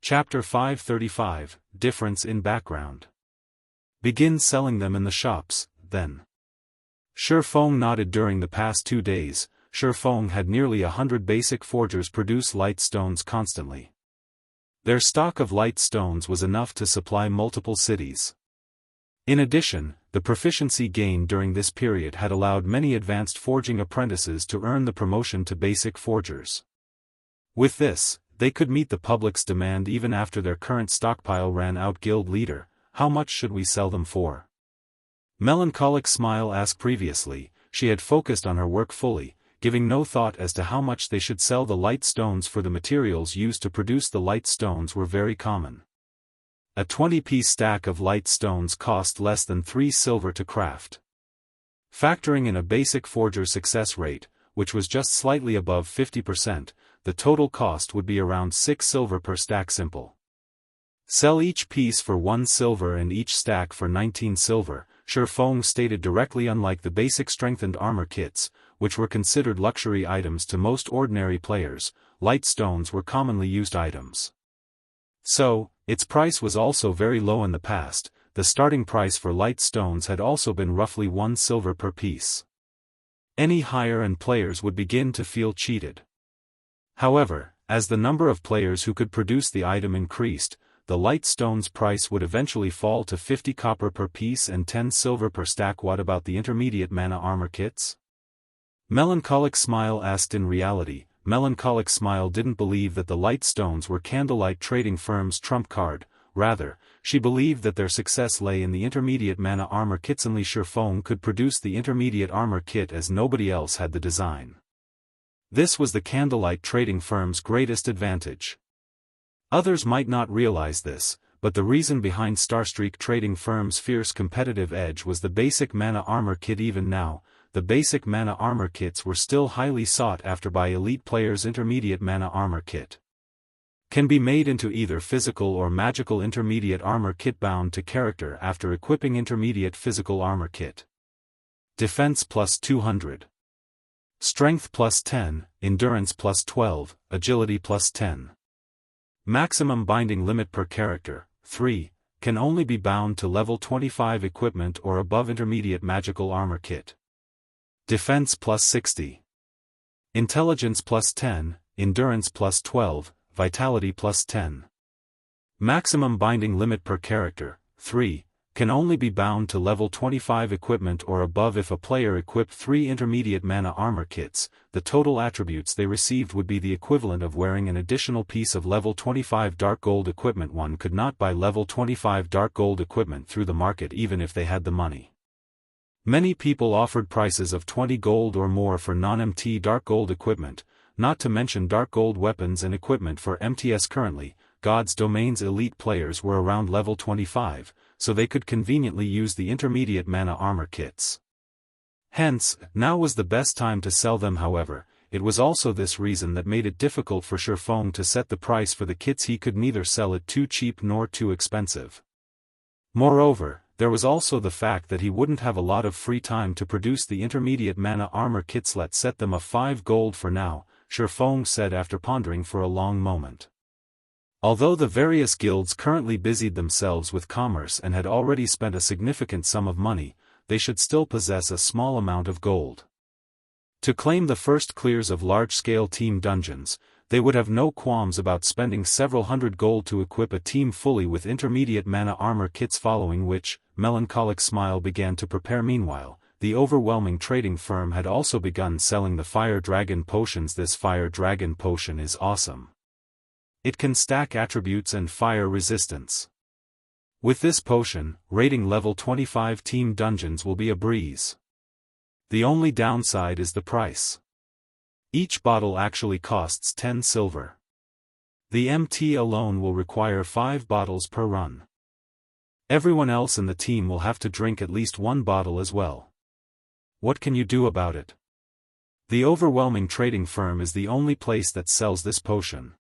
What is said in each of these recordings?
Chapter 535, Difference in Background. Begin selling them in the shops, then. Shifeng nodded. During the past 2 days, Shifeng had nearly 100 basic forgers produce light stones constantly. Their stock of light stones was enough to supply multiple cities. In addition, the proficiency gained during this period had allowed many advanced forging apprentices to earn the promotion to basic forgers. With this, they could meet the public's demand even after their current stockpile ran out. Guild leader, how much should we sell them for? Melancholic Smile asked. Previously, she had focused on her work fully, giving no thought as to how much they should sell the light stones for. The materials used to produce the light stones were very common. A 20-piece stack of light stones cost less than 3 silver to craft. Factoring in a basic forger success rate, which was just slightly above 50%, the total cost would be around 6 silver per stack. Simple. Sell each piece for 1 silver and each stack for 19 silver, Shifeng stated directly. Unlike the basic strengthened armor kits, which were considered luxury items to most ordinary players, light stones were commonly used items. So, its price was also very low in the past. The starting price for light stones had also been roughly 1 silver per piece. Any higher and players would begin to feel cheated. However, as the number of players who could produce the item increased, the light stone's price would eventually fall to 50 copper per piece and 10 silver per stack. What about the intermediate mana armor kits? Melancholic Smile asked. In reality, Melancholic Smile didn't believe that the light stones were candlelight trading firm's trump card. Rather, she believed that their success lay in the intermediate mana armor kits. Only Shifeng could produce the intermediate armor kit as nobody else had the design. This was the candlelight trading firm's greatest advantage. Others might not realize this, but the reason behind Starstreak trading firm's fierce competitive edge was the basic mana armor kit. Even now, the basic mana armor kits were still highly sought after by elite players. Intermediate mana armor kit can be made into either physical or magical. Intermediate armor kit bound to character after equipping intermediate physical armor kit. Defense plus 200. Strength plus 10, Endurance plus 12, Agility plus 10. Maximum binding limit per character, 3, can only be bound to level 25 equipment or above. Intermediate magical armor kit. Defense plus 60. Intelligence plus 10, Endurance plus 12, Vitality plus 10. Maximum binding limit per character, 3, can only be bound to level 25 equipment or above. If a player equipped 3 intermediate mana armor kits, the total attributes they received would be the equivalent of wearing an additional piece of level 25 dark gold equipment. One could not buy level 25 dark gold equipment through the market even if they had the money. Many people offered prices of 20 gold or more for non-MT dark gold equipment, not to mention dark gold weapons and equipment for MTS. Currently, God's Domain's elite players were around level 25, so they could conveniently use the intermediate mana armor kits. Hence, now was the best time to sell them. However, it was also this reason that made it difficult for Shifeng to set the price for the kits. He could neither sell it too cheap nor too expensive. Moreover, there was also the fact that he wouldn't have a lot of free time to produce the intermediate mana armor kits. Let's set them a 5 gold for now, Shifeng said after pondering for a long moment. Although the various guilds currently busied themselves with commerce and had already spent a significant sum of money, they should still possess a small amount of gold. To claim the first clears of large-scale team dungeons, they would have no qualms about spending several hundred gold to equip a team fully with intermediate mana armor kits. Following which, Melancholic Smile began to prepare. Meanwhile, the overwhelming trading firm had also begun selling the Fire Dragon potions. This Fire Dragon potion is awesome. It can stack attributes and fire resistance. With this potion, raiding level 25 team dungeons will be a breeze. The only downside is the price. Each bottle actually costs 10 silver. The MT alone will require 5 bottles per run. Everyone else in the team will have to drink at least 1 bottle as well. What can you do about it? The overwhelming trading firm is the only place that sells this potion.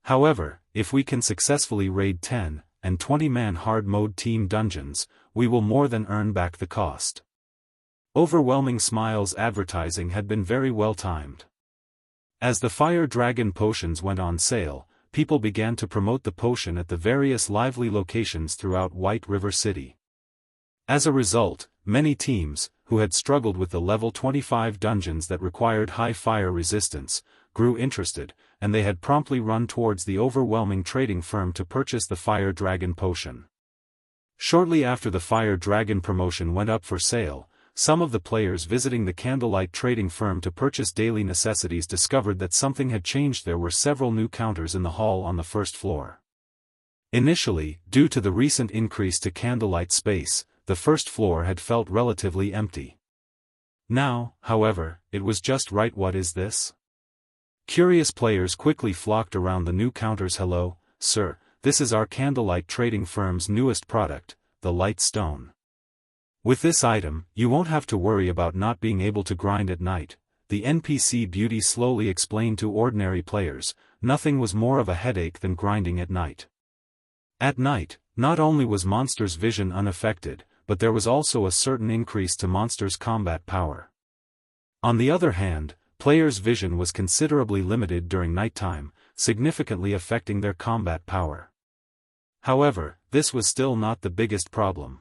However, if we can successfully raid 10 and 20-man hard mode team dungeons, we will more than earn back the cost. Overwhelming Smile's advertising had been very well timed. As the Fire Dragon potions went on sale, people began to promote the potion at the various lively locations throughout White River City. As a result, many teams, who had struggled with the level 25 dungeons that required high fire resistance, grew interested, and they had promptly run towards the overwhelming trading firm to purchase the Fire Dragon potion. Shortly after the Fire Dragon promotion went up for sale, some of the players visiting the Candlelight trading firm to purchase daily necessities discovered that something had changed. There were several new counters in the hall on the first floor. Initially, due to the recent increase to Candlelight space, the first floor had felt relatively empty. Now, however, it was just right. What is this? Curious players quickly flocked around the new counters. Hello, sir, this is our Candlelight trading firm's newest product, the Light Stone. With this item, you won't have to worry about not being able to grind at night, the NPC beauty slowly explained to ordinary players. Nothing was more of a headache than grinding at night. At night, not only was monsters' vision unaffected, but there was also a certain increase to monsters' combat power. On the other hand, players' vision was considerably limited during nighttime, significantly affecting their combat power. However, this was still not the biggest problem.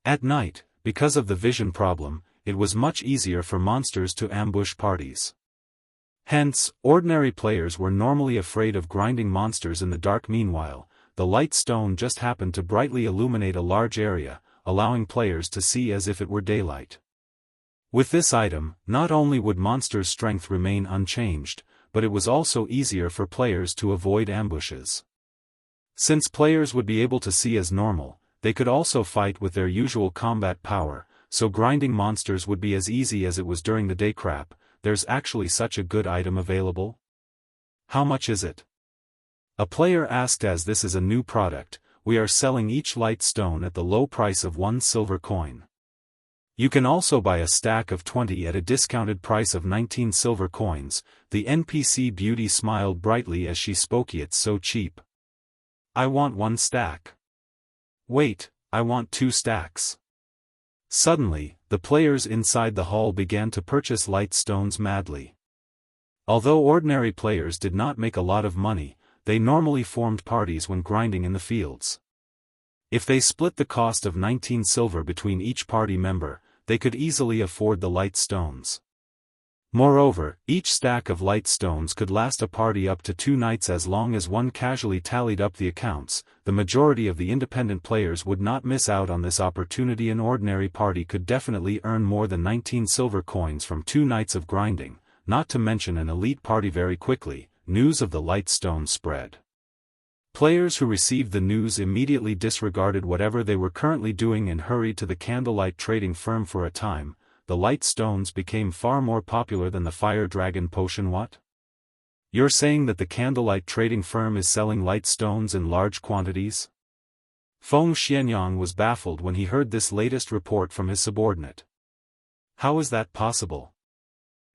At night, because of the vision problem, it was much easier for monsters to ambush parties. Hence, ordinary players were normally afraid of grinding monsters in the dark. Meanwhile, the Light Stone just happened to brightly illuminate a large area, allowing players to see as if it were daylight. With this item, not only would monsters' strength remain unchanged, but it was also easier for players to avoid ambushes. Since players would be able to see as normal, they could also fight with their usual combat power, so grinding monsters would be as easy as it was during the day. Crap, there's actually such a good item available? How much is it? A player asked. As this is a new product, we are selling each Light Stone at the low price of 1 silver coin. You can also buy a stack of 20 at a discounted price of 19 silver coins. The NPC beauty smiled brightly as she spoke. It's so cheap. I want 1 stack. Wait, I want 2 stacks. Suddenly, the players inside the hall began to purchase Light Stones madly. Although ordinary players did not make a lot of money, they normally formed parties when grinding in the fields. If they split the cost of 19 silver between each party member, they could easily afford the Light Stones. Moreover, each stack of Light Stones could last a party up to 2 nights. As long as one casually tallied up the accounts, the majority of the independent players would not miss out on this opportunity. An ordinary party could definitely earn more than 19 silver coins from 2 nights of grinding, not to mention an elite party. Very quickly, news of the Light Stone spread. Players who received the news immediately disregarded whatever they were currently doing and hurried to the Candlelight trading firm. For a time, the Light Stones became far more popular than the Fire Dragon potion. What? You're saying that the Candlelight trading firm is selling Light Stones in large quantities? Feng Xianyang was baffled when he heard this latest report from his subordinate. How is that possible?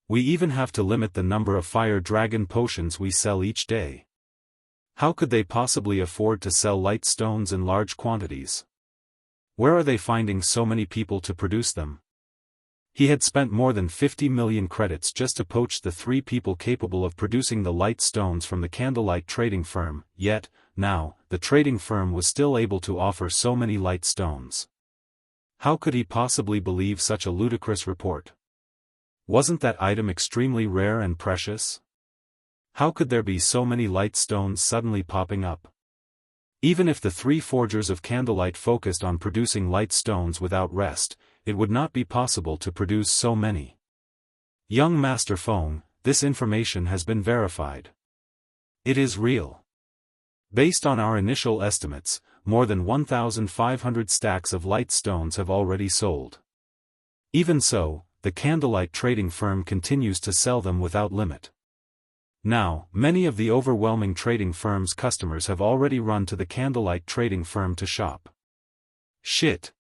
We even have to limit the number of Fire Dragon potions we sell each day. How could they possibly afford to sell Light Stones in large quantities? Where are they finding so many people to produce them? He had spent more than 50 million credits just to poach the 3 people capable of producing the Light Stones from the Candlelight trading firm, yet, now, the trading firm was still able to offer so many Light Stones. How could he possibly believe such a ludicrous report? Wasn't that item extremely rare and precious? How could there be so many Light Stones suddenly popping up? Even if the 3 forgers of Candlelight focused on producing Light Stones without rest, it would not be possible to produce so many. Young Master Feng, this information has been verified. It is real. Based on our initial estimates, more than 1,500 stacks of Light Stones have already sold. Even so, the Candlelight trading firm continues to sell them without limit. Now, many of the overwhelming trading firm's customers have already run to the Candlelight trading firm to shop. Shit.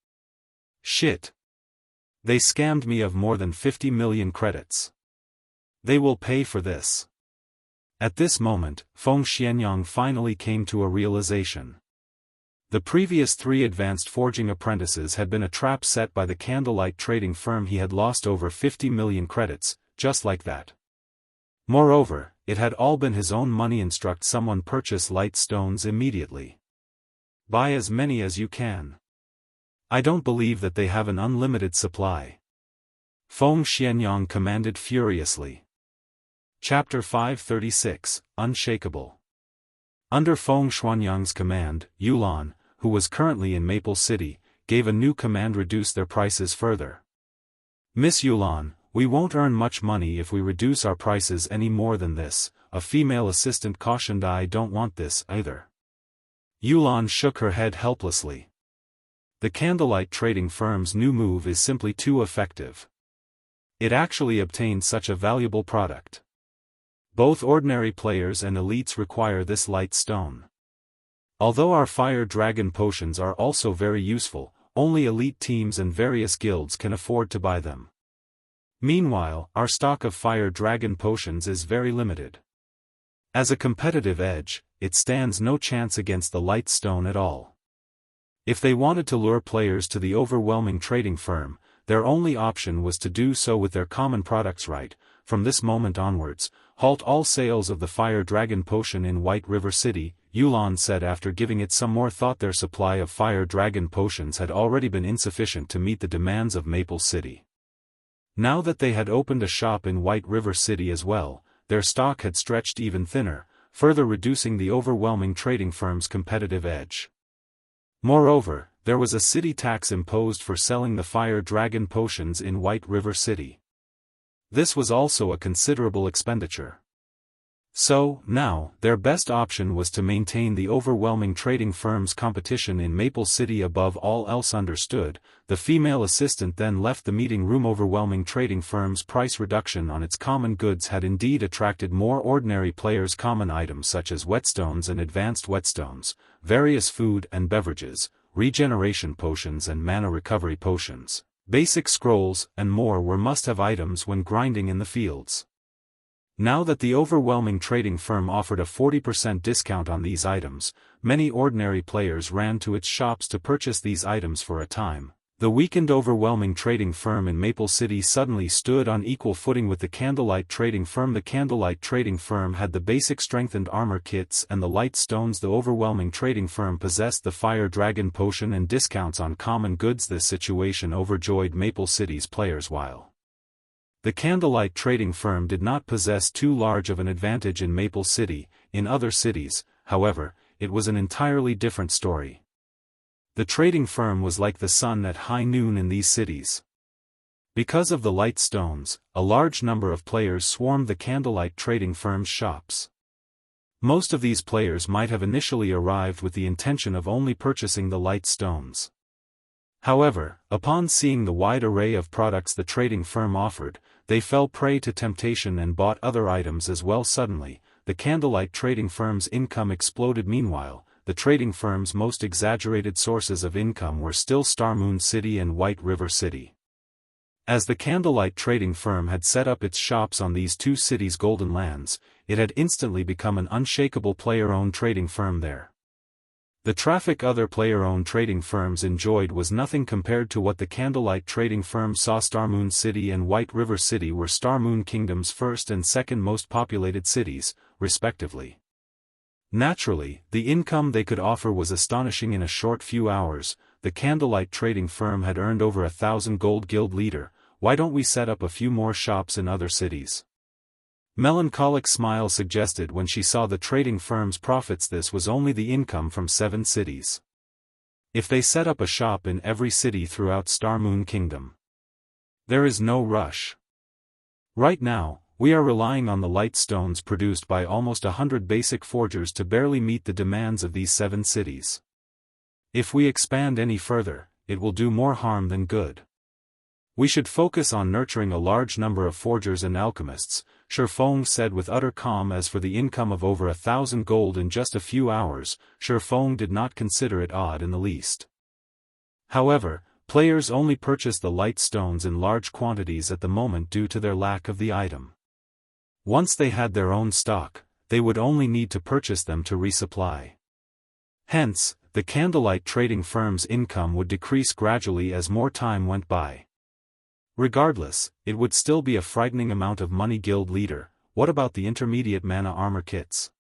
Shit. They scammed me of more than 50 million credits. They will pay for this. At this moment, Feng Xianyang finally came to a realization. The previous 3 advanced forging apprentices had been a trap set by the Candlelight trading firm. He had lost over 50 million credits, just like that. Moreover, it had all been his own money. Instruct someone purchase light stones immediately. Buy as many as you can. I don't believe that they have an unlimited supply. Feng Xianyang commanded furiously. Chapter 536, Unshakable. Under Feng Xuanyang's command, Yulan, who was currently in Maple City, gave a new command: reduce their prices further. Miss Yulan, we won't earn much money if we reduce our prices any more than this, a female assistant cautioned. I don't want this either. Yulan shook her head helplessly. The candlelight trading firm's new move is simply too effective. It actually obtained such a valuable product. Both ordinary players and elites require this light stone. Although our fire dragon potions are also very useful, only elite teams and various guilds can afford to buy them. Meanwhile, our stock of fire dragon potions is very limited. As a competitive edge, it stands no chance against the light stone at all. If they wanted to lure players to the overwhelming trading firm, their only option was to do so with their common products. Right, from this moment onwards, halt all sales of the fire dragon potion in White River City, Yulan said after giving it some more thought. Their supply of fire dragon potions had already been insufficient to meet the demands of Maple City. Now that they had opened a shop in White River City as well, their stock had stretched even thinner, further reducing the overwhelming trading firm's competitive edge. Moreover, there was a city tax imposed for selling the fire dragon potions in White River City. This was also a considerable expenditure. So, now, their best option was to maintain the overwhelming trading firm's competition in Maple City above all else. Understood. The female assistant then left the meeting room. Overwhelming trading firm's price reduction on its common goods had indeed attracted more ordinary players. Common items such as whetstones and advanced whetstones, various food and beverages, regeneration potions and mana recovery potions, basic scrolls, and more were must-have items when grinding in the fields. Now that the overwhelming trading firm offered a 40% discount on these items, many ordinary players ran to its shops to purchase these items. For a time, the weakened overwhelming trading firm in Maple City suddenly stood on equal footing with the candlelight trading firm. The candlelight trading firm had the basic strengthened armor kits and the light stones. The overwhelming trading firm possessed the fire dragon potion and discounts on common goods. This situation overjoyed Maple City's players. While the candlelight trading firm did not possess too large of an advantage in Maple City, in other cities, however, it was an entirely different story. The trading firm was like the sun at high noon in these cities. Because of the light stones, a large number of players swarmed the candlelight trading firm's shops. Most of these players might have initially arrived with the intention of only purchasing the light stones. However, upon seeing the wide array of products the trading firm offered, they fell prey to temptation and bought other items as well. Suddenly, the candlelight trading firm's income exploded. Meanwhile, the trading firm's most exaggerated sources of income were still Star Moon City and White River City. As the candlelight trading firm had set up its shops on these two cities' golden lands, it had instantly become an unshakable player-owned trading firm there. The traffic other player-owned trading firms enjoyed was nothing compared to what the candlelight trading firm saw. Star Moon City and White River City were Star Moon Kingdom's first and second most populated cities, respectively. Naturally, the income they could offer was astonishing. In a short few hours, the candlelight trading firm had earned over 1,000 gold. Guild leader, why don't we set up a few more shops in other cities? Melancholic smile suggested when she saw the trading firm's profits. This was only the income from 7 cities. If they set up a shop in every city throughout Star Moon Kingdom, there is no rush. Right now, we are relying on the light stones produced by almost 100 basic forgers to barely meet the demands of these 7 cities. If we expand any further, it will do more harm than good. We should focus on nurturing a large number of forgers and alchemists, Shifeng said with utter calm. As for the income of over 1,000 gold in just a few hours, Shifeng did not consider it odd in the least. However, players only purchase the light stones in large quantities at the moment due to their lack of the item. Once they had their own stock, they would only need to purchase them to resupply. Hence, the candlelight trading firm's income would decrease gradually as more time went by. Regardless, it would still be a frightening amount of money. Guild leader, what about the intermediate mana armor kits?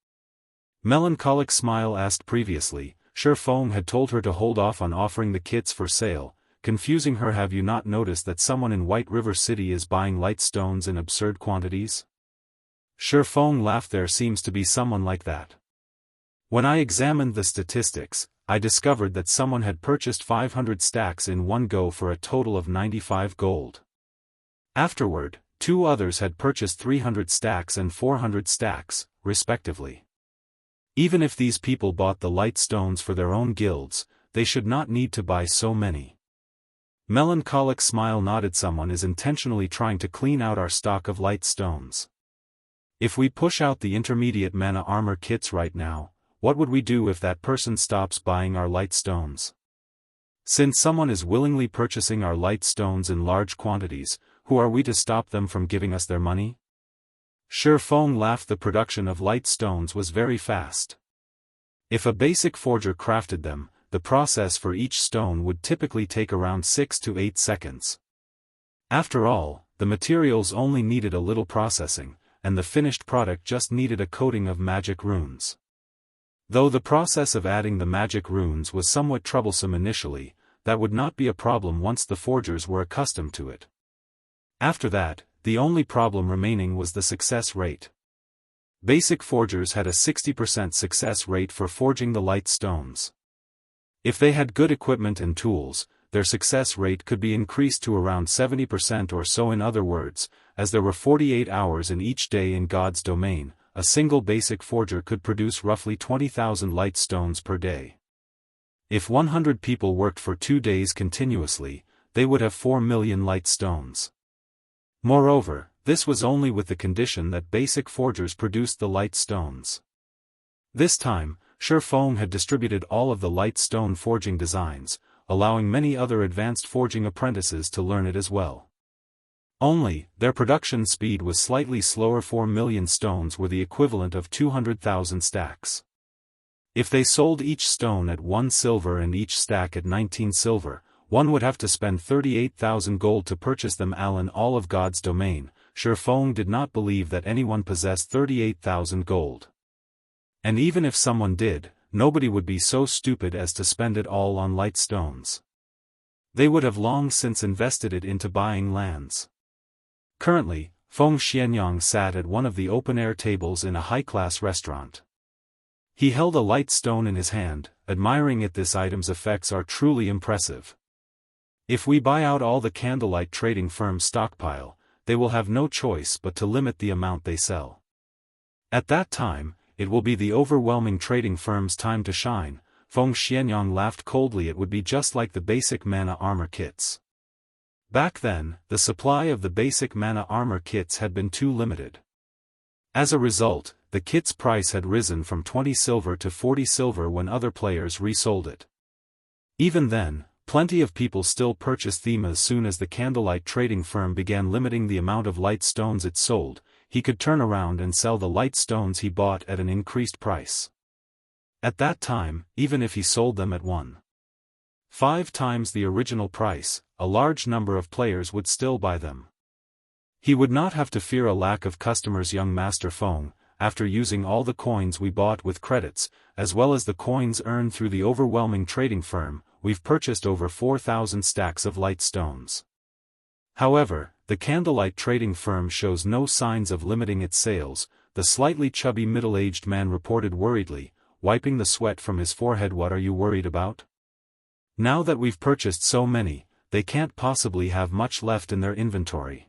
Melancholic Smile asked previously. Shi Feng had told her to hold off on offering the kits for sale, confusing her. Have you not noticed that someone in White River City is buying light stones in absurd quantities? Shi Feng laughed. There seems to be someone like that. When I examined the statistics, I discovered that someone had purchased 500 stacks in one go for a total of 95 gold. Afterward, 2 others had purchased 300 stacks and 400 stacks, respectively. Even if these people bought the light stones for their own guilds, they should not need to buy so many. Melancholic Smile nodded. Someone is intentionally trying to clean out our stock of light stones. If we push out the intermediate mana armor kits right now, what would we do if that person stops buying our light stones? Since someone is willingly purchasing our light stones in large quantities, who are we to stop them from giving us their money? Shi Feng laughed. The production of light stones was very fast. If a basic forger crafted them, the process for each stone would typically take around 6 to 8 seconds. After all, the materials only needed a little processing, and the finished product just needed a coating of magic runes. Though the process of adding the magic runes was somewhat troublesome initially, that would not be a problem once the forgers were accustomed to it. After that, the only problem remaining was the success rate. Basic forgers had a 60% success rate for forging the light stones. If they had good equipment and tools, their success rate could be increased to around 70% or so. In other words, as there were 48 hours in each day in God's domain, a single basic forger could produce roughly 20,000 light stones per day. If 100 people worked for 2 days continuously, they would have 4 million light stones. Moreover, this was only with the condition that basic forgers produced the light stones. This time, Shi Feng had distributed all of the light stone forging designs, allowing many other advanced forging apprentices to learn it as well. Only, their production speed was slightly slower. 4 million stones were the equivalent of 200,000 stacks. If they sold each stone at 1 silver and each stack at 19 silver, one would have to spend 38,000 gold to purchase them all in all of God's domain. Shi Feng did not believe that anyone possessed 38,000 gold. And even if someone did, nobody would be so stupid as to spend it all on light stones. They would have long since invested it into buying lands. Currently, Feng Xianyang sat at one of the open-air tables in a high-class restaurant. He held a light stone in his hand, admiring it. This item's effects are truly impressive. If we buy out all the candlelight trading firm's stockpile, they will have no choice but to limit the amount they sell. At that time, it will be the overwhelming trading firm's time to shine. Feng Xianyang laughed coldly. It would be just like the basic mana armor kits. Back then, the supply of the basic mana armor kits had been too limited. As a result, the kit's price had risen from 20 silver to 40 silver when other players resold it. Even then, plenty of people still purchased them. As soon as the candlelight trading firm began limiting the amount of light stones it sold, he could turn around and sell the light stones he bought at an increased price. At that time, even if he sold them at 1.5 times the original price, a large number of players would still buy them. He would not have to fear a lack of customers. Young Master Feng, after using all the coins we bought with credits, as well as the coins earned through the overwhelming trading firm, we've purchased over 4,000 stacks of light stones. However, the candlelight trading firm shows no signs of limiting its sales, the slightly chubby middle-aged man reported worriedly, wiping the sweat from his forehead. What are you worried about? Now that we've purchased so many, they can't possibly have much left in their inventory.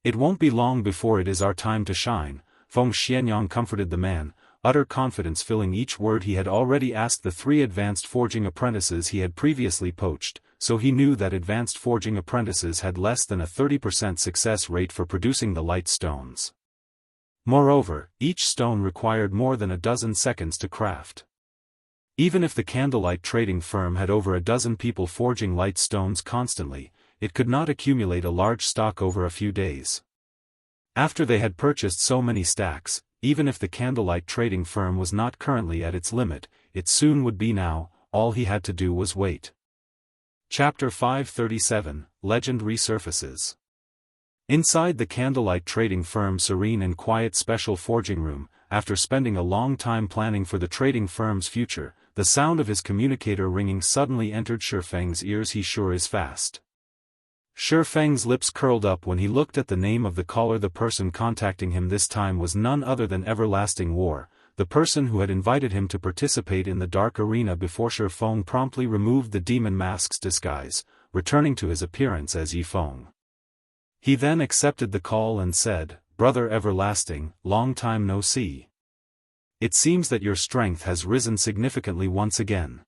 It won't be long before it is our time to shine, Feng Xianyang comforted the man, utter confidence filling each word. He had already asked the 3 advanced forging apprentices he had previously poached, so he knew that advanced forging apprentices had less than a 30% success rate for producing the light stones. Moreover, each stone required more than a dozen seconds to craft. Even if the candlelight trading firm had over a dozen people forging light stones constantly, it could not accumulate a large stock over a few days. After they had purchased so many stacks, even if the candlelight trading firm was not currently at its limit, it soon would be now. All he had to do was wait. Chapter 537, Legend Resurfaces. Inside the candlelight trading firm's serene and quiet special forging room, after spending a long time planning for the trading firm's future, the sound of his communicator ringing suddenly entered Shifeng's ears. He sure is fast. Shifeng's lips curled up when he looked at the name of the caller. The person contacting him this time was none other than Everlasting War, the person who had invited him to participate in the Dark Arena before Shifeng promptly removed the demon mask's disguise, returning to his appearance as Yifeng. He then accepted the call and said, "Brother Everlasting, long time no see. It seems that your strength has risen significantly once again."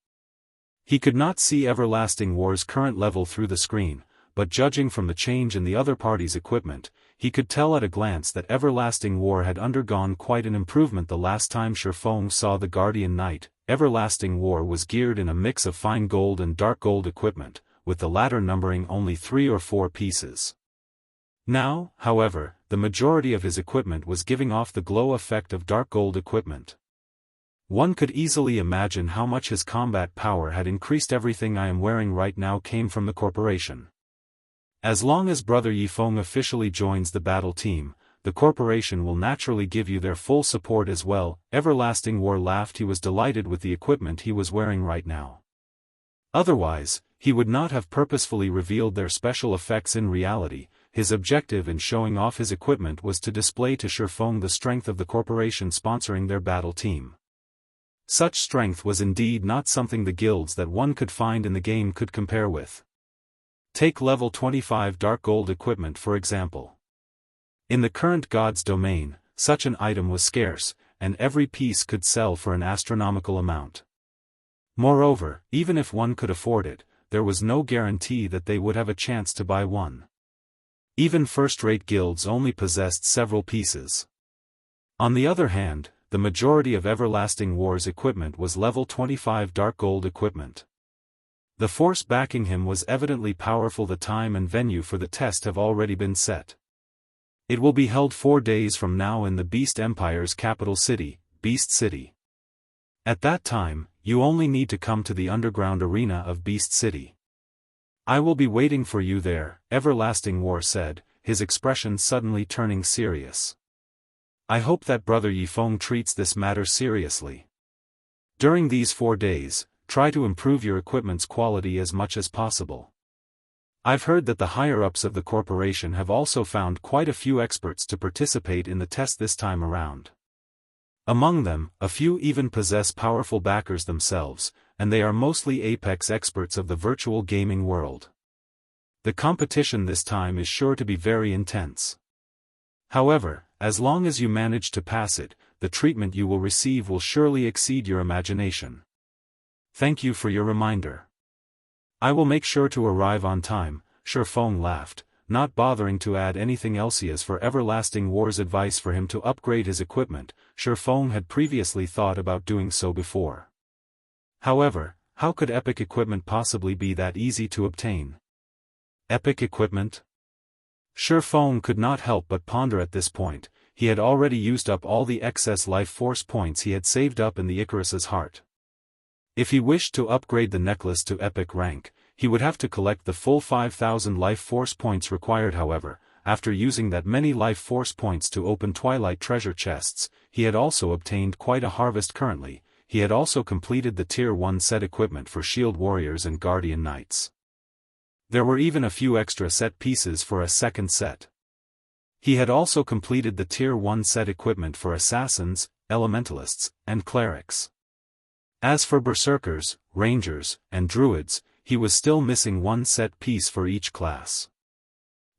He could not see Everlasting War's current level through the screen, but judging from the change in the other party's equipment, he could tell at a glance that Everlasting War had undergone quite an improvement the last time Shifeng saw the Guardian Knight. Everlasting War was geared in a mix of fine gold and dark gold equipment, with the latter numbering only 3 or 4 pieces. Now, however, the majority of his equipment was giving off the glow effect of dark gold equipment. One could easily imagine how much his combat power had increased. Everything I am wearing right now came from the corporation. As long as Brother Yifeng officially joins the battle team, the corporation will naturally give you their full support as well. Everlasting War laughed. He was delighted with the equipment he was wearing right now. Otherwise, he would not have purposefully revealed their special effects. In reality, his objective in showing off his equipment was to display to Shifeng the strength of the corporation sponsoring their battle team. Such strength was indeed not something the guilds that one could find in the game could compare with. Take level 25 dark gold equipment for example. In the current God's domain, such an item was scarce, and every piece could sell for an astronomical amount. Moreover, even if one could afford it, there was no guarantee that they would have a chance to buy one. Even first-rate guilds only possessed several pieces. On the other hand, the majority of Everlasting War's equipment was level 25 dark gold equipment. The force backing him was evidently powerful. The time and venue for the test have already been set. It will be held 4 days from now in the Beast Empire's capital city, Beast City. At that time, you only need to come to the underground arena of Beast City. I will be waiting for you there, Everlasting War said, his expression suddenly turning serious. I hope that Brother Yifeng treats this matter seriously. During these 4 days, try to improve your equipment's quality as much as possible. I've heard that the higher-ups of the corporation have also found quite a few experts to participate in the test this time around. Among them, a few even possess powerful backers themselves, and they are mostly apex experts of the virtual gaming world. The competition this time is sure to be very intense. However, as long as you manage to pass it, the treatment you will receive will surely exceed your imagination. Thank you for your reminder. I will make sure to arrive on time, Shifeng laughed, not bothering to add anything else. As for Everlasting War's advice for him to upgrade his equipment, Shifeng had previously thought about doing so before. However, how could epic equipment possibly be that easy to obtain? Epic equipment? Shifeng could not help but ponder at this point. He had already used up all the excess life force points he had saved up in the Icarus's heart. If he wished to upgrade the necklace to epic rank, he would have to collect the full 5,000 life force points required. However, after using that many life force points to open Twilight treasure chests, he had also obtained quite a harvest. Currently, he had also completed the Tier 1 set equipment for Shield Warriors and Guardian Knights. There were even a few extra set pieces for a second set. He had also completed the Tier 1 set equipment for Assassins, Elementalists, and Clerics. As for Berserkers, Rangers, and Druids, he was still missing one set piece for each class.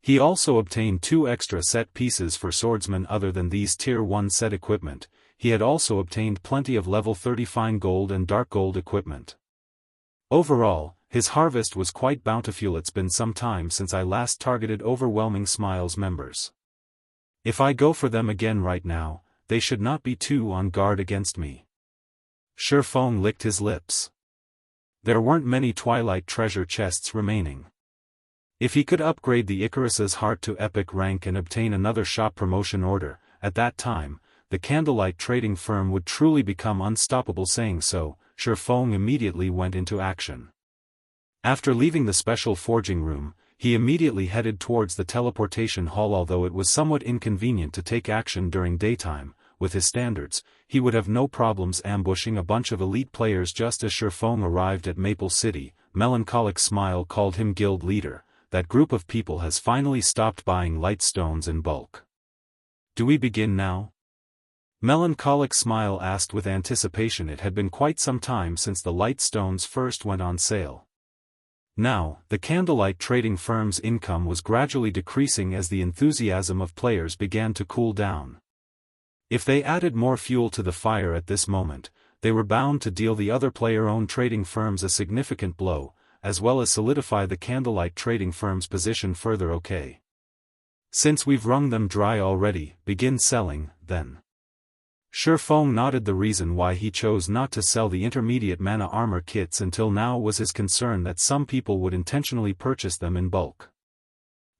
He also obtained 2 extra set pieces for Swordsman. Other than these Tier 1 set equipment, he had also obtained plenty of level 30 fine gold and dark gold equipment. Overall, his harvest was quite bountiful. It's been some time since I last targeted Overwhelming Smiles members. If I go for them again right now, they should not be too on guard against me. Shifeng licked his lips. There weren't many Twilight treasure chests remaining. If he could upgrade the Icarus's heart to epic rank and obtain another shop promotion order, at that time, the candlelight trading firm would truly become unstoppable. Saying so, Shifeng immediately went into action. After leaving the special forging room, he immediately headed towards the teleportation hall. Although it was somewhat inconvenient to take action during daytime, with his standards, he would have no problems ambushing a bunch of elite players. Just as Shifeng arrived at Maple City, Melancholic Smile called him guild leader. That group of people has finally stopped buying light stones in bulk. Do we begin now? Melancholic Smile asked with anticipation. It had been quite some time since the light stones first went on sale. Now, the candlelight trading firm's income was gradually decreasing as the enthusiasm of players began to cool down. If they added more fuel to the fire at this moment, they were bound to deal the other player-owned trading firms a significant blow, as well as solidify the candlelight trading firm's position further. Okay. Since we've wrung them dry already, begin selling, then. Shifeng nodded. The reason why he chose not to sell the intermediate mana armor kits until now was his concern that some people would intentionally purchase them in bulk.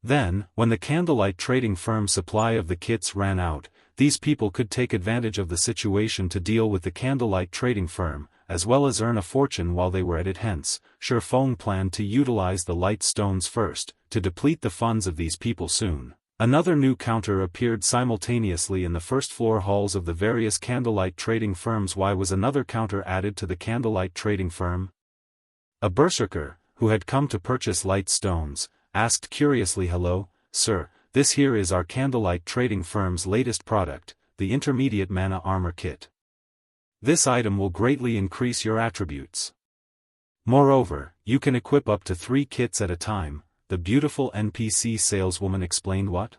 Then, when the candlelight trading firm's supply of the kits ran out, these people could take advantage of the situation to deal with the candlelight trading firm, as well as earn a fortune while they were at it. Hence, Shifeng planned to utilize the light stones first, to deplete the funds of these people soon. Another new counter appeared simultaneously in the first-floor halls of the various candlelight trading firms. Why was another counter added to the candlelight trading firm? A berserker, who had come to purchase light stones, asked curiously, "Hello, sir, this here is our candlelight trading firm's latest product, the intermediate mana armor kit. This item will greatly increase your attributes. Moreover, you can equip up to 3 kits at a time," the beautiful NPC saleswoman explained. What?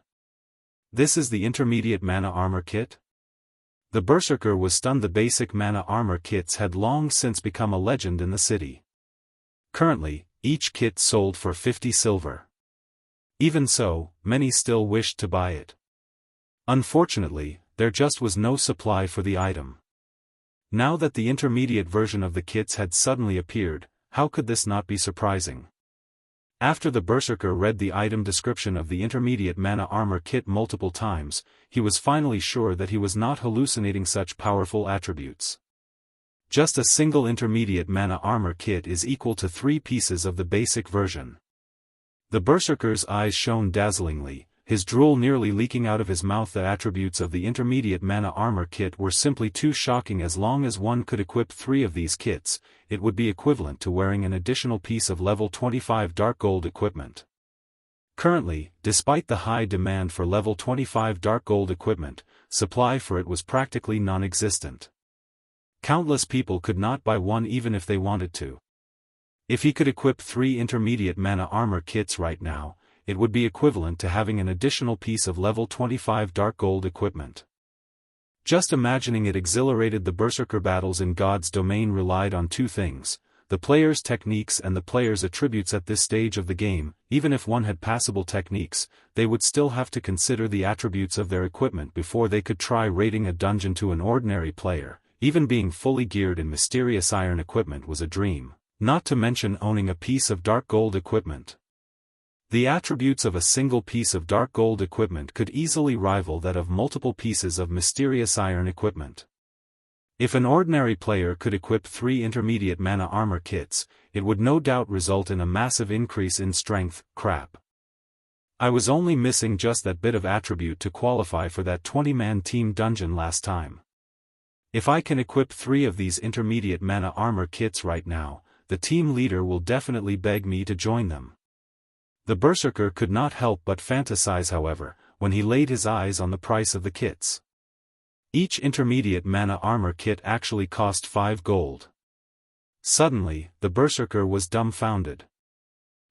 This is the intermediate mana armor kit? The berserker was stunned. The basic mana armor kits had long since become a legend in the city. Currently, each kit sold for 50 silver. Even so, many still wished to buy it. Unfortunately, there just was no supply for the item. Now that the intermediate version of the kits had suddenly appeared, how could this not be surprising? After the berserker read the item description of the intermediate mana armor kit multiple times, he was finally sure that he was not hallucinating such powerful attributes. Just a single intermediate mana armor kit is equal to 3 pieces of the basic version. The berserker's eyes shone dazzlingly, his drool nearly leaking out of his mouth. The attributes of the intermediate mana armor kit were simply too shocking. As long as one could equip 3 of these kits, it would be equivalent to wearing an additional piece of level 25 dark gold equipment. Currently, despite the high demand for level 25 dark gold equipment, supply for it was practically non-existent. Countless people could not buy one even if they wanted to. If he could equip 3 intermediate mana armor kits right now, it would be equivalent to having an additional piece of level 25 dark gold equipment. Just imagining it exhilarated. The berserker battles in God's domain relied on 2 things, the player's techniques and the player's attributes. At this stage of the game, even if one had passable techniques, they would still have to consider the attributes of their equipment before they could try raiding a dungeon. To an ordinary player, even being fully geared in mysterious iron equipment was a dream, not to mention owning a piece of dark gold equipment. The attributes of a single piece of dark gold equipment could easily rival that of multiple pieces of mysterious iron equipment. If an ordinary player could equip 3 intermediate mana armor kits, it would no doubt result in a massive increase in strength. Crap. I was only missing just that bit of attribute to qualify for that 20-man team dungeon last time. If I can equip 3 of these intermediate mana armor kits right now, the team leader will definitely beg me to join them. The berserker could not help but fantasize, however, when he laid his eyes on the price of the kits. Each intermediate mana armor kit actually cost 5 gold. Suddenly, the berserker was dumbfounded.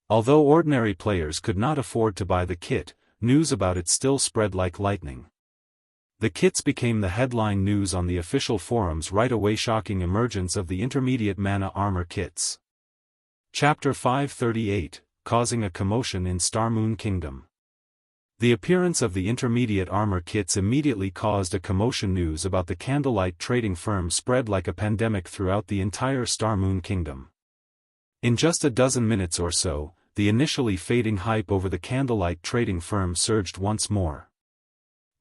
Although ordinary players could not afford to buy the kit, news about it still spread like lightning. The kits became the headline news on the official forums right away. Shocking emergence of the intermediate mana armor kits. Chapter 538, Causing a Commotion in Starmoon Kingdom. The appearance of the intermediate armor kits immediately caused a commotion. News about the candlelight trading firm spread like a pandemic throughout the entire Starmoon Kingdom. In just a dozen minutes or so, the initially fading hype over the candlelight trading firm surged once more.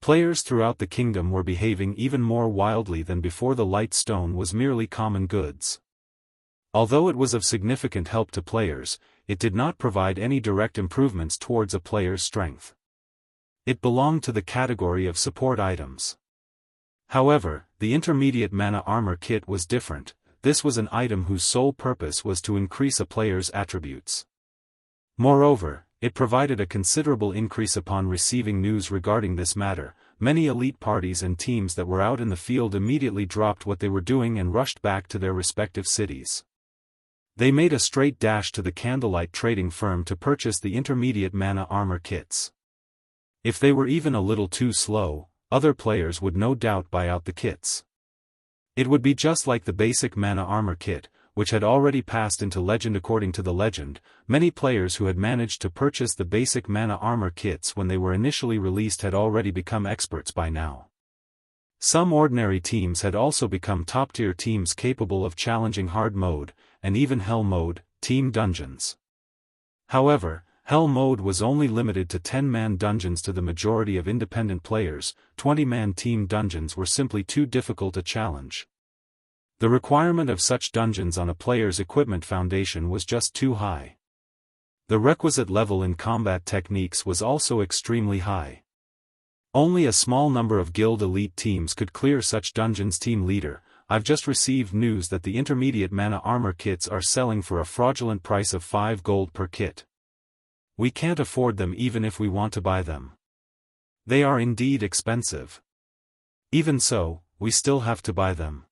Players throughout the kingdom were behaving even more wildly than before. The light stone was merely common goods. Although it was of significant help to players, it did not provide any direct improvements towards a player's strength. It belonged to the category of support items. However, the intermediate mana armor kit was different. This was an item whose sole purpose was to increase a player's attributes. Moreover, it provided a considerable increase upon receiving news regarding this matter. Many elite parties and teams that were out in the field immediately dropped what they were doing and rushed back to their respective cities. They made a straight dash to the candlelight trading firm to purchase the intermediate mana armor kits. If they were even a little too slow, other players would no doubt buy out the kits. It would be just like the basic mana armor kit, which had already passed into legend. According to the legend, many players who had managed to purchase the basic mana armor kits when they were initially released had already become experts by now. Some ordinary teams had also become top-tier teams capable of challenging hard mode, and even hell mode, team dungeons. However, hell mode was only limited to 10-man dungeons to the majority of independent players. 20-man team dungeons were simply too difficult a challenge. The requirement of such dungeons on a player's equipment foundation was just too high. The requisite level in combat techniques was also extremely high. Only a small number of guild elite teams could clear such dungeons. Team leader, I've just received news that the intermediate mana armor kits are selling for a fraudulent price of 5 gold per kit. We can't afford them even if we want to buy them. They are indeed expensive. Even so, we still have to buy them.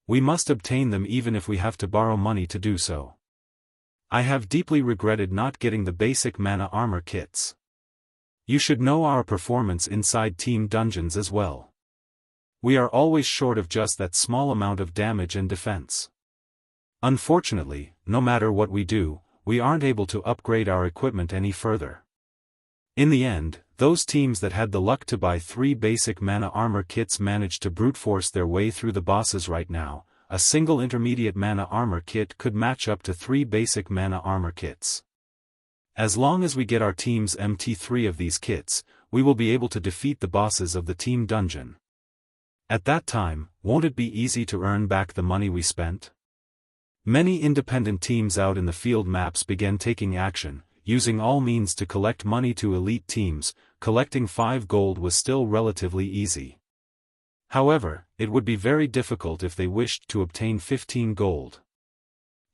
We must obtain them even if we have to borrow money to do so. I have deeply regretted not getting the basic mana armor kits. You should know our performance inside team dungeons as well. We are always short of just that small amount of damage and defense. Unfortunately, no matter what we do, we aren't able to upgrade our equipment any further. In the end, those teams that had the luck to buy 3 basic mana armor kits managed to brute force their way through the bosses. Right now, a single intermediate mana armor kit could match up to 3 basic mana armor kits. As long as we get our team's MT3 of these kits, we will be able to defeat the bosses of the team dungeon. At that time, won't it be easy to earn back the money we spent? Many independent teams out in the field maps began taking action, using all means to collect money. To elite teams, collecting 5 gold was still relatively easy. However, it would be very difficult if they wished to obtain 15 gold.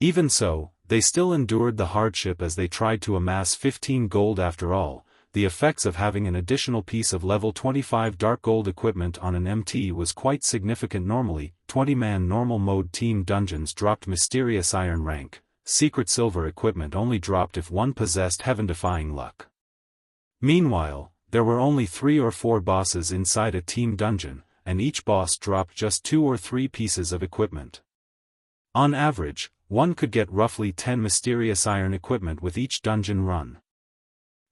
Even so, they still endured the hardship as they tried to amass 15 gold. After all, the effects of having an additional piece of level 25 dark gold equipment on an MT was quite significant. Normally, 20-man normal mode team dungeons dropped mysterious iron rank. Secret silver equipment only dropped if one possessed heaven-defying luck. Meanwhile, there were only 3 or 4 bosses inside a team dungeon, and each boss dropped just 2 or 3 pieces of equipment. On average, one could get roughly 10 mysterious iron equipment with each dungeon run.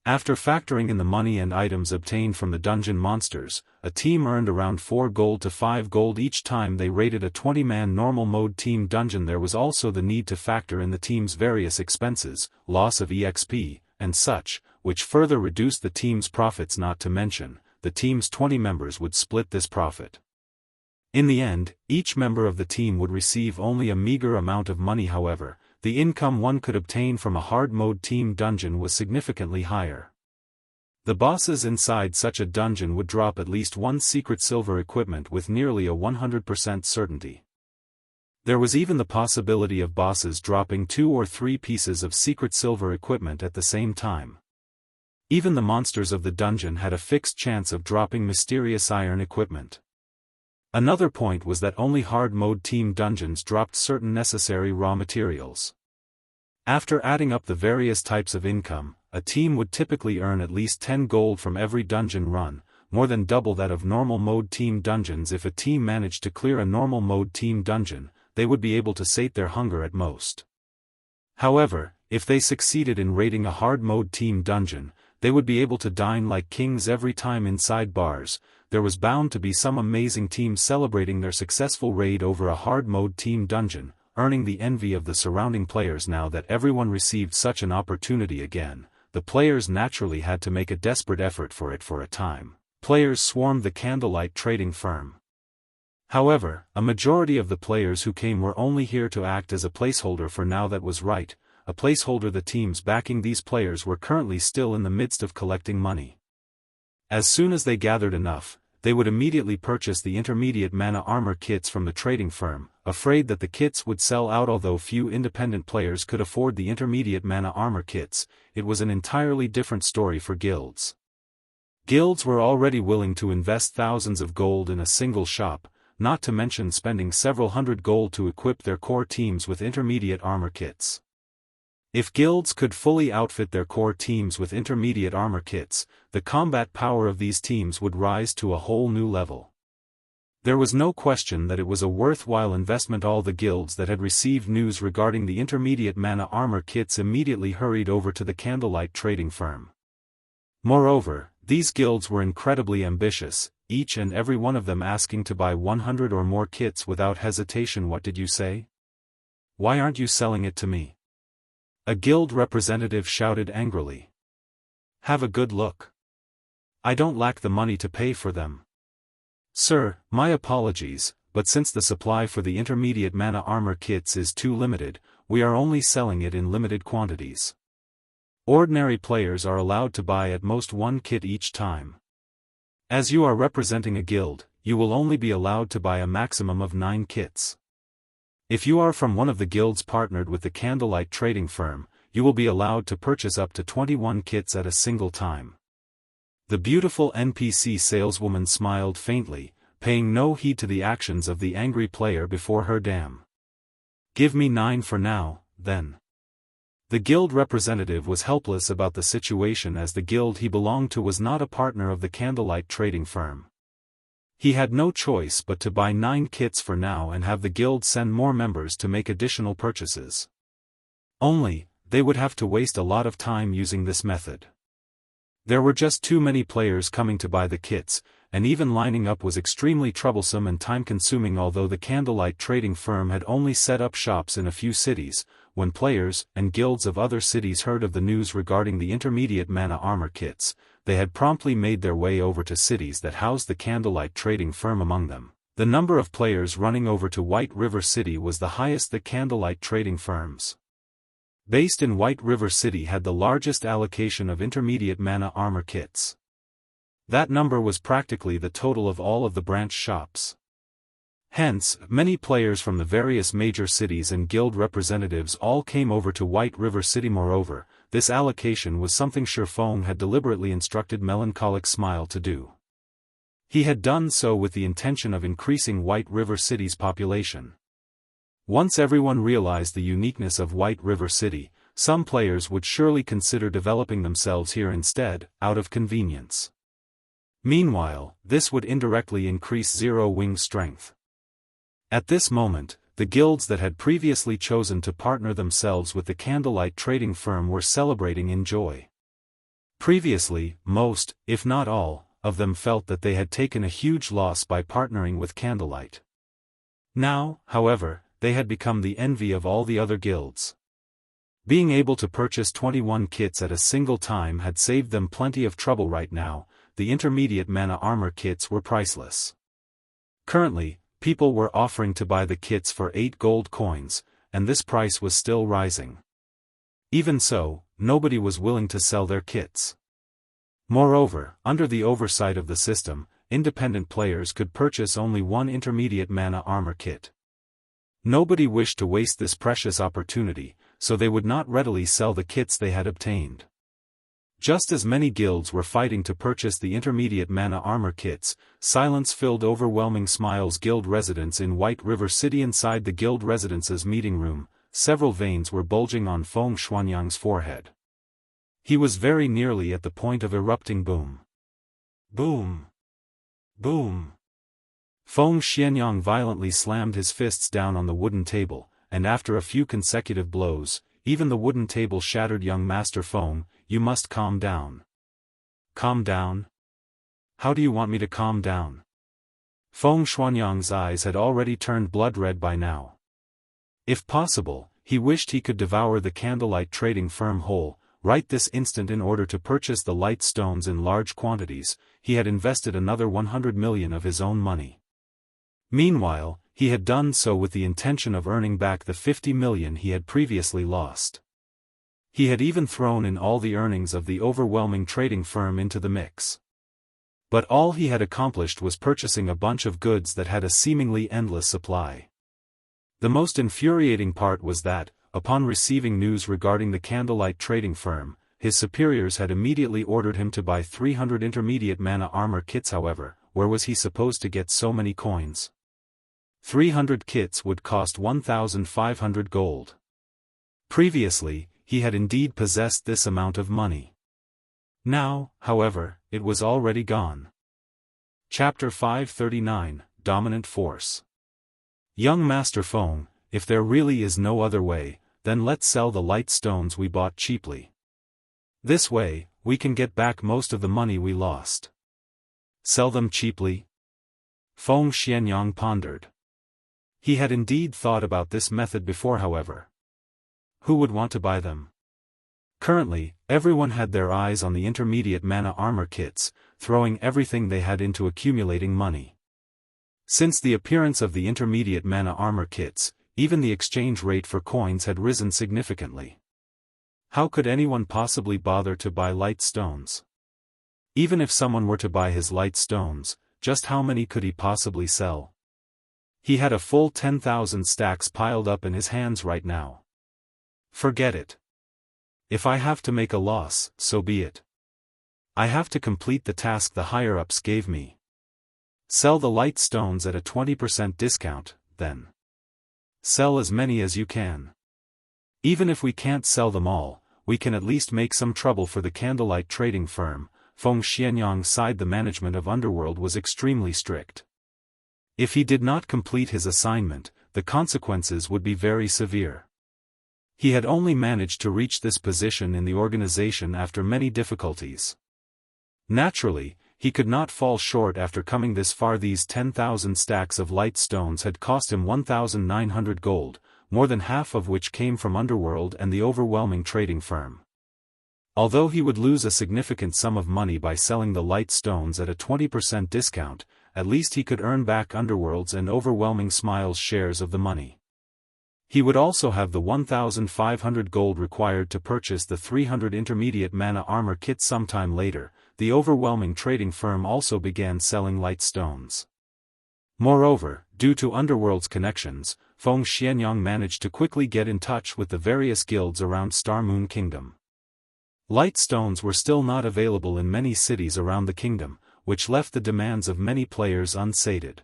After factoring in the money and items obtained from the dungeon monsters, a team earned around 4 gold to 5 gold each time they raided a 20-man normal mode team dungeon. There was also the need to factor in the team's various expenses, loss of EXP, and such, which further reduced the team's profits. Not to mention, the team's 20 members would split this profit. In the end, each member of the team would receive only a meager amount of money. However, the income one could obtain from a hard mode team dungeon was significantly higher. The bosses inside such a dungeon would drop at least 1 secret silver equipment with nearly a 100% certainty. There was even the possibility of bosses dropping 2 or 3 pieces of secret silver equipment at the same time. Even the monsters of the dungeon had a fixed chance of dropping mysterious iron equipment. Another point was that only hard mode team dungeons dropped certain necessary raw materials. After adding up the various types of income, a team would typically earn at least 10 gold from every dungeon run, more than double that of normal mode team dungeons. If a team managed to clear a normal mode team dungeon, they would be able to sate their hunger at most. However, if they succeeded in raiding a hard mode team dungeon, they would be able to dine like kings every time inside bars. There was bound to be some amazing team celebrating their successful raid over a hard mode team dungeon, earning the envy of the surrounding players. Now that everyone received such an opportunity again, the players naturally had to make a desperate effort for it. For a time, players swarmed the candlelight trading firm. However, a majority of the players who came were only here to act as a placeholder for now. That was right. a placeholder. The teams backing these players were currently still in the midst of collecting money. As soon as they gathered enough, they would immediately purchase the intermediate mana armor kits from the trading firm, afraid that the kits would sell out. Although few independent players could afford the intermediate mana armor kits, it was an entirely different story for guilds. Guilds were already willing to invest thousands of gold in a single shop, not to mention spending several hundred gold to equip their core teams with intermediate armor kits. If guilds could fully outfit their core teams with intermediate armor kits, the combat power of these teams would rise to a whole new level. There was no question that it was a worthwhile investment. All the guilds that had received news regarding the intermediate mana armor kits immediately hurried over to the candlelight trading firm. Moreover, these guilds were incredibly ambitious, each and every one of them asking to buy 100 or more kits without hesitation. What did you say? Why aren't you selling it to me? A guild representative shouted angrily. Have a good look. I don't lack the money to pay for them. Sir, my apologies, but since the supply for the intermediate mana armor kits is too limited, we are only selling it in limited quantities. Ordinary players are allowed to buy at most one kit each time. As you are representing a guild, you will only be allowed to buy a maximum of 9 kits. If you are from one of the guilds partnered with the candlelight trading firm, you will be allowed to purchase up to 21 kits at a single time. The beautiful NPC saleswoman smiled faintly, paying no heed to the actions of the angry player before her. Damn. Give me 9 for now, then. The guild representative was helpless about the situation as the guild he belonged to was not a partner of the candlelight trading firm. He had no choice but to buy 9 kits for now and have the guild send more members to make additional purchases. Only, they would have to waste a lot of time using this method. There were just too many players coming to buy the kits, and even lining up was extremely troublesome and time-consuming. Although the candlelight trading firm had only set up shops in a few cities, when players and guilds of other cities heard of the news regarding the intermediate mana armor kits, they had promptly made their way over to cities that housed the candlelight trading firm. Among them, the number of players running over to White River City was the highest. The candlelight trading firms based in White River City had the largest allocation of intermediate mana armor kits. That number was practically the total of all of the branch shops. Hence, many players from the various major cities and guild representatives all came over to White River City. Moreover, this allocation was something Shifeng had deliberately instructed Melancholic Smile to do. He had done so with the intention of increasing White River City's population. Once everyone realized the uniqueness of White River City, some players would surely consider developing themselves here instead, out of convenience. Meanwhile, this would indirectly increase Zero-Wing strength. At this moment, the guilds that had previously chosen to partner themselves with the candlelight trading firm were celebrating in joy. Previously, most, if not all, of them felt that they had taken a huge loss by partnering with candlelight. Now, however, they had become the envy of all the other guilds. Being able to purchase 21 kits at a single time had saved them plenty of trouble. Right now, the intermediate mana armor kits were priceless. Currently, people were offering to buy the kits for 8 gold coins, and this price was still rising. Even so, nobody was willing to sell their kits. Moreover, under the oversight of the system, independent players could purchase only 1 intermediate mana armor kit. Nobody wished to waste this precious opportunity, so they would not readily sell the kits they had obtained. Just as many guilds were fighting to purchase the intermediate mana armor kits, silence filled Overwhelming Smile's guild residence in White River City. Inside the guild residence's meeting room, several veins were bulging on Feng Xuanyang's forehead. He was very nearly at the point of erupting. Boom. Boom. Boom. Feng Xuanyang violently slammed his fists down on the wooden table, and after a few consecutive blows, even the wooden table shattered. Young Master Feng, you must calm down. Calm down? How do you want me to calm down? Feng Xuanyang's eyes had already turned blood red by now. If possible, he wished he could devour the candlelight trading firm whole, right this instant. In order to purchase the light stones in large quantities, he had invested another 100 million of his own money. Meanwhile, he had done so with the intention of earning back the 50 million he had previously lost. He had even thrown in all the earnings of the overwhelming trading firm into the mix. But all he had accomplished was purchasing a bunch of goods that had a seemingly endless supply. The most infuriating part was that, upon receiving news regarding the Candlelight trading firm, his superiors had immediately ordered him to buy 300 intermediate mana armor kits. However, where was he supposed to get so many coins? 300 kits would cost 1,500 gold. Previously, he had indeed possessed this amount of money. Now, however, it was already gone. Chapter 539, Dominant Force. Young Master Feng, if there really is no other way, then let's sell the light stones we bought cheaply. This way, we can get back most of the money we lost. Sell them cheaply? Feng Xianyang pondered. He had indeed thought about this method before. However, who would want to buy them? Currently, everyone had their eyes on the intermediate mana armor kits, throwing everything they had into accumulating money. Since the appearance of the intermediate mana armor kits, even the exchange rate for coins had risen significantly. How could anyone possibly bother to buy light stones? Even if someone were to buy his light stones, just how many could he possibly sell? He had a full 10,000 stacks piled up in his hands right now. Forget it. If I have to make a loss, so be it. I have to complete the task the higher-ups gave me. Sell the light stones at a 20% discount, then. Sell as many as you can. Even if we can't sell them all, we can at least make some trouble for the Candlelight trading firm. Feng Xianyang sighed. The management of Underworld was extremely strict. If he did not complete his assignment, the consequences would be very severe. He had only managed to reach this position in the organization after many difficulties. Naturally, he could not fall short after coming this far. These 10,000 stacks of light stones had cost him 1,900 gold, more than half of which came from Underworld and the overwhelming trading firm. Although he would lose a significant sum of money by selling the light stones at a 20% discount, at least he could earn back Underworld's and Overwhelming Smile's shares of the money. He would also have the 1,500 gold required to purchase the 300 intermediate mana armor kits sometime later. The overwhelming trading firm also began selling light stones. Moreover, due to Underworld's connections, Feng Xianyang managed to quickly get in touch with the various guilds around Star Moon Kingdom. Light stones were still not available in many cities around the kingdom, which left the demands of many players unsated.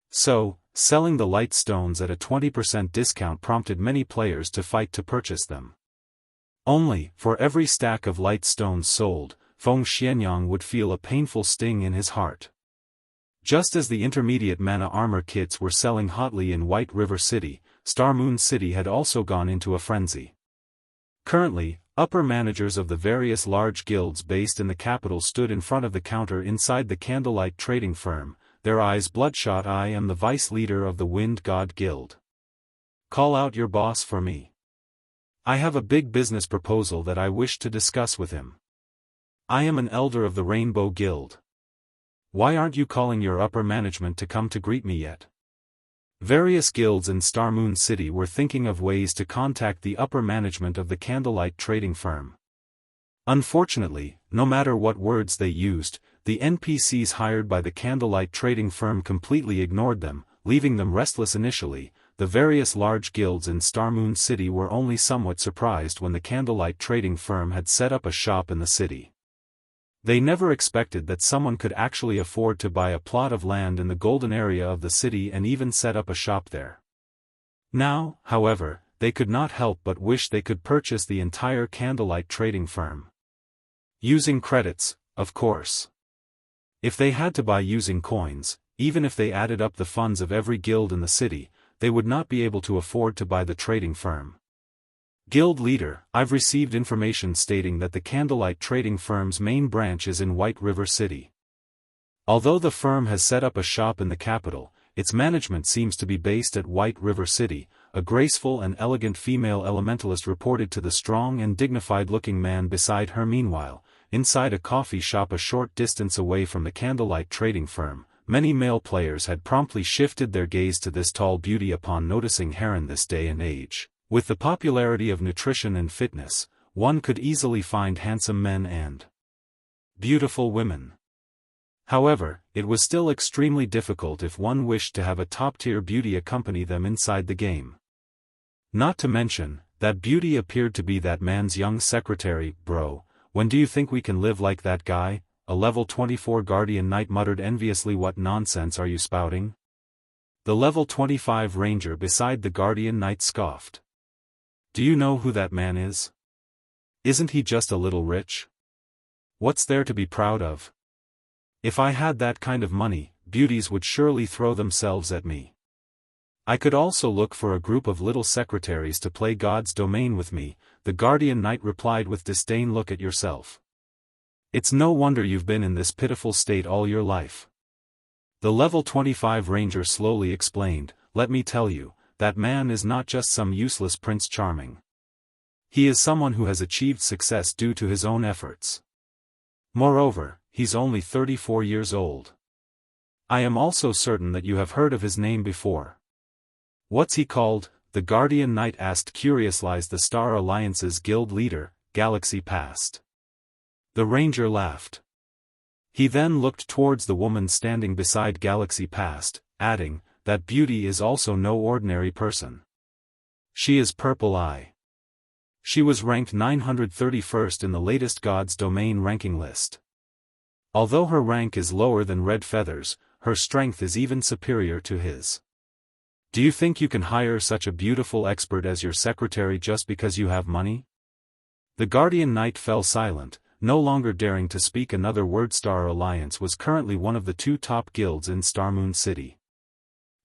So, selling the light stones at a 20% discount prompted many players to fight to purchase them. Only, for every stack of light stones sold, Feng Xianyang would feel a painful sting in his heart. Just as the intermediate mana armor kits were selling hotly in White River City, Star Moon City had also gone into a frenzy. Currently, upper managers of the various large guilds based in the capital stood in front of the counter inside the Candlelight trading firm, their eyes bloodshot. I am the vice leader of the Wind God Guild. Call out your boss for me. I have a big business proposal that I wish to discuss with him. I am an elder of the Rainbow Guild. Why aren't you calling your upper management to come to greet me yet? Various guilds in Star Moon City were thinking of ways to contact the upper management of the Candlelight trading firm. Unfortunately, no matter what words they used, the NPCs hired by the Candlelight trading firm completely ignored them, leaving them restless. Initially, the various large guilds in Star Moon City were only somewhat surprised when the Candlelight trading firm had set up a shop in the city. They never expected that someone could actually afford to buy a plot of land in the golden area of the city and even set up a shop there. Now, however, they could not help but wish they could purchase the entire Candlelight trading firm. Using credits, of course. If they had to buy using coins, even if they added up the funds of every guild in the city, they would not be able to afford to buy the trading firm. Guild leader, I've received information stating that the Candlelight trading firm's main branch is in White River City. Although the firm has set up a shop in the capital, its management seems to be based at White River City, a graceful and elegant female elementalist reported to the strong and dignified-looking man beside her. Meanwhile, inside a coffee shop a short distance away from the Candlelight trading firm, many male players had promptly shifted their gaze to this tall beauty upon noticing her in this day and age. With the popularity of nutrition and fitness, one could easily find handsome men and beautiful women. However, it was still extremely difficult if one wished to have a top-tier beauty accompany them inside the game. Not to mention, that beauty appeared to be that man's young secretary. Bro, when do you think we can live like that guy? A level 24 Guardian Knight muttered enviously. What nonsense are you spouting? The level 25 Ranger beside the Guardian Knight scoffed. Do you know who that man is? Isn't he just a little rich? What's there to be proud of? If I had that kind of money, beauties would surely throw themselves at me. I could also look for a group of little secretaries to play God's domain with me, the Guardian Knight replied with disdain. Look at yourself. It's no wonder you've been in this pitiful state all your life. The level 25 Ranger slowly explained, let me tell you, that man is not just some useless Prince Charming. He is someone who has achieved success due to his own efforts. Moreover, he's only 34 years old. I am also certain that you have heard of his name before. What's he called? The Guardian Knight asked curiously. The Star Alliance's guild leader, Galaxy Past. The Ranger laughed. He then looked towards the woman standing beside Galaxy Past, adding, that beauty is also no ordinary person. She is Purple Eye. She was ranked 931st in the latest God's Domain ranking list. Although her rank is lower than Red Feather's, her strength is even superior to his. Do you think you can hire such a beautiful expert as your secretary just because you have money? The Guardian Knight fell silent, no longer daring to speak another word. Star Alliance was currently one of the two top guilds in Starmoon City.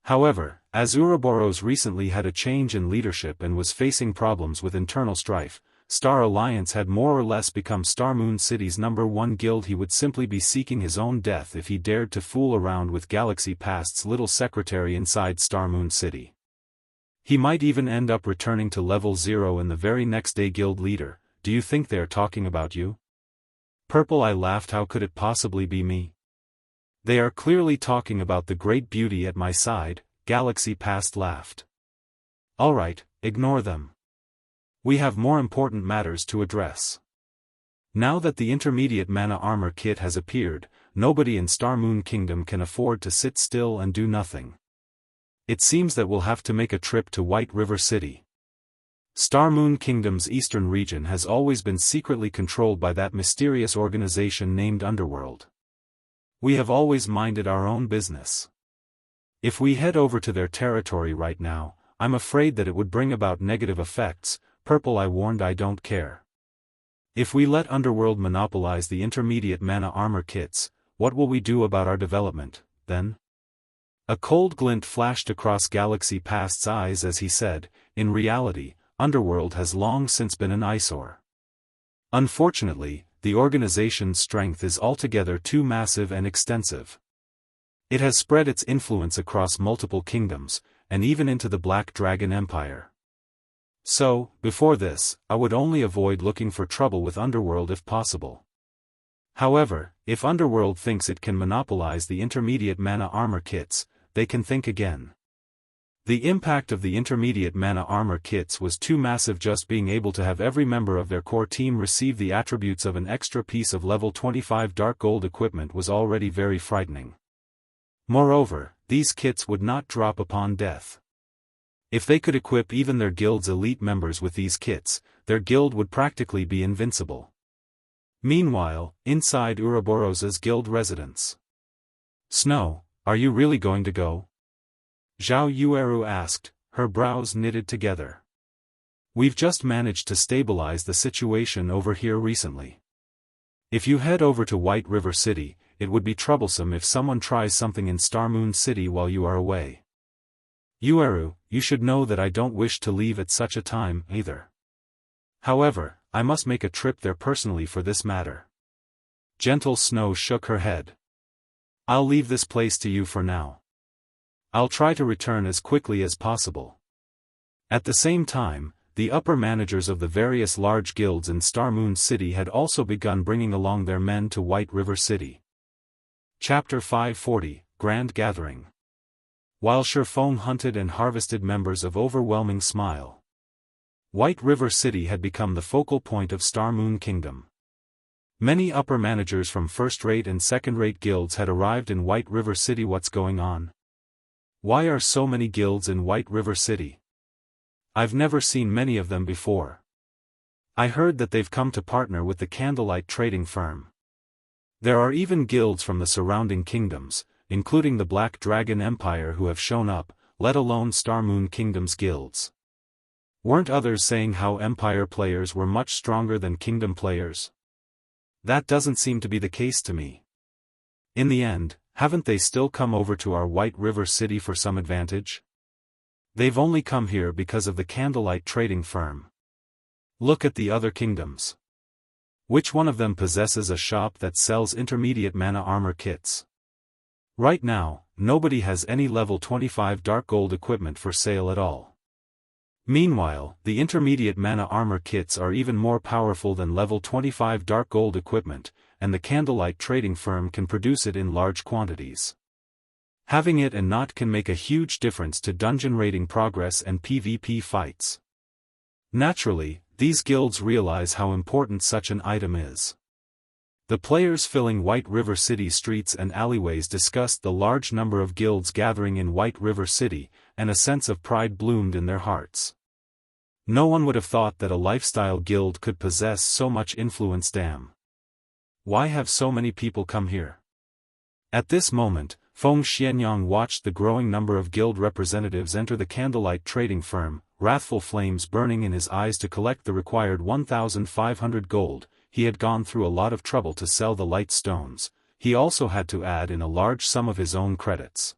However, as Ouroboros recently had a change in leadership and was facing problems with internal strife, Star Alliance had more or less become Starmoon City's #1 guild. He would simply be seeking his own death if he dared to fool around with Galaxy Past's little secretary inside Starmoon City. He might even end up returning to level 0 in the very next day. Guild leader, do you think they're talking about you? Purple Eye laughed. How could it possibly be me? They are clearly talking about the great beauty at my side, Galaxy Past laughed. Alright, ignore them. We have more important matters to address. Now that the intermediate mana armor kit has appeared, nobody in Starmoon Kingdom can afford to sit still and do nothing. It seems that we'll have to make a trip to White River City. Starmoon Kingdom's eastern region has always been secretly controlled by that mysterious organization named Underworld. We have always minded our own business. If we head over to their territory right now, I'm afraid that it would bring about negative effects. Purple Eye warned. I don't care. If we let Underworld monopolize the intermediate mana armor kits, what will we do about our development, then? A cold glint flashed across Galaxy Past's eyes as he said, in reality, Underworld has long since been an eyesore. Unfortunately, the organization's strength is altogether too massive and extensive. It has spread its influence across multiple kingdoms, and even into the Black Dragon Empire. So, before this, I would only avoid looking for trouble with Underworld if possible. However, if Underworld thinks it can monopolize the intermediate mana armor kits, they can think again. The impact of the intermediate mana armor kits was too massive. Just being able to have every member of their core team receive the attributes of an extra piece of level 25 dark gold equipment was already very frightening. Moreover, these kits would not drop upon death. If they could equip even their guild's elite members with these kits, their guild would practically be invincible. Meanwhile, inside Ouroboros's guild residence. Snow, are you really going to go? Zhao Yueru asked, her brows knitted together. We've just managed to stabilize the situation over here recently. If you head over to White River City, it would be troublesome if someone tries something in Starmoon City while you are away. Yueru, you should know that I don't wish to leave at such a time, either. However, I must make a trip there personally for this matter. Gentle Snow shook her head. I'll leave this place to you for now. I'll try to return as quickly as possible. At the same time, the upper managers of the various large guilds in Starmoon City had also begun bringing along their men to White River City. Chapter 540, Grand Gathering. While Shifeng hunted and harvested members of Overwhelming Smile. White River City had become the focal point of Star Moon Kingdom. Many upper managers from first-rate and second-rate guilds had arrived in White River City. What's going on? Why are so many guilds in White River City? I've never seen many of them before. I heard that they've come to partner with the Candlelight trading firm. There are even guilds from the surrounding kingdoms, including the Black Dragon Empire, who have shown up, let alone Star Moon Kingdom's guilds. Weren't others saying how Empire players were much stronger than Kingdom players? That doesn't seem to be the case to me. In the end, haven't they still come over to our White River City for some advantage? They've only come here because of the Candlelight trading firm. Look at the other kingdoms. Which one of them possesses a shop that sells intermediate mana armor kits? Right now, nobody has any level 25 dark gold equipment for sale at all. Meanwhile, the intermediate mana armor kits are even more powerful than level 25 dark gold equipment, and the Candlelight trading firm can produce it in large quantities. Having it and not can make a huge difference to dungeon raiding progress and PvP fights. Naturally, these guilds realize how important such an item is. The players filling White River City streets and alleyways discussed the large number of guilds gathering in White River City, and a sense of pride bloomed in their hearts. No one would have thought that a lifestyle guild could possess so much influence. Damn. Why have so many people come here? At this moment, Feng Xianyang watched the growing number of guild representatives enter the Candlelight trading firm, wrathful flames burning in his eyes. To collect the required 1,500 gold, he had gone through a lot of trouble to sell the light stones. He also had to add in a large sum of his own credits.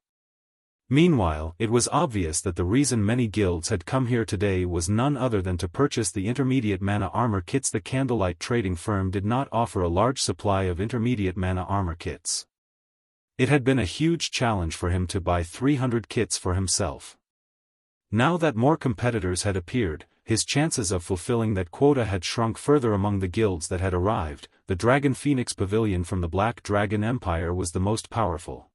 Meanwhile, it was obvious that the reason many guilds had come here today was none other than to purchase the intermediate mana armor kits. The Candlelight trading firm did not offer a large supply of intermediate mana armor kits. It had been a huge challenge for him to buy 300 kits for himself. Now that more competitors had appeared, his chances of fulfilling that quota had shrunk further. Among the guilds that had arrived, the Dragon Phoenix Pavilion from the Black Dragon Empire was the most powerful.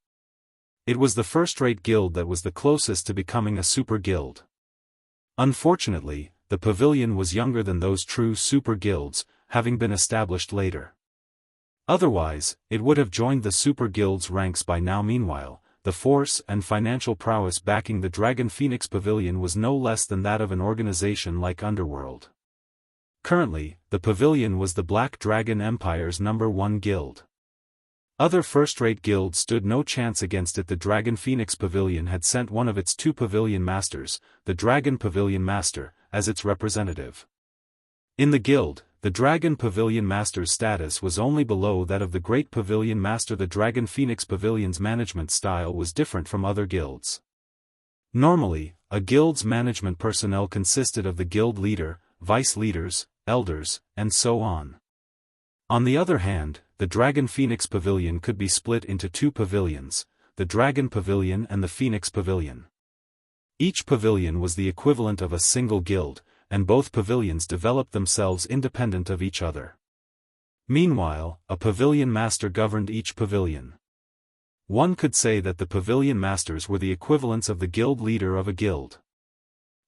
It was the first-rate guild that was the closest to becoming a super guild. Unfortunately, the pavilion was younger than those true super guilds, having been established later. Otherwise, it would have joined the super guild's ranks by now. Meanwhile, the force and financial prowess backing the Dragon Phoenix Pavilion was no less than that of an organization like Underworld. Currently, the pavilion was the Black Dragon Empire's #1 guild. Other first-rate guilds stood no chance against it. The Dragon Phoenix Pavilion had sent one of its 2 pavilion masters, the Dragon Pavilion Master, as its representative. In the guild, the Dragon Pavilion Master's status was only below that of the Great Pavilion Master. The Dragon Phoenix Pavilion's management style was different from other guilds. Normally, a guild's management personnel consisted of the guild leader, vice leaders, elders, and so on. On the other hand, the Dragon Phoenix Pavilion could be split into 2 pavilions, the Dragon Pavilion and the Phoenix Pavilion. Each pavilion was the equivalent of a single guild, and both pavilions developed themselves independent of each other. Meanwhile, a pavilion master governed each pavilion. One could say that the pavilion masters were the equivalents of the guild leader of a guild.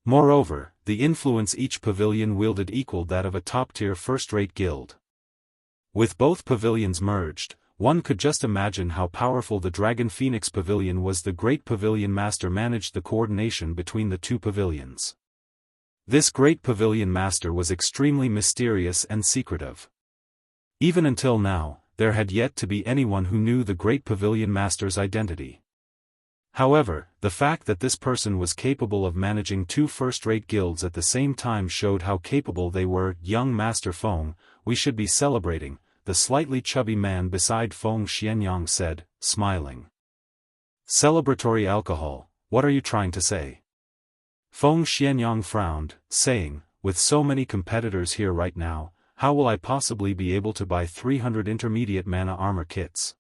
Moreover, the influence each pavilion wielded equaled that of a top-tier first-rate guild. With both pavilions merged, one could just imagine how powerful the Dragon Phoenix Pavilion was. The Great Pavilion Master managed the coordination between the 2 pavilions. This Great Pavilion Master was extremely mysterious and secretive. Even until now, there had yet to be anyone who knew the Great Pavilion Master's identity. However, the fact that this person was capable of managing 2 first-rate guilds at the same time showed how capable they were. Young Master Feng, we should be celebrating, the slightly chubby man beside Feng Xianyang said, smiling. Celebratory alcohol, what are you trying to say? Feng Xianyang frowned, saying, with so many competitors here right now, how will I possibly be able to buy 300 intermediate mana armor kits?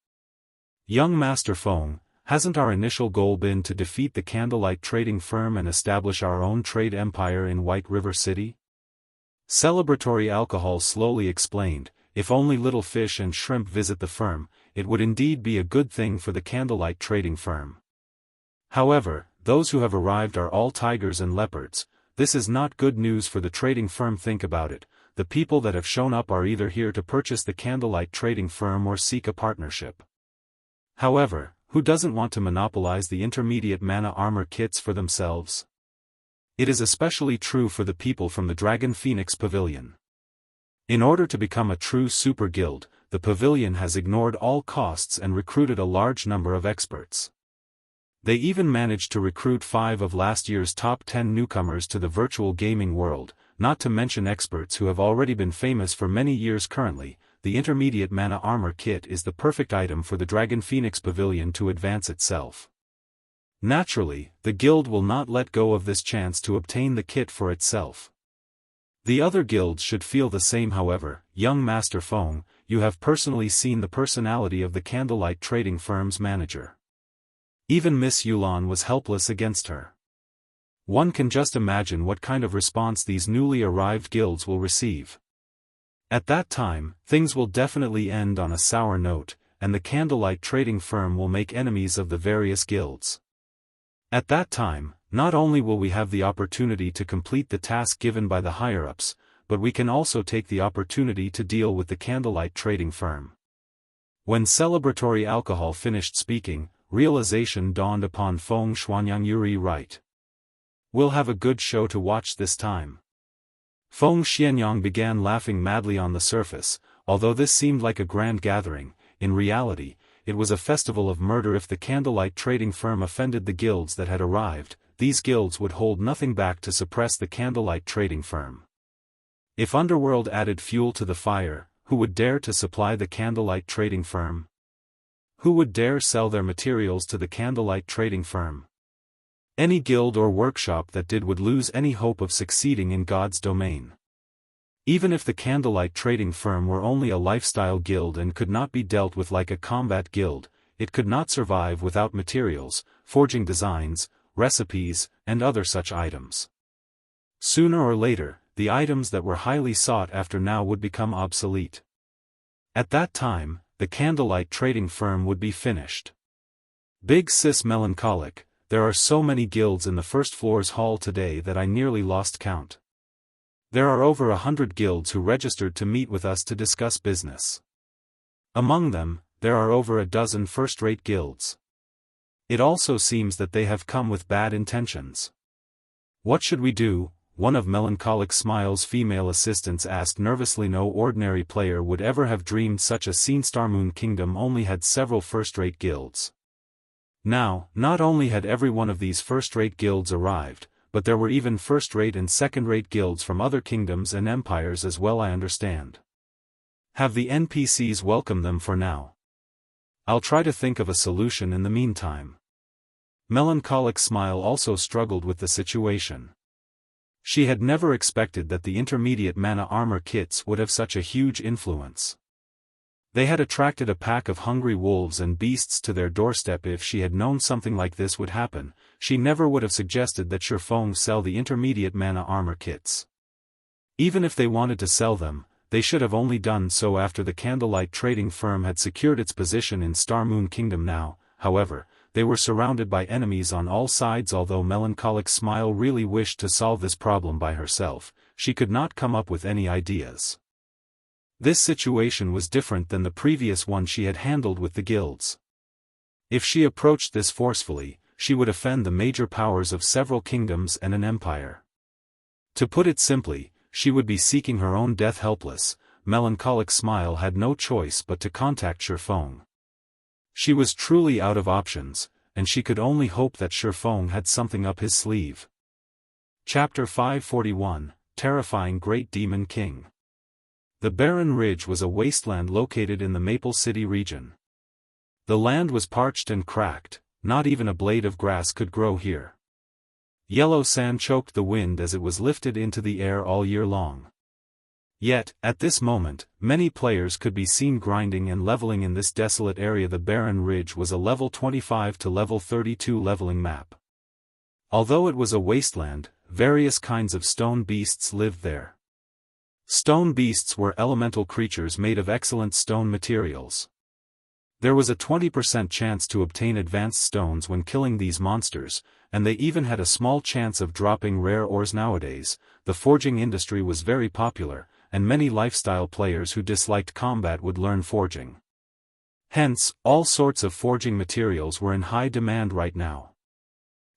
Young Master Feng, hasn't our initial goal been to defeat the Candlelight trading firm and establish our own trade empire in White River City? Celebratory alcohol slowly explained, if only little fish and shrimp visit the firm, it would indeed be a good thing for the Candlelight trading firm. However, those who have arrived are all tigers and leopards. this is not good news for the trading firm. Think about it, the people that have shown up are either here to purchase the candlelight trading firm or seek a partnership. However, who doesn't want to monopolize the intermediate mana armor kits for themselves? It is especially true for the people from the Dragon Phoenix Pavilion. In order to become a true super guild, the pavilion has ignored all costs and recruited a large number of experts. They even managed to recruit 5 of last year's top 10 newcomers to the virtual gaming world, not to mention experts who have already been famous for many years. Currently, the intermediate mana armor kit is the perfect item for the Dragon Phoenix Pavilion to advance itself. Naturally, the guild will not let go of this chance to obtain the kit for itself. The other guilds should feel the same. However, young Master Feng, you have personally seen the personality of the candlelight trading firm's manager. Even Miss Yulan was helpless against her. One can just imagine what kind of response these newly arrived guilds will receive. At that time, things will definitely end on a sour note, and the candlelight trading firm will make enemies of the various guilds. At that time, not only will we have the opportunity to complete the task given by the higher-ups, but we can also take the opportunity to deal with the candlelight trading firm. When celebratory alcohol finished speaking, realization dawned upon Feng Xuanyang. You're right. We'll have a good show to watch this time. Feng Xianyang began laughing madly on the surface. Although this seemed like a grand gathering, in reality, it was a festival of murder. If the candlelight trading firm offended the guilds that had arrived, these guilds would hold nothing back to suppress the candlelight trading firm. If Underworld added fuel to the fire, who would dare to supply the candlelight trading firm? Who would dare sell their materials to the candlelight trading firm? Any guild or workshop that did would lose any hope of succeeding in God's domain. Even if the candlelight trading firm were only a lifestyle guild and could not be dealt with like a combat guild, it could not survive without materials, forging designs, recipes, and other such items. Sooner or later, the items that were highly sought after now would become obsolete. At that time, the candlelight trading firm would be finished. Big Sis melancholic, there are so many guilds in the first floor's hall today that I nearly lost count. There are over 100 guilds who registered to meet with us to discuss business. Among them, there are over a dozen first-rate guilds. It also seems that they have come with bad intentions. What should we do? One of Melancholic Smile's female assistants asked nervously. No ordinary player would ever have dreamed such a scene. Starmoon Kingdom only had several first-rate guilds. Now, not only had every one of these first-rate guilds arrived, but there were even first-rate and second-rate guilds from other kingdoms and empires as well. I understand. Have the NPCs welcome them for now. I'll try to think of a solution in the meantime. Melancholic Smile also struggled with the situation. She had never expected that the intermediate mana armor kits would have such a huge influence. They had attracted a pack of hungry wolves and beasts to their doorstep. If she had known something like this would happen, she never would have suggested that Shifeng sell the intermediate mana armor kits. Even if they wanted to sell them, they should have only done so after the candlelight trading firm had secured its position in Starmoon Kingdom. Now, however, they were surrounded by enemies on all sides. Although Melancholic Smile really wished to solve this problem by herself, she could not come up with any ideas. This situation was different than the previous one she had handled with the guilds. If she approached this forcefully, she would offend the major powers of several kingdoms and an empire. To put it simply, she would be seeking her own death. Helpless, Melancholic Smile had no choice but to contact Shifeng. She was truly out of options, and she could only hope that Shifeng had something up his sleeve. Chapter 541, Terrifying Great Demon King. The Barren Ridge was a wasteland located in the Maple City region. The land was parched and cracked, not even a blade of grass could grow here. Yellow sand choked the wind as it was lifted into the air all year long. Yet, at this moment, many players could be seen grinding and leveling in this desolate area. The Barren Ridge was a level 25 to level 32 leveling map. Although it was a wasteland, various kinds of stone beasts lived there. Stone beasts were elemental creatures made of excellent stone materials. There was a 20% chance to obtain advanced stones when killing these monsters, and they even had a small chance of dropping rare ores nowadays. The forging industry was very popular, and many lifestyle players who disliked combat would learn forging. Hence, all sorts of forging materials were in high demand right now.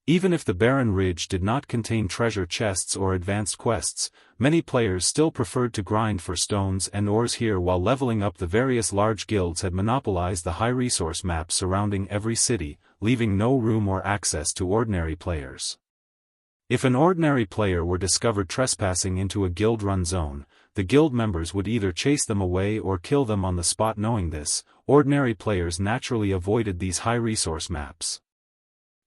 Even if the barren ridge did not contain treasure chests or advanced quests, many players still preferred to grind for stones and ores here while leveling up. The various large guilds had monopolized the high-resource maps surrounding every city, leaving no room or access to ordinary players. If an ordinary player were discovered trespassing into a guild-run zone, the guild members would either chase them away or kill them on the spot. Knowing this, ordinary players naturally avoided these high-resource maps.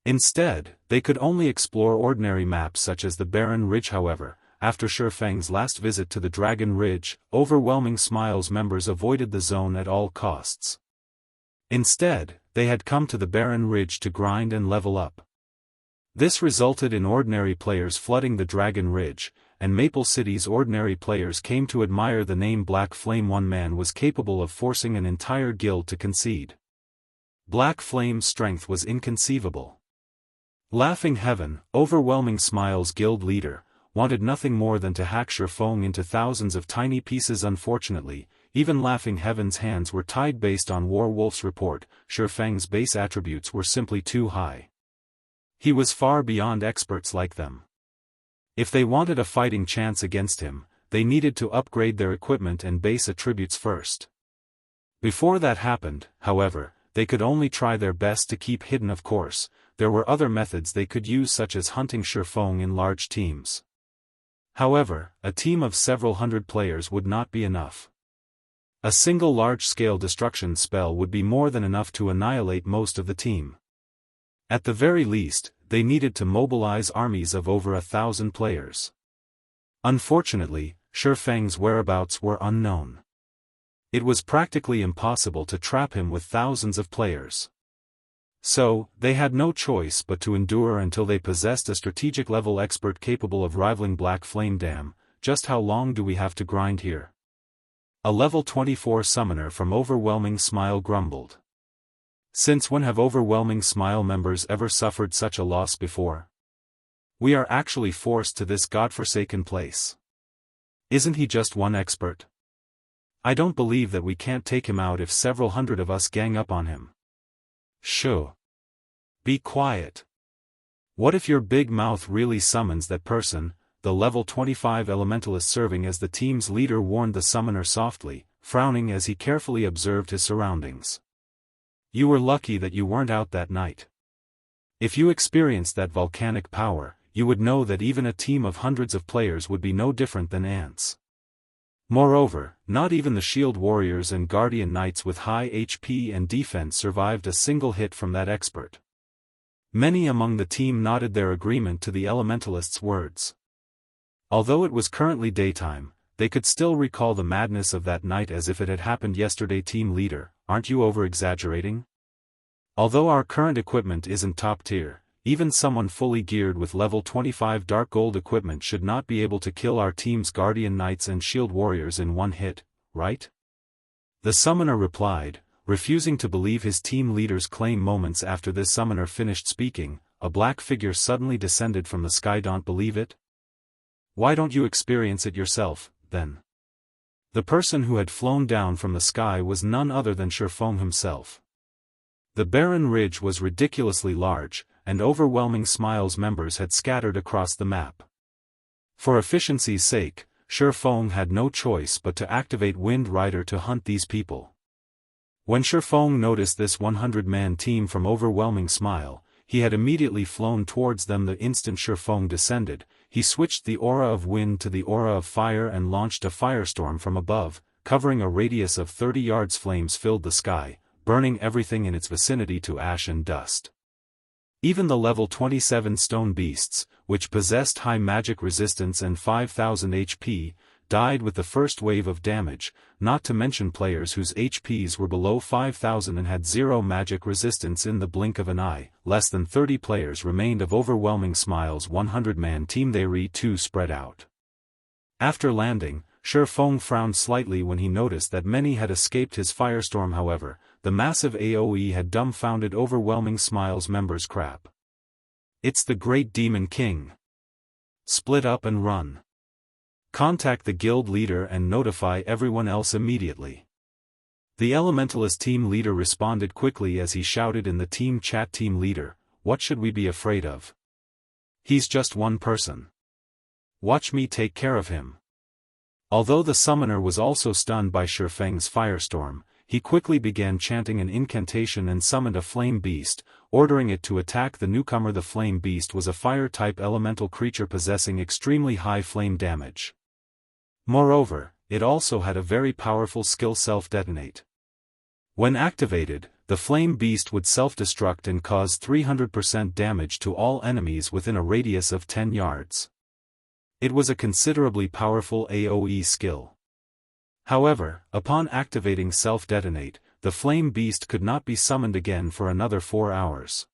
Instead, they could only explore ordinary maps such as the Barren Ridge. However, after Shifeng's last visit to the Dragon Ridge, Overwhelming Smiles members avoided the zone at all costs. Instead, they had come to the Barren Ridge to grind and level up. This resulted in ordinary players flooding the Dragon Ridge, and Maple City's ordinary players came to admire the name Black Flame. One man was capable of forcing an entire guild to concede. Black Flame's strength was inconceivable. Laughing Heaven, Overwhelming Smiles guild leader, wanted nothing more than to hack Shifeng into thousands of tiny pieces. Unfortunately, even Laughing Heaven's hands were tied. Based on Warwolf's report, Shifeng's base attributes were simply too high. He was far beyond experts like them. If they wanted a fighting chance against him, they needed to upgrade their equipment and base attributes first. Before that happened, however, they could only try their best to keep hidden. Of course, there were other methods they could use, such as hunting Shifeng in large teams. However, a team of several hundred players would not be enough. A single large-scale destruction spell would be more than enough to annihilate most of the team. At the very least, they needed to mobilize armies of over 1,000 players. Unfortunately, Shifeng's whereabouts were unknown. It was practically impossible to trap him with thousands of players. So, they had no choice but to endure until they possessed a strategic level expert capable of rivaling Black Flame. Damn, just how long do we have to grind here? A level 24 summoner from Overwhelming Smile grumbled. Since when have Overwhelming Smile members ever suffered such a loss before? We are actually forced to this godforsaken place. Isn't he just one expert? I don't believe that we can't take him out if several hundred of us gang up on him. Shoo. Be quiet. What if your big mouth really summons that person? The level 25 elementalist serving as the team's leader warned the summoner softly, frowning as he carefully observed his surroundings. You were lucky that you weren't out that night. If you experienced that volcanic power, you would know that even a team of hundreds of players would be no different than ants. Moreover, not even the shield warriors and guardian knights with high HP and defense survived a single hit from that expert. Many among the team nodded their agreement to the elementalist's words. Although it was currently daytime, they could still recall the madness of that night as if it had happened yesterday. Team leader, aren't you over-exaggerating? Although our current equipment isn't top tier, even someone fully geared with level 25 dark gold equipment should not be able to kill our team's guardian knights and shield warriors in one hit, right? The summoner replied, refusing to believe his team leader's claim. Moments after this summoner finished speaking, a black figure suddenly descended from the sky. Don't believe it? Why don't you experience it yourself, then? The person who had flown down from the sky was none other than Shifeng himself. The barren ridge was ridiculously large, and Overwhelming Smiles members had scattered across the map. For efficiency's sake, Shifeng had no choice but to activate Wind Rider to hunt these people. When Shifeng noticed this 100-man team from Overwhelming Smile, he had immediately flown towards them. The instant Shifeng descended, he switched the aura of wind to the aura of fire and launched a firestorm from above, covering a radius of 30 yards. Flames filled the sky, burning everything in its vicinity to ash and dust. Even the level 27 stone beasts, which possessed high magic resistance and 5,000 HP, died with the first wave of damage, not to mention players whose HPs were below 5,000 and had zero magic resistance. In the blink of an eye, less than 30 players remained of Overwhelming Smile's 100-man team. They too spread out. After landing, Feng frowned slightly when he noticed that many had escaped his firestorm. However, the massive AoE had dumbfounded Overwhelming Smiles members. Crap. It's the Great Demon King. Split up and run. Contact the guild leader and notify everyone else immediately. The Elementalist team leader responded quickly as he shouted in the team chat. Team leader, what should we be afraid of? He's just one person. Watch me take care of him. Although the summoner was also stunned by Feng's firestorm, he quickly began chanting an incantation and summoned a flame beast, ordering it to attack the newcomer. The flame beast was a fire-type elemental creature possessing extremely high flame damage. Moreover, it also had a very powerful skill self-detonate. When activated, the flame beast would self-destruct and cause 300% damage to all enemies within a radius of 10 yards. It was a considerably powerful AoE skill. However, upon activating self-detonate, the flame beast could not be summoned again for another 4 hours.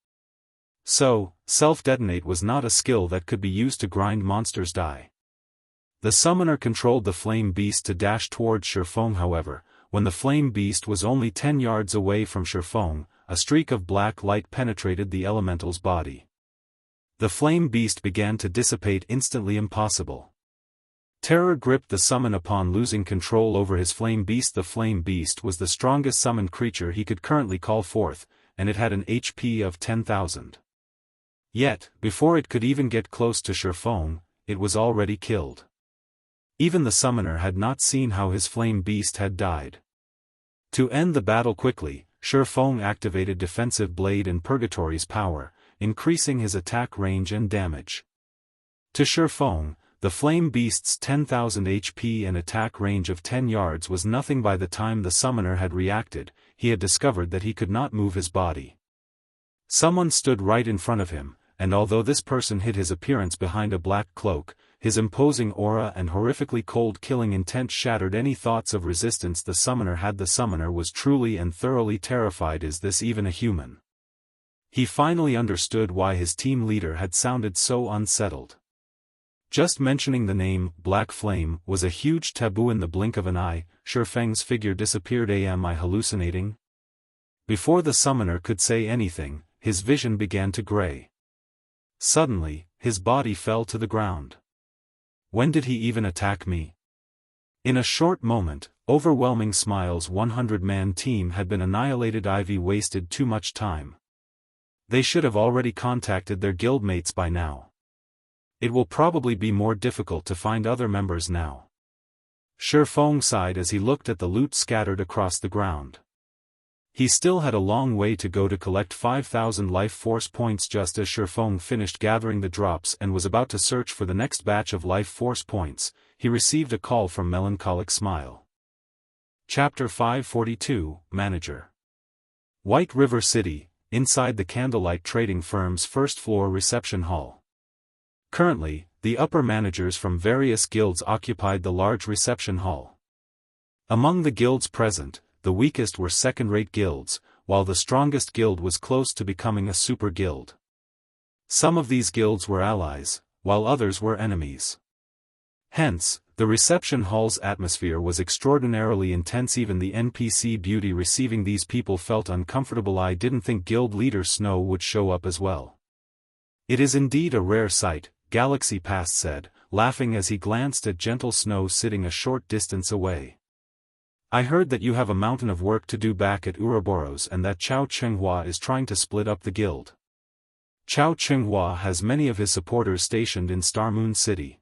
So, self-detonate was not a skill that could be used to grind monsters die. The summoner controlled the flame beast to dash towards Feng. However, when the flame beast was only 10 yards away from Feng, a streak of black light penetrated the elemental's body. The flame beast began to dissipate instantly. Impossible. Terror gripped the summon upon losing control over his flame beast. The flame beast was the strongest summoned creature he could currently call forth, and it had an HP of 10,000. Yet, before it could even get close to Feng, it was already killed. Even the summoner had not seen how his flame beast had died. To end the battle quickly, Feng activated Defensive Blade and Purgatory's power, increasing his attack range and damage. To Feng, the flame beast's 10,000 HP and attack range of 10 yards was nothing. By the time the summoner had reacted, he had discovered that he could not move his body. Someone stood right in front of him, and although this person hid his appearance behind a black cloak, his imposing aura and horrifically cold killing intent shattered any thoughts of resistance the summoner had. The summoner was truly and thoroughly terrified. Is this even a human? He finally understood why his team leader had sounded so unsettled. Just mentioning the name, Black Flame, was a huge taboo. In the blink of an eye, Feng's figure disappeared. Am I hallucinating? Before the summoner could say anything, his vision began to gray. Suddenly, his body fell to the ground. When did he even attack me? In a short moment, Overwhelming Smiles' 100-man team had been annihilated. Ivy wasted too much time. They should have already contacted their guildmates by now. It will probably be more difficult to find other members now. Feng sighed as he looked at the loot scattered across the ground. He still had a long way to go to collect 5,000 life force points. Just as Feng finished gathering the drops and was about to search for the next batch of life force points, he received a call from Melancholic Smile. Chapter 542, Manager. White River City, inside the Candlelight Trading Firm's first-floor reception hall. Currently, the upper managers from various guilds occupied the large reception hall. Among the guilds present, the weakest were second-rate guilds, while the strongest guild was close to becoming a super guild. Some of these guilds were allies, while others were enemies. Hence, the reception hall's atmosphere was extraordinarily intense. Even the NPC beauty receiving these people felt uncomfortable. I didn't think guild leader Snow would show up as well. It is indeed a rare sight, Galaxy Past said, laughing as he glanced at Gentle Snow sitting a short distance away. I heard that you have a mountain of work to do back at Ouroboros and that Chao Chenghua is trying to split up the guild. Chao Chenghua has many of his supporters stationed in Starmoon City.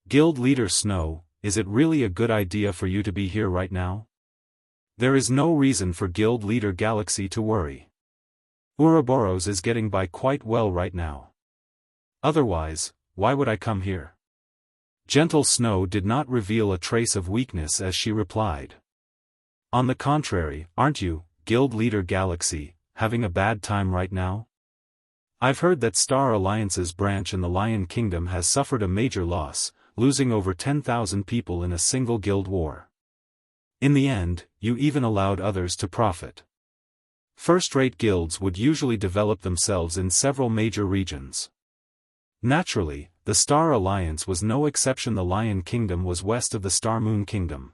Guild leader Snow, is it really a good idea for you to be here right now? There is no reason for guild leader Galaxy to worry. Ouroboros is getting by quite well right now. Otherwise, why would I come here? Gentle Snow did not reveal a trace of weakness as she replied. On the contrary, aren't you, Guild Leader Galaxy, having a bad time right now? I've heard that Star Alliance's branch in the Lion Kingdom has suffered a major loss, losing over 10,000 people in a single guild war. In the end, you even allowed others to profit. First-rate guilds would usually develop themselves in several major regions. Naturally, the Star Alliance was no exception. The Lion Kingdom was west of the Star Moon Kingdom.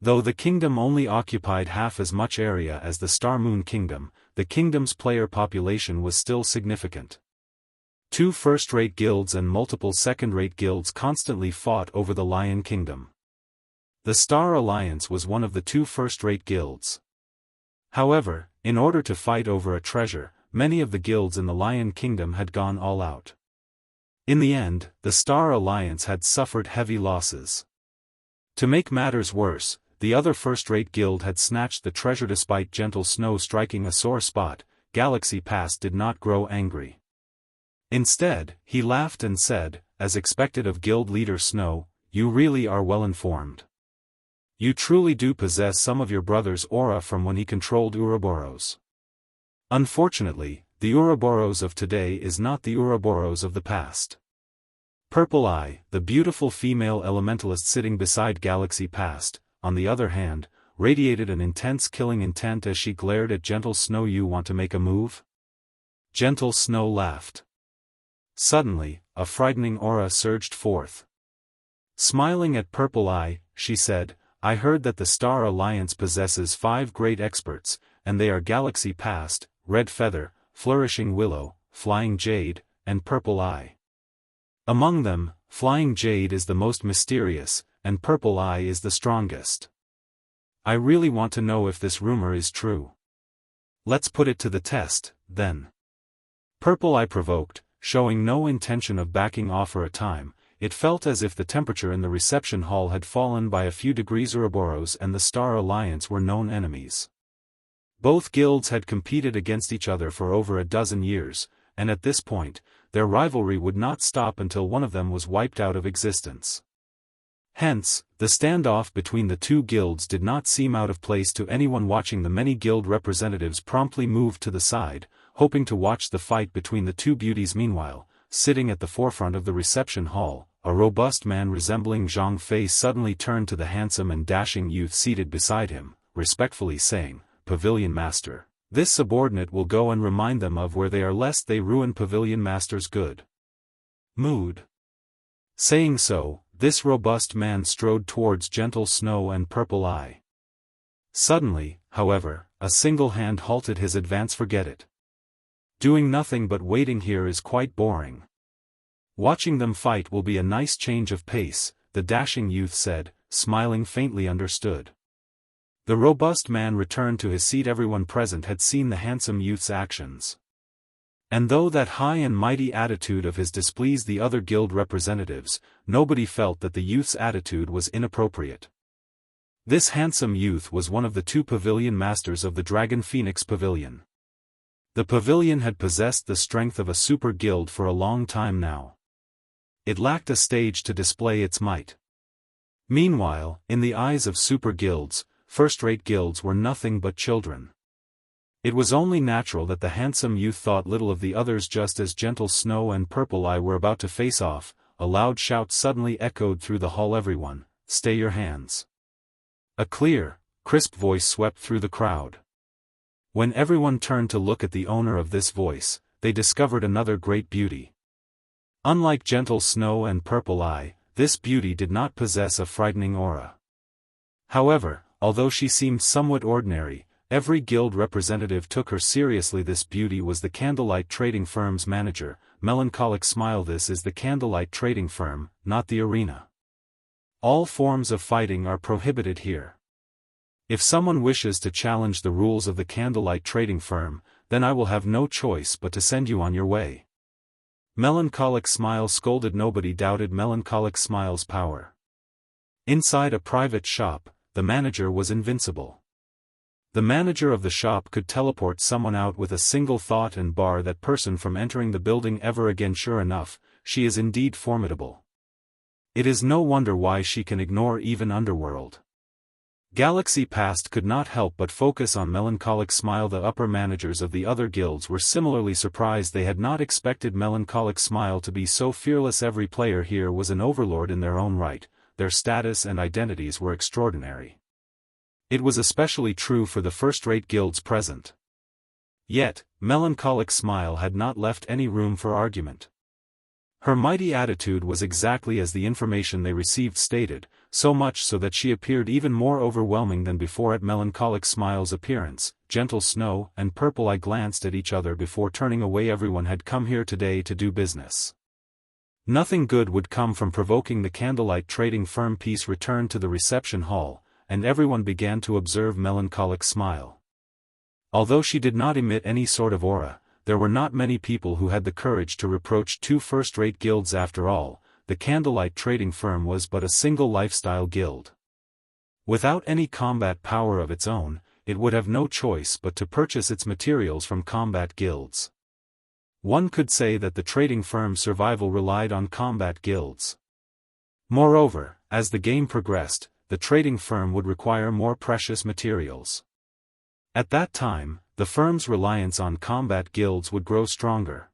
Though the kingdom only occupied half as much area as the Star Moon Kingdom, the kingdom's player population was still significant. 2 first-rate guilds and multiple second-rate guilds constantly fought over the Lion Kingdom. The Star Alliance was one of the 2 first-rate guilds. However, in order to fight over a treasure, many of the guilds in the Lion Kingdom had gone all out. In the end, the Star Alliance had suffered heavy losses. To make matters worse, the other first-rate guild had snatched the treasure. Despite Gentle Snow striking a sore spot, Galaxy Pass did not grow angry. Instead, he laughed and said, as expected of guild leader Snow, "You really are well informed. You truly do possess some of your brother's aura from when he controlled Ouroboros. Unfortunately, the Ouroboros of today is not the Ouroboros of the past." Purple Eye, the beautiful female elementalist sitting beside Galaxy Pass, on the other hand, radiated an intense killing intent as she glared at Gentle Snow. "You want to make a move?" Gentle Snow laughed. Suddenly, a frightening aura surged forth. Smiling at Purple Eye, she said, "I heard that the Star Alliance possesses 5 great experts, and they are Galaxy Pass, Red Feather, Flourishing Willow, Flying Jade, and Purple Eye. Among them, Flying Jade is the most mysterious, and Purple Eye is the strongest. I really want to know if this rumor is true. Let's put it to the test, then." Purple Eye provoked, showing no intention of backing off for a time. It felt as if the temperature in the reception hall had fallen by a few degrees. Ouroboros and the Star Alliance were known enemies. Both guilds had competed against each other for over a dozen years, and at this point, their rivalry would not stop until one of them was wiped out of existence. Hence, the standoff between the 2 guilds did not seem out of place to anyone watching. The many guild representatives promptly moved to the side, hoping to watch the fight between the 2 beauties. Meanwhile, sitting at the forefront of the reception hall, a robust man resembling Zhang Fei suddenly turned to the handsome and dashing youth seated beside him, respectfully saying, "Pavilion Master, this subordinate will go and remind them of where they are lest they ruin Pavilion Master's good mood." Saying so, this robust man strode towards Gentle Snow and Purple Eye. Suddenly, however, a single hand halted his advance. "Forget it. Doing nothing but waiting here is quite boring. Watching them fight will be a nice change of pace," the dashing youth said, smiling faintly. "Understood." The robust man returned to his seat. Everyone present had seen the handsome youth's actions. And though that high and mighty attitude of his displeased the other guild representatives, nobody felt that the youth's attitude was inappropriate. This handsome youth was one of the 2 pavilion masters of the Dragon Phoenix Pavilion. The pavilion had possessed the strength of a super guild for a long time now. It lacked a stage to display its might. Meanwhile, in the eyes of super guilds, first-rate guilds were nothing but children. It was only natural that the handsome youth thought little of the others. Just as Gentle Snow and Purple Eye were about to face off, a loud shout suddenly echoed through the hall. "Everyone, stay your hands." A clear, crisp voice swept through the crowd. When everyone turned to look at the owner of this voice, they discovered another great beauty. Unlike Gentle Snow and Purple Eye, this beauty did not possess a frightening aura. However, although she seemed somewhat ordinary, every guild representative took her seriously. This beauty was the Candlelight Trading Firm's manager, Melancholic Smile. "This is the Candlelight Trading Firm, not the arena. All forms of fighting are prohibited here. If someone wishes to challenge the rules of the Candlelight Trading Firm, then I will have no choice but to send you on your way." Melancholic Smile scolded. Nobody doubted Melancholic Smile's power. Inside a private shop, the manager was invincible. The manager of the shop could teleport someone out with a single thought and bar that person from entering the building ever again. Sure enough, she is indeed formidable. It is no wonder why she can ignore even Underworld. Galaxy Past could not help but focus on Melancholic Smile. The upper managers of the other guilds were similarly surprised. They had not expected Melancholic Smile to be so fearless. Every player here was an overlord in their own right, their status and identities were extraordinary. It was especially true for the first-rate guilds present. Yet, Melancholic Smile had not left any room for argument. Her mighty attitude was exactly as the information they received stated, so much so that she appeared even more overwhelming than before at Melancholic Smile's appearance. Gentle Snow and Purple Eye glanced at each other before turning away. Everyone had come here today to do business. Nothing good would come from provoking the candlelight trading firm. Peace returned to the reception hall, and everyone began to observe Melancholic Smile. Although she did not emit any sort of aura, there were not many people who had the courage to reproach two first-rate guilds. After all, the candlelight trading firm was but a single lifestyle guild. Without any combat power of its own, it would have no choice but to purchase its materials from combat guilds. One could say that the trading firm's survival relied on combat guilds. Moreover, as the game progressed, the trading firm would require more precious materials. At that time, the firm's reliance on combat guilds would grow stronger.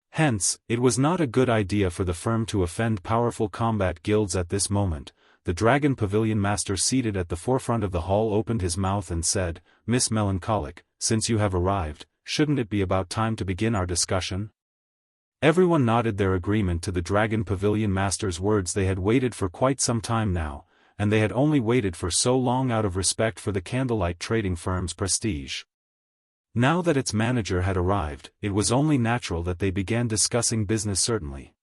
Hence, it was not a good idea for the firm to offend powerful combat guilds at this moment. The Dragon Pavilion Master seated at the forefront of the hall opened his mouth and said, "Miss Melancholic, since you have arrived, shouldn't it be about time to begin our discussion?" Everyone nodded their agreement to the Dragon Pavilion Master's words. They had waited for quite some time now, and they had only waited for so long out of respect for the candlelight trading firm's prestige. Now that its manager had arrived, it was only natural that they began discussing business. Certainly.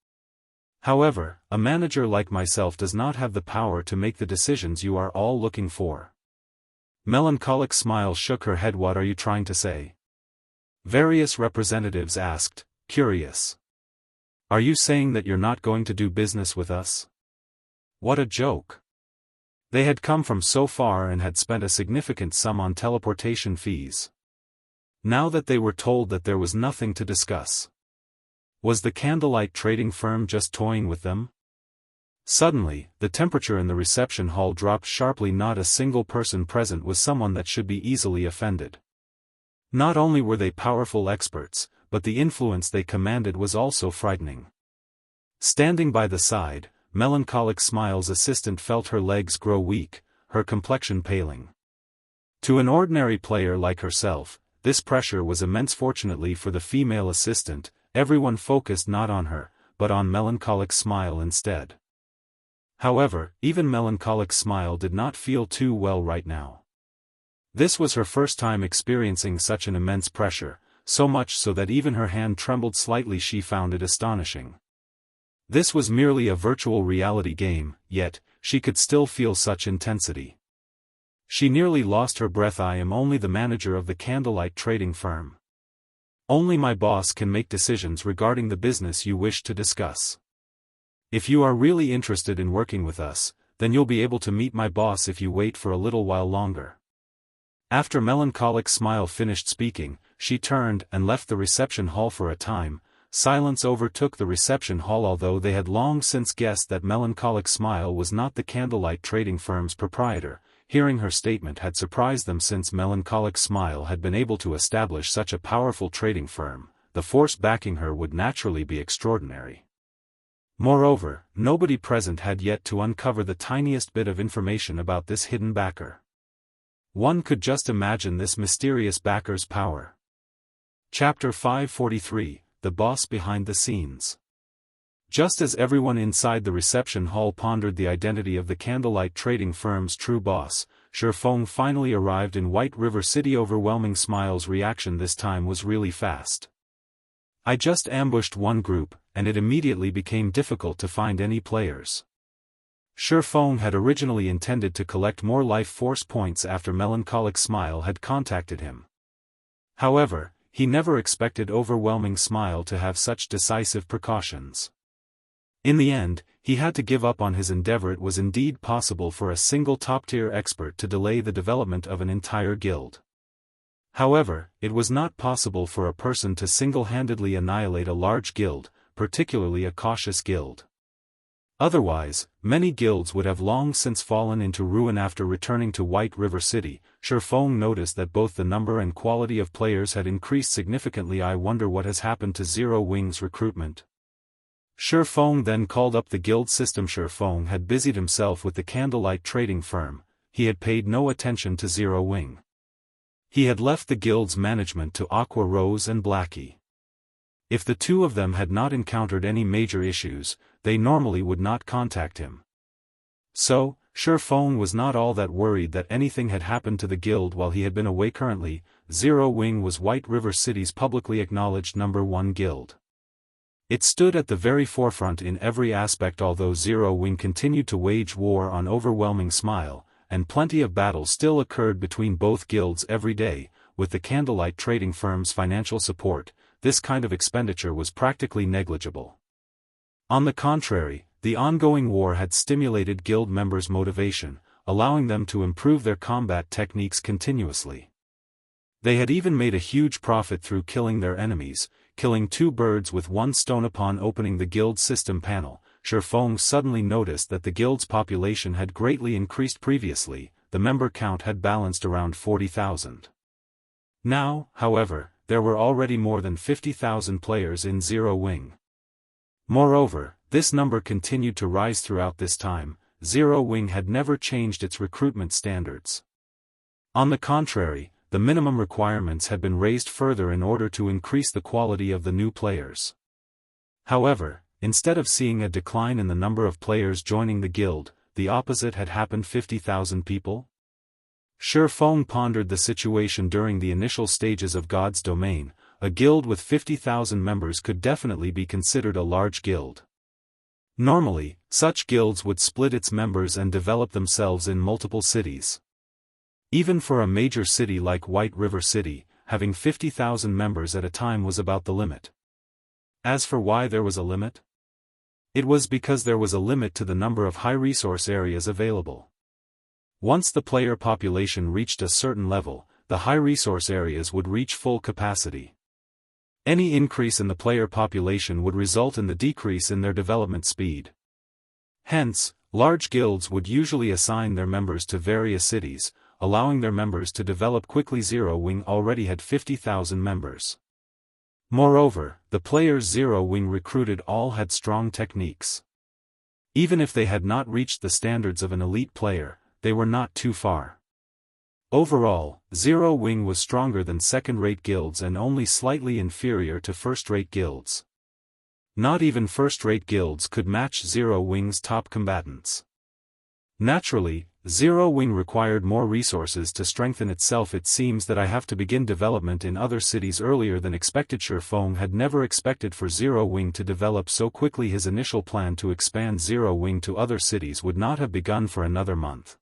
However, a manager like myself does not have the power to make the decisions you are all looking for. Melancholic Smile shook her head. What are you trying to say? Various representatives asked, curious. Are you saying that you're not going to do business with us? What a joke. They had come from so far and had spent a significant sum on teleportation fees. Now that they were told that there was nothing to discuss. Was the candlelight trading firm just toying with them? Suddenly, the temperature in the reception hall dropped sharply. Not a single person present was someone that should be easily offended. Not only were they powerful experts, but the influence they commanded was also frightening. Standing by the side, Melancholic Smile's assistant felt her legs grow weak, her complexion paling. To an ordinary player like herself, this pressure was immense. Fortunately for the female assistant, everyone focused not on her, but on Melancholic Smile instead. However, even Melancholic Smile did not feel too well right now. This was her first time experiencing such an immense pressure, so much so that even her hand trembled slightly. She found it astonishing. This was merely a virtual reality game, yet, she could still feel such intensity. She nearly lost her breath. I am only the manager of the candlelight trading firm. Only my boss can make decisions regarding the business you wish to discuss. If you are really interested in working with us, then you'll be able to meet my boss if you wait for a little while longer. After Melancholic Smile finished speaking, she turned and left the reception hall for a time. Silence overtook the reception hall. Although they had long since guessed that Melancholic Smile was not the candlelight trading firm's proprietor, hearing her statement had surprised them. Since Melancholic Smile had been able to establish such a powerful trading firm, the force backing her would naturally be extraordinary. Moreover, nobody present had yet to uncover the tiniest bit of information about this hidden backer. One could just imagine this mysterious backer's power. Chapter 543, The Boss Behind the Scenes. Just as everyone inside the reception hall pondered the identity of the candlelight trading firm's true boss, Shifeng finally arrived in White River City. Overwhelming Smile's reaction this time was really fast. I just ambushed one group, and it immediately became difficult to find any players. Shifeng had originally intended to collect more life force points after Melancholic Smile had contacted him. However, he never expected Overwhelming Smile to have such decisive precautions. In the end, he had to give up on his endeavor. It was indeed possible for a single top-tier expert to delay the development of an entire guild. However, it was not possible for a person to single-handedly annihilate a large guild, particularly a cautious guild. Otherwise, many guilds would have long since fallen into ruin. After returning to White River City, Shifeng noticed that both the number and quality of players had increased significantly. I wonder what has happened to Zero Wing's recruitment. Shifeng then called up the guild system. Shifeng had busied himself with the candlelight trading firm. He had paid no attention to Zero Wing. He had left the guild's management to Aqua Rose and Blackie. If the two of them had not encountered any major issues, they normally would not contact him. So, Shifeng was not all that worried that anything had happened to the guild while he had been away. Currently, Zero Wing was White River City's publicly acknowledged #1 guild. It stood at the very forefront in every aspect. Although Zero Wing continued to wage war on overwhelming smile, and plenty of battles still occurred between both guilds every day, with the candlelight trading firm's financial support, this kind of expenditure was practically negligible. On the contrary, the ongoing war had stimulated guild members' motivation, allowing them to improve their combat techniques continuously. They had even made a huge profit through killing their enemies, killing two birds with one stone. Upon opening the guild system panel, Shifeng suddenly noticed that the guild's population had greatly increased. Previously, the member count had balanced around 40,000. Now, however, there were already more than 50,000 players in Zero Wing. Moreover, this number continued to rise throughout this time. Zero Wing had never changed its recruitment standards. On the contrary, the minimum requirements had been raised further in order to increase the quality of the new players. However, instead of seeing a decline in the number of players joining the guild, the opposite had happened. 50,000 people? Shifeng pondered the situation during the initial stages of God's Domain. A guild with 50,000 members could definitely be considered a large guild. Normally, such guilds would split its members and develop themselves in multiple cities. Even for a major city like White River City, having 50,000 members at a time was about the limit. As for why there was a limit? It was because there was a limit to the number of high-resource areas available. Once the player population reached a certain level, the high-resource areas would reach full capacity. Any increase in the player population would result in the decrease in their development speed. Hence, large guilds would usually assign their members to various cities, allowing their members to develop quickly. Zero Wing already had 50,000 members. Moreover, the players Zero Wing recruited all had strong techniques. Even if they had not reached the standards of an elite player, they were not too far. Overall, Zero Wing was stronger than second-rate guilds and only slightly inferior to first-rate guilds. Not even first-rate guilds could match Zero Wing's top combatants. Naturally, Zero Wing required more resources to strengthen itself. It seems that I have to begin development in other cities earlier than expected. Shifeng had never expected for Zero Wing to develop so quickly. His initial plan to expand Zero Wing to other cities would not have begun for another month.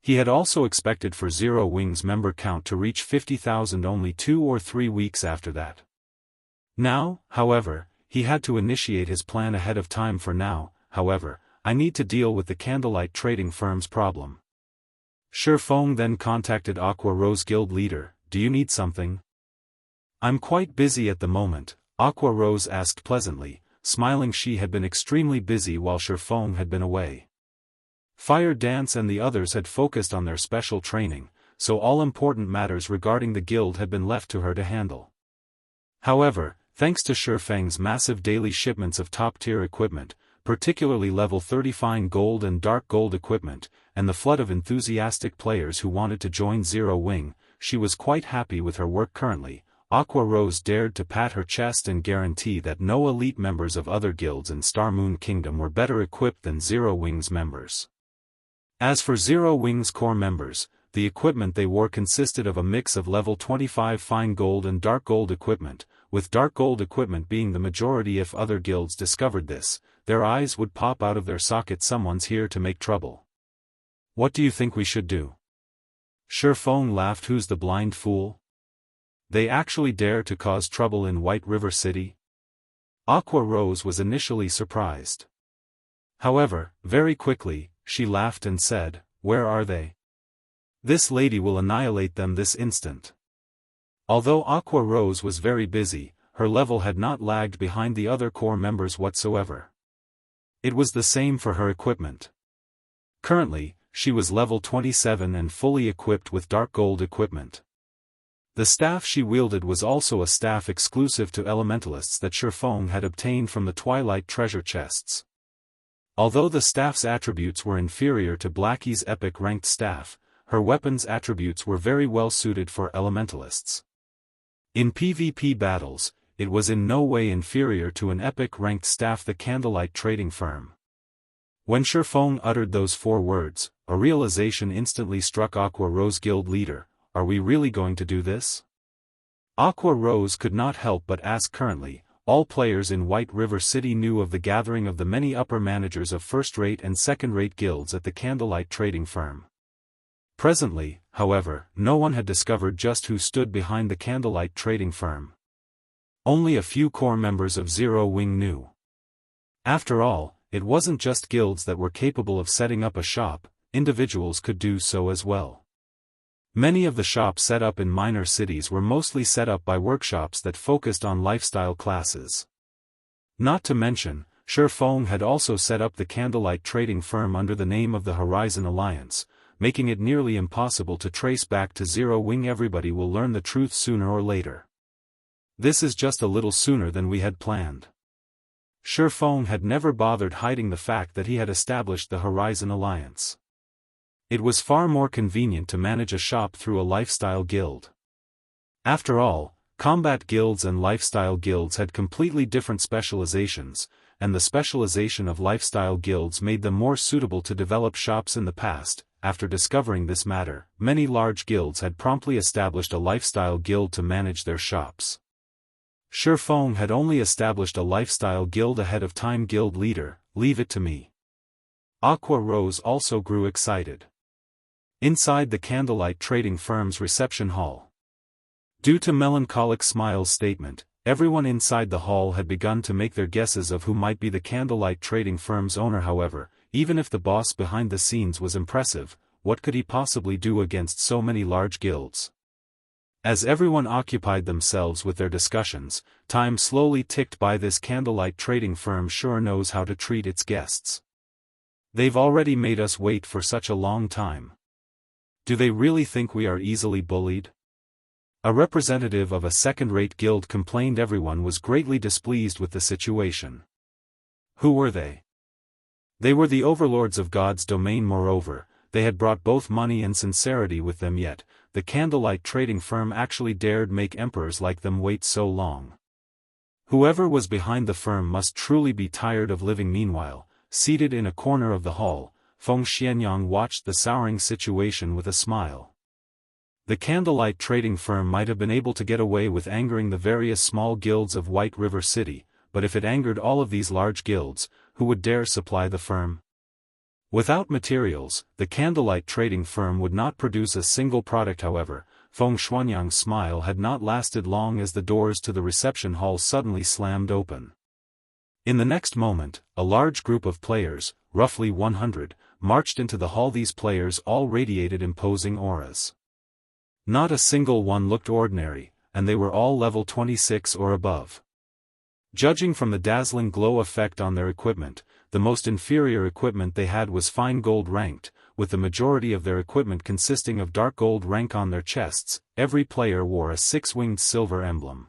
He had also expected for Zero Wing's member count to reach 50,000 only 2 or 3 weeks after that. Now, however, he had to initiate his plan ahead of time. For now, however, I need to deal with the candlelight trading firm's problem. Shifeng then contacted Aqua Rose guild leader. Do you need something? I'm quite busy at the moment, Aqua Rose asked pleasantly, smiling. She had been extremely busy while Shifeng had been away. Fire Dance and the others had focused on their special training, so all important matters regarding the guild had been left to her to handle. However, thanks to Shifeng's massive daily shipments of top-tier equipment, particularly level 30 fine gold and dark gold equipment, and the flood of enthusiastic players who wanted to join Zero Wing, she was quite happy with her work. Currently, Aqua Rose dared to pat her chest and guarantee that no elite members of other guilds in Star Moon Kingdom were better equipped than Zero Wing's members. As for Zero Wing's core members, the equipment they wore consisted of a mix of level 25 fine gold and dark gold equipment, with dark gold equipment being the majority. If other guilds discovered this, their eyes would pop out of their sockets. Someone's here to make trouble. What do you think we should do? Shifeng laughed. Who's the blind fool? They actually dare to cause trouble in White River City? Aqua Rose was initially surprised. However, very quickly, she laughed and said, "Where are they? This lady will annihilate them this instant." Although Aqua Rose was very busy, her level had not lagged behind the other core members whatsoever. It was the same for her equipment. Currently, she was level 27 and fully equipped with dark gold equipment. The staff she wielded was also a staff exclusive to elementalists that Shifeng had obtained from the Twilight treasure chests. Although the staff's attributes were inferior to Blackie's epic ranked staff, her weapons attributes were very well suited for elementalists. In PvP battles, it was in no way inferior to an epic-ranked staff, the Candlelight Trading Firm. When Shifeng uttered those 4 words, a realization instantly struck Aqua Rose guild leader: are we really going to do this? Aqua Rose could not help but ask. Currently, all players in White River City knew of the gathering of the many upper managers of first-rate and second-rate guilds at the Candlelight Trading Firm. Presently, however, no one had discovered just who stood behind the Candlelight Trading Firm. Only a few core members of Zero Wing knew. After all, it wasn't just guilds that were capable of setting up a shop, individuals could do so as well. Many of the shops set up in minor cities were mostly set up by workshops that focused on lifestyle classes. Not to mention, Shifeng had also set up the Candlelight Trading Firm under the name of the Horizon Alliance, making it nearly impossible to trace back to Zero Wing. Everybody will learn the truth sooner or later. This is just a little sooner than we had planned. Shifeng had never bothered hiding the fact that he had established the Horizon Alliance. It was far more convenient to manage a shop through a lifestyle guild. After all, combat guilds and lifestyle guilds had completely different specializations, and the specialization of lifestyle guilds made them more suitable to develop shops in the past. After discovering this matter, many large guilds had promptly established a lifestyle guild to manage their shops. Shifeng had only established a lifestyle guild ahead of time. Guild leader, leave it to me. Aqua Rose also grew excited. Inside the Candlelight Trading Firm's reception hall. Due to Melancholic Smile's statement, everyone inside the hall had begun to make their guesses of who might be the Candlelight Trading Firm's owner. However, even if the boss behind the scenes was impressive, what could he possibly do against so many large guilds? As everyone occupied themselves with their discussions, time slowly ticked by. This Candlelight Trading Firm sure knows how to treat its guests. They've already made us wait for such a long time. Do they really think we are easily bullied? A representative of a second-rate guild complained. Everyone was greatly displeased with the situation. Who were they? They were the overlords of God's domain. Moreover, they had brought both money and sincerity with them, yet the Candlelight Trading Firm actually dared make emperors like them wait so long. Whoever was behind the firm must truly be tired of living. Meanwhile, seated in a corner of the hall, Feng Xianyang watched the souring situation with a smile. The Candlelight Trading Firm might have been able to get away with angering the various small guilds of White River City, but if it angered all of these large guilds, who would dare supply the firm? Without materials, the Candlelight Trading Firm would not produce a single product. However, Feng Xianyang's smile had not lasted long as the doors to the reception hall suddenly slammed open. In the next moment, a large group of players, roughly 100, marched into the hall. These players all radiated imposing auras. Not a single one looked ordinary, and they were all level 26 or above. Judging from the dazzling glow effect on their equipment, the most inferior equipment they had was fine gold ranked, with the majority of their equipment consisting of dark gold rank. On their chests, every player wore a 6-winged silver emblem.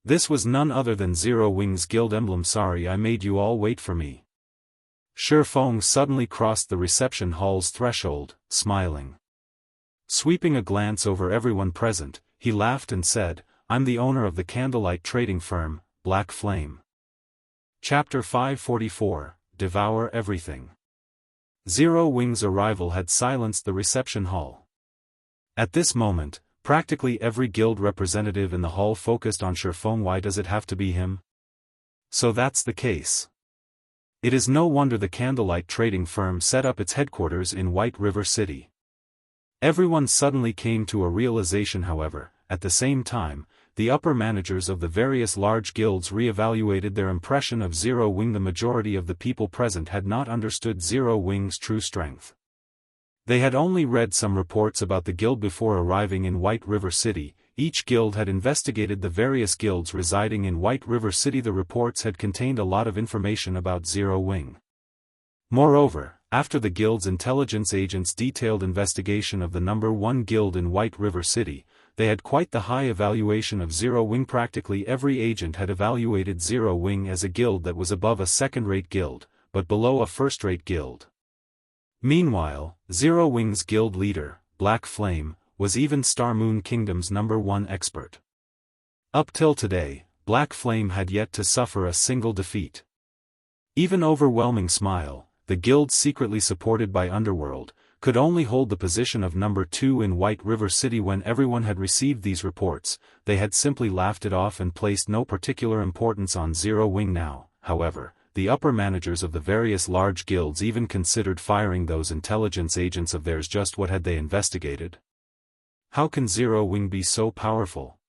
This was none other than Zero Wing's guild emblem. Sorry I made you all wait for me. Shifeng suddenly crossed the reception hall's threshold, smiling. Sweeping a glance over everyone present, he laughed and said, I'm the owner of the Candlelight Trading Firm, Black Flame. Chapter 544, Devour Everything. Zero Wing's arrival had silenced the reception hall. At this moment, practically every guild representative in the hall focused on Shifeng. Why does it have to be him? So that's the case. It is no wonder the Candlelight Trading Firm set up its headquarters in White River City. Everyone suddenly came to a realization. However, at the same time, the upper managers of the various large guilds re-evaluated their impression of Zero Wing. The majority of the people present had not understood Zero Wing's true strength. They had only read some reports about the guild before arriving in White River City. Each guild had investigated the various guilds residing in White River City. The reports had contained a lot of information about Zero Wing. Moreover, after the guild's intelligence agents' detailed investigation of the number 1 guild in White River City, they had quite the high evaluation of Zero Wing. Practically every agent had evaluated Zero Wing as a guild that was above a second-rate guild, but below a first-rate guild. Meanwhile, Zero Wing's guild leader, Black Flame, was even Star Moon Kingdom's number 1 expert. Up till today, Black Flame had yet to suffer a single defeat. Even Overwhelming Smile, the guild secretly supported by Underworld, could only hold the position of number 2 in White River City. When everyone had received these reports, they had simply laughed it off and placed no particular importance on Zero Wing now. However, the upper managers of the various large guilds even considered firing those intelligence agents of theirs. Just what had they investigated? How can Zero Wing be so powerful?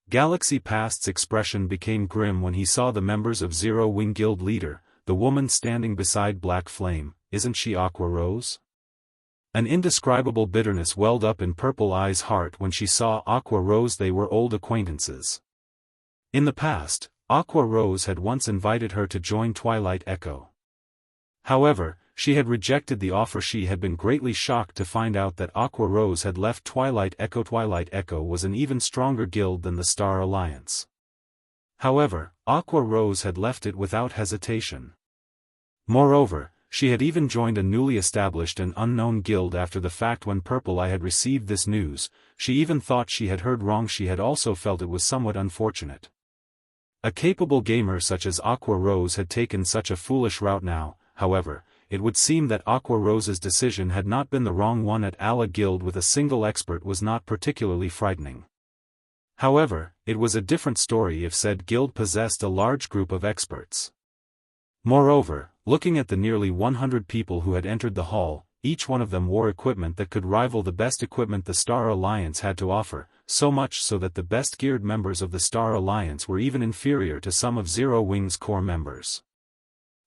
Galaxy Past's expression became grim when he saw the members of Zero Wing Guild leader, the woman standing beside Black Flame. Isn't she Aqua Rose? An indescribable bitterness welled up in Purple Eye's heart when she saw Aqua Rose. They were old acquaintances. In the past, Aqua Rose had once invited her to join Twilight Echo. However, she had rejected the offer. She had been greatly shocked to find out that Aqua Rose had left Twilight Echo. Twilight Echo was an even stronger guild than the Star Alliance. However, Aqua Rose had left it without hesitation. Moreover, she had even joined a newly established and unknown guild after the fact. When Purple Eye had received this news, she even thought she had heard wrong. She had also felt it was somewhat unfortunate. A capable gamer such as Aqua Rose had taken such a foolish route now. However, it would seem that Aqua Rose's decision had not been the wrong one. At Ala Guild with a single expert was not particularly frightening. However, it was a different story if said guild possessed a large group of experts. Moreover, looking at the nearly 100 people who had entered the hall, each one of them wore equipment that could rival the best equipment the Star Alliance had to offer, so much so that the best geared members of the Star Alliance were even inferior to some of Zero Wing's core members.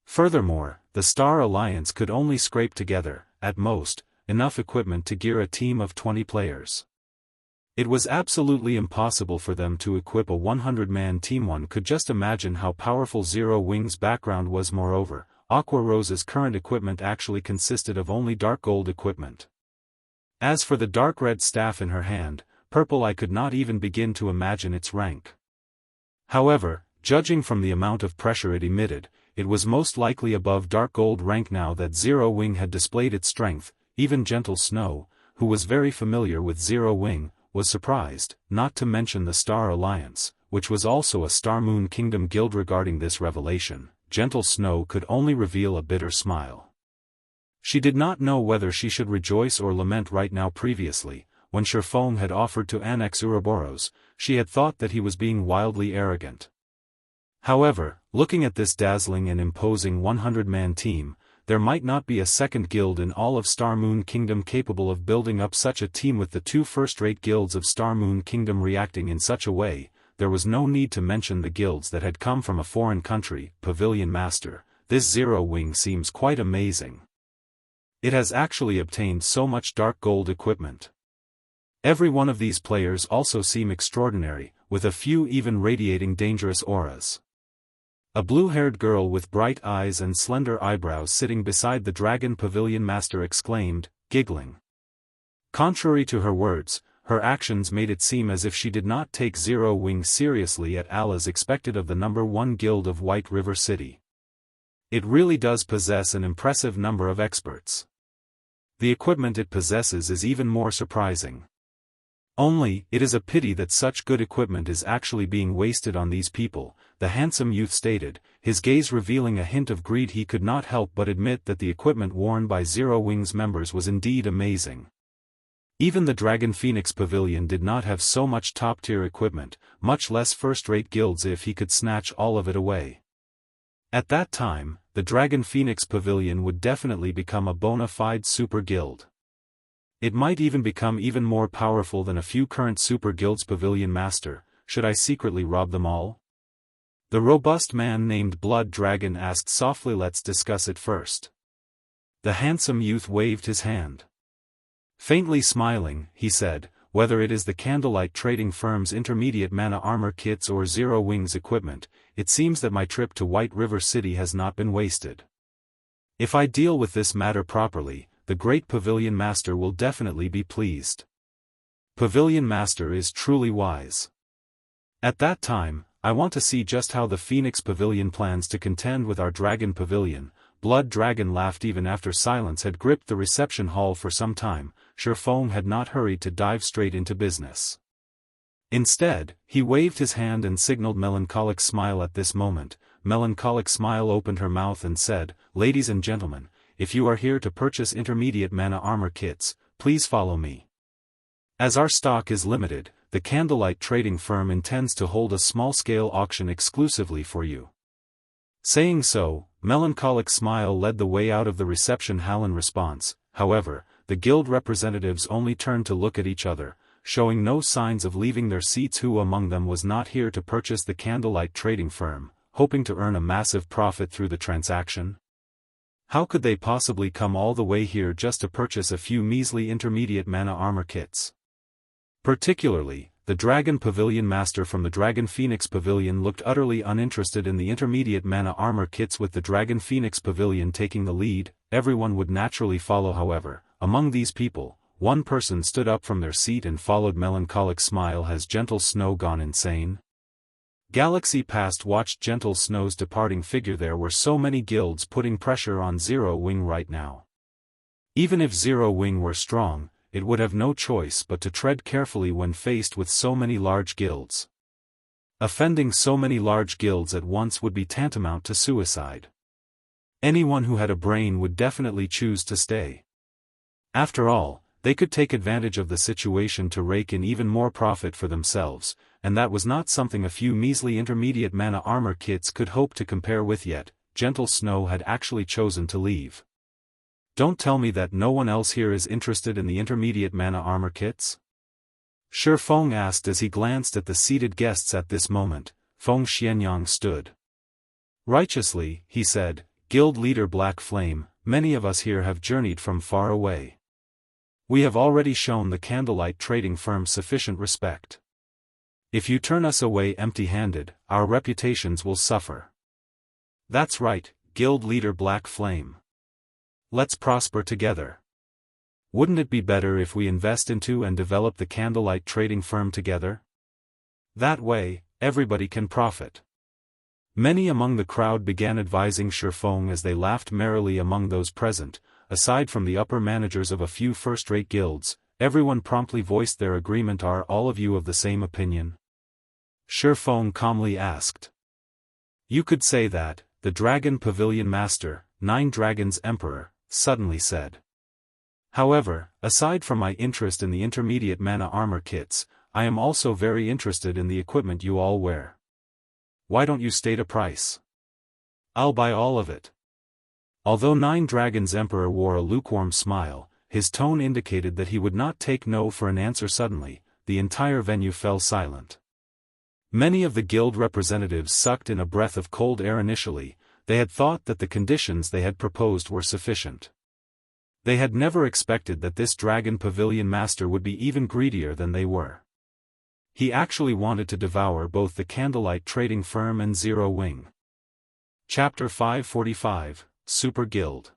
Furthermore, the Star Alliance could only scrape together, at most, enough equipment to gear a team of 20 players. It was absolutely impossible for them to equip a 100-man team. One could just imagine how powerful Zero Wing's background was. Moreover, Aqua Rose's current equipment actually consisted of only dark gold equipment. As for the dark red staff in her hand, Purple Eye could not even begin to imagine its rank. However, judging from the amount of pressure it emitted, it was most likely above dark gold rank. Now that Zero Wing had displayed its strength, even Gentle Snow, who was very familiar with Zero Wing, was surprised, not to mention the Star Alliance, which was also a Star Moon Kingdom guild. Regarding this revelation, Gentle Snow could only reveal a bitter smile. She did not know whether she should rejoice or lament right now. Previously, when Sherfong had offered to annex Ouroboros, she had thought that he was being wildly arrogant. However, looking at this dazzling and imposing 100-man team, there might not be a second guild in all of Star Moon Kingdom capable of building up such a team. With the two first-rate guilds of Star Moon Kingdom reacting in such a way, there was no need to mention the guilds that had come from a foreign country. Pavilion Master, this Zero Wing seems quite amazing. It has actually obtained so much dark gold equipment. Every one of these players also seem extraordinary, with a few even radiating dangerous auras. A blue-haired girl with bright eyes and slender eyebrows sitting beside the Dragon Pavilion Master exclaimed, giggling. Contrary to her words, her actions made it seem as if she did not take Zero Wing seriously at all as expected of the number 1 guild of White River City. It really does possess an impressive number of experts. The equipment it possesses is even more surprising. Only, it is a pity that such good equipment is actually being wasted on these people, the handsome youth stated, his gaze revealing a hint of greed. He could not help but admit that the equipment worn by Zero Wing's members was indeed amazing. Even the Dragon Phoenix Pavilion did not have so much top-tier equipment, much less first-rate guilds if he could snatch all of it away. At that time, the Dragon Phoenix Pavilion would definitely become a bona fide super guild. It might even become even more powerful than a few current super guilds. Pavilion Master, should I secretly rob them all? The robust man named Blood Dragon asked softly. Let's discuss it first. The handsome youth waved his hand. Faintly smiling, he said, whether it is the Candlelight Trading Firm's intermediate mana armor kits or Zero Wing's equipment, it seems that my trip to White River City has not been wasted. If I deal with this matter properly, the great Pavilion Master will definitely be pleased. Pavilion Master is truly wise. At that time, I want to see just how the Phoenix Pavilion plans to contend with our Dragon Pavilion. Blood Dragon laughed. Even after silence had gripped the reception hall for some time, Sherfong had not hurried to dive straight into business. Instead, he waved his hand and signaled Melancholic Smile at this moment. Melancholic Smile opened her mouth and said, "Ladies and gentlemen, if you are here to purchase intermediate mana armor kits, please follow me. As our stock is limited, the Candlelight Trading Firm intends to hold a small-scale auction exclusively for you." Saying so, Melancholic Smile led the way out of the reception hall in response. However, the guild representatives only turned to look at each other, showing no signs of leaving their seats. Who among them was not here to purchase the Candlelight Trading Firm, hoping to earn a massive profit through the transaction? How could they possibly come all the way here just to purchase a few measly intermediate mana armor kits? Particularly, the Dragon Pavilion Master from the Dragon Phoenix Pavilion looked utterly uninterested in the intermediate mana armor kits. With the Dragon Phoenix Pavilion taking the lead, everyone would naturally follow. However, among these people, one person stood up from their seat and followed Melancholic Smile. Has Gentle Snow gone insane? Galaxy Past watched Gentle Snow's departing figure. There were so many guilds putting pressure on Zero Wing right now. Even if Zero Wing were strong, it would have no choice but to tread carefully when faced with so many large guilds. Offending so many large guilds at once would be tantamount to suicide. Anyone who had a brain would definitely choose to stay. After all, they could take advantage of the situation to rake in even more profit for themselves, and that was not something a few measly intermediate mana armor kits could hope to compare with. Yet, Gentle Snow had actually chosen to leave. Don't tell me that no one else here is interested in the intermediate mana armor kits? Shi Feng asked as he glanced at the seated guests. At this moment, Feng Xianyang stood. Righteously, he said, "Guild leader Black Flame, many of us here have journeyed from far away. We have already shown the Candlelight Trading Firm sufficient respect. If you turn us away empty-handed, our reputations will suffer." "That's right, Guild leader Black Flame. Let's prosper together. Wouldn't it be better if we invest into and develop the Candlelight Trading Firm together? That way, everybody can profit." Many among the crowd began advising Shi Feng as they laughed merrily. Among those present, aside from the upper managers of a few first-rate guilds, everyone promptly voiced their agreement. "Are all of you of the same opinion?" Shi Feng calmly asked. "You could say that," the Dragon Pavilion Master, Nine Dragons Emperor, suddenly said. "However, aside from my interest in the intermediate mana armor kits, I am also very interested in the equipment you all wear. Why don't you state a price? I'll buy all of it." Although Nine Dragons Emperor wore a lukewarm smile, his tone indicated that he would not take no for an answer. Suddenly, the entire venue fell silent. Many of the guild representatives sucked in a breath of cold air. Initially, they had thought that the conditions they had proposed were sufficient. They had never expected that this Dragon Pavilion Master would be even greedier than they were. He actually wanted to devour both the Candlelight Trading Firm and Zero Wing. Chapter 545, Super Guild.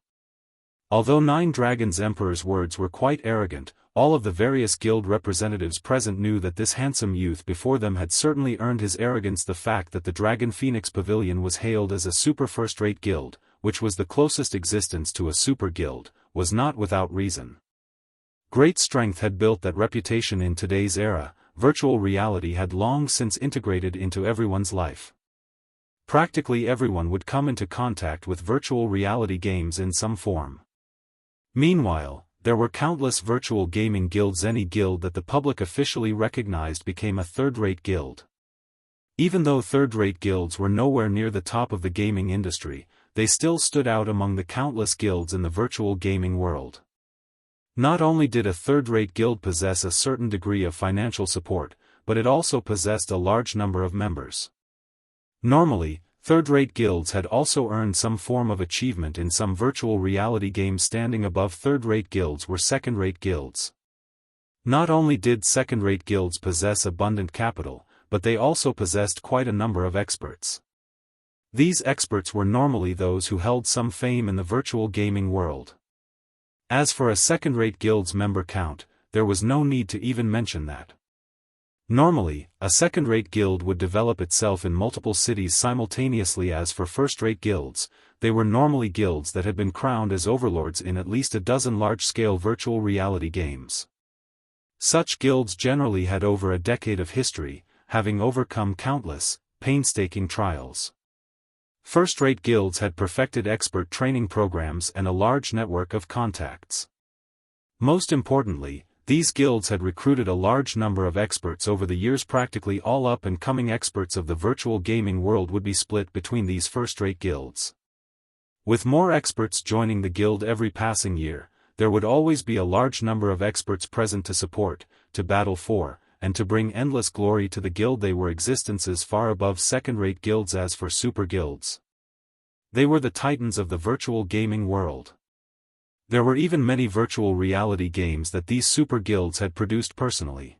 Although Nine Dragons Emperor's words were quite arrogant, all of the various guild representatives present knew that this handsome youth before them had certainly earned his arrogance. The fact that the Dragon Phoenix Pavilion was hailed as a super first-rate guild, which was the closest existence to a super guild, was not without reason. Great strength had built that reputation. In today's era, virtual reality had long since integrated into everyone's life. Practically everyone would come into contact with virtual reality games in some form. Meanwhile, there were countless virtual gaming guilds. Any guild that the public officially recognized became a third-rate guild. Even though third-rate guilds were nowhere near the top of the gaming industry, they still stood out among the countless guilds in the virtual gaming world. Not only did a third-rate guild possess a certain degree of financial support, but it also possessed a large number of members. Normally, third-rate guilds had also earned some form of achievement in some virtual reality games. Standing above third-rate guilds were second-rate guilds. Not only did second-rate guilds possess abundant capital, but they also possessed quite a number of experts. These experts were normally those who held some fame in the virtual gaming world. As for a second-rate guild's member count, there was no need to even mention that. Normally, a second-rate guild would develop itself in multiple cities simultaneously. As for first-rate guilds, they were normally guilds that had been crowned as overlords in at least a dozen large-scale virtual reality games. Such guilds generally had over a decade of history, having overcome countless, painstaking trials. First-rate guilds had perfected expert training programs and a large network of contacts. Most importantly, these guilds had recruited a large number of experts over the years. Practically all up-and-coming experts of the virtual gaming world would be split between these first-rate guilds. With more experts joining the guild every passing year, there would always be a large number of experts present to support, to battle for, and to bring endless glory to the guild. They were existences far above second-rate guilds. As for super guilds, they were the titans of the virtual gaming world. There were even many virtual reality games that these super guilds had produced personally.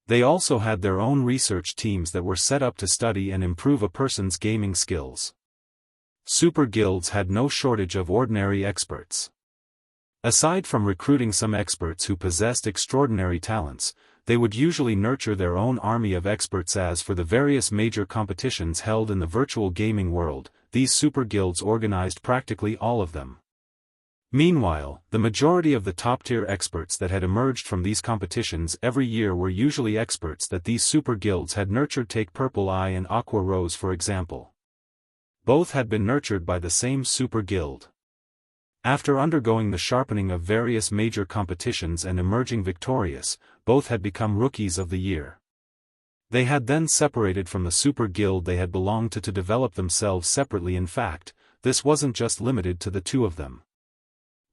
They also had their own research teams that were set up to study and improve a person's gaming skills. Super guilds had no shortage of ordinary experts. Aside from recruiting some experts who possessed extraordinary talents, they would usually nurture their own army of experts. As for the various major competitions held in the virtual gaming world, these super guilds organized practically all of them. Meanwhile, the majority of the top-tier experts that had emerged from these competitions every year were usually experts that these super guilds had nurtured. Take Purple Eye and Aqua Rose for example. Both had been nurtured by the same super guild. After undergoing the sharpening of various major competitions and emerging victorious, both had become Rookies of the Year. They had then separated from the super guild they had belonged to develop themselves separately. In fact, this wasn't just limited to the two of them.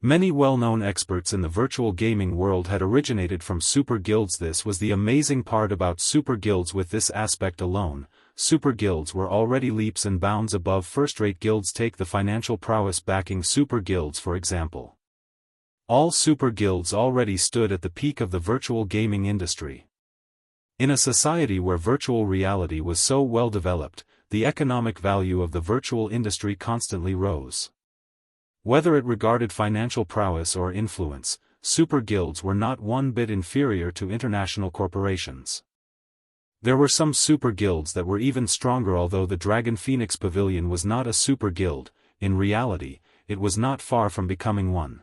Many well-known experts in the virtual gaming world had originated from super guilds. This was the amazing part about super guilds. With this aspect alone, super guilds were already leaps and bounds above first-rate guilds. Take the financial prowess backing super guilds for example. All super guilds already stood at the peak of the virtual gaming industry. In a society where virtual reality was so well developed, the economic value of the virtual industry constantly rose. Whether it regarded financial prowess or influence, super guilds were not one bit inferior to international corporations. There were some super guilds that were even stronger. Although the Dragon Phoenix Pavilion was not a super guild, in reality, it was not far from becoming one.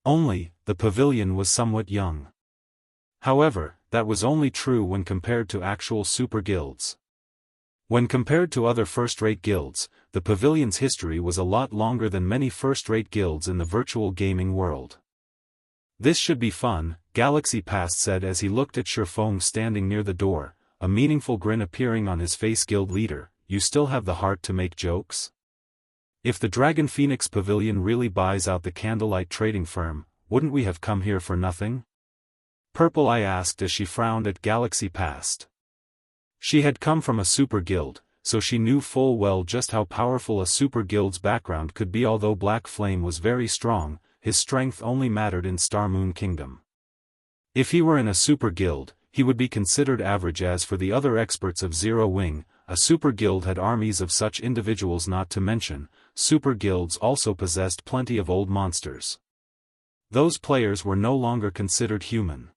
Only, the pavilion was somewhat young. However, that was only true when compared to actual super guilds. When compared to other first-rate guilds, the pavilion's history was a lot longer than many first-rate guilds in the virtual gaming world. This should be fun, Galaxy Past said as he looked at Shifeng standing near the door, a meaningful grin appearing on his face. Guild leader, you still have the heart to make jokes? If the Dragon Phoenix Pavilion really buys out the Candlelight trading firm, wouldn't we have come here for nothing? Purple Eye asked as she frowned at Galaxy Past. She had come from a super guild, so she knew full well just how powerful a super guild's background could be. Although Black Flame was very strong, his strength only mattered in Star Moon Kingdom. If he were in a super guild, he would be considered average. As for the other experts of Zero Wing, a super guild had armies of such individuals. Not to mention, super guilds also possessed plenty of old monsters. Those players were no longer considered human.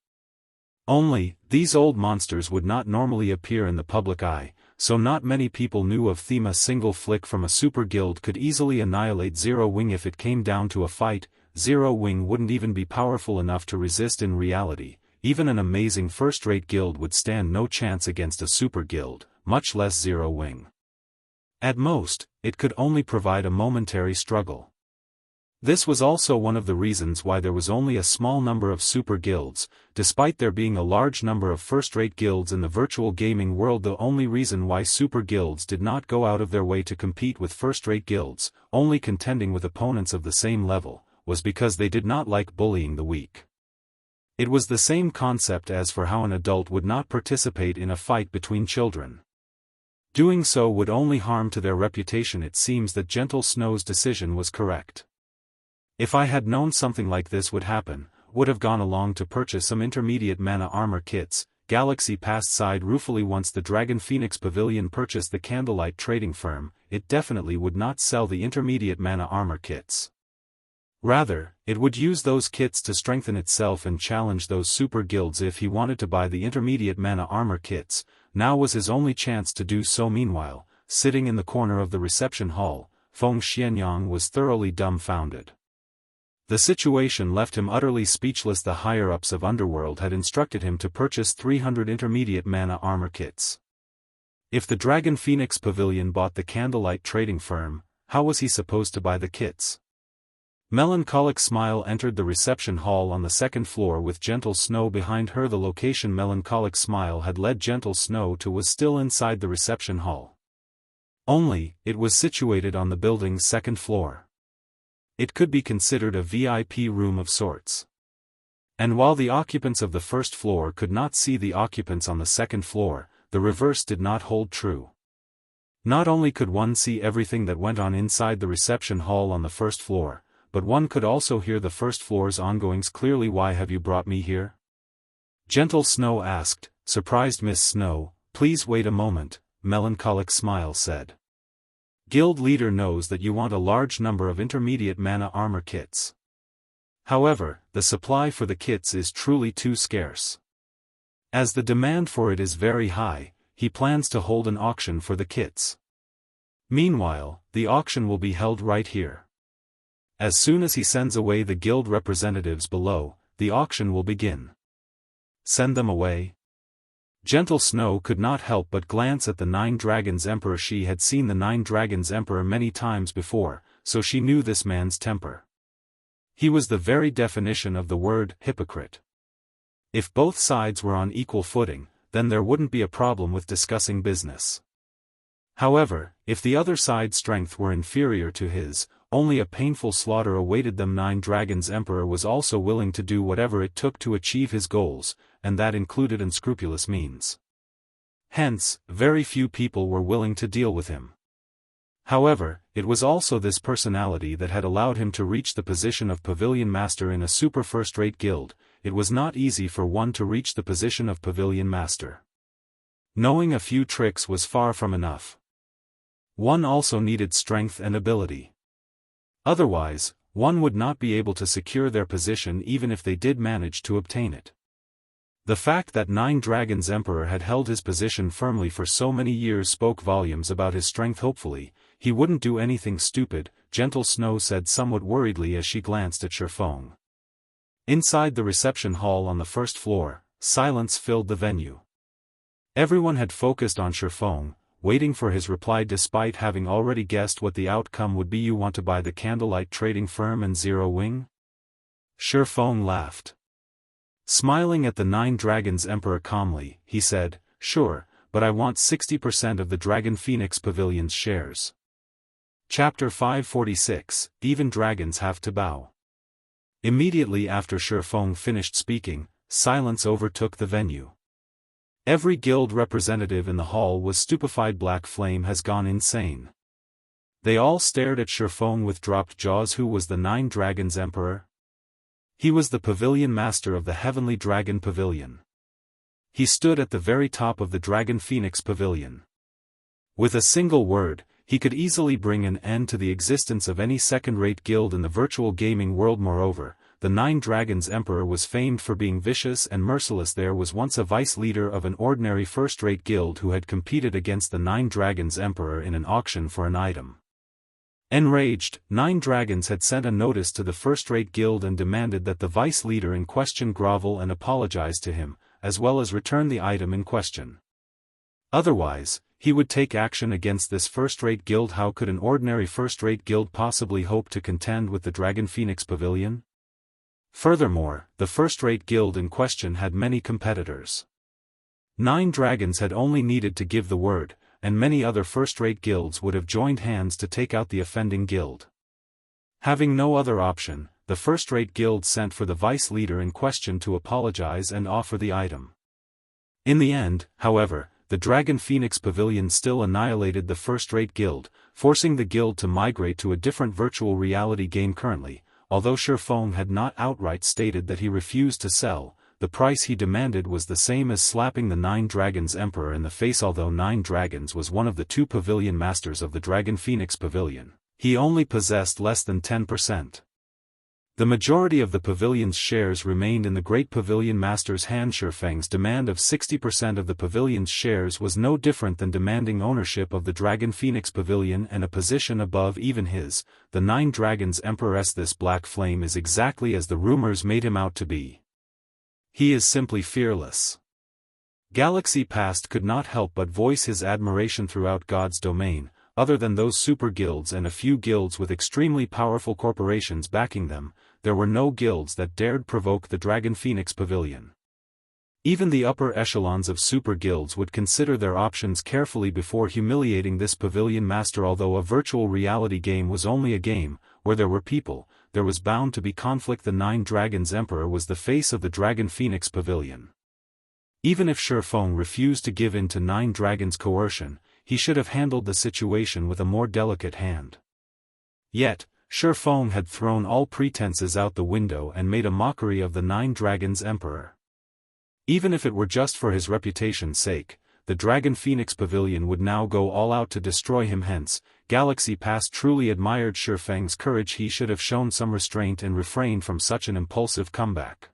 Only, these old monsters would not normally appear in the public eye, so not many people knew of them. A single flick from a super guild could easily annihilate Zero Wing. If it came down to a fight, Zero Wing wouldn't even be powerful enough to resist. In reality, even an amazing first-rate guild would stand no chance against a super guild, much less Zero Wing. At most, it could only provide a momentary struggle. This was also one of the reasons why there was only a small number of super guilds, despite there being a large number of first-rate guilds in the virtual gaming world. The only reason why super guilds did not go out of their way to compete with first-rate guilds, only contending with opponents of the same level, was because they did not like bullying the weak. It was the same concept as for how an adult would not participate in a fight between children. Doing so would only harm to their reputation. It seems that Gentle Snow's decision was correct. If I had known something like this would happen, would have gone along to purchase some intermediate mana armor kits. Galaxy Past sighed ruefully. Once the Dragon Phoenix Pavilion purchased the Candlelight trading firm, it definitely would not sell the intermediate mana armor kits. Rather, it would use those kits to strengthen itself and challenge those super guilds. If he wanted to buy the intermediate mana armor kits, now was his only chance to do so. Meanwhile, sitting in the corner of the reception hall, Feng Xianyang was thoroughly dumbfounded. The situation left him utterly speechless. The higher-ups of Underworld had instructed him to purchase 300 intermediate mana armor kits. If the Dragon Phoenix Pavilion bought the Candlelight trading firm, how was he supposed to buy the kits? Melancholic Smile entered the reception hall on the second floor with Gentle Snow behind her. The location Melancholic Smile had led Gentle Snow to was still inside the reception hall. Only, it was situated on the building's second floor. It could be considered a VIP room of sorts. And while the occupants of the first floor could not see the occupants on the second floor, the reverse did not hold true. Not only could one see everything that went on inside the reception hall on the first floor, but one could also hear the first floor's ongoings clearly. Why have you brought me here? Gentle Snow asked, surprised. Miss Snow, please wait a moment, Melancholic Smile said. Guild leader knows that you want a large number of intermediate mana armor kits. However, the supply for the kits is truly too scarce. As the demand for it is very high, he plans to hold an auction for the kits. Meanwhile, the auction will be held right here. As soon as he sends away the guild representatives below, the auction will begin. Send them away? Gentle Snow could not help but glance at the Nine Dragons Emperor. She had seen the Nine Dragons Emperor many times before, so she knew this man's temper. He was the very definition of the word hypocrite. If both sides were on equal footing, then there wouldn't be a problem with discussing business. However, if the other side's strength were inferior to his, only a painful slaughter awaited them. Nine Dragons Emperor was also willing to do whatever it took to achieve his goals, and that included unscrupulous means. Hence, very few people were willing to deal with him. However, it was also this personality that had allowed him to reach the position of Pavilion Master in a super first-rate guild. It was not easy for one to reach the position of Pavilion Master. Knowing a few tricks was far from enough. One also needed strength and ability. Otherwise, one would not be able to secure their position even if they did manage to obtain it. The fact that Nine Dragons Emperor had held his position firmly for so many years spoke volumes about his strength. Hopefully, he wouldn't do anything stupid, Gentle Snow said somewhat worriedly as she glanced at Shifeng. Inside the reception hall on the first floor, silence filled the venue. Everyone had focused on Shifeng, waiting for his reply despite having already guessed what the outcome would be. You want to buy the Candlelight trading firm and Zero Wing? Shifeng laughed. Smiling at the Nine Dragons Emperor calmly, he said, sure, but I want 60% of the Dragon Phoenix Pavilion's shares. Chapter 546, Even Dragons Have to Bow. Immediately after Shifeng finished speaking, silence overtook the venue. Every guild representative in the hall was stupefied. Black Flame has gone insane. They all stared at Shifeng with dropped jaws. Who was the Nine Dragons Emperor? He was the Pavilion Master of the Heavenly Dragon Pavilion. He stood at the very top of the Dragon Phoenix Pavilion. With a single word, he could easily bring an end to the existence of any second-rate guild in the virtual gaming world. Moreover, the Nine Dragons Emperor was famed for being vicious and merciless. There was once a vice leader of an ordinary first-rate guild who had competed against the Nine Dragons Emperor in an auction for an item. Enraged, Nine Dragons had sent a notice to the first-rate guild and demanded that the vice leader in question grovel and apologize to him, as well as return the item in question. Otherwise, he would take action against this first-rate guild. How could an ordinary first-rate guild possibly hope to contend with the Dragon Phoenix Pavilion? Furthermore, the first-rate guild in question had many competitors. Nine Dragons had only needed to give the word, and many other first-rate guilds would have joined hands to take out the offending guild. Having no other option, the first-rate guild sent for the vice leader in question to apologize and offer the item. In the end, however, the Dragon Phoenix Pavilion still annihilated the first-rate guild, forcing the guild to migrate to a different virtual reality game. Currently, although Shifeng had not outright stated that he refused to sell, the price he demanded was the same as slapping the Nine Dragons Emperor in the face. Although Nine Dragons was one of the two pavilion masters of the Dragon Phoenix Pavilion, he only possessed less than 10%. The majority of the pavilion's shares remained in the Great Pavilion Master's hand. Shifeng's demand of 60% of the pavilion's shares was no different than demanding ownership of the Dragon Phoenix Pavilion and a position above even his, the Nine Dragons Emperor's. This black flame is exactly as the rumors made him out to be. He is simply fearless. Galaxy Past could not help but voice his admiration throughout God's domain. Other than those super guilds and a few guilds with extremely powerful corporations backing them, there were no guilds that dared provoke the Dragon Phoenix Pavilion. Even the upper echelons of super guilds would consider their options carefully before humiliating this pavilion master. Although a virtual reality game was only a game, where there were people, there was bound to be conflict. The Nine Dragons Emperor was the face of the Dragon Phoenix Pavilion. Even if Shifeng refused to give in to Nine Dragons' coercion, he should have handled the situation with a more delicate hand. Yet, Shifeng had thrown all pretenses out the window and made a mockery of the Nine Dragons Emperor. Even if it were just for his reputation's sake, the Dragon Phoenix Pavilion would now go all out to destroy him. Hence, Galaxy Past truly admired Shifeng's courage. He should have shown some restraint and refrained from such an impulsive comeback.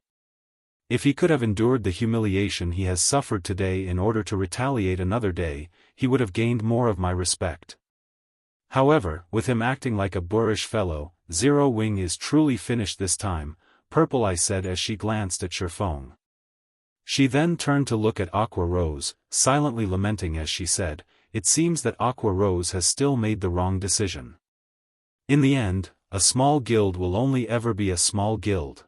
If he could have endured the humiliation he has suffered today in order to retaliate another day, he would have gained more of my respect. However, with him acting like a boorish fellow, Zero Wing is truly finished this time, Purple, I said as she glanced at Shifeng. She then turned to look at Aqua Rose, silently lamenting as she said, "It seems that Aqua Rose has still made the wrong decision. In the end, a small guild will only ever be a small guild.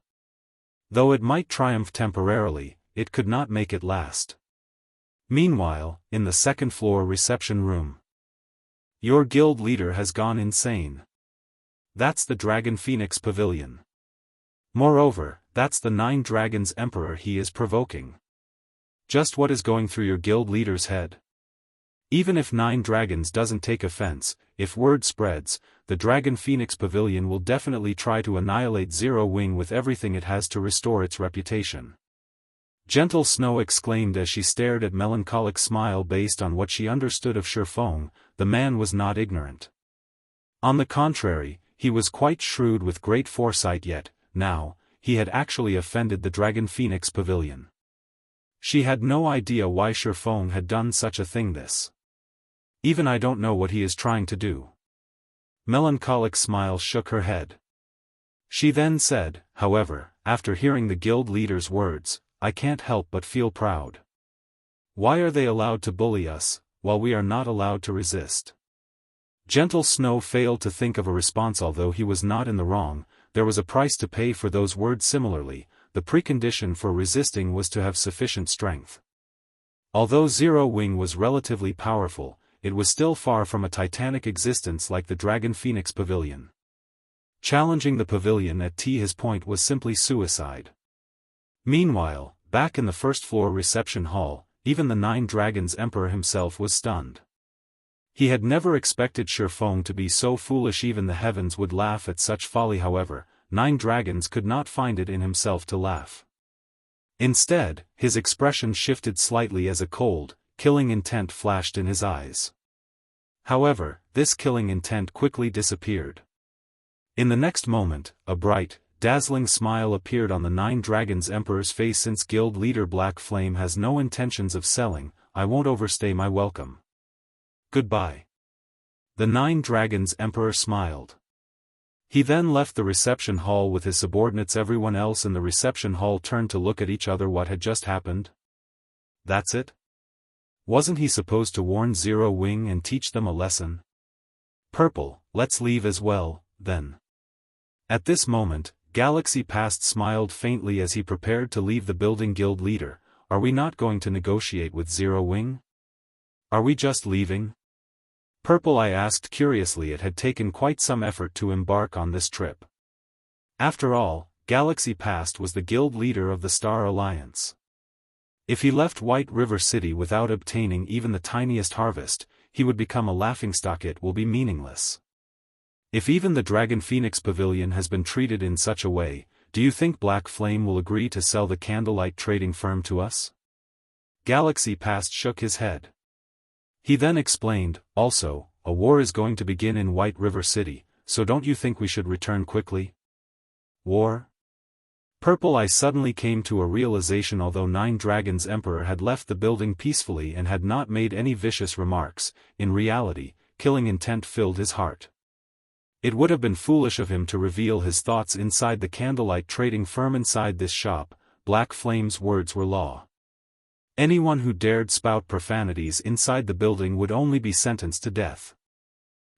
Though it might triumph temporarily, it could not make it last." Meanwhile, in the second-floor reception room. "Your guild leader has gone insane. That's the Dragon Phoenix Pavilion. Moreover, that's the Nine Dragons Emperor he is provoking. Just what is going through your guild leader's head? Even if Nine Dragons doesn't take offense, if word spreads, the Dragon Phoenix Pavilion will definitely try to annihilate Zero Wing with everything it has to restore its reputation." Gentle Snow exclaimed as she stared at Melancholic Smile. Based on what she understood of Shifeng, the man was not ignorant. On the contrary, he was quite shrewd with great foresight. Yet, now, he had actually offended the Dragon Phoenix Pavilion. She had no idea why Shifeng had done such a thing. Even I don't know what he is trying to do. Melancholic Smile shook her head. She then said, however, after hearing the guild leader's words, "I can't help but feel proud. Why are they allowed to bully us, while we are not allowed to resist?" Gentle Snow failed to think of a response. Although he was not in the wrong, there was a price to pay for those words. Similarly, the precondition for resisting was to have sufficient strength. Although Zero Wing was relatively powerful, it was still far from a titanic existence like the Dragon Phoenix Pavilion. Challenging the pavilion at his point was simply suicide. Meanwhile, back in the first-floor reception hall, even the Nine Dragons Emperor himself was stunned. He had never expected Shifeng to be so foolish. Even the heavens would laugh at such folly. However, Nine Dragons could not find it in himself to laugh. Instead, his expression shifted slightly as a cold, killing intent flashed in his eyes. However, this killing intent quickly disappeared. In the next moment, a bright, dazzling smile appeared on the Nine Dragons Emperor's face. "Since guild leader Black Flame has no intentions of selling, I won't overstay my welcome. Goodbye." The Nine Dragons Emperor smiled. He then left the reception hall with his subordinates. Everyone else in the reception hall turned to look at each other. What had just happened? That's it? Wasn't he supposed to warn Zero Wing and teach them a lesson? Purple, let's leave as well, then. At this moment, Galaxy Past smiled faintly as he prepared to leave the building. Guild leader, are we not going to negotiate with Zero Wing? Are we just leaving? Purple, I asked curiously. It had taken quite some effort to embark on this trip. After all, Galaxy Past was the guild leader of the Star Alliance. If he left White River City without obtaining even the tiniest harvest, he would become a laughingstock. It will be meaningless. If even the Dragon Phoenix Pavilion has been treated in such a way, do you think Black Flame will agree to sell the Candlelight trading firm to us? Galaxy Past shook his head. He then explained, also, a war is going to begin in White River City, so don't you think we should return quickly? War? Purple Eye suddenly came to a realization. Although Nine Dragons Emperor had left the building peacefully and had not made any vicious remarks, in reality, killing intent filled his heart. It would have been foolish of him to reveal his thoughts inside the candlelight trading firm. Inside this shop, Black Flame's words were law. Anyone who dared spout profanities inside the building would only be sentenced to death.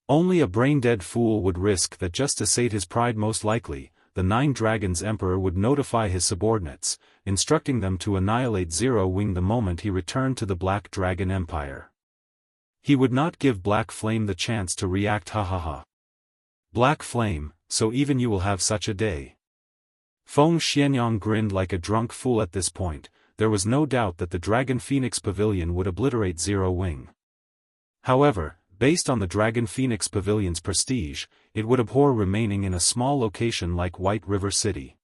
Only a brain-dead fool would risk that. Just to sate his pride. Most likely, the Nine Dragons Emperor would notify his subordinates, instructing them to annihilate Zero Wing the moment he returned to the Black Dragon Empire. He would not give Black Flame the chance to react. Ha ha ha. Black Flame, so even you will have such a day. Feng Xianyang grinned like a drunk fool. At this point, there was no doubt that the Dragon Phoenix Pavilion would obliterate Zero Wing. However, based on the Dragon Phoenix Pavilion's prestige, it would abhor remaining in a small location like White River City.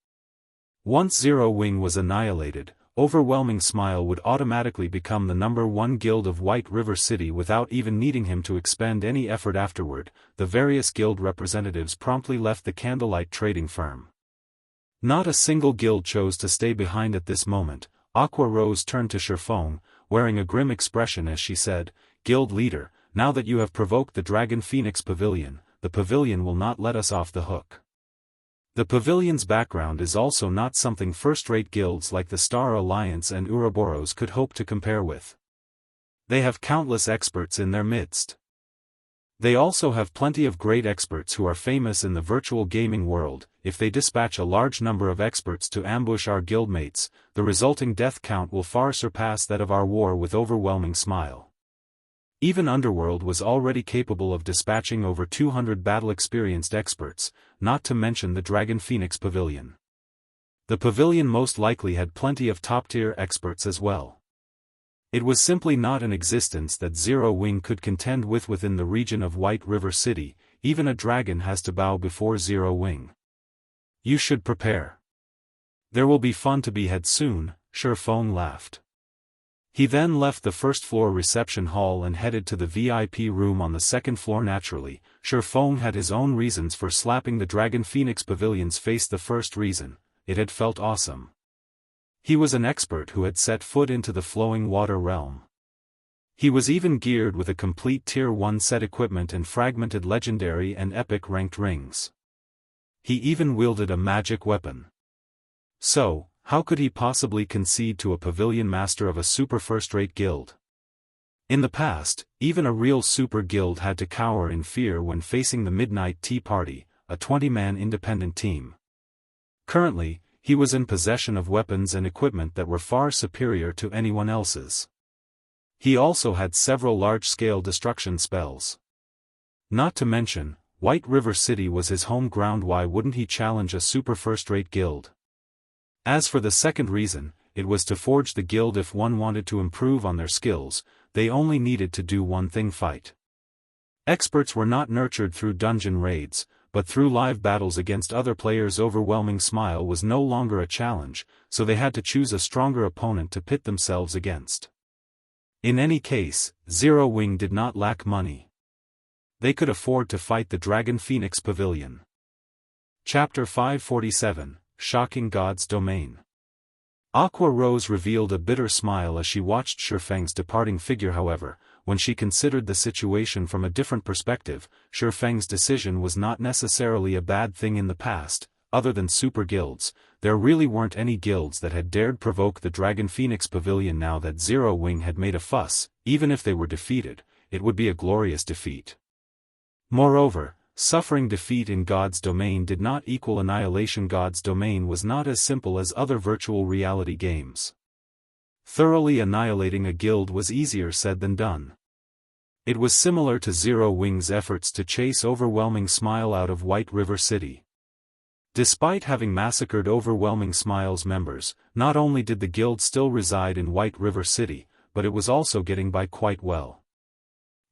Once Zero Wing was annihilated, Overwhelming Smile would automatically become the #1 guild of White River City without even needing him to expend any effort. Afterward, the various guild representatives promptly left the candlelight trading firm. Not a single guild chose to stay behind at this moment. Aqua Rose turned to Shifeng, wearing a grim expression as she said, "Guild leader, now that you have provoked the Dragon Phoenix Pavilion, the pavilion will not let us off the hook." The pavilion's background is also not something first-rate guilds like the Star Alliance and Ouroboros could hope to compare with. They have countless experts in their midst. They also have plenty of great experts who are famous in the virtual gaming world. If they dispatch a large number of experts to ambush our guildmates, the resulting death count will far surpass that of our war with Overwhelming Smile. Even Underworld was already capable of dispatching over 200 battle-experienced experts, not to mention the Dragon Phoenix Pavilion. The pavilion most likely had plenty of top-tier experts as well. It was simply not in existence that Zero Wing could contend with within the region of White River City. Even a dragon has to bow before Zero Wing. You should prepare. There will be fun to be had soon, Shifeng laughed. He then left the first-floor reception hall and headed to the VIP room on the second floor. Naturally, Shifeng had his own reasons for slapping the Dragon Phoenix Pavilion's face. The first reason, it had felt awesome. He was an expert who had set foot into the flowing water realm. He was even geared with a complete Tier 1 set equipment and fragmented legendary and epic ranked rings. He even wielded a magic weapon. So, how could he possibly concede to a pavilion master of a super first-rate guild? In the past, even a real super guild had to cower in fear when facing the Midnight Tea Party, a 20-man independent team. Currently, he was in possession of weapons and equipment that were far superior to anyone else's. He also had several large-scale destruction spells. Not to mention, White River City was his home ground. Why wouldn't he challenge a super first-rate guild? As for the second reason, it was to forge the guild. If one wanted to improve on their skills, they only needed to do one thing: fight. Experts were not nurtured through dungeon raids, but through live battles against other players. Overwhelming Smile was no longer a challenge, so they had to choose a stronger opponent to pit themselves against. In any case, Zero Wing did not lack money. They could afford to fight the Dragon Phoenix Pavilion. Chapter 547, Shocking God's Domain. Aqua Rose revealed a bitter smile as she watched Shifeng's departing figure. However, when she considered the situation from a different perspective, Shifeng's decision was not necessarily a bad thing. In the past, other than super guilds, there really weren't any guilds that had dared provoke the Dragon Phoenix Pavilion. Now that Zero Wing had made a fuss, even if they were defeated, it would be a glorious defeat. Moreover, suffering defeat in God's domain did not equal annihilation. God's domain was not as simple as other virtual reality games. Thoroughly annihilating a guild was easier said than done. It was similar to Zero Wing's efforts to chase Overwhelming Smile out of White River City. Despite having massacred Overwhelming Smile's members, not only did the guild still reside in White River City, but it was also getting by quite well.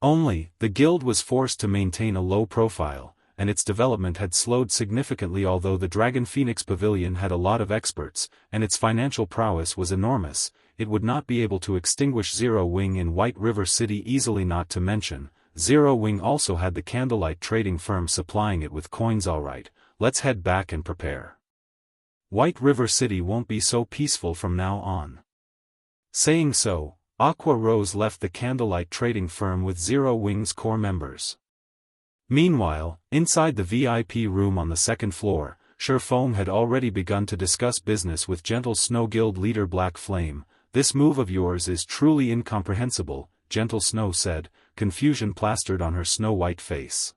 Only, the guild was forced to maintain a low profile, and its development had slowed significantly. Although the Dragon Phoenix Pavilion had a lot of experts, and its financial prowess was enormous, it would not be able to extinguish Zero Wing in White River City easily. Not to mention, Zero Wing also had the candlelight trading firm supplying it with coins. Alright, let's head back and prepare. White River City won't be so peaceful from now on. Saying so, Aqua Rose left the candlelight trading firm with Zero Wings core members. Meanwhile, inside the VIP room on the second floor, Shifeng had already begun to discuss business with Gentle Snow Guild leader Black Flame. "This move of yours is truly incomprehensible," Gentle Snow said, confusion plastered on her snow-white face.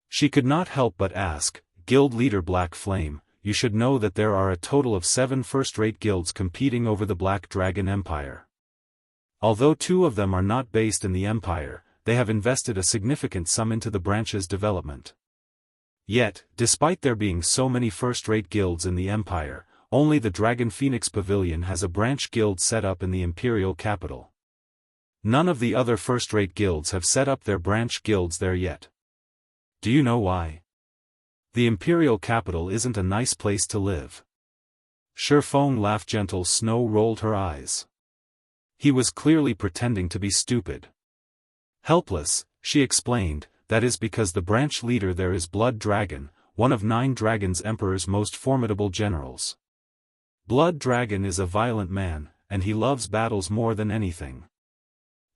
She could not help but ask, "Guild leader Black Flame, you should know that there are a total of 7 first-rate guilds competing over the Black Dragon Empire. Although 2 of them are not based in the Empire, they have invested a significant sum into the branch's development. Yet, despite there being so many first-rate guilds in the Empire, only the Dragon Phoenix Pavilion has a branch guild set up in the Imperial capital. None of the other first-rate guilds have set up their branch guilds there yet. Do you know why? The Imperial capital isn't a nice place to live." Shifeng laughed. Gentle Snow rolled her eyes. He was clearly pretending to be stupid. Helpless, she explained, "That is because the branch leader there is Blood Dragon, one of 9 Dragon's Emperor's most formidable generals. Blood Dragon is a violent man, and he loves battles more than anything.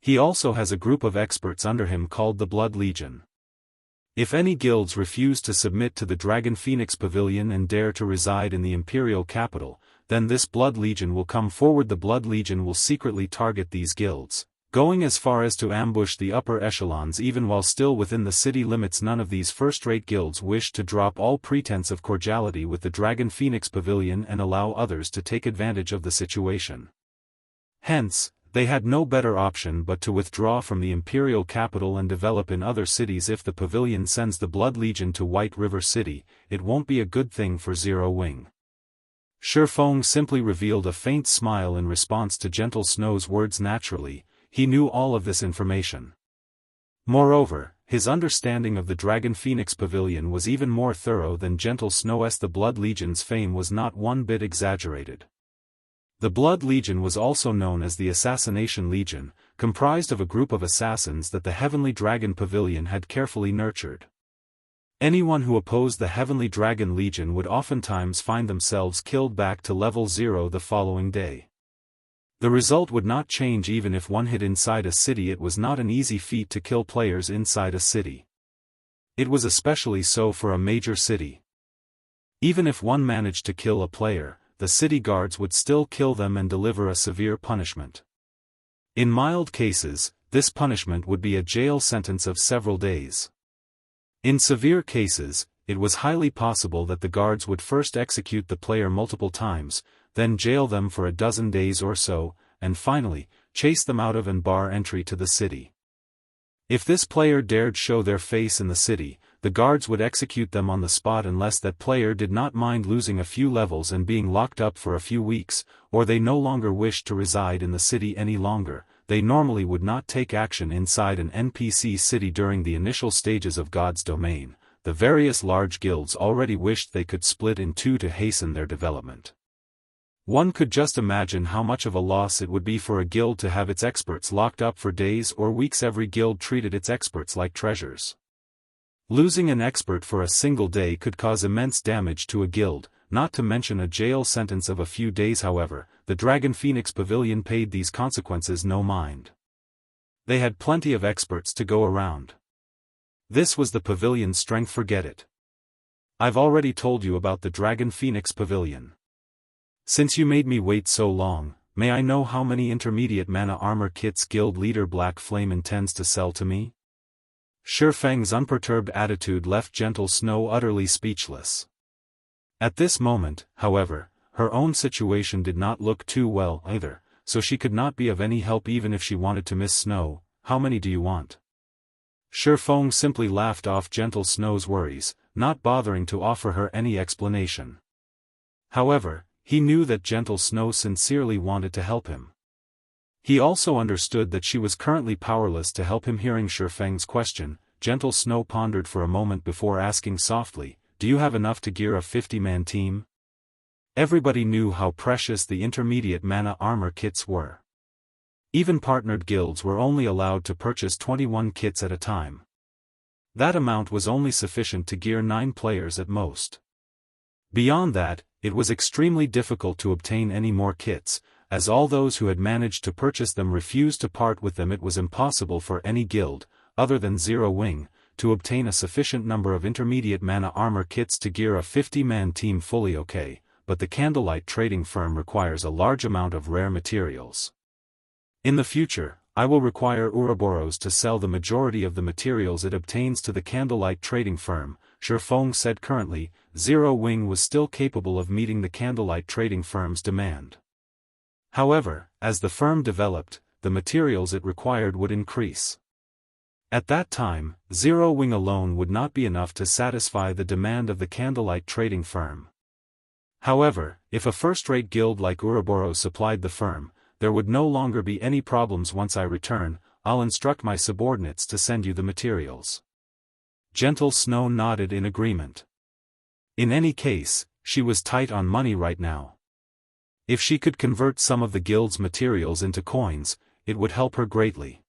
He also has a group of experts under him called the Blood Legion. If any guilds refuse to submit to the Dragon Phoenix Pavilion and dare to reside in the Imperial capital, then this Blood Legion will come forward. The Blood Legion will secretly target these guilds, going as far as to ambush the upper echelons even while still within the city limits. None of these first-rate guilds wish to drop all pretense of cordiality with the Dragon Phoenix Pavilion and allow others to take advantage of the situation. Hence, they had no better option but to withdraw from the Imperial capital and develop in other cities. If the pavilion sends the Blood Legion to White River City, it won't be a good thing for Zero Wing." Shifeng simply revealed a faint smile in response to Gentle Snow's words. Naturally, he knew all of this information. Moreover, his understanding of the Dragon Phoenix Pavilion was even more thorough than Gentle Snow's. The Blood Legion's fame was not one bit exaggerated. The Blood Legion was also known as the Assassination Legion, comprised of a group of assassins that the Heavenly Dragon Pavilion had carefully nurtured. Anyone who opposed the Heavenly Dragon Legion would oftentimes find themselves killed back to level 0 the following day. The result would not change even if one hid inside a city. It was not an easy feat to kill players inside a city. It was especially so for a major city. Even if one managed to kill a player, the city guards would still kill them and deliver a severe punishment. In mild cases, this punishment would be a jail sentence of several days. In severe cases, it was highly possible that the guards would first execute the player multiple times, then jail them for a dozen days or so, and finally, chase them out of and bar entry to the city. If this player dared show their face in the city, the guards would execute them on the spot unless that player did not mind losing a few levels and being locked up for a few weeks, or they no longer wished to reside in the city any longer. They normally would not take action inside an NPC city during the initial stages of God's domain. The various large guilds already wished they could split in 2 to hasten their development. One could just imagine how much of a loss it would be for a guild to have its experts locked up for days or weeks. Every guild treated its experts like treasures. Losing an expert for a single day could cause immense damage to a guild, not to mention a jail sentence of a few days. However, the Dragon Phoenix Pavilion paid these consequences no mind. They had plenty of experts to go around. This was the pavilion's strength. Forget it. I've already told you about the Dragon Phoenix Pavilion. Since you made me wait so long, may I know how many intermediate mana armor kits guild leader Black Flame intends to sell to me? Shifeng's unperturbed attitude left Gentle Snow utterly speechless. At this moment, however, her own situation did not look too well either, so she could not be of any help even if she wanted to. Miss Snow, how many do you want? Shifeng simply laughed off Gentle Snow's worries, not bothering to offer her any explanation. However, he knew that Gentle Snow sincerely wanted to help him. He also understood that she was currently powerless to help him. Hearing Shifeng's question, Gentle Snow pondered for a moment before asking softly, "Do you have enough to gear a 50-man team?" Everybody knew how precious the intermediate mana armor kits were. Even partnered guilds were only allowed to purchase 21 kits at a time. That amount was only sufficient to gear 9 players at most. Beyond that, it was extremely difficult to obtain any more kits, as all those who had managed to purchase them refused to part with them. It was impossible for any guild, other than Zero Wing, to obtain a sufficient number of intermediate mana armor kits to gear a 50-man team fully okay, but the Candlelight trading firm requires a large amount of rare materials. In the future, I will require Ouroboros to sell the majority of the materials it obtains to the Candlelight trading firm, Shifeng said. Currently, Zero Wing was still capable of meeting the Candlelight trading firm's demand. However, as the firm developed, the materials it required would increase. At that time, Zero Wing alone would not be enough to satisfy the demand of the Candlelight trading firm. However, if a first-rate guild like Ouroboros supplied the firm, there would no longer be any problems. Once I return, I'll instruct my subordinates to send you the materials. Gentle Snow nodded in agreement. In any case, she was tight on money right now. If she could convert some of the guild's materials into coins, it would help her greatly.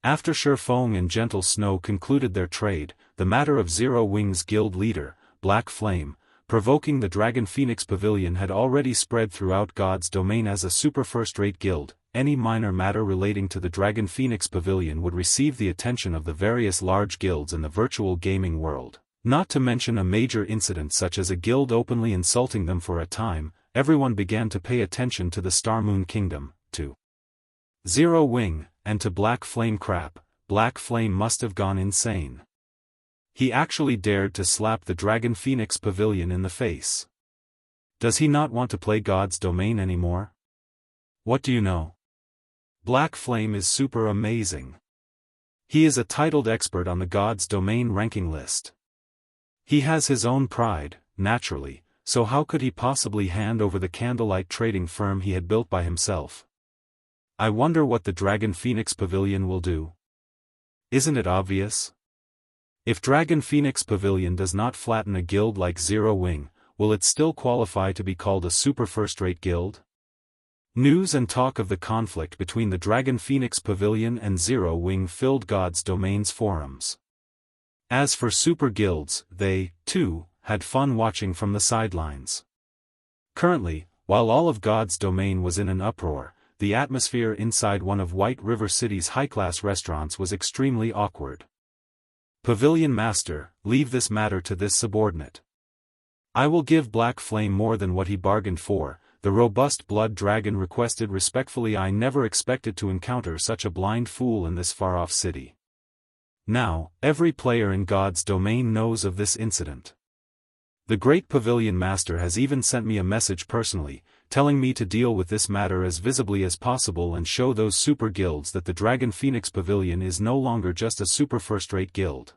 After Shifeng and Gentle Snow concluded their trade, the matter of Zero Wing's guild leader, Black Flame, provoking the Dragon Phoenix Pavilion had already spread throughout God's domain as a super first-rate guild. Any minor matter relating to the Dragon Phoenix Pavilion would receive the attention of the various large guilds in the virtual gaming world. Not to mention a major incident such as a guild openly insulting them. For a time, everyone began to pay attention to the Star Moon Kingdom, to Zero Wing, and to Black Flame. Crap, Black Flame must have gone insane. He actually dared to slap the Dragon Phoenix Pavilion in the face. Does he not want to play God's domain anymore? What do you know? Black Flame is super amazing. He is a titled expert on the God's domain ranking list. He has his own pride, naturally, so how could he possibly hand over the Candlelight trading firm he had built by himself? I wonder what the Dragon Phoenix Pavilion will do. Isn't it obvious? If Dragon Phoenix Pavilion does not flatten a guild like Zero Wing, will it still qualify to be called a super first-rate guild? News and talk of the conflict between the Dragon Phoenix Pavilion and Zero Wing filled God's domain's forums. As for super guilds, they, too, had fun watching from the sidelines. Currently, while all of God's domain was in an uproar, the atmosphere inside one of White River City's high-class restaurants was extremely awkward. Pavilion Master, leave this matter to this subordinate. I will give Black Flame more than what he bargained for, the robust Blood Dragon requested respectfully. I never expected to encounter such a blind fool in this far-off city. Now, every player in God's domain knows of this incident. The great Pavilion Master has even sent me a message personally, telling me to deal with this matter as visibly as possible and show those super guilds that the Dragon Phoenix Pavilion is no longer just a super first-rate guild.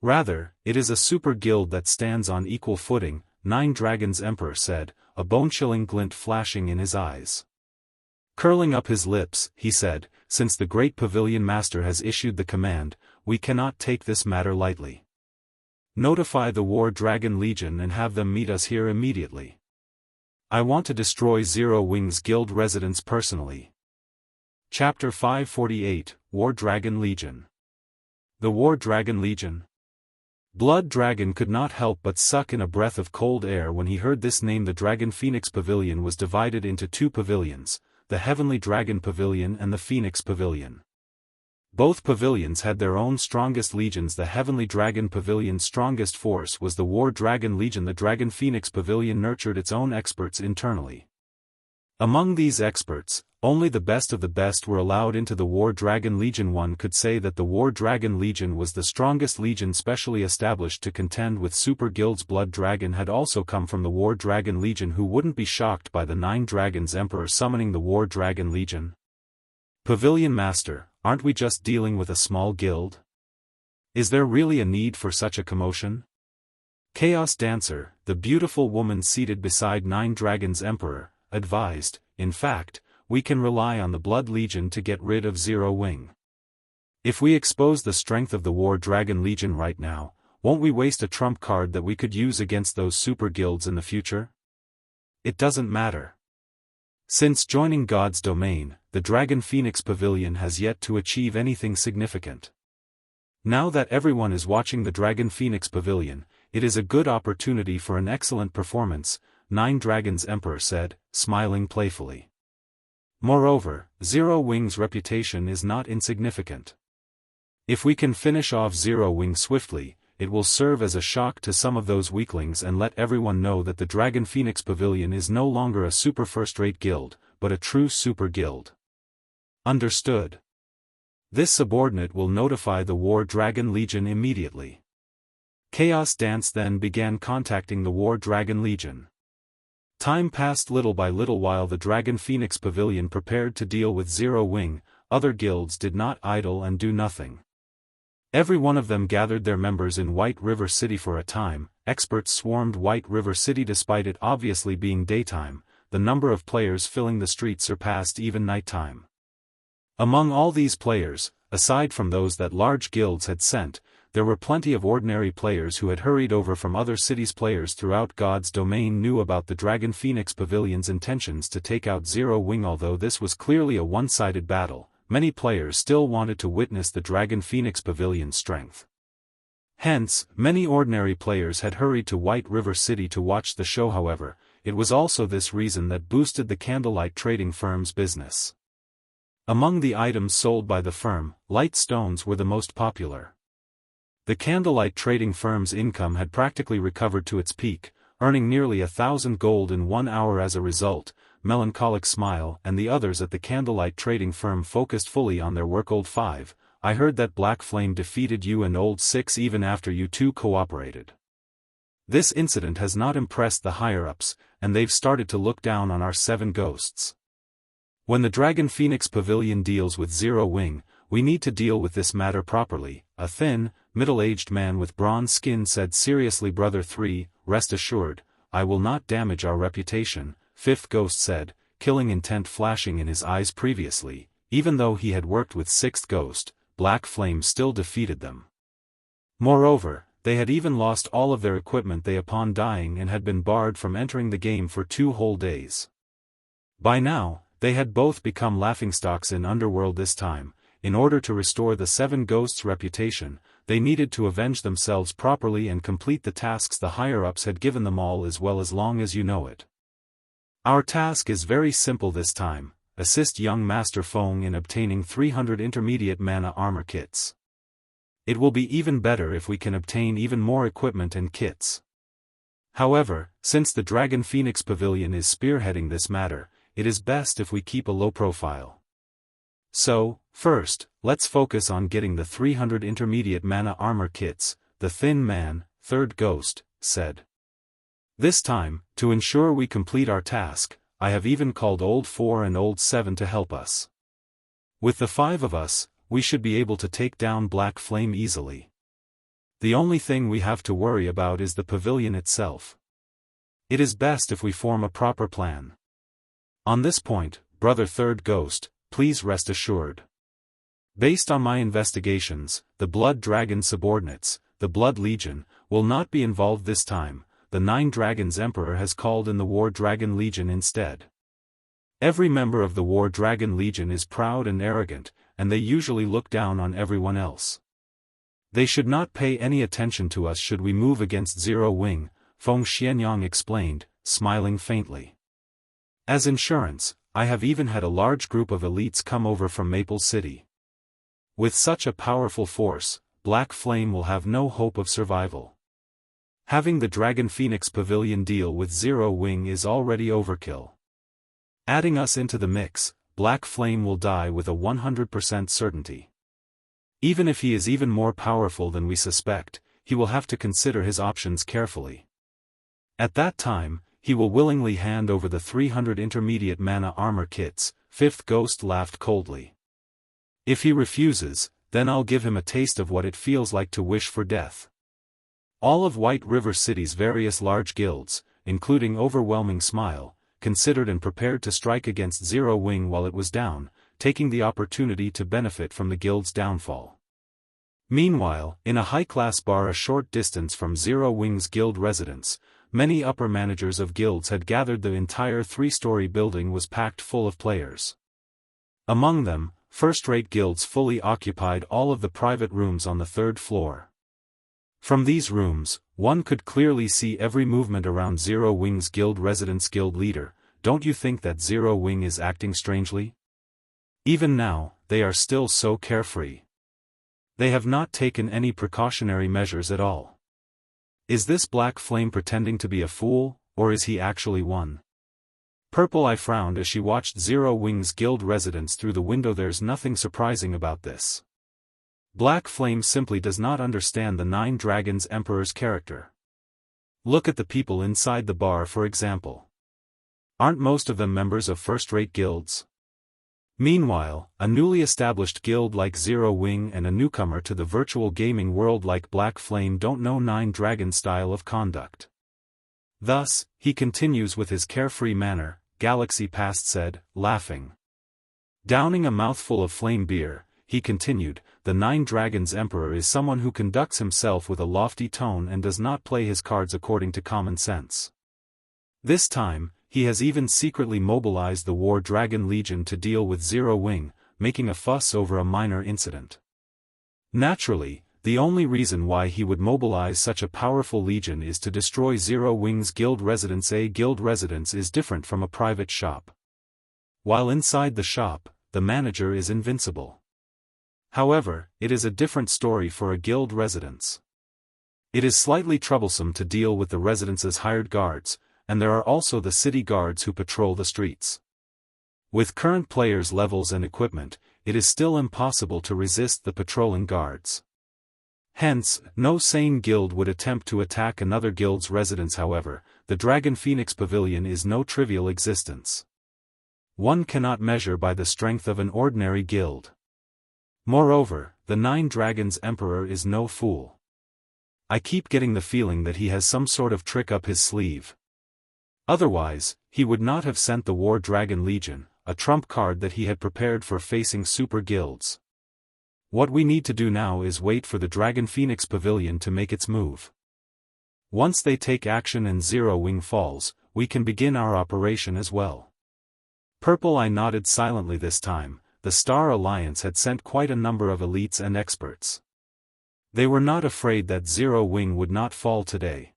Rather, it is a super guild that stands on equal footing, Nine Dragons Emperor said, a bone-chilling glint flashing in his eyes. Curling up his lips, he said, since the great Pavilion Master has issued the command, we cannot take this matter lightly. Notify the War Dragon Legion and have them meet us here immediately. I want to destroy Zero Wing's guild residence personally. Chapter 548, War Dragon Legion. The War Dragon Legion. Blood Dragon could not help but suck in a breath of cold air when he heard this name. The Dragon Phoenix Pavilion was divided into two pavilions, the Heavenly Dragon Pavilion and the Phoenix Pavilion. Both pavilions had their own strongest legions. The Heavenly Dragon Pavilion's strongest force was the War Dragon Legion. The Dragon Phoenix Pavilion nurtured its own experts internally. Among these experts, only the best of the best were allowed into the War Dragon Legion. One could say that the War Dragon Legion was the strongest legion specially established to contend with super guilds. Blood Dragon had also come from the War Dragon Legion. Who wouldn't be shocked by the Nine Dragons Emperor summoning the War Dragon Legion? Pavilion Master, aren't we just dealing with a small guild? Is there really a need for such a commotion? Chaos Dancer, the beautiful woman seated beside Nine Dragons Emperor, advised, in fact, we can rely on the Blood Legion to get rid of Zero Wing. If we expose the strength of the War Dragon Legion right now, won't we waste a trump card that we could use against those super guilds in the future? It doesn't matter. Since joining God's domain, the Dragon Phoenix Pavilion has yet to achieve anything significant. Now that everyone is watching the Dragon Phoenix Pavilion, it is a good opportunity for an excellent performance. Nine Dragons Emperor said, smiling playfully. Moreover, Zero Wing's reputation is not insignificant. If we can finish off Zero Wing swiftly, it will serve as a shock to some of those weaklings and let everyone know that the Dragon Phoenix Pavilion is no longer a super first-rate guild, but a true super guild. Understood. This subordinate will notify the War Dragon Legion immediately. Chaos Dance then began contacting the War Dragon Legion. Time passed little by little while the Dragon Phoenix Pavilion prepared to deal with Zero Wing. Other guilds did not idle and do nothing. Every one of them gathered their members in White River City for a time. Experts swarmed White River City despite it obviously being daytime. The number of players filling the streets surpassed even nighttime. Among all these players, aside from those that large guilds had sent, there were plenty of ordinary players who had hurried over from other cities. Players throughout God's domain knew about the Dragon Phoenix Pavilion's intentions to take out Zero Wing. Although this was clearly a one-sided battle, many players still wanted to witness the Dragon Phoenix Pavilion's strength. Hence, many ordinary players had hurried to White River City to watch the show. However, it was also this reason that boosted the candlelight trading firm's business. Among the items sold by the firm, light stones were the most popular. The candlelight trading firm's income had practically recovered to its peak, earning nearly 1,000 gold in 1 hour as a result. Melancholic Smile and the others at the candlelight trading firm focused fully on their work. Old 5, I heard that Black Flame defeated you and Old 6 even after you two cooperated. This incident has not impressed the higher-ups, and they've started to look down on our 7 ghosts. When the Dragon Phoenix Pavilion deals with Zero Wing, we need to deal with this matter properly, a thin, middle-aged man with bronze skin said seriously. Brother 3, rest assured, I will not damage our reputation, Fifth Ghost said, killing intent flashing in his eyes. Previously, even though he had worked with Sixth Ghost, Black Flame still defeated them. Moreover, they had even lost all of their equipment upon dying and had been barred from entering the game for 2 whole days. By now, they had both become laughingstocks in Underworld. This time, in order to restore the 7 ghosts' reputation, they needed to avenge themselves properly and complete the tasks the higher-ups had given them all as well. As long as you know it. Our task is very simple this time, assist young Master Feng in obtaining 300 intermediate mana armor kits. It will be even better if we can obtain even more equipment and kits. However, since the Dragon Phoenix Pavilion is spearheading this matter, it is best if we keep a low profile. So, first, let's focus on getting the 300 intermediate mana armor kits, the Thin Man, Third Ghost, said. This time, to ensure we complete our task, I have even called Old 4 and Old 7 to help us. With the 5 of us, we should be able to take down Black Flame easily. The only thing we have to worry about is the pavilion itself. It is best if we form a proper plan. On this point, Brother Third Ghost, please rest assured. Based on my investigations, the Blood Dragon subordinates, the Blood Legion, will not be involved this time. The 9 Dragons Emperor has called in the War Dragon Legion instead. Every member of the War Dragon Legion is proud and arrogant, and they usually look down on everyone else. They should not pay any attention to us should we move against Zero Wing, Feng Xianyang explained, smiling faintly. As insurance, I have even had a large group of elites come over from Maple City. With such a powerful force, Black Flame will have no hope of survival. Having the Dragon Phoenix Pavilion deal with Zero Wing is already overkill. Adding us into the mix, Black Flame will die with a 100% certainty. Even if he is even more powerful than we suspect, he will have to consider his options carefully. At that time, he will willingly hand over the 300 intermediate mana armor kits. Fifth Ghost laughed coldly. If he refuses, then I'll give him a taste of what it feels like to wish for death. All of White River City's various large guilds, including Overwhelming Smile, considered and prepared to strike against Zero Wing while it was down, taking the opportunity to benefit from the guild's downfall. Meanwhile, in a high-class bar a short distance from Zero Wing's guild residence, many upper managers of guilds had gathered. The entire 3-story building was packed full of players. Among them, first-rate guilds fully occupied all of the private rooms on the 3rd floor. From these rooms, one could clearly see every movement around Zero Wing's guild residence guild leader. Don't you think that Zero Wing is acting strangely? Even now, they are still so carefree. They have not taken any precautionary measures at all. Is this Black Flame pretending to be a fool, or is he actually one? Purple Eye frowned as she watched Zero Wing's guild residence through the window. There's nothing surprising about this. Black Flame simply does not understand the Nine Dragons Emperor's character. Look at the people inside the bar, for example. Aren't most of them members of first-rate guilds? Meanwhile, a newly established guild like Zero Wing and a newcomer to the virtual gaming world like Black Flame don't know Nine Dragons' style of conduct. Thus, he continues with his carefree manner, Galaxy Past said, laughing. Downing a mouthful of flame beer, he continued, the Nine Dragons Emperor is someone who conducts himself with a lofty tone and does not play his cards according to common sense. This time, he has even secretly mobilized the War Dragon Legion to deal with Zero Wing, making a fuss over a minor incident. Naturally, the only reason why he would mobilize such a powerful legion is to destroy Zero Wing's guild residence. A guild residence is different from a private shop. While inside the shop, the manager is invincible. However, it is a different story for a guild residence. It is slightly troublesome to deal with the residence's hired guards, and there are also the city guards who patrol the streets. With current players' levels and equipment, it is still impossible to resist the patrolling guards. Hence, no sane guild would attempt to attack another guild's residence. However, the Dragon Phoenix Pavilion is no trivial existence. One cannot measure by the strength of an ordinary guild. Moreover, the Nine Dragons Emperor is no fool. I keep getting the feeling that he has some sort of trick up his sleeve. Otherwise, he would not have sent the War Dragon Legion, a trump card that he had prepared for facing super guilds. What we need to do now is wait for the Dragon Phoenix Pavilion to make its move. Once they take action and Zero Wing falls, we can begin our operation as well. Purple Eye nodded silently this time. The Star Alliance had sent quite a number of elites and experts. They were not afraid that Zero Wing would not fall today.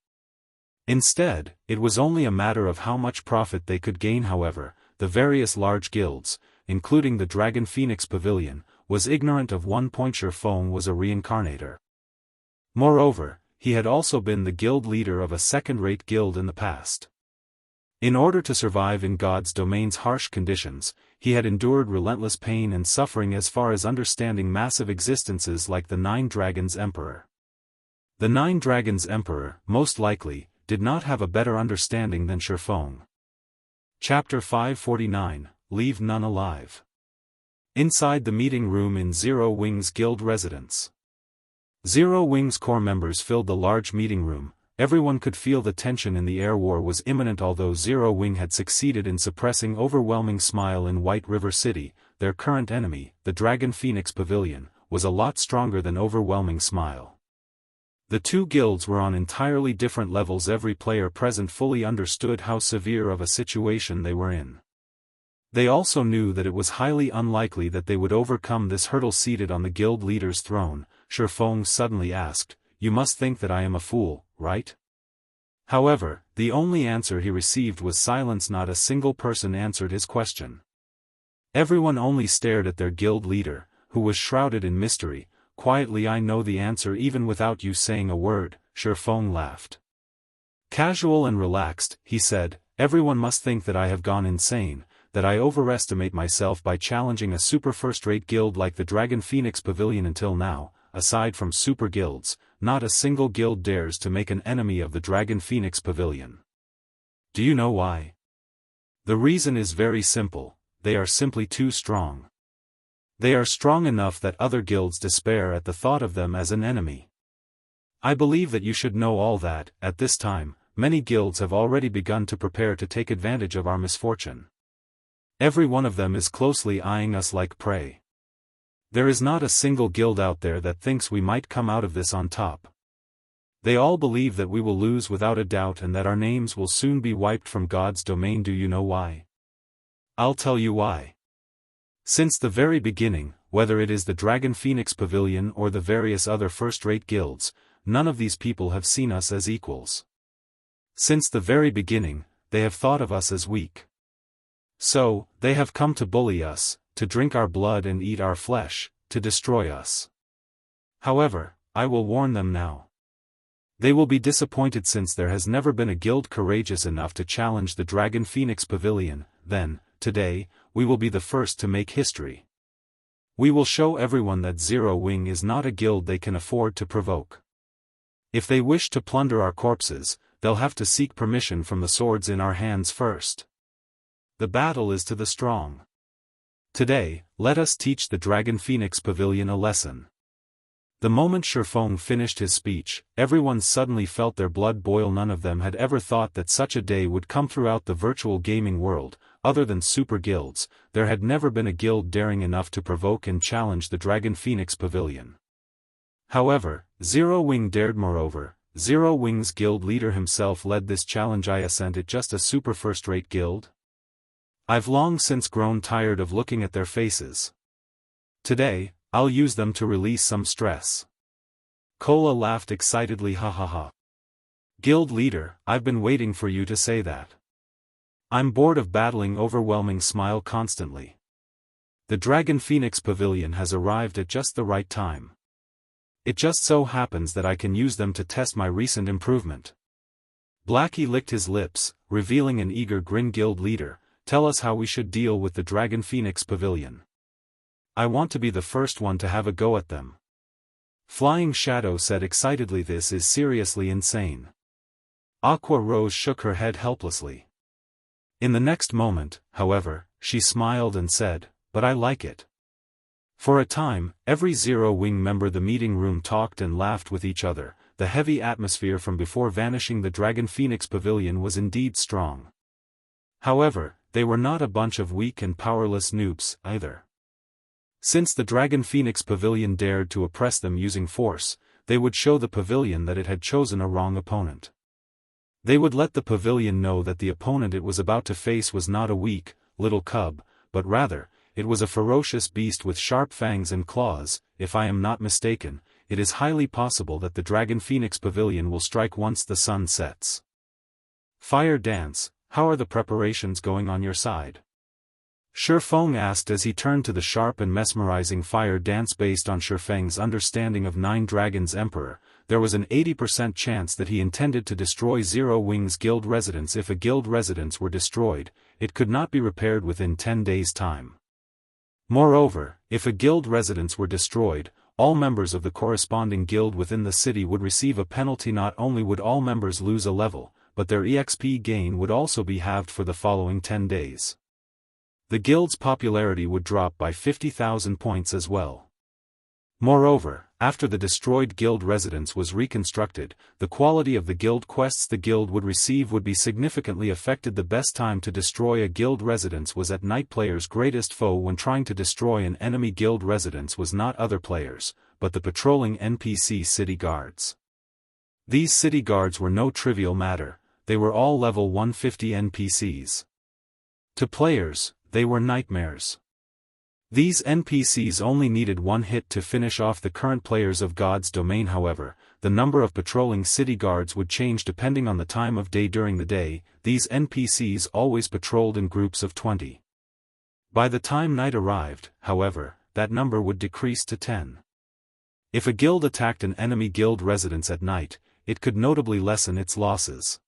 Instead, it was only a matter of how much profit they could gain. However, the various large guilds, including the Dragon Phoenix Pavilion, was ignorant of one point. Feng was a reincarnator. Moreover, he had also been the guild leader of a second-rate guild in the past. In order to survive in God's domain's harsh conditions, he had endured relentless pain and suffering as far as understanding massive existences like the Nine Dragons Emperor. The Nine Dragons Emperor, most likely, did not have a better understanding than Feng. Chapter 549, Leave None Alive. Inside the meeting room in Zero Wing's guild residence. Zero Wing's core members filled the large meeting room. Everyone could feel the tension in the air. War was imminent. Although Zero Wing had succeeded in suppressing Overwhelming Smile in White River City, their current enemy, the Dragon Phoenix Pavilion, was a lot stronger than Overwhelming Smile. The two guilds were on entirely different levels. Every player present fully understood how severe of a situation they were in. They also knew that it was highly unlikely that they would overcome this hurdle. Seated on the guild leader's throne, Feng suddenly asked, "You must think that I am a fool, right?" However, the only answer he received was silence. Not a single person answered his question. Everyone only stared at their guild leader, who was shrouded in mystery. Quietly, "I know the answer even without you saying a word," Feng laughed. Casual and relaxed, he said, "Everyone must think that I have gone insane, that I overestimate myself by challenging a super first-rate guild like the Dragon Phoenix Pavilion. Until now, aside from super guilds, not a single guild dares to make an enemy of the Dragon Phoenix Pavilion. Do you know why? The reason is very simple: they are simply too strong. They are strong enough that other guilds despair at the thought of them as an enemy. I believe that you should know all that. At this time, many guilds have already begun to prepare to take advantage of our misfortune. Every one of them is closely eyeing us like prey. There is not a single guild out there that thinks we might come out of this on top. They all believe that we will lose without a doubt and that our names will soon be wiped from God's domain. Do you know why? I'll tell you why. Since the very beginning, whether it is the Dragon Phoenix Pavilion or the various other first-rate guilds, none of these people have seen us as equals. Since the very beginning, they have thought of us as weak. So, they have come to bully us, to drink our blood and eat our flesh, to destroy us. However, I will warn them now. They will be disappointed since there has never been a guild courageous enough to challenge the Dragon Phoenix Pavilion. Then, today, we will be the first to make history. We will show everyone that Zero Wing is not a guild they can afford to provoke. If they wish to plunder our corpses, they'll have to seek permission from the swords in our hands first. The battle is to the strong. Today, let us teach the Dragon Phoenix Pavilion a lesson. The moment Shifeng finished his speech, everyone suddenly felt their blood boil. None of them had ever thought that such a day would come throughout the virtual gaming world. Other than super guilds, there had never been a guild daring enough to provoke and challenge the Dragon Phoenix Pavilion. However, Zero Wing dared. Moreover, Zero Wing's guild leader himself led this challenge. Isn't it just a super first-rate guild? I've long since grown tired of looking at their faces. Today, I'll use them to release some stress. Kola laughed excitedly. Ha ha ha. Guild leader, I've been waiting for you to say that. I'm bored of battling. Overwhelming smile constantly. The Dragon Phoenix Pavilion has arrived at just the right time. It just so happens that I can use them to test my recent improvement. Blackie licked his lips, revealing an eager grin. Guild leader, tell us how we should deal with the Dragon Phoenix Pavilion. I want to be the first one to have a go at them. Flying Shadow said excitedly. This is seriously insane. Aqua Rose shook her head helplessly. In the next moment, however, she smiled and said, but I like it. For a time, every Zero Wing member in the meeting room talked and laughed with each other. The heavy atmosphere from before vanishing the Dragon Phoenix Pavilion was indeed strong. However, they were not a bunch of weak and powerless noobs, either. Since the Dragon Phoenix Pavilion dared to oppress them using force, they would show the pavilion that it had chosen a wrong opponent. They would let the pavilion know that the opponent it was about to face was not a weak, little cub, but rather, it was a ferocious beast with sharp fangs and claws. If I am not mistaken, it is highly possible that the Dragon Phoenix Pavilion will strike once the sun sets. Fire Dance, how are the preparations going on your side? Shifeng asked as he turned to the sharp and mesmerizing Fire Dance. Based on Shifeng's understanding of Nine Dragons Emperor, there was an 80% chance that he intended to destroy Zero Wing's guild residence. If a guild residence were destroyed, it could not be repaired within 10 days' time. Moreover, if a guild residence were destroyed, all members of the corresponding guild within the city would receive a penalty. Not only would all members lose a level, but their EXP gain would also be halved for the following 10 days. The guild's popularity would drop by 50,000 points as well. Moreover, after the destroyed guild residence was reconstructed, the quality of the guild quests the guild would receive would be significantly affected. The best time to destroy a guild residence was at night. Players' greatest foe when trying to destroy an enemy guild residence was not other players, but the patrolling NPC city guards. These city guards were no trivial matter, they were all level 150 NPCs. To players, they were nightmares. These NPCs only needed one hit to finish off the current players of God's domain. However, the number of patrolling city guards would change depending on the time of day. During the day, these NPCs always patrolled in groups of 20. By the time night arrived, however, that number would decrease to 10. If a guild attacked an enemy guild residence at night, it could notably lessen its losses.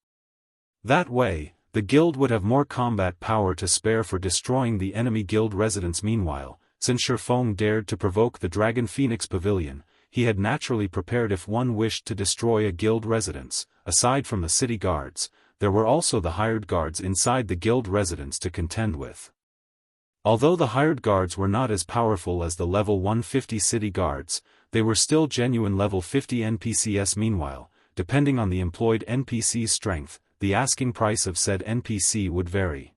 That way, the guild would have more combat power to spare for destroying the enemy guild residence. Meanwhile, since Shifeng dared to provoke the Dragon Phoenix Pavilion, he had naturally prepared if one wished to destroy a guild residence. Aside from the city guards, there were also the hired guards inside the guild residence to contend with. Although the hired guards were not as powerful as the level 150 city guards, they were still genuine level 50 NPCs. Meanwhile, depending on the employed NPC's strength, the asking price of said NPC would vary.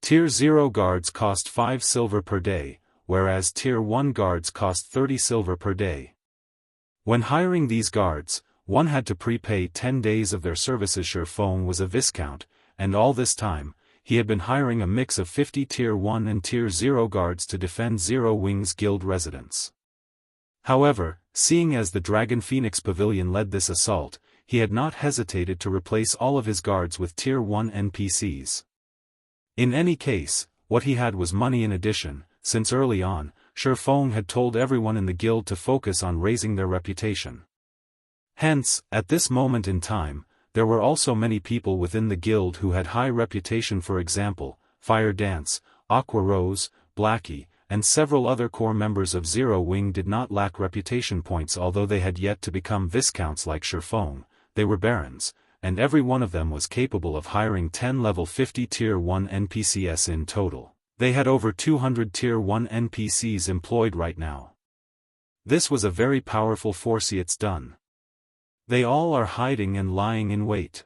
Tier 0 guards cost 5 silver per day, whereas Tier 1 guards cost 30 silver per day. When hiring these guards, one had to prepay 10 days of their services. Shifeng was a Viscount, and all this time, he had been hiring a mix of 50 Tier 1 and Tier 0 guards to defend Zero Wing's guild residence. However, Seeing as the Dragon Phoenix Pavilion led this assault, he had not hesitated to replace all of his guards with Tier 1 NPCs. In any case, what he had was money in addition, since early on, Shifeng had told everyone in the guild to focus on raising their reputation. Hence, at this moment in time, there were also many people within the guild who had high reputation, for example, Fire Dance, Aqua Rose, Blackie, and several other core members of Zero Wing did not lack reputation points, although they had yet to become viscounts like Shifeng. They were barons, and every one of them was capable of hiring 10 level 50 Tier 1 NPCs in total. They had over 200 Tier 1 NPCs employed right now. This was a very powerful force. It's done. They all are hiding and lying in wait.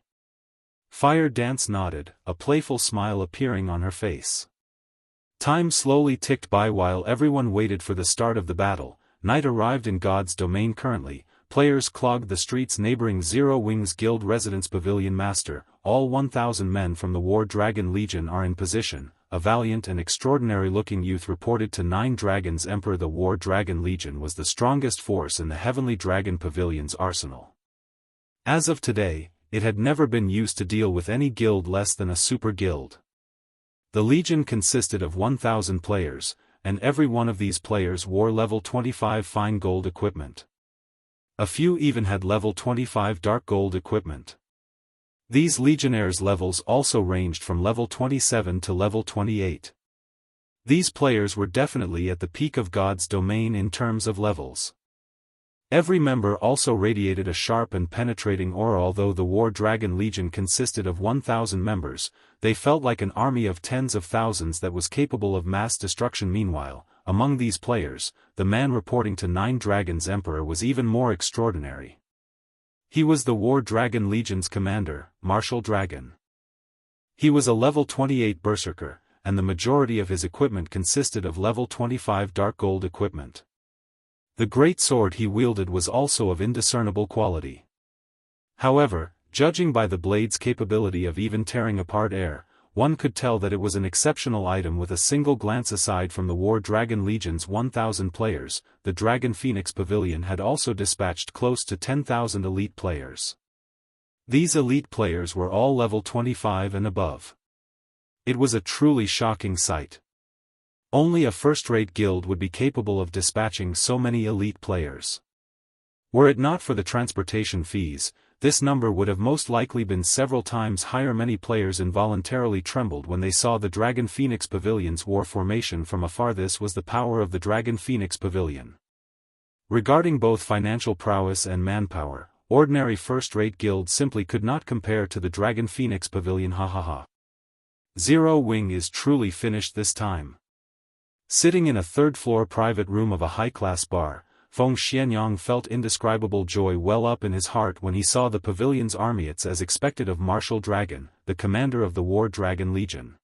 Fire Dance nodded, a playful smile appearing on her face. Time slowly ticked by while everyone waited for the start of the battle. Night arrived in God's domain. Currently, players clogged the streets neighboring Zero Wing's Guild Residence Pavilion. Master, all 1,000 men from the War Dragon Legion are in position. A valiant and extraordinary-looking youth reported to Nine Dragons Emperor. The War Dragon Legion was the strongest force in the Heavenly Dragon Pavilion's arsenal. As of today, it had never been used to deal with any guild less than a super guild. The Legion consisted of 1,000 players, and every one of these players wore level 25 fine gold equipment. A few even had level 25 dark gold equipment. These legionnaires' levels also ranged from level 27 to level 28. These players were definitely at the peak of God's domain in terms of levels. Every member also radiated a sharp and penetrating aura. Although the War Dragon Legion consisted of 1,000 members, they felt like an army of tens of thousands that was capable of mass destruction. Meanwhile, among these players, the man reporting to Nine Dragons Emperor was even more extraordinary. He was the War Dragon Legion's commander, Martial Dragon. He was a level 28 berserker, and the majority of his equipment consisted of level 25 dark gold equipment. The great sword he wielded was also of indiscernible quality. However, judging by the blade's capability of even tearing apart air, one could tell that it was an exceptional item. With a single glance aside from the War Dragon Legion's 1,000 players, the Dragon Phoenix Pavilion had also dispatched close to 10,000 elite players. These elite players were all level 25 and above. It was a truly shocking sight. Only a first-rate guild would be capable of dispatching so many elite players. Were it not for the transportation fees, this number would have most likely been several times higher. Many players involuntarily trembled when they saw the Dragon Phoenix Pavilion's war formation from afar. This was the power of the Dragon Phoenix Pavilion. Regarding both financial prowess and manpower, ordinary first-rate guilds simply could not compare to the Dragon Phoenix Pavilion. Zero Wing is truly finished this time. Sitting in a third-floor private room of a high-class bar, Feng Xianyang felt indescribable joy well up in his heart when he saw the pavilion's army. It's as expected of Martial Dragon, the commander of the War Dragon Legion.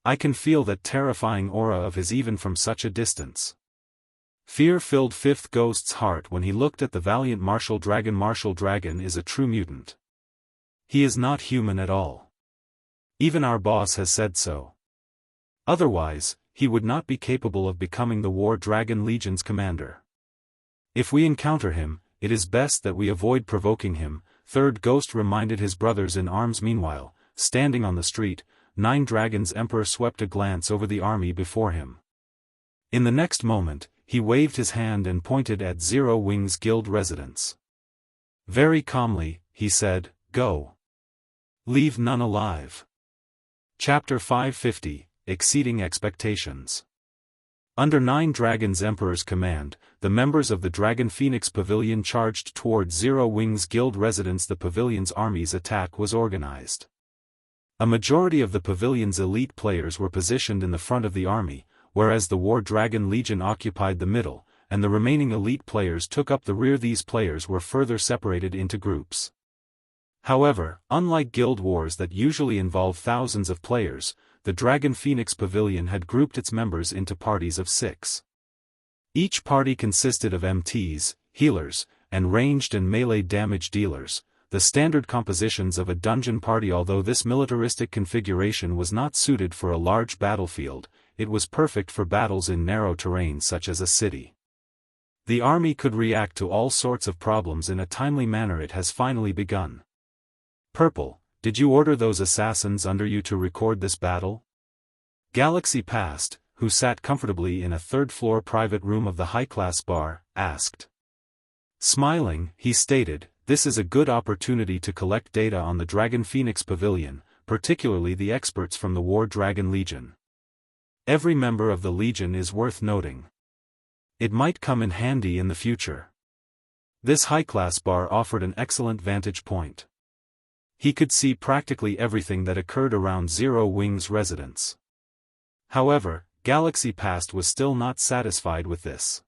I can feel that terrifying aura of his even from such a distance. Fear filled Fifth Ghost's heart when he looked at the valiant Martial Dragon. Martial Dragon is a true mutant. He is not human at all. Even our boss has said so. Otherwise, he would not be capable of becoming the War Dragon Legion's commander. If we encounter him, it is best that we avoid provoking him, Third Ghost reminded his brothers in arms. Meanwhile, standing on the street, Nine Dragons Emperor swept a glance over the army before him. In the next moment, he waved his hand and pointed at Zero Wing's guild residence. Very calmly, he said, "Go. Leave none alive." Chapter 550, Exceeding Expectations. Under Nine Dragons Emperor's command, the members of the Dragon Phoenix Pavilion charged towards Zero Wing's guild residence. The pavilion's army's attack was organized. A majority of the pavilion's elite players were positioned in the front of the army, whereas the War Dragon Legion occupied the middle, and the remaining elite players took up the rear. These players were further separated into groups. However, unlike guild wars that usually involve thousands of players, the Dragon Phoenix Pavilion had grouped its members into parties of 6. Each party consisted of MTs, healers, and ranged and melee damage dealers, the standard compositions of a dungeon party. Although this militaristic configuration was not suited for a large battlefield, it was perfect for battles in narrow terrain such as a city. The army could react to all sorts of problems in a timely manner. It has finally begun. Purple, did you order those assassins under you to record this battle? Galaxy Past, who sat comfortably in a third-floor private room of the high-class bar, asked. Smiling, he stated, this is a good opportunity to collect data on the Dragon Phoenix Pavilion, particularly the experts from the War Dragon Legion. Every member of the Legion is worth noting. It might come in handy in the future. This high-class bar offered an excellent vantage point. He could see practically everything that occurred around Zero Wing's residence. However, Galaxy Past was still not satisfied with this.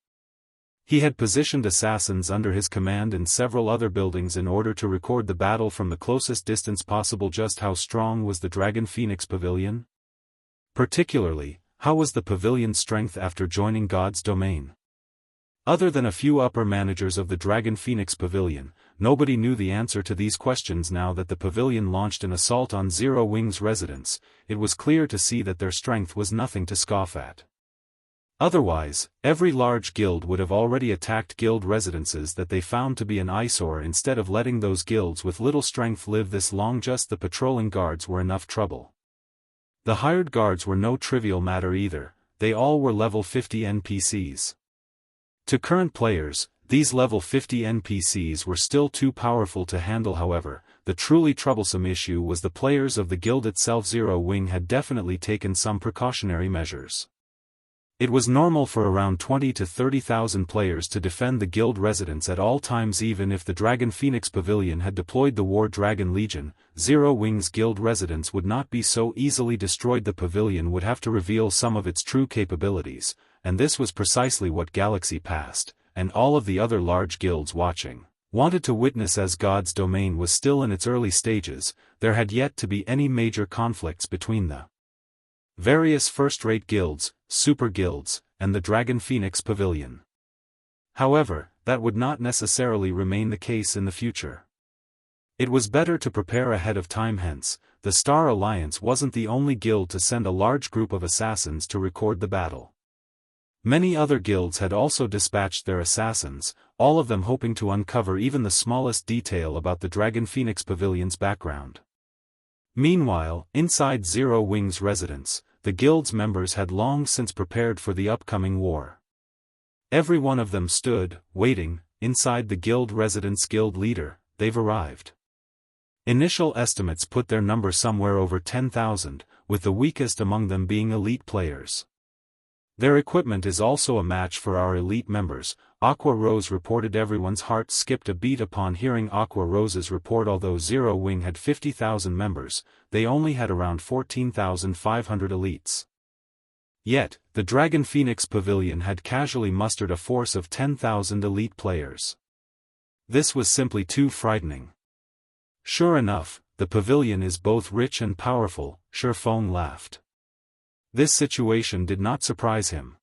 He had positioned assassins under his command in several other buildings in order to record the battle from the closest distance possible. Just how strong was the Dragon Phoenix Pavilion? Particularly, how was the pavilion's strength after joining God's domain? Other than a few upper managers of the Dragon Phoenix Pavilion, nobody knew the answer to these questions. Now that the pavilion launched an assault on Zero Wing's residence, it was clear to see that their strength was nothing to scoff at. Otherwise, every large guild would have already attacked guild residences that they found to be an eyesore instead of letting those guilds with little strength live this long. Just the patrolling guards were enough trouble. The hired guards were no trivial matter either, they all were level 50 NPCs. To current players, these level 50 NPCs were still too powerful to handle. However, the truly troublesome issue was the players of the guild itself. Zero Wing had definitely taken some precautionary measures. It was normal for around 20 to 30,000 players to defend the guild residence at all times. Even if the Dragon Phoenix Pavilion had deployed the War Dragon Legion, Zero Wing's guild residence would not be so easily destroyed. The pavilion would have to reveal some of its true capabilities, and this was precisely what Galaxy Past, and all of the other large guilds watching, wanted to witness. As God's domain was still in its early stages, there had yet to be any major conflicts between the various first-rate guilds, super guilds, and the Dragon Phoenix Pavilion. However, that would not necessarily remain the case in the future. It was better to prepare ahead of time. Hence, the Star Alliance wasn't the only guild to send a large group of assassins to record the battle. Many other guilds had also dispatched their assassins, all of them hoping to uncover even the smallest detail about the Dragon Phoenix Pavilion's background. Meanwhile, inside Zero Wing's residence, the guild's members had long since prepared for the upcoming war. Every one of them stood, waiting, inside the guild residence. Guild leader, they've arrived. Initial estimates put their number somewhere over 10,000, with the weakest among them being elite players. Their equipment is also a match for our elite members, Aqua Rose reported. Everyone's heart skipped a beat upon hearing Aqua Rose's report. Although Zero Wing had 50,000 members, they only had around 14,500 elites. Yet, the Dragon Phoenix Pavilion had casually mustered a force of 10,000 elite players. This was simply too frightening. Sure enough, the pavilion is both rich and powerful, Shifeng laughed. This situation did not surprise him.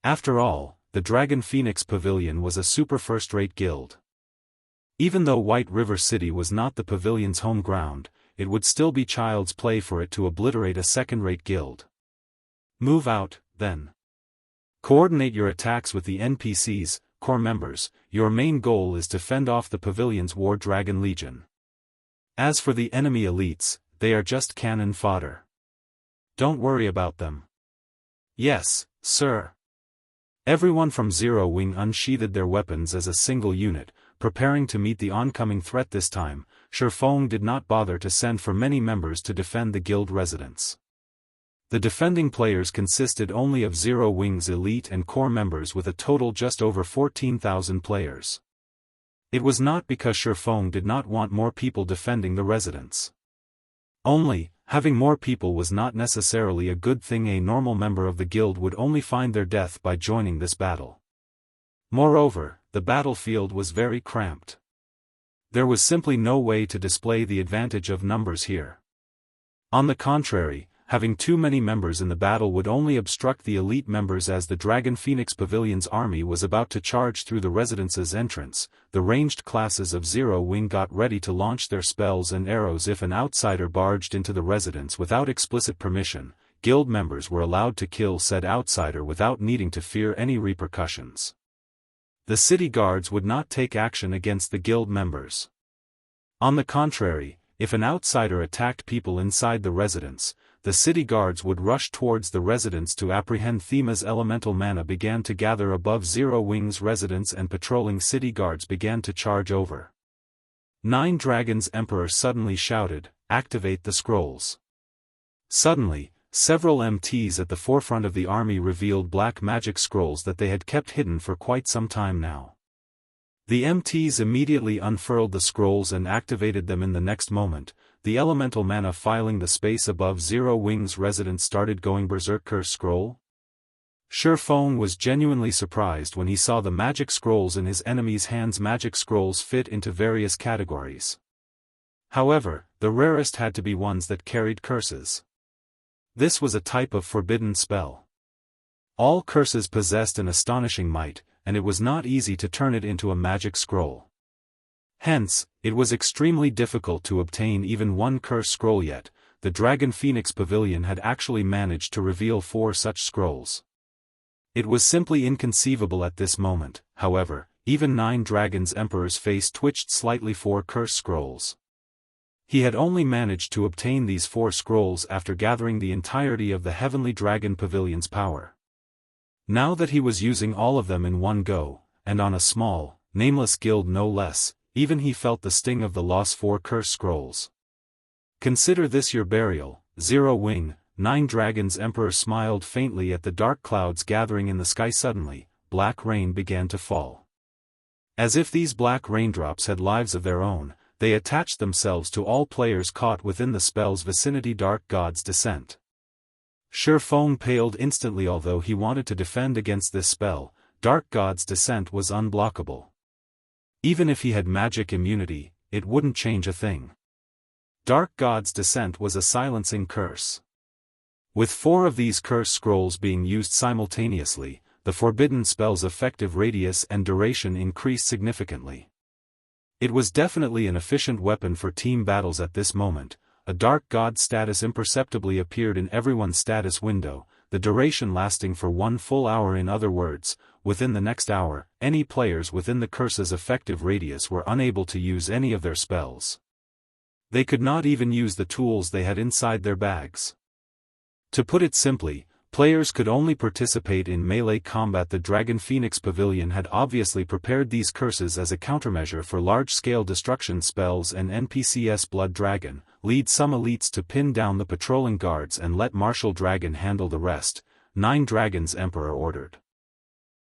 After all, the Dragon Phoenix Pavilion was a super first-rate guild. Even though White River City was not the pavilion's home ground, it would still be child's play for it to obliterate a second-rate guild. Move out, then. Coordinate your attacks with the NPCs, core members. Your main goal is to fend off the pavilion's War Dragon Legion. As for the enemy elites, they are just cannon fodder. Don't worry about them. Yes, sir. Everyone from Zero Wing unsheathed their weapons as a single unit, preparing to meet the oncoming threat. This time, Shifeng did not bother to send for many members to defend the guild residence. The defending players consisted only of Zero Wing's elite and core members, with a total just over 14,000 players. It was not because Shifeng did not want more people defending the residence. Only, having more people was not necessarily a good thing. A normal member of the guild would only find their death by joining this battle. Moreover, the battlefield was very cramped. There was simply no way to display the advantage of numbers here. On the contrary, having too many members in the battle would only obstruct the elite members. As the Dragon Phoenix Pavilion's army was about to charge through the residence's entrance, the ranged classes of Zero Wing got ready to launch their spells and arrows. If an outsider barged into the residence without explicit permission, guild members were allowed to kill said outsider without needing to fear any repercussions. The city guards would not take action against the guild members. On the contrary, if an outsider attacked people inside the residence, the city guards would rush towards the residence to apprehend. Thema's elemental mana began to gather above Zero Wing's residence and patrolling city guards began to charge over. Nine Dragons Emperor suddenly shouted, "Activate the scrolls." Suddenly, several MTs at the forefront of the army revealed black magic scrolls that they had kept hidden for quite some time now. The MTs immediately unfurled the scrolls and activated them in the next moment. The elemental mana filing the space above Zero Wing's residence started going berserk. Curse scroll? Shurfeng was genuinely surprised when he saw the magic scrolls in his enemy's hands. Magic scrolls fit into various categories. However, the rarest had to be ones that carried curses. This was a type of forbidden spell. All curses possessed an astonishing might, and it was not easy to turn it into a magic scroll. Hence, it was extremely difficult to obtain even one curse scroll yet. The Dragon Phoenix Pavilion had actually managed to reveal 4 such scrolls. It was simply inconceivable at this moment. However, even 9 Dragons Emperor's face twitched slightly. 4 curse scrolls. He had only managed to obtain these 4 scrolls after gathering the entirety of the Heavenly Dragon Pavilion's power. Now that he was using all of them in one go, and on a small, nameless guild no less, even he felt the sting of the loss. 4 curse scrolls. Consider this your burial, Zero Wing. 9 Dragons Emperor smiled faintly at the dark clouds gathering in the sky. Suddenly, black rain began to fall. As if these black raindrops had lives of their own, they attached themselves to all players caught within the spell's vicinity. Dark God's Descent. Shurfeng paled instantly. Although he wanted to defend against this spell, Dark God's Descent was unblockable. Even if he had magic immunity, it wouldn't change a thing. Dark God's Descent was a silencing curse. With 4 of these curse scrolls being used simultaneously, the forbidden spell's effective radius and duration increased significantly. It was definitely an efficient weapon for team battles at this moment. A Dark God status imperceptibly appeared in everyone's status window, the duration lasting for 1 full hour. In other words, within the next hour, any players within the curse's effective radius were unable to use any of their spells. They could not even use the tools they had inside their bags. To put it simply, players could only participate in melee combat. The Dragon Phoenix Pavilion had obviously prepared these curses as a countermeasure for large-scale destruction spells, and NPC's Blood Dragon lead some elites to pin down the patrolling guards and let Martial Dragon handle the rest, 9 Dragons Emperor ordered.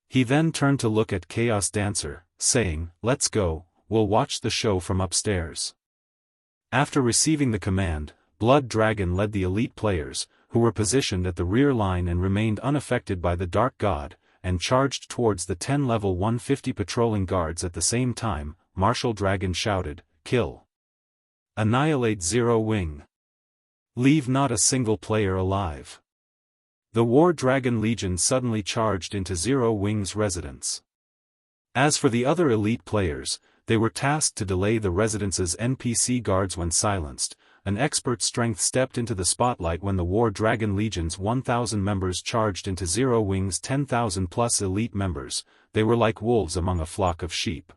He then turned to look at Chaos Dancer, saying, "Let's go, we'll watch the show from upstairs." After receiving the command, Blood Dragon led the elite players, who were positioned at the rear line and remained unaffected by the Dark God, and charged towards the 10 level 150 patrolling guards. At the same time, Martial Dragon shouted, "Kill! Annihilate Zero Wing! Leave not a single player alive!" The War Dragon Legion suddenly charged into Zero Wing's residence. As for the other elite players, they were tasked to delay the residence's NPC guards. When silenced, an expert strength stepped into the spotlight when the War Dragon Legion's 1,000 members charged into Zero Wing's 10,000-plus elite members. They were like wolves among a flock of sheep.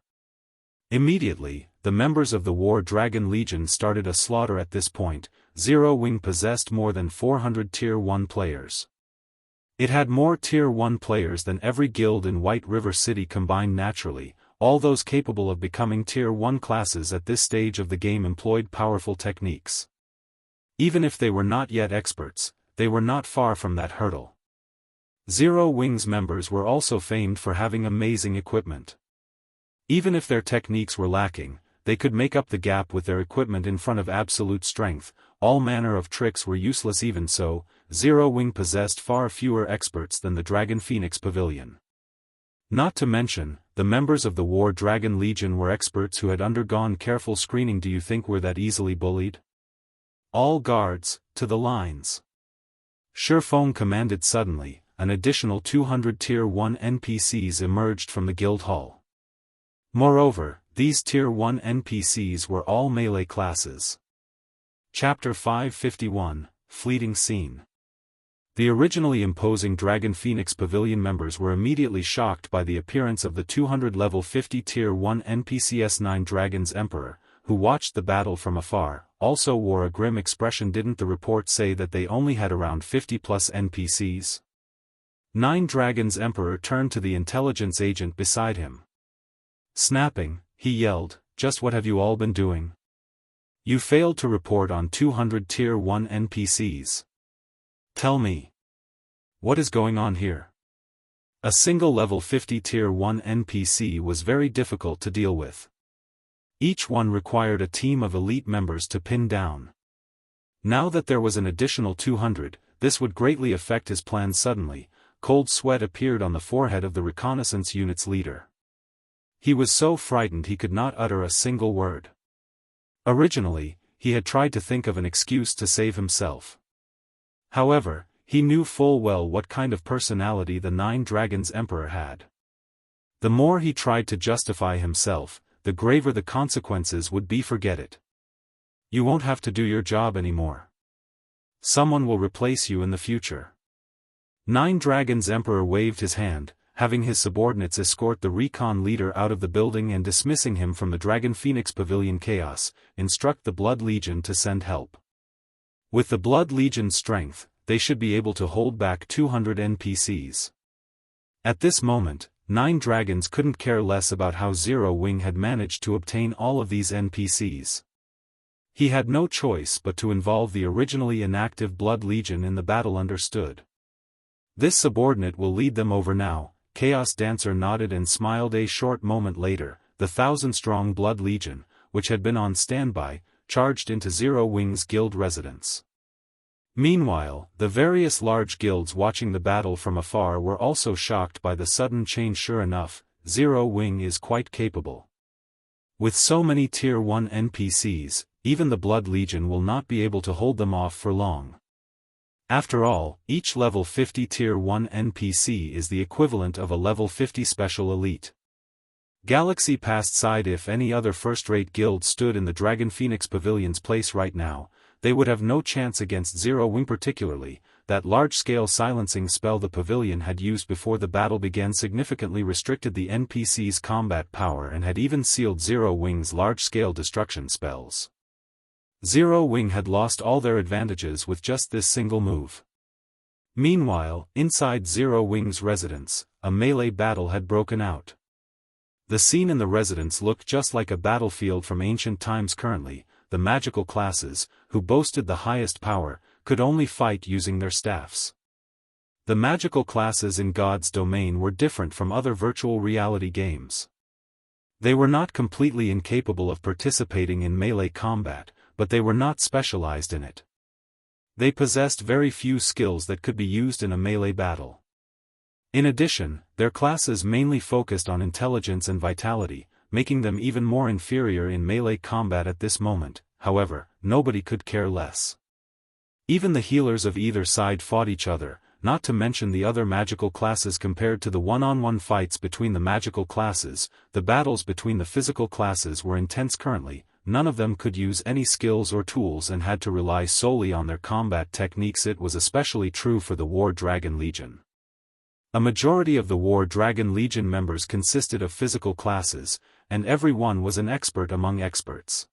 Immediately, the members of the War Dragon Legion started a slaughter. At this point, Zero Wing possessed more than 400 Tier 1 players. It had more Tier 1 players than every guild in White River City combined. Naturally, all those capable of becoming Tier 1 classes at this stage of the game employed powerful techniques. Even if they were not yet experts, they were not far from that hurdle. Zero Wing's members were also famed for having amazing equipment. Even if their techniques were lacking, they could make up the gap with their equipment in front of absolute strength. All manner of tricks were useless. Even so, Zero Wing possessed far fewer experts than the Dragon Phoenix Pavilion. Not to mention, the members of the War Dragon Legion were experts who had undergone careful screening. Do you think we're that easily bullied? All guards, to the lines! Shurfeng commanded. Suddenly, an additional 200 Tier 1 NPCs emerged from the guild hall. Moreover, these Tier 1 NPCs were all melee classes. Chapter 551, Fleeting Scene. The originally imposing Dragon Phoenix Pavilion members were immediately shocked by the appearance of the 200 level 50 tier 1 NPCs 9 Dragons Emperor, who watched the battle from afar, also wore a grim expression. Didn't the report say that they only had around 50 plus NPCs? 9 Dragons Emperor turned to the intelligence agent beside him. Snapping, he yelled, "Just what have you all been doing? You failed to report on 200 tier 1 NPCs. Tell me. What is going on here?" A single level 50 tier 1 NPC was very difficult to deal with. Each one required a team of elite members to pin down. Now that there was an additional 200, this would greatly affect his plans. Suddenly, cold sweat appeared on the forehead of the reconnaissance unit's leader. He was so frightened he could not utter a single word. Originally, he had tried to think of an excuse to save himself. However, he knew full well what kind of personality the 9 Dragons Emperor had. The more he tried to justify himself, the graver the consequences would be. Forget it. You won't have to do your job anymore. Someone will replace you in the future. 9 Dragons Emperor waved his hand, having his subordinates escort the recon leader out of the building and dismissing him from the Dragon Phoenix Pavilion. Chaos, instruct the Blood Legion to send help. With the Blood Legion's strength, they should be able to hold back 200 NPCs. At this moment, 9 Dragons couldn't care less about how Zero Wing had managed to obtain all of these NPCs. He had no choice but to involve the originally inactive Blood Legion in the battle. Understood. This subordinate will lead them over now. Chaos Dancer nodded and smiled. A short moment later, the 1,000-strong Blood Legion, which had been on standby, charged into Zero Wing's guild residence. Meanwhile, the various large guilds watching the battle from afar were also shocked by the sudden change. Sure enough, Zero Wing is quite capable. With so many tier 1 NPCs, even the Blood Legion will not be able to hold them off for long. After all, each level 50 tier 1 NPC is the equivalent of a level 50 special elite. Galaxy passed sighed. If any other first-rate guild stood in the Dragon Phoenix Pavilion's place right now, they would have no chance against Zero Wing. Particularly, that large-scale silencing spell the pavilion had used before the battle began significantly restricted the NPC's combat power and had even sealed Zero Wing's large-scale destruction spells. Zero Wing had lost all their advantages with just this single move. Meanwhile, inside Zero Wing's residence, a melee battle had broken out. The scene in the residence looked just like a battlefield from ancient times. Currently, the magical classes, who boasted the highest power, could only fight using their staffs. The magical classes in God's domain were different from other virtual reality games. They were not completely incapable of participating in melee combat, but they were not specialized in it. They possessed very few skills that could be used in a melee battle. In addition, their classes mainly focused on intelligence and vitality, making them even more inferior in melee combat at this moment. However, nobody could care less. Even the healers of either side fought each other, not to mention the other magical classes. Compared to the one-on-one fights between the magical classes, the battles between the physical classes were intense. Currently, none of them could use any skills or tools and had to rely solely on their combat techniques. It was especially true for the War Dragon Legion. A majority of the War Dragon Legion members consisted of physical classes, and every one was an expert among experts.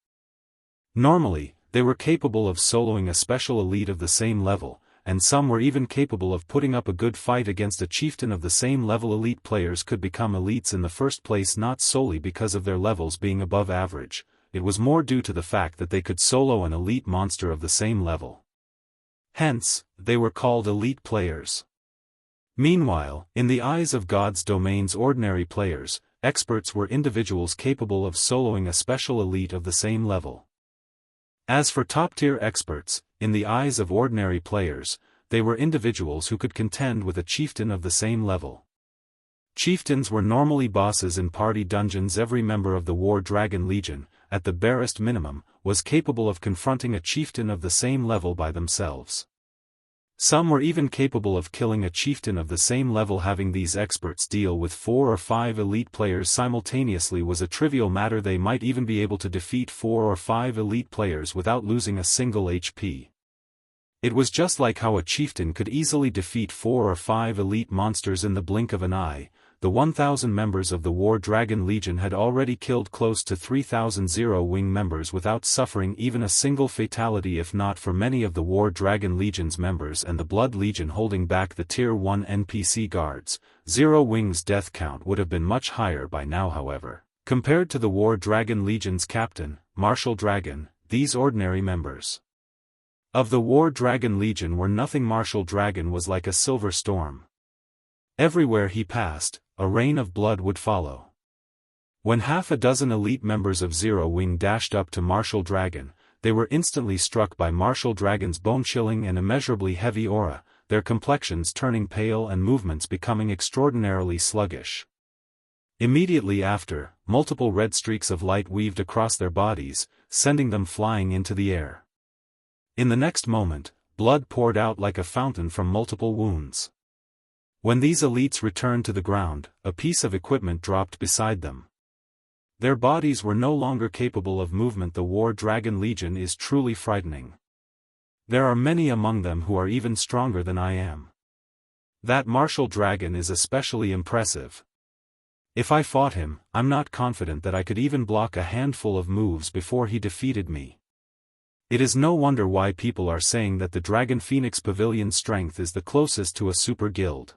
Normally, they were capable of soloing a special elite of the same level, and some were even capable of putting up a good fight against a chieftain of the same level. Elite players could become elites in the first place not solely because of their levels being above average, it was more due to the fact that they could solo an elite monster of the same level. Hence, they were called elite players. Meanwhile, in the eyes of God's domain's ordinary players, experts were individuals capable of soloing a special elite of the same level. As for top-tier experts, in the eyes of ordinary players, they were individuals who could contend with a chieftain of the same level. Chieftains were normally bosses in party dungeons. Every member of the War Dragon Legion, at the barest minimum, was capable of confronting a chieftain of the same level by themselves. Some were even capable of killing a chieftain of the same level. Having these experts deal with 4 or 5 elite players simultaneously was a trivial matter. They might even be able to defeat 4 or 5 elite players without losing a single HP. It was just like how a chieftain could easily defeat 4 or 5 elite monsters in the blink of an eye. The 1,000 members of the War Dragon Legion had already killed close to 3,000 Zero-Wing members without suffering even a single fatality. If not for many of the War Dragon Legion's members and the Blood Legion holding back the Tier 1 NPC guards, Zero-Wing's death count would have been much higher by now. However, compared to the War Dragon Legion's captain, Martial Dragon, these ordinary members of the War Dragon Legion were nothing. Martial Dragon was like a silver storm. Everywhere he passed, a rain of blood would follow. When half a dozen elite members of Zero-Wing dashed up to Martial Dragon, they were instantly struck by Martial Dragon's bone-chilling and immeasurably heavy aura, their complexions turning pale and movements becoming extraordinarily sluggish. Immediately after, multiple red streaks of light weaved across their bodies, sending them flying into the air. In the next moment, blood poured out like a fountain from multiple wounds. When these elites returned to the ground, a piece of equipment dropped beside them. Their bodies were no longer capable of movement. The War Dragon Legion is truly frightening. There are many among them who are even stronger than I am. That Martial Dragon is especially impressive. If I fought him, I'm not confident that I could even block a handful of moves before he defeated me. It is no wonder why people are saying that the Dragon Phoenix Pavilion's strength is the closest to a super guild.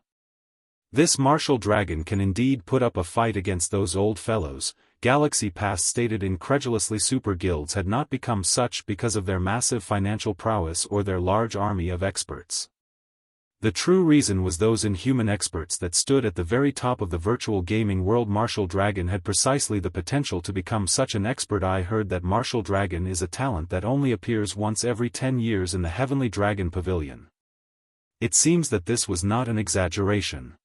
This Martial Dragon can indeed put up a fight against those old fellows. Galaxy Pass stated incredulously super guilds had not become such because of their massive financial prowess or their large army of experts. The true reason was those inhuman experts that stood at the very top of the virtual gaming world. Martial Dragon had precisely the potential to become such an expert. I heard that Martial Dragon is a talent that only appears once every 10 years in the Heavenly Dragon Pavilion. It seems that this was not an exaggeration.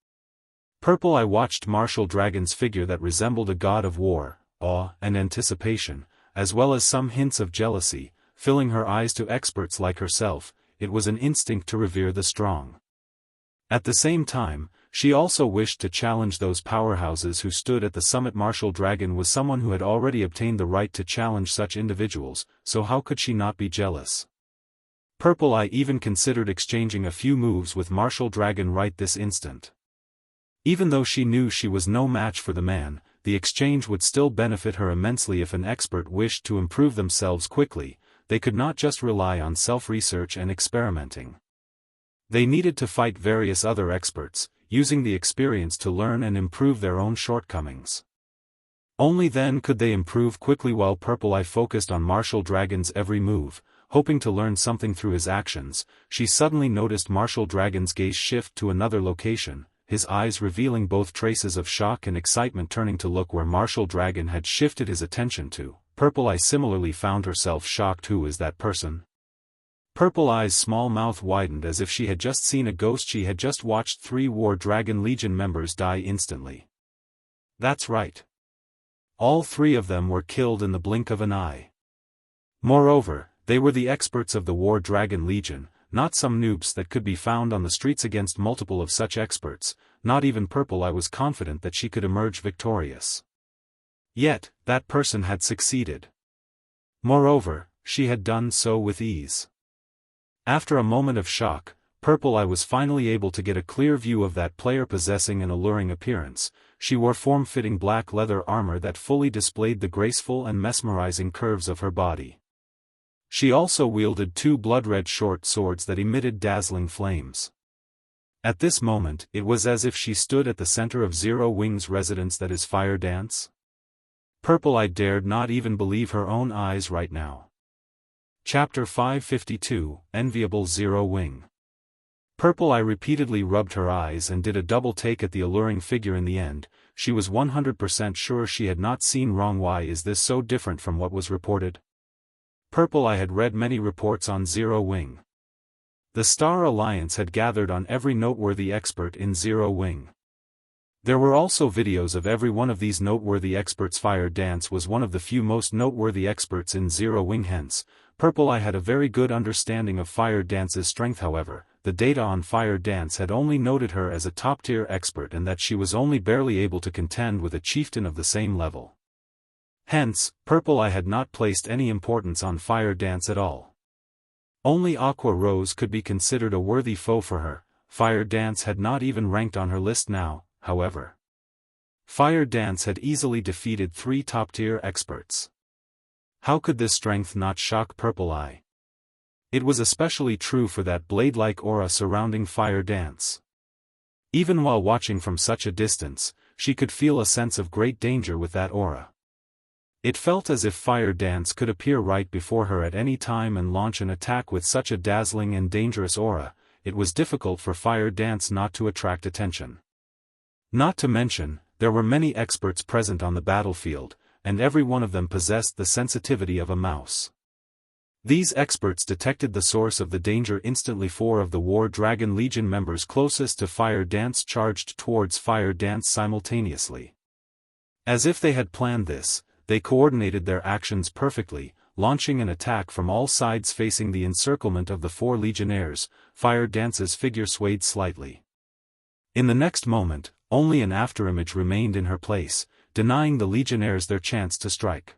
Purple Eye watched Martial Dragon's figure that resembled a god of war, awe, and anticipation, as well as some hints of jealousy, filling her eyes. To experts like herself, it was an instinct to revere the strong. At the same time, she also wished to challenge those powerhouses who stood at the summit. Martial Dragon was someone who had already obtained the right to challenge such individuals, so how could she not be jealous? Purple Eye even considered exchanging a few moves with Martial Dragon right this instant. Even though she knew she was no match for the man, the exchange would still benefit her immensely. If an expert wished to improve themselves quickly, they could not just rely on self-research and experimenting. They needed to fight various other experts, using the experience to learn and improve their own shortcomings. Only then could they improve quickly. While Purple Eye focused on Martial Dragon's every move, hoping to learn something through his actions, she suddenly noticed Martial Dragon's gaze shift to another location, his eyes revealing both traces of shock and excitement. Turning to look where Martial Dragon had shifted his attention to, Purple Eye similarly found herself shocked. Who is that person? Purple Eye's small mouth widened as if she had just seen a ghost. She had just watched 3 War Dragon Legion members die instantly. That's right. All 3 of them were killed in the blink of an eye. Moreover, they were the experts of the War Dragon Legion, not some noobs that could be found on the streets. Against multiple of such experts, not even Purple Eye was confident that she could emerge victorious. Yet, that person had succeeded. Moreover, she had done so with ease. After a moment of shock, Purple Eye was finally able to get a clear view of that player possessing an alluring appearance. She wore form-fitting black leather armor that fully displayed the graceful and mesmerizing curves of her body. She also wielded 2 blood-red short swords that emitted dazzling flames. At this moment, it was as if she stood at the center of Zero-Wing's residence, that is Fire Dance. Purple Eye dared not even believe her own eyes right now. Chapter 552, Enviable Zero-Wing. Purple Eye repeatedly rubbed her eyes and did a double take at the alluring figure. In the end, she was 100% sure she had not seen wrong. Why is this so different from what was reported? Purple Eye had read many reports on Zero-Wing. The Star Alliance had gathered on every noteworthy expert in Zero-Wing. There were also videos of every one of these noteworthy experts. Fire Dance was one of the few most noteworthy experts in Zero-Wing. Hence, Purple Eye had a very good understanding of Fire Dance's strength. However, the data on Fire Dance had only noted her as a top-tier expert and that she was only barely able to contend with a chieftain of the same level. Hence, Purple Eye had not placed any importance on Fire Dance at all. Only Aqua Rose could be considered a worthy foe for her. Fire Dance had not even ranked on her list now, however. Fire Dance had easily defeated 3 top-tier experts. How could this strength not shock Purple Eye? It was especially true for that blade-like aura surrounding Fire Dance. Even while watching from such a distance, she could feel a sense of great danger with that aura. It felt as if Fire Dance could appear right before her at any time and launch an attack with such a dazzling and dangerous aura. It was difficult for Fire Dance not to attract attention. Not to mention, there were many experts present on the battlefield, and every one of them possessed the sensitivity of a mouse. These experts detected the source of the danger instantly. 4 of the War Dragon Legion members closest to Fire Dance charged towards Fire Dance simultaneously. As if they had planned this, they coordinated their actions perfectly, launching an attack from all sides facing the encirclement of the 4 legionnaires. Fire Dance's figure swayed slightly. In the next moment, only an afterimage remained in her place, denying the legionnaires their chance to strike.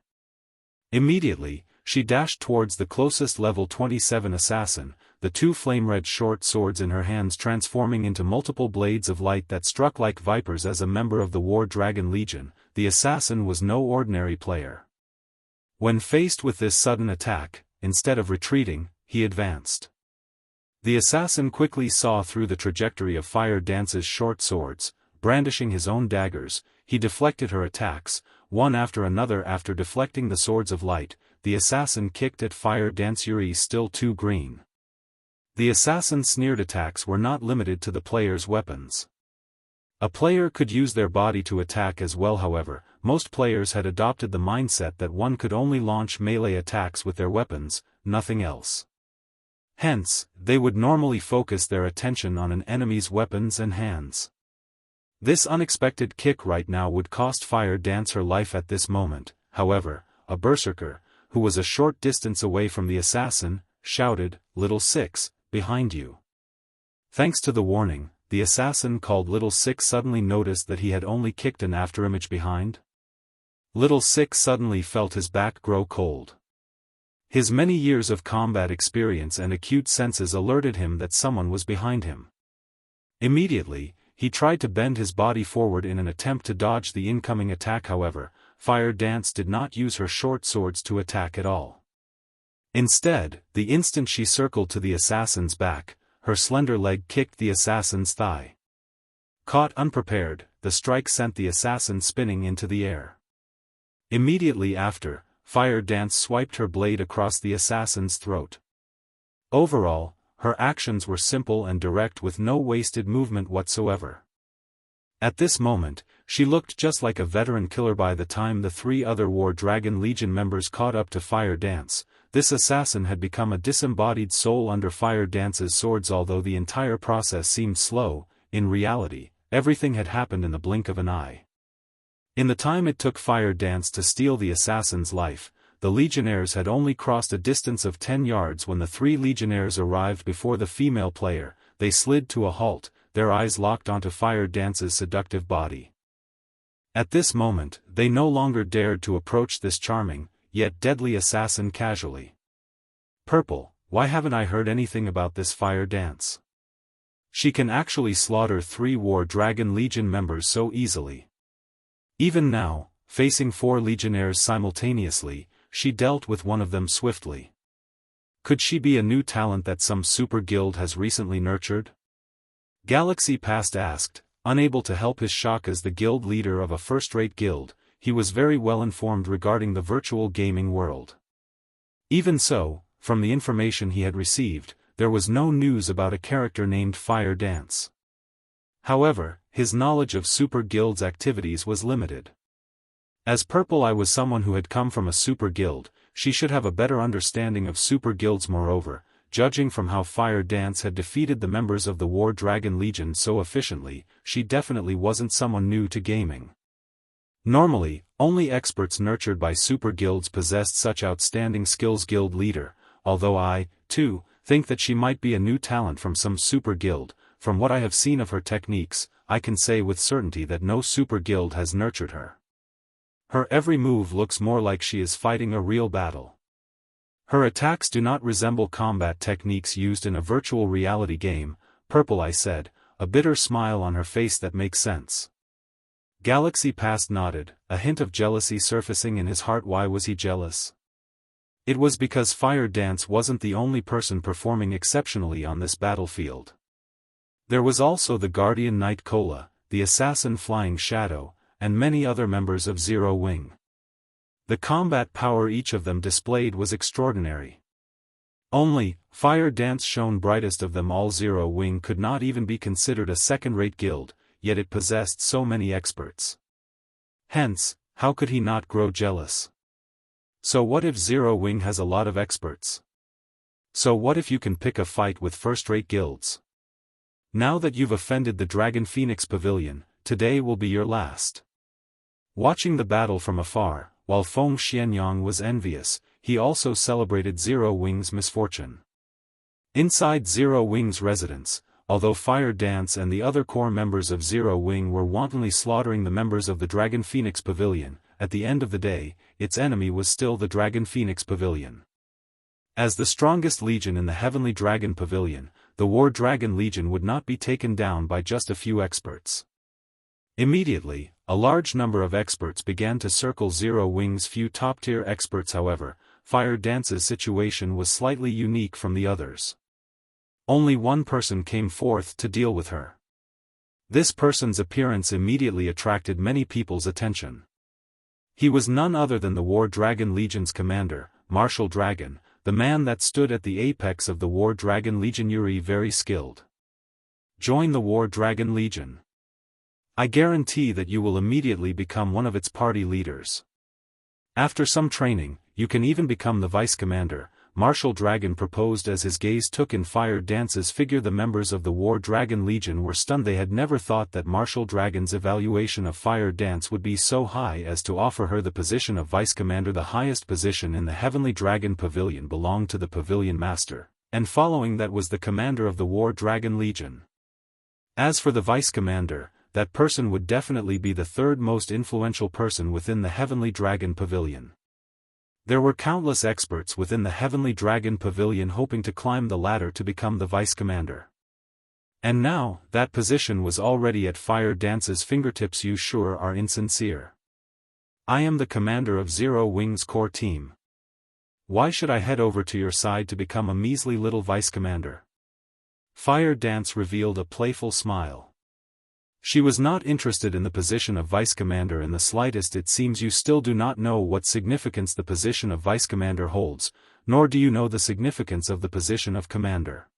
Immediately, she dashed towards the closest level 27 assassin, the 2 flame-red short swords in her hands transforming into multiple blades of light that struck like vipers. As a member of the War Dragon Legion, the assassin was no ordinary player. When faced with this sudden attack, instead of retreating, he advanced. The assassin quickly saw through the trajectory of Fire Dance's short swords. Brandishing his own daggers, he deflected her attacks, one after another. After deflecting the swords of light, the assassin kicked at Fire Dance. Yuri still too green. The assassin's sneered attacks were not limited to the player's weapons. A player could use their body to attack as well. However, most players had adopted the mindset that one could only launch melee attacks with their weapons, nothing else. Hence, they would normally focus their attention on an enemy's weapons and hands. This unexpected kick right now would cost Fire Dance her life at this moment. However, a berserker, who was a short distance away from the assassin, shouted, "Little Six, behind you." Thanks to the warning, the assassin called Little Six suddenly noticed that he had only kicked an afterimage behind. Little Six suddenly felt his back grow cold. His many years of combat experience and acute senses alerted him that someone was behind him. Immediately, he tried to bend his body forward in an attempt to dodge the incoming attack. However, Fire Dance did not use her short swords to attack at all. Instead, the instant she circled to the assassin's back, her slender leg kicked the assassin's thigh. Caught unprepared, the strike sent the assassin spinning into the air. Immediately after, Fire Dance swiped her blade across the assassin's throat. Overall, her actions were simple and direct with no wasted movement whatsoever. At this moment, she looked just like a veteran killer. By the time the 3 other War Dragon Legion members caught up to Fire Dance, this assassin had become a disembodied soul under Fire Dance's swords. Although the entire process seemed slow, in reality, everything had happened in the blink of an eye. In the time it took Fire Dance to steal the assassin's life, the legionnaires had only crossed a distance of 10 yards when the 3 legionnaires arrived before the female player. They slid to a halt, their eyes locked onto Fire Dance's seductive body. At this moment, they no longer dared to approach this charming, yet deadly assassin casually. "Purple, why haven't I heard anything about this Fire Dance? She can actually slaughter 3 War Dragon Legion members so easily." Even now, facing 4 legionnaires simultaneously, she dealt with one of them swiftly. Could she be a new talent that some super guild has recently nurtured? Galaxy Past asked, unable to help his shock. As the guild leader of a first-rate guild, he was very well informed regarding the virtual gaming world. Even so, from the information he had received, there was no news about a character named Fire Dance. However, his knowledge of super guild's activities was limited. As Purple Eye was someone who had come from a super guild, she should have a better understanding of super guilds. Moreover, judging from how Fire Dance had defeated the members of the War Dragon Legion so efficiently, she definitely wasn't someone new to gaming. Normally, only experts nurtured by super guilds possessed such outstanding skills. Guild leader, although I, too, think that she might be a new talent from some super guild, from what I have seen of her techniques, I can say with certainty that no super guild has nurtured her. Her every move looks more like she is fighting a real battle. Her attacks do not resemble combat techniques used in a virtual reality game, Purple Eye said, a bitter smile on her face that makes sense. Galaxy Past nodded, a hint of jealousy surfacing in his heart. Why was he jealous? It was because Fire Dance wasn't the only person performing exceptionally on this battlefield. There was also the Guardian Knight Cola, the Assassin Flying Shadow, and many other members of Zero Wing. The combat power each of them displayed was extraordinary. Only, Fire Dance shone brightest of them all. Zero Wing could not even be considered a second-rate guild, yet it possessed so many experts. Hence, how could he not grow jealous? So what if Zero Wing has a lot of experts? So what if you can pick a fight with first-rate guilds? Now that you've offended the Dragon Phoenix Pavilion, today will be your last. Watching the battle from afar, while Feng Xianyang was envious, he also celebrated Zero Wing's misfortune. Inside Zero Wing's residence, although Fire Dance and the other core members of Zero Wing were wantonly slaughtering the members of the Dragon Phoenix Pavilion, at the end of the day, its enemy was still the Dragon Phoenix Pavilion. As the strongest legion in the Heavenly Dragon Pavilion, the War Dragon Legion would not be taken down by just a few experts. Immediately, a large number of experts began to circle Zero Wing's few top-tier experts. However, Fire Dance's situation was slightly unique from the others. Only one person came forth to deal with her. This person's appearance immediately attracted many people's attention. He was none other than the War Dragon Legion's commander, Martial Dragon, the man that stood at the apex of the War Dragon Legion. Yuri, very skilled. Join the War Dragon Legion. I guarantee that you will immediately become one of its party leaders. After some training, you can even become the vice commander, Martial Dragon proposed as his gaze took in Fire Dance's figure. The members of the War Dragon Legion were stunned. They had never thought that Martial Dragon's evaluation of Fire Dance would be so high as to offer her the position of vice commander. The highest position in the Heavenly Dragon Pavilion belonged to the Pavilion Master, and following that was the commander of the War Dragon Legion. As for the vice commander, that person would definitely be the third most influential person within the Heavenly Dragon Pavilion. There were countless experts within the Heavenly Dragon Pavilion hoping to climb the ladder to become the vice commander. And now, that position was already at Fire Dance's fingertips. You sure are insincere. I am the commander of Zero Wing's core team. Why should I head over to your side to become a measly little vice commander? Fire Dance revealed a playful smile. She was not interested in the position of vice commander in the slightest. It seems you still do not know what significance the position of vice commander holds, nor do you know the significance of the position of commander.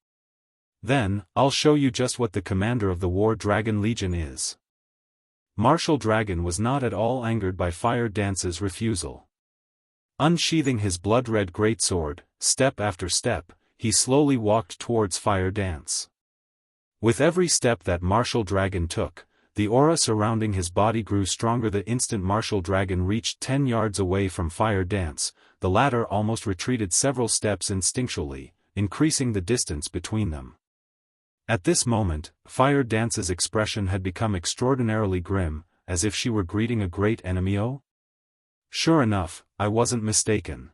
Then, I'll show you just what the commander of the War Dragon Legion is. Martial Dragon was not at all angered by Fire Dance's refusal. Unsheathing his blood-red greatsword, step after step, he slowly walked towards Fire Dance. With every step that Martial Dragon took, the aura surrounding his body grew stronger. The instant Martial Dragon reached 10 yards away from Fire Dance, the latter almost retreated several steps instinctually, increasing the distance between them. At this moment, Fire Dance's expression had become extraordinarily grim, as if she were greeting a great enemy. Oh? Sure enough, I wasn't mistaken.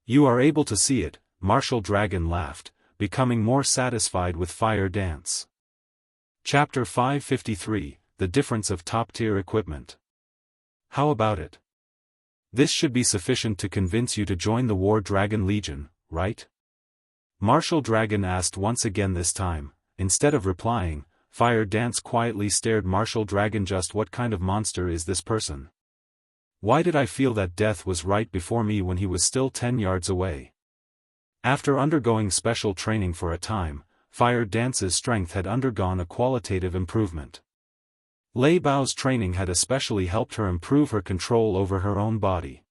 You are able to see it, Martial Dragon laughed, becoming more satisfied with Fire Dance. Chapter 553, The Difference of Top-Tier Equipment. How about it? This should be sufficient to convince you to join the War Dragon Legion, right? Martial Dragon asked once again. This time, instead of replying, Fire Dance quietly stared Martial Dragon. Just what kind of monster is this person? Why did I feel that death was right before me when he was still 10 yards away? After undergoing special training for a time, Fire Dance's strength had undergone a qualitative improvement. Lei Bao's training had especially helped her improve her control over her own body.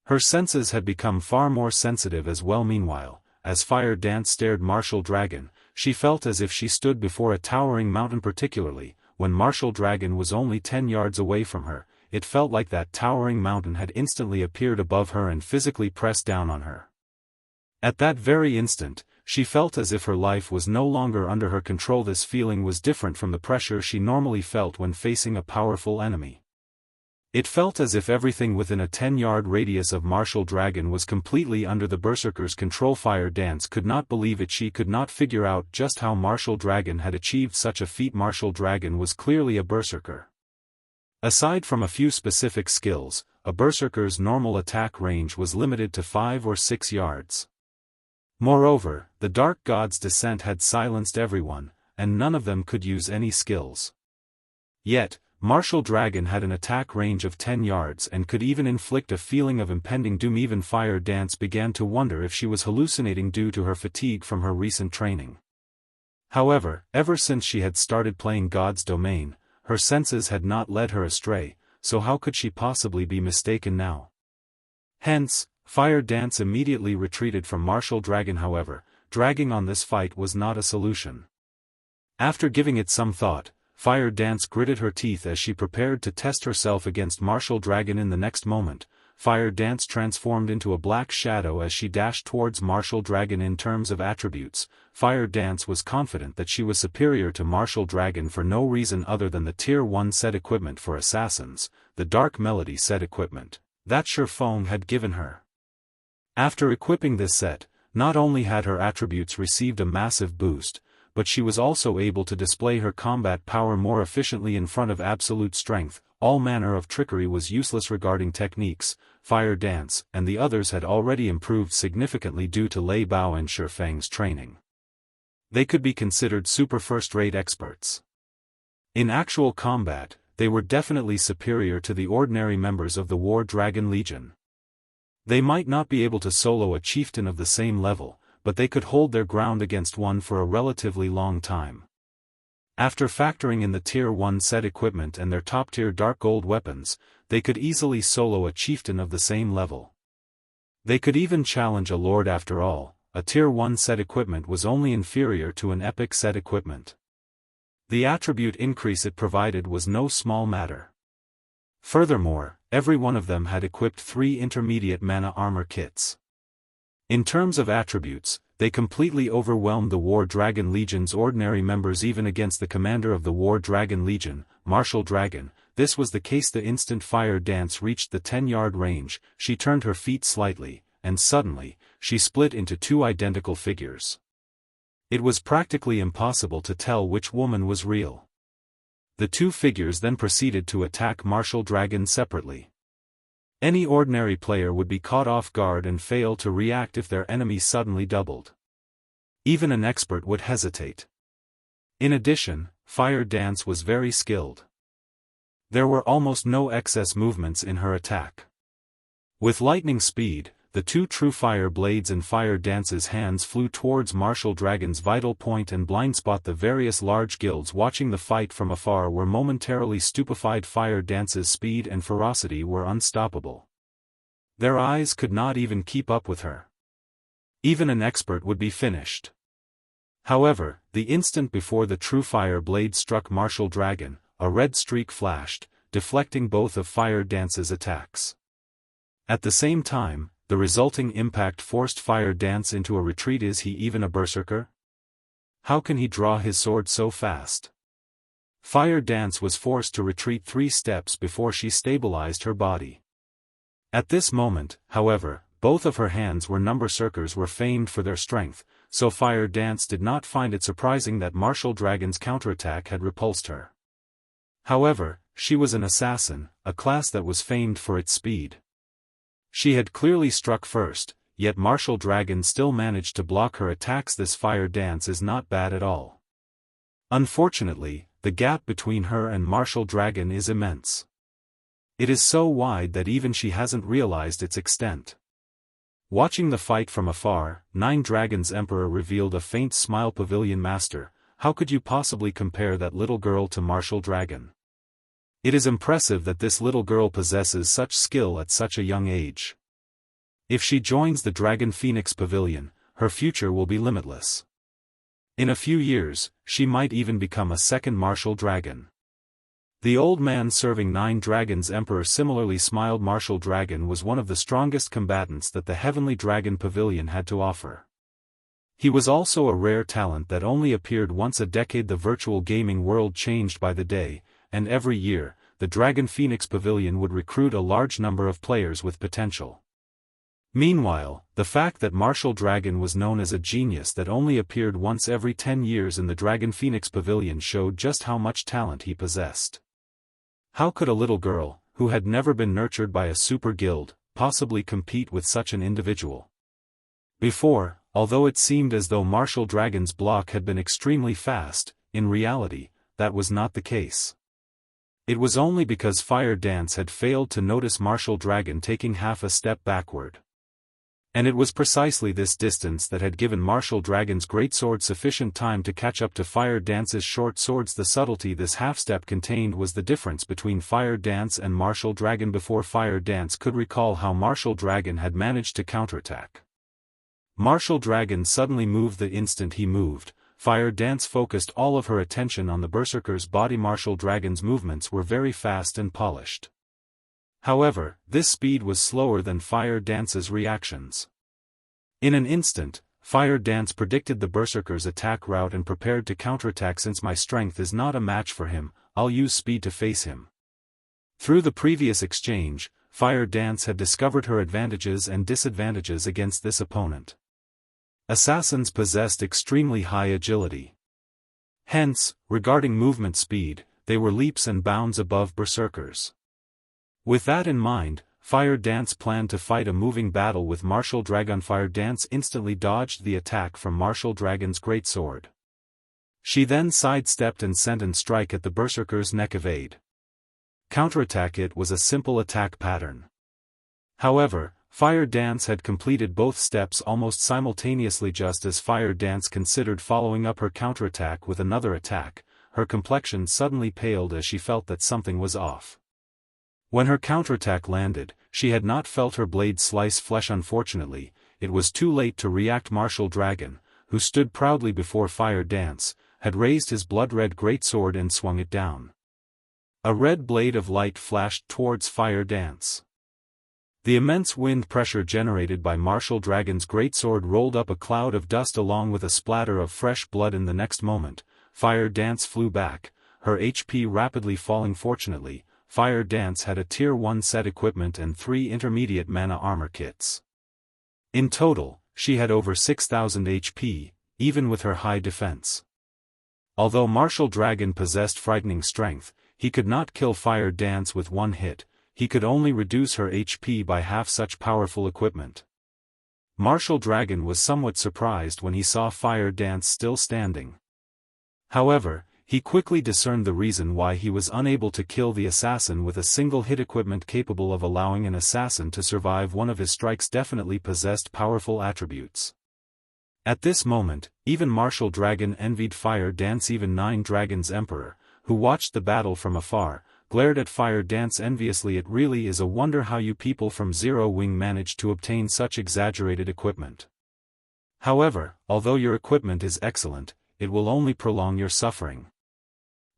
Her senses had become far more sensitive as well. Meanwhile, as Fire Dance stared Martial Dragon, she felt as if she stood before a towering mountain. Particularly, when Martial Dragon was only 10 yards away from her, it felt like that towering mountain had instantly appeared above her and physically pressed down on her. At that very instant, she felt as if her life was no longer under her control. This feeling was different from the pressure she normally felt when facing a powerful enemy. It felt as if everything within a 10-yard radius of Martial Dragon was completely under the Berserker's control. Fire Dance could not believe it. She could not figure out just how Martial Dragon had achieved such a feat. Martial Dragon was clearly a Berserker. Aside from a few specific skills, a Berserker's normal attack range was limited to 5 or 6 yards. Moreover, the Dark God's descent had silenced everyone, and none of them could use any skills. Yet, Martial Dragon had an attack range of 10 yards and could even inflict a feeling of impending doom. Even Fire Dance began to wonder if she was hallucinating due to her fatigue from her recent training. However, ever since she had started playing God's Domain, her senses had not led her astray, so how could she possibly be mistaken now? Hence, Fire Dance immediately retreated from Martial Dragon. However, dragging on this fight was not a solution. After giving it some thought, Fire Dance gritted her teeth as she prepared to test herself against Martial Dragon. In the next moment, Fire Dance transformed into a black shadow as she dashed towards Martial Dragon. In terms of attributes, Fire Dance was confident that she was superior to Martial Dragon for no reason other than the Tier 1 set equipment for assassins, the Dark Melody set equipment, that Feng had given her. After equipping this set, not only had her attributes received a massive boost, but she was also able to display her combat power more efficiently in front of absolute strength. All manner of trickery was useless. Regarding techniques, Fire Dance and the others had already improved significantly due to Lei Bao and Feng's training. They could be considered super first-rate experts. In actual combat, they were definitely superior to the ordinary members of the War Dragon Legion. They might not be able to solo a chieftain of the same level, but they could hold their ground against one for a relatively long time. After factoring in the Tier 1 set equipment and their top-tier Dark Gold weapons, they could easily solo a chieftain of the same level. They could even challenge a lord. After all, a Tier 1 set equipment was only inferior to an epic set equipment. The attribute increase it provided was no small matter. Furthermore, every one of them had equipped 3 intermediate mana armor kits. In terms of attributes, they completely overwhelmed the War Dragon Legion's ordinary members. Even against the commander of the War Dragon Legion, Martial Dragon, this was the case. The instant Fire Dance reached the 10-yard range, she turned her feet slightly, and suddenly, she split into 2 identical figures. It was practically impossible to tell which woman was real. The 2 figures then proceeded to attack Martial Dragon separately. Any ordinary player would be caught off guard and fail to react if their enemy suddenly doubled. Even an expert would hesitate. In addition, Fire Dance was very skilled. There were almost no excess movements in her attack. With lightning speed, the 2 true fire blades in Fire Dance's hands flew towards Martial Dragon's vital point and blindspot. The various large guilds watching the fight from afar were momentarily stupefied. Fire Dance's speed and ferocity were unstoppable. Their eyes could not even keep up with her. Even an expert would be finished. However, the instant before the true fire blade struck Martial Dragon, a red streak flashed, deflecting both of Fire Dance's attacks. At the same time, the resulting impact forced Fire Dance into a retreat. Is he even a berserker? How can he draw his sword so fast? Fire Dance was forced to retreat 3 steps before she stabilized her body. At this moment, however, both of her hands were berserkers were famed for their strength, so Fire Dance did not find it surprising that Martial Dragon's counterattack had repulsed her. However, she was an assassin, a class that was famed for its speed. She had clearly struck first, yet Martial Dragon still managed to block her attacks. This Fire Dance is not bad at all. Unfortunately, the gap between her and Martial Dragon is immense. It is so wide that even she hasn't realized its extent. Watching the fight from afar, 9 Dragons Emperor revealed a faint smile. Pavilion Master, how could you possibly compare that little girl to Martial Dragon? It is impressive that this little girl possesses such skill at such a young age. If she joins the Dragon Phoenix Pavilion, her future will be limitless. In a few years, she might even become a second Martial Dragon. The old man serving 9 Dragons Emperor similarly smiled. Martial Dragon was one of the strongest combatants that the Heavenly Dragon Pavilion had to offer. He was also a rare talent that only appeared once a decade. The virtual gaming world changed by the day, and every year, the Dragon Phoenix Pavilion would recruit a large number of players with potential. Meanwhile, the fact that Martial Dragon was known as a genius that only appeared once every 10 years in the Dragon Phoenix Pavilion showed just how much talent he possessed. How could a little girl, who had never been nurtured by a super guild, possibly compete with such an individual? Before, although it seemed as though Martial Dragon's block had been extremely fast, in reality, that was not the case. It was only because Fire Dance had failed to notice Martial Dragon taking half a step backward. And it was precisely this distance that had given Martial Dragon's greatsword sufficient time to catch up to Fire Dance's short swords. The subtlety this half-step contained was the difference between Fire Dance and Martial Dragon. Before Fire Dance could recall how Martial Dragon had managed to counterattack, Martial Dragon suddenly moved the instant he moved. Fire Dance focused all of her attention on the Berserker's body. Martial Dragon's movements were very fast and polished. However, this speed was slower than Fire Dance's reactions. In an instant, Fire Dance predicted the Berserker's attack route and prepared to counterattack. Since my strength is not a match for him, I'll use speed to face him. Through the previous exchange, Fire Dance had discovered her advantages and disadvantages against this opponent. Assassins possessed extremely high agility. Hence, regarding movement speed, they were leaps and bounds above Berserkers. With that in mind, Fire Dance planned to fight a moving battle with Martial Dragon. Fire Dance instantly dodged the attack from Martial Dragon's greatsword. She then sidestepped and sent an strike at the Berserker's neck. Evade. Counterattack. It was a simple attack pattern. However, Fire Dance had completed both steps almost simultaneously. Just as Fire Dance considered following up her counterattack with another attack, her complexion suddenly paled as she felt that something was off. When her counterattack landed, she had not felt her blade slice flesh. Unfortunately, it was too late to react. Martial Dragon, who stood proudly before Fire Dance, had raised his blood-red greatsword and swung it down. A red blade of light flashed towards Fire Dance. The immense wind pressure generated by Martial Dragon's greatsword rolled up a cloud of dust along with a splatter of fresh blood. In the next moment, Fire Dance flew back, her HP rapidly falling. Fortunately, Fire Dance had a Tier 1 set equipment and 3 intermediate mana armor kits. In total, she had over 6,000 HP, even with her high defense. Although Martial Dragon possessed frightening strength, he could not kill Fire Dance with one hit. He could only reduce her HP by half. Such powerful equipment. Martial Dragon was somewhat surprised when he saw Fire Dance still standing. However, he quickly discerned the reason why he was unable to kill the assassin with a single hit. Equipment capable of allowing an assassin to survive one of his strikes definitely possessed powerful attributes. At this moment, even Martial Dragon envied Fire Dance. Even Nine Dragons Emperor, who watched the battle from afar, glared at Fire Dance enviously. It really is a wonder how you people from Zero Wing managed to obtain such exaggerated equipment. However, although your equipment is excellent, it will only prolong your suffering.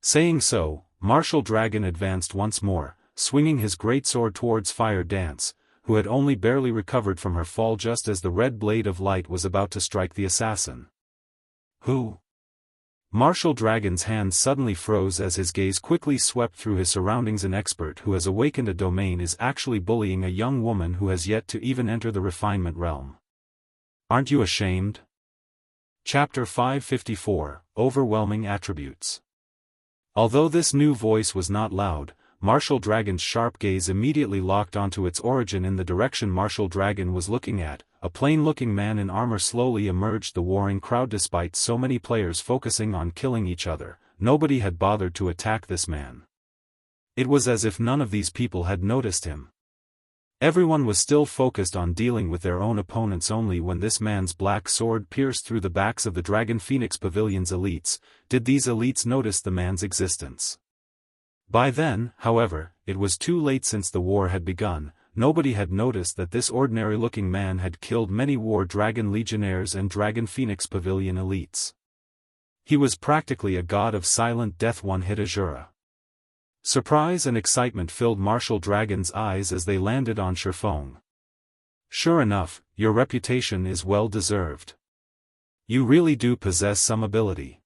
Saying so, Martial Dragon advanced once more, swinging his greatsword towards Fire Dance, who had only barely recovered from her fall just as the red blade of light was about to strike the assassin. Who? Martial Dragon's hands suddenly froze as his gaze quickly swept through his surroundings. An expert who has awakened a domain is actually bullying a young woman who has yet to even enter the refinement realm. Aren't you ashamed? Chapter 554, Overwhelming Attributes. Although this new voice was not loud, Martial Dragon's sharp gaze immediately locked onto its origin in the direction Martial Dragon was looking at. A plain-looking man in armor slowly emerged the warring crowd. Despite so many players focusing on killing each other, nobody had bothered to attack this man. It was as if none of these people had noticed him. Everyone was still focused on dealing with their own opponents. Only when this man's black sword pierced through the backs of the Dragon Phoenix Pavilion's elites, did these elites notice the man's existence. By then, however, it was too late. Since the war had begun, nobody had noticed that this ordinary-looking man had killed many War Dragon Legionnaires and Dragon Phoenix Pavilion elites. He was practically a god of silent death. One-hit Azura. Surprise and excitement filled Martial Dragon's eyes as they landed on Shifeng. Sure enough, your reputation is well deserved. You really do possess some ability.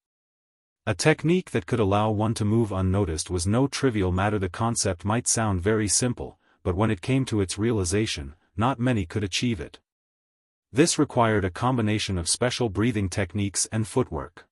A technique that could allow one to move unnoticed was no trivial matter. The concept might sound very simple, but when it came to its realization, not many could achieve it. This required a combination of special breathing techniques and footwork.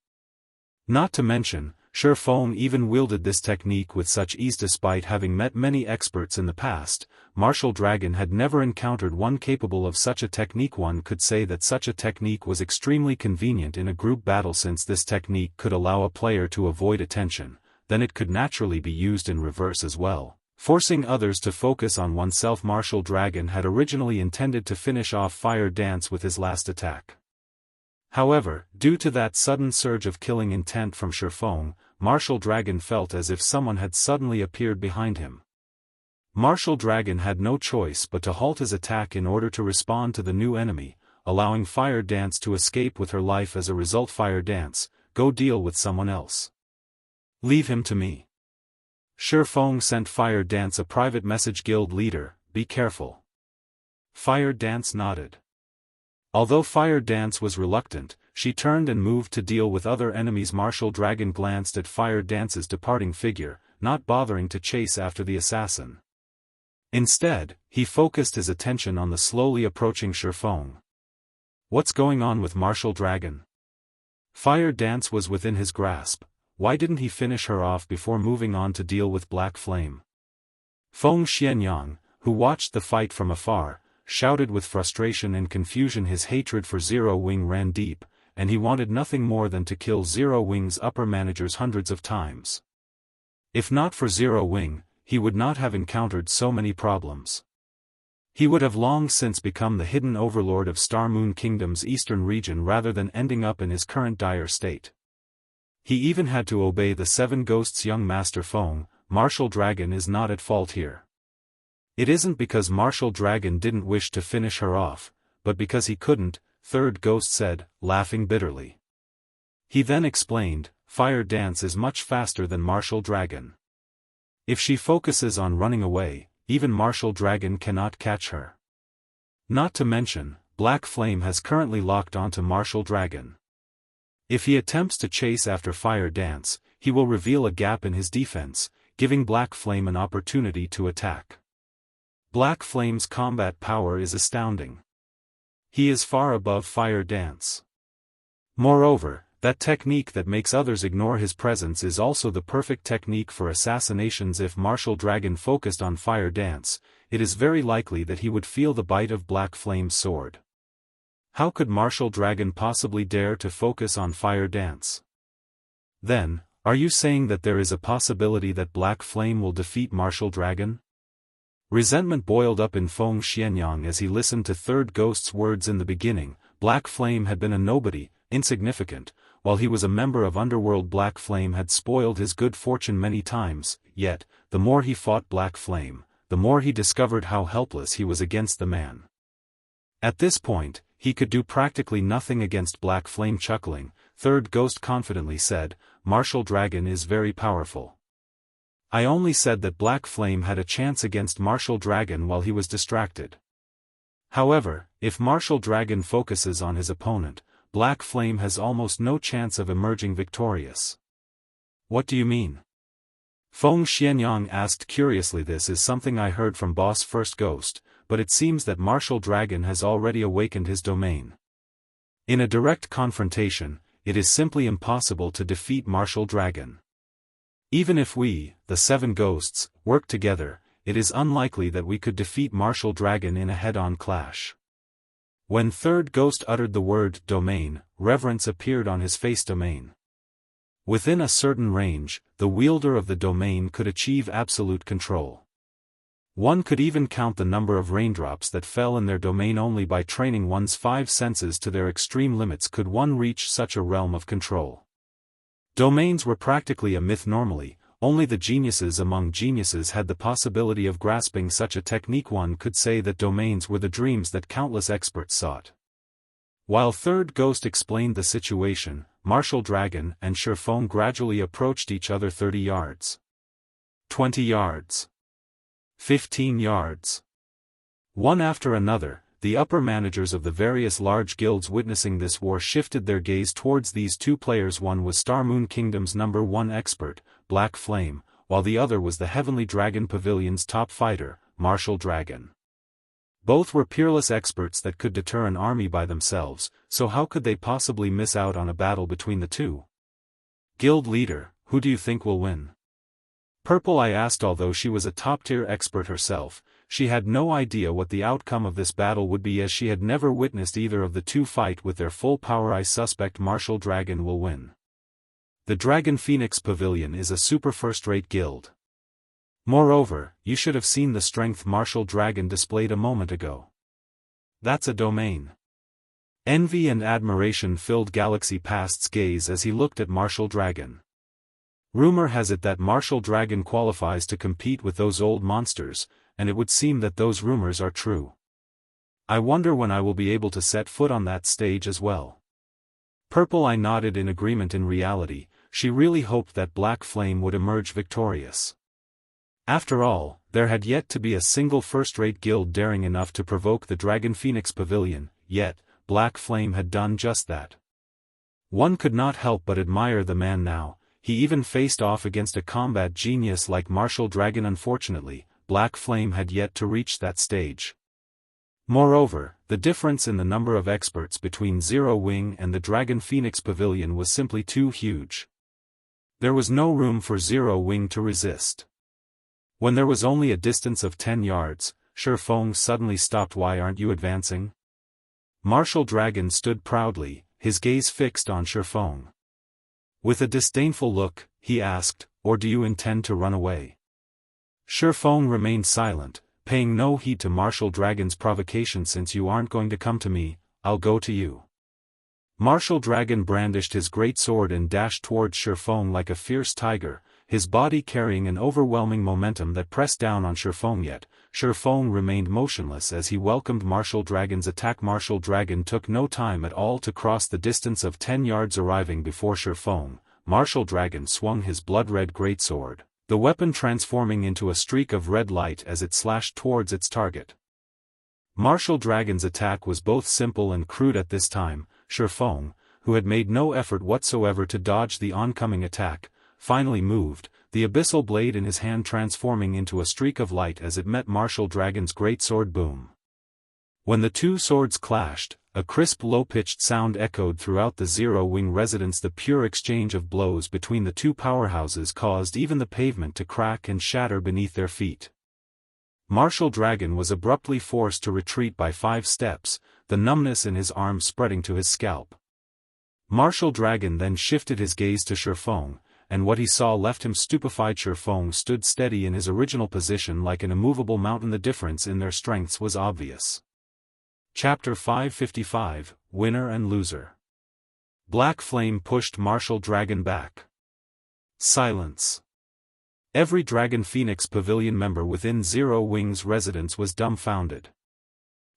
Not to mention, Shi Feng even wielded this technique with such ease. Despite having met many experts in the past, Martial Dragon had never encountered one capable of such a technique. One could say that such a technique was extremely convenient in a group battle. Since this technique could allow a player to avoid attention, then it could naturally be used in reverse as well, forcing others to focus on oneself. Martial Dragon had originally intended to finish off Fire Dance with his last attack. However, due to that sudden surge of killing intent from Shi Feng, Martial Dragon felt as if someone had suddenly appeared behind him. Martial Dragon had no choice but to halt his attack in order to respond to the new enemy, allowing Fire Dance to escape with her life. As a result, Fire Dance, go deal with someone else. Leave him to me. Shi Feng sent Fire Dance a private message. Guild leader, be careful. Fire Dance nodded. Although Fire Dance was reluctant, she turned and moved to deal with other enemies. Martial Dragon glanced at Fire Dance's departing figure, not bothering to chase after the assassin. Instead, he focused his attention on the slowly approaching Shi Feng. What's going on with Martial Dragon? Fire Dance was within his grasp. Why didn't he finish her off before moving on to deal with Black Flame? Feng Xianxia, who watched the fight from afar, shouted with frustration and confusion. His hatred for Zero Wing ran deep, and he wanted nothing more than to kill Zero Wing's upper managers hundreds of times. If not for Zero Wing, he would not have encountered so many problems. He would have long since become the hidden overlord of Star Moon Kingdom's eastern region rather than ending up in his current dire state. He even had to obey the Seven Ghosts' young master Feng. Martial Dragon is not at fault here. It isn't because Martial Dragon didn't wish to finish her off, but because he couldn't, Third Ghost said, laughing bitterly. He then explained, Fire Dance is much faster than Martial Dragon. If she focuses on running away, even Martial Dragon cannot catch her. Not to mention, Black Flame has currently locked onto Martial Dragon. If he attempts to chase after Fire Dance, he will reveal a gap in his defense, giving Black Flame an opportunity to attack. Black Flame's combat power is astounding. He is far above Fire Dance. Moreover, that technique that makes others ignore his presence is also the perfect technique for assassinations. If Martial Dragon focused on Fire Dance, it is very likely that he would feel the bite of Black Flame's sword. How could Martial Dragon possibly dare to focus on Fire Dance? Then, are you saying that there is a possibility that Black Flame will defeat Martial Dragon? Resentment boiled up in Feng Xianxia as he listened to Third Ghost's words. In the beginning, Black Flame had been a nobody, insignificant. While he was a member of Underworld, Black Flame had spoiled his good fortune many times, yet, the more he fought Black Flame, the more he discovered how helpless he was against the man. At this point, he could do practically nothing against Black Flame. Chuckling, Third Ghost confidently said, Martial Dragon is very powerful. I only said that Black Flame had a chance against Martial Dragon while he was distracted. However, if Martial Dragon focuses on his opponent, Black Flame has almost no chance of emerging victorious. What do you mean? Feng Xianxia asked curiously. This is something I heard from Boss First Ghost, but it seems that Martial Dragon has already awakened his domain. In a direct confrontation, it is simply impossible to defeat Martial Dragon. Even if we, the Seven Ghosts, work together, it is unlikely that we could defeat Martial Dragon in a head-on clash. When Third Ghost uttered the word domain, reverence appeared on his face. Domain. Within a certain range, the wielder of the domain could achieve absolute control. One could even count the number of raindrops that fell in their domain. Only by training one's 5 senses to their extreme limits could one reach such a realm of control. Domains were practically a myth normally. Only the geniuses among geniuses had the possibility of grasping such a technique. One could say that domains were the dreams that countless experts sought. While Third Ghost explained the situation, Martial Dragon and Shi Feng gradually approached each other. 30 yards. 20 yards. 15 yards. One after another, the upper managers of the various large guilds witnessing this war shifted their gaze towards these two players. One was Star Moon Kingdom's #1 expert, Black Flame, while the other was the Heavenly Dragon Pavilion's top fighter, Martial Dragon. Both were peerless experts that could deter an army by themselves, so how could they possibly miss out on a battle between the two? Guild leader, who do you think will win? Purple, I asked. Although she was a top-tier expert herself, she had no idea what the outcome of this battle would be, as she had never witnessed either of the two fight with their full power. I suspect Martial Dragon will win. The Dragon Phoenix Pavilion is a super first-rate guild. Moreover, you should have seen the strength Martial Dragon displayed a moment ago. That's a domain. Envy and admiration filled Galaxy Past's gaze as he looked at Martial Dragon. Rumor has it that Martial Dragon qualifies to compete with those old monsters, and it would seem that those rumors are true. I wonder when I will be able to set foot on that stage as well. Purple, I nodded in agreement. In reality, she really hoped that Black Flame would emerge victorious. After all, there had yet to be a single first-rate guild daring enough to provoke the Dragon Phoenix Pavilion, yet, Black Flame had done just that. One could not help but admire the man now. He even faced off against a combat genius like Martial Dragon. Unfortunately, Black Flame had yet to reach that stage. Moreover, the difference in the number of experts between Zero Wing and the Dragon Phoenix Pavilion was simply too huge. There was no room for Zero Wing to resist. When there was only a distance of 10 yards, Shifeng suddenly stopped. Why aren't you advancing? Martial Dragon stood proudly, his gaze fixed on Shifeng. With a disdainful look, he asked, or do you intend to run away? Shifeng remained silent, paying no heed to Martial Dragon's provocation. Since you aren't going to come to me, I'll go to you. Martial Dragon brandished his great sword and dashed towards Shifeng like a fierce tiger, his body carrying an overwhelming momentum that pressed down on Shifeng. Yet, Shifeng remained motionless as he welcomed Martial Dragon's attack. Martial Dragon took no time at all to cross the distance of 10 yards. Arriving before Shifeng, Martial Dragon swung his blood-red greatsword, the weapon transforming into a streak of red light as it slashed towards its target. Martial Dragon's attack was both simple and crude at this time. Shifeng, who had made no effort whatsoever to dodge the oncoming attack, finally moved, the abyssal blade in his hand transforming into a streak of light as it met Martial Dragon's greatsword. Boom! When the two swords clashed, a crisp low-pitched sound echoed throughout the Zero Wing residence. The pure exchange of blows between the two powerhouses caused even the pavement to crack and shatter beneath their feet. Martial Dragon was abruptly forced to retreat by 5 steps, the numbness in his arm spreading to his scalp. Martial Dragon then shifted his gaze to Shifeng, and what he saw left him stupefied. Shifeng stood steady in his original position like an immovable mountain. The difference in their strengths was obvious. Chapter 555, Winner and Loser. Black Flame pushed Martial Dragon back. Silence. Every Dragon Phoenix Pavilion member within Zero Wing's residence was dumbfounded.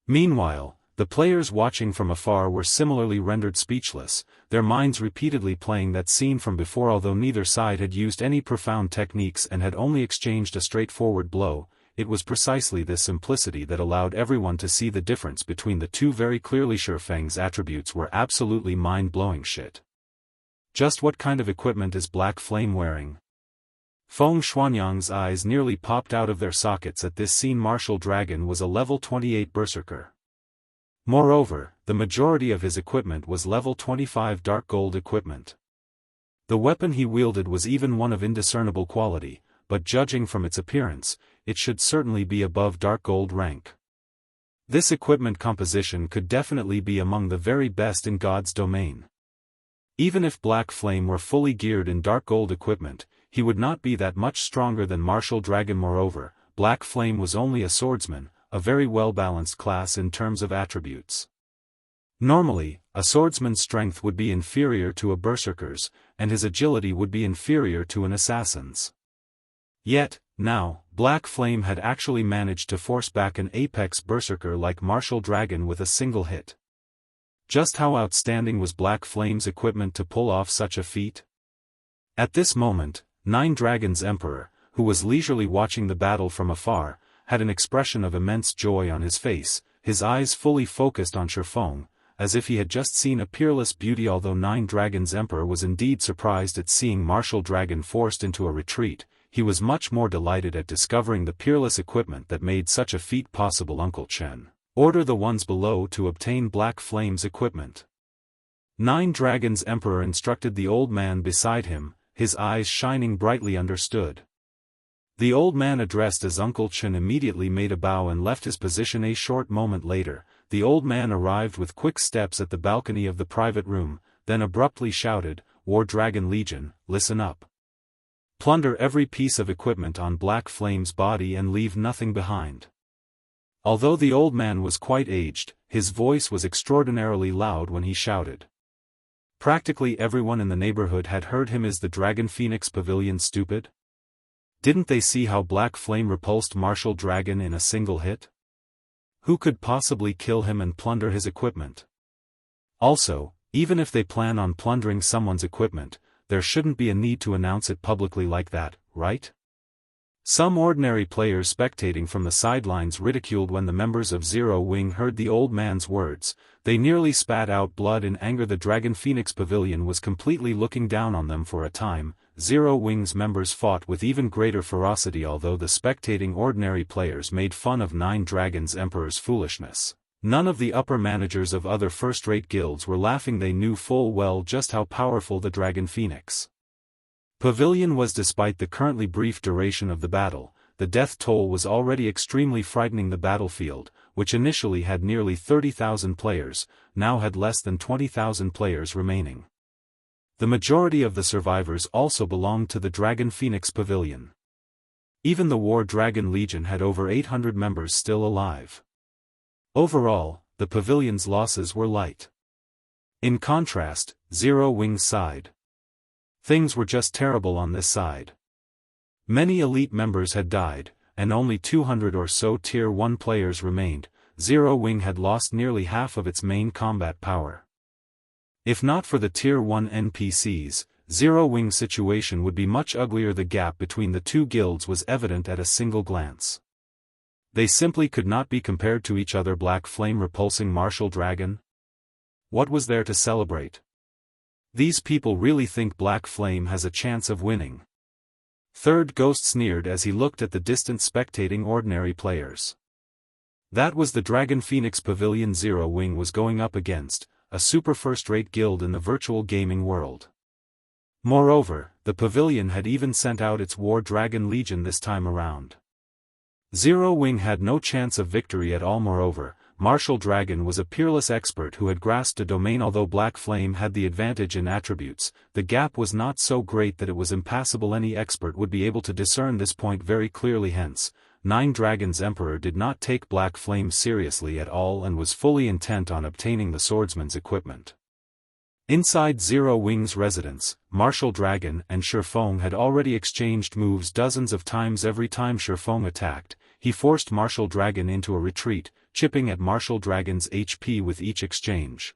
Meanwhile, the players watching from afar were similarly rendered speechless, their minds repeatedly playing that scene from before. Although neither side had used any profound techniques and had only exchanged a straightforward blow, it was precisely this simplicity that allowed everyone to see the difference between the two very clearly. Shifeng's attributes were absolutely mind-blowing shit. Just what kind of equipment is Black Flame wearing? Feng Xuanyang's eyes nearly popped out of their sockets at this scene. Martial Dragon was a level 28 berserker. Moreover, the majority of his equipment was level 25 dark gold equipment. The weapon he wielded was even one of indiscernible quality, but judging from its appearance, it should certainly be above dark gold rank. This equipment composition could definitely be among the very best in God's domain. Even if Black Flame were fully geared in dark gold equipment, he would not be that much stronger than Martial Dragon. Moreover, Black Flame was only a swordsman, a very well-balanced class in terms of attributes. Normally, a swordsman's strength would be inferior to a berserker's, and his agility would be inferior to an assassin's. Yet, now, Black Flame had actually managed to force back an apex berserker like Martial Dragon with a single hit. Just how outstanding was Black Flame's equipment to pull off such a feat? At this moment, Nine Dragons Emperor, who was leisurely watching the battle from afar, had an expression of immense joy on his face. his eyes fully focused on Shifeng, as if he had just seen a peerless beauty. Although Nine Dragons Emperor was indeed surprised at seeing Martial Dragon forced into a retreat, he was much more delighted at discovering the peerless equipment that made such a feat possible. Uncle Chen, order the ones below to obtain Black Flame's equipment. Nine Dragons Emperor instructed the old man beside him, his eyes shining brightly. Understood. The old man addressed as Uncle Chen immediately made a bow and left his position. A short moment later, the old man arrived with quick steps at the balcony of the private room, then abruptly shouted, War Dragon Legion, listen up. Plunder every piece of equipment on Black Flame's body and leave nothing behind. Although the old man was quite aged, his voice was extraordinarily loud when he shouted. Practically everyone in the neighborhood had heard him. Is the Dragon Phoenix Pavilion stupid? Didn't they see how Black Flame repulsed Martial Dragon in a single hit? Who could possibly kill him and plunder his equipment? Also, even if they plan on plundering someone's equipment, there shouldn't be a need to announce it publicly like that, right? Some ordinary players spectating from the sidelines ridiculed when the members of Zero Wing heard the old man's words. They nearly spat out blood in anger. The Dragon Phoenix Pavilion was completely looking down on them for a time. Zero Wing's members fought with even greater ferocity. Although the spectating ordinary players made fun of Nine Dragons Emperor's foolishness, none of the upper managers of other first-rate guilds were laughing. They knew full well just how powerful the Dragon Phoenix Pavilion was. Despite the currently brief duration of the battle, the death toll was already extremely frightening. The battlefield, which initially had nearly 30,000 players, now had less than 20,000 players remaining. The majority of the survivors also belonged to the Dragon Phoenix Pavilion. Even the War Dragon Legion had over 800 members still alive. Overall, the pavilion's losses were light. In contrast, Zero Wing's side. Things were just terrible on this side. Many elite members had died, and only 200 or so Tier 1 players remained. Zero Wing had lost nearly half of its main combat power. If not for the Tier 1 NPCs, Zero Wing's situation would be much uglier. The gap between the two guilds was evident at a single glance. They simply could not be compared to each other. Black Flame repulsing Martial Dragon? What was there to celebrate? These people really think Black Flame has a chance of winning. Third Ghost sneered as he looked at the distant spectating ordinary players. That was the Dragon Phoenix Pavilion Zero Wing was going up against, a super first-rate guild in the virtual gaming world. Moreover, the pavilion had even sent out its War Dragon Legion this time around. Zero Wing had no chance of victory at all. Moreover, Martial Dragon was a peerless expert who had grasped a domain. Although Black Flame had the advantage in attributes, the gap was not so great that it was impassable. Any expert would be able to discern this point very clearly. Hence, Nine Dragons Emperor did not take Black Flame seriously at all and was fully intent on obtaining the swordsman's equipment. Inside Zero Wing's residence, Martial Dragon and Shifeng had already exchanged moves dozens of times. Every time Shifeng attacked, he forced Martial Dragon into a retreat, chipping at Martial Dragon's HP with each exchange.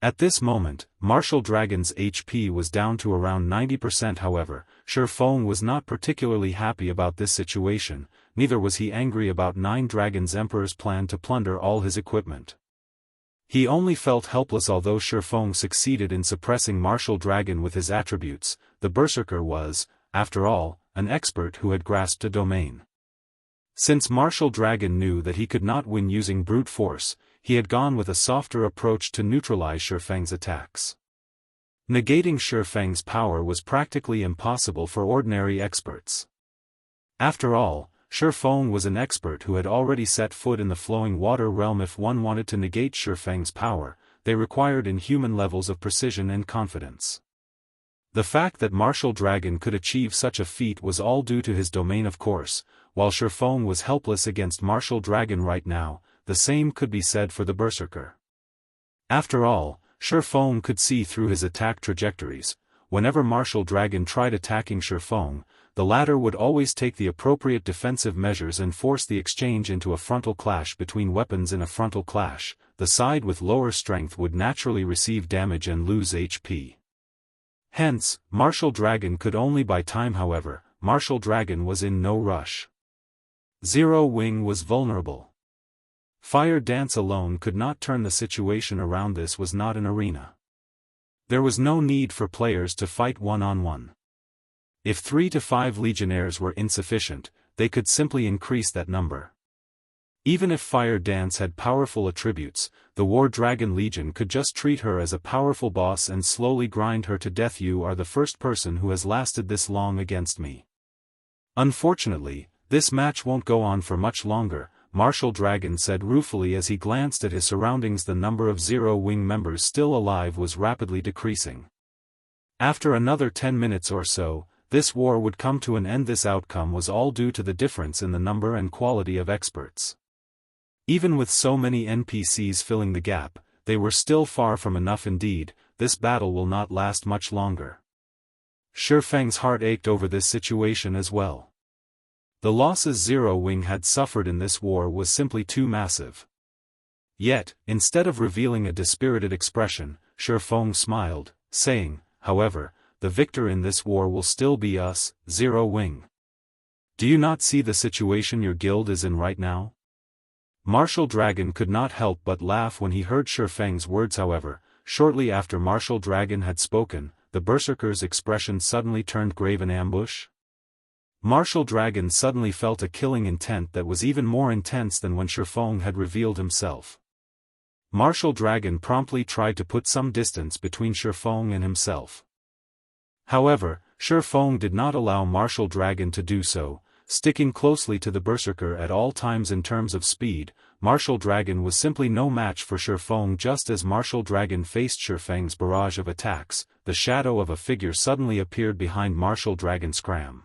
At this moment, Martial Dragon's HP was down to around 90%. However, Shifeng was not particularly happy about this situation, neither was he angry about Nine Dragons Emperor's plan to plunder all his equipment. He only felt helpless. Although Shifeng succeeded in suppressing Martial Dragon with his attributes, the Berserker was, after all, an expert who had grasped a domain. Since Martial Dragon knew that he could not win using brute force, he had gone with a softer approach to neutralize Shifeng's attacks. Negating Shifeng's power was practically impossible for ordinary experts. After all, Shifeng was an expert who had already set foot in the flowing water realm. If one wanted to negate Shifeng's power, they required inhuman levels of precision and confidence. The fact that Martial Dragon could achieve such a feat was all due to his domain, of course. While Shifeng was helpless against Martial Dragon right now, the same could be said for the Berserker. After all, Shifeng could see through his attack trajectories. Whenever Martial Dragon tried attacking Shifeng, the latter would always take the appropriate defensive measures and force the exchange into a frontal clash. Between weapons in a frontal clash, the side with lower strength would naturally receive damage and lose HP. Hence, Martial Dragon could only buy time. However, Martial Dragon was in no rush. Zero Wing was vulnerable. Fire dance alone could not turn the situation around. This was not an arena. There was no need for players to fight one-on-one. If 3 to 5 legionnaires were insufficient, they could simply increase that number. Even if Fire Dance had powerful attributes, the War Dragon Legion could just treat her as a powerful boss and slowly grind her to death. You are the first person who has lasted this long against me. Unfortunately, this match won't go on for much longer, Martial Dragon said ruefully as he glanced at his surroundings. The number of Zero Wing members still alive was rapidly decreasing. After another 10 minutes or so, this war would come to an end. This outcome was all due to the difference in the number and quality of experts. Even with so many NPCs filling the gap, they were still far from enough. Indeed, this battle will not last much longer. Shifeng's heart ached over this situation as well. The losses Zero Wing had suffered in this war was simply too massive. Yet, instead of revealing a dispirited expression, Shifeng smiled, saying, "However, the victor in this war will still be us, Zero Wing. Do you not see the situation your guild is in right now?" Martial Dragon could not help but laugh when he heard Shifeng's words. However, shortly after Martial Dragon had spoken, the Berserker's expression suddenly turned grave. An ambush? Martial Dragon suddenly felt a killing intent that was even more intense than when Shifeng had revealed himself. Martial Dragon promptly tried to put some distance between Shifeng and himself. However, Shifeng did not allow Martial Dragon to do so. Sticking closely to the Berserker at all times. In terms of speed, Martial Dragon was simply no match for Shifeng. Just as Martial Dragon faced Shifeng's barrage of attacks, the shadow of a figure suddenly appeared behind Martial Dragon's scram.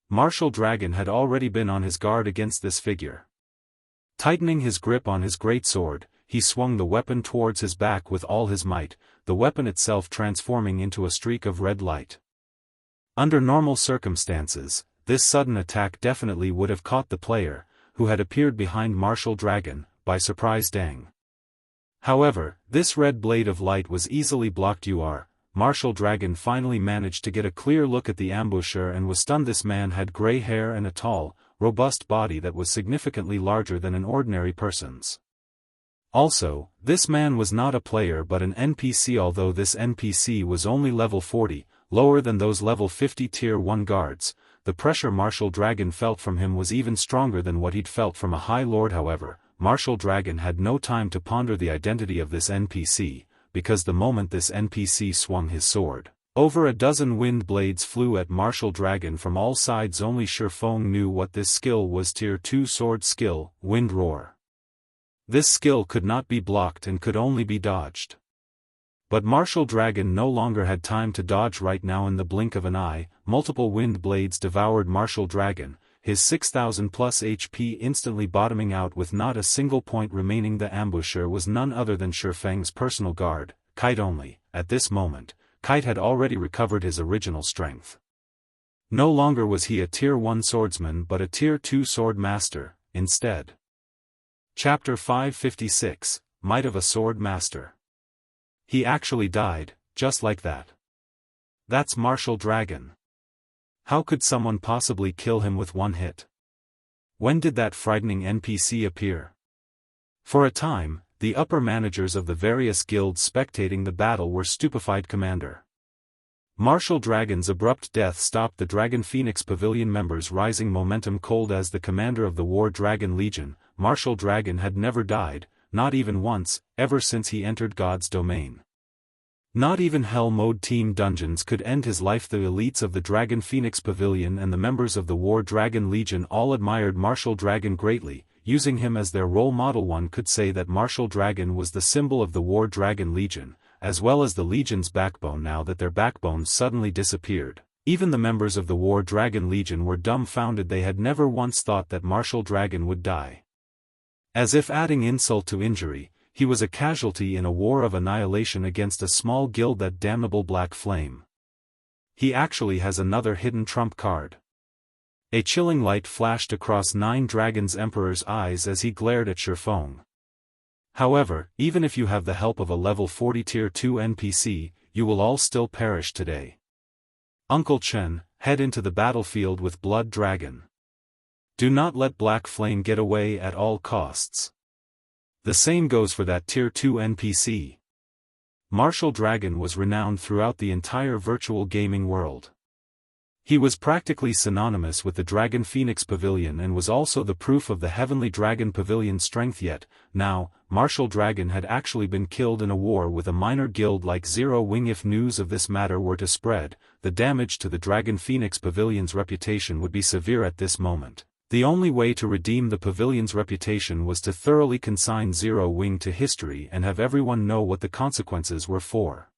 Martial Dragon had already been on his guard against this figure. Tightening his grip on his greatsword, he swung the weapon towards his back with all his might, the weapon itself transforming into a streak of red light. Under normal circumstances, this sudden attack definitely would have caught the player, who had appeared behind Martial Dragon, by surprise. Dang. However, this red blade of light was easily blocked. Martial Dragon finally managed to get a clear look at the ambusher and was stunned. This man had gray hair and a tall, robust body that was significantly larger than an ordinary person's. Also, this man was not a player but an NPC. Although this NPC was only level 40, lower than those level 50 tier 1 guards, the pressure Martial Dragon felt from him was even stronger than what he'd felt from a High Lord. However, Martial Dragon had no time to ponder the identity of this NPC, because the moment this NPC swung his sword, over a dozen wind blades flew at Martial Dragon from all sides. Only Shifeng knew what this skill was. Tier 2 sword skill, Wind Roar. This skill could not be blocked and could only be dodged. But Martial Dragon no longer had time to dodge. Right now, in the blink of an eye, multiple wind blades devoured Martial Dragon, his 6,000 plus HP instantly bottoming out with not a single point remaining. The ambusher was none other than Shifeng's personal guard, Kite. Only, at this moment, Kite had already recovered his original strength. No longer was he a tier 1 swordsman but a tier 2 sword master, instead. Chapter 556, Might of a Sword Master. He actually died, just like that. That's Martial Dragon. How could someone possibly kill him with one hit? When did that frightening NPC appear? For a time, the upper managers of the various guilds spectating the battle were stupefied. Commander. Martial Dragon's abrupt death stopped the Dragon Phoenix Pavilion members' rising momentum. Cold as the commander of the War Dragon Legion, Martial Dragon had never died, not even once, ever since he entered God's domain. Not even Hell Mode Team Dungeons could end his life. The elites of the Dragon Phoenix Pavilion and the members of the War Dragon Legion all admired Martial Dragon greatly, using him as their role model. One could say that Martial Dragon was the symbol of the War Dragon Legion, as well as the Legion's backbone. Now that their backbones suddenly disappeared, even the members of the War Dragon Legion were dumbfounded. They had never once thought that Martial Dragon would die. As if adding insult to injury, he was a casualty in a war of annihilation against a small guild, that damnable Black Flame. He actually has another hidden trump card. A chilling light flashed across Nine Dragons Emperor's eyes as he glared at Shifeng. However, even if you have the help of a level 40 tier 2 NPC, you will all still perish today. Uncle Chen, head into the battlefield with Blood Dragon. Do not let Black Flame get away at all costs. The same goes for that Tier 2 NPC. Martial Dragon was renowned throughout the entire virtual gaming world. He was practically synonymous with the Dragon Phoenix Pavilion and was also the proof of the Heavenly Dragon Pavilion's strength. Yet, now, Martial Dragon had actually been killed in a war with a minor guild like Zero Wing. If news of this matter were to spread, the damage to the Dragon Phoenix Pavilion's reputation would be severe at this moment. The only way to redeem the pavilion's reputation was to thoroughly consign Zero Wing to history and have everyone know what the consequences were for.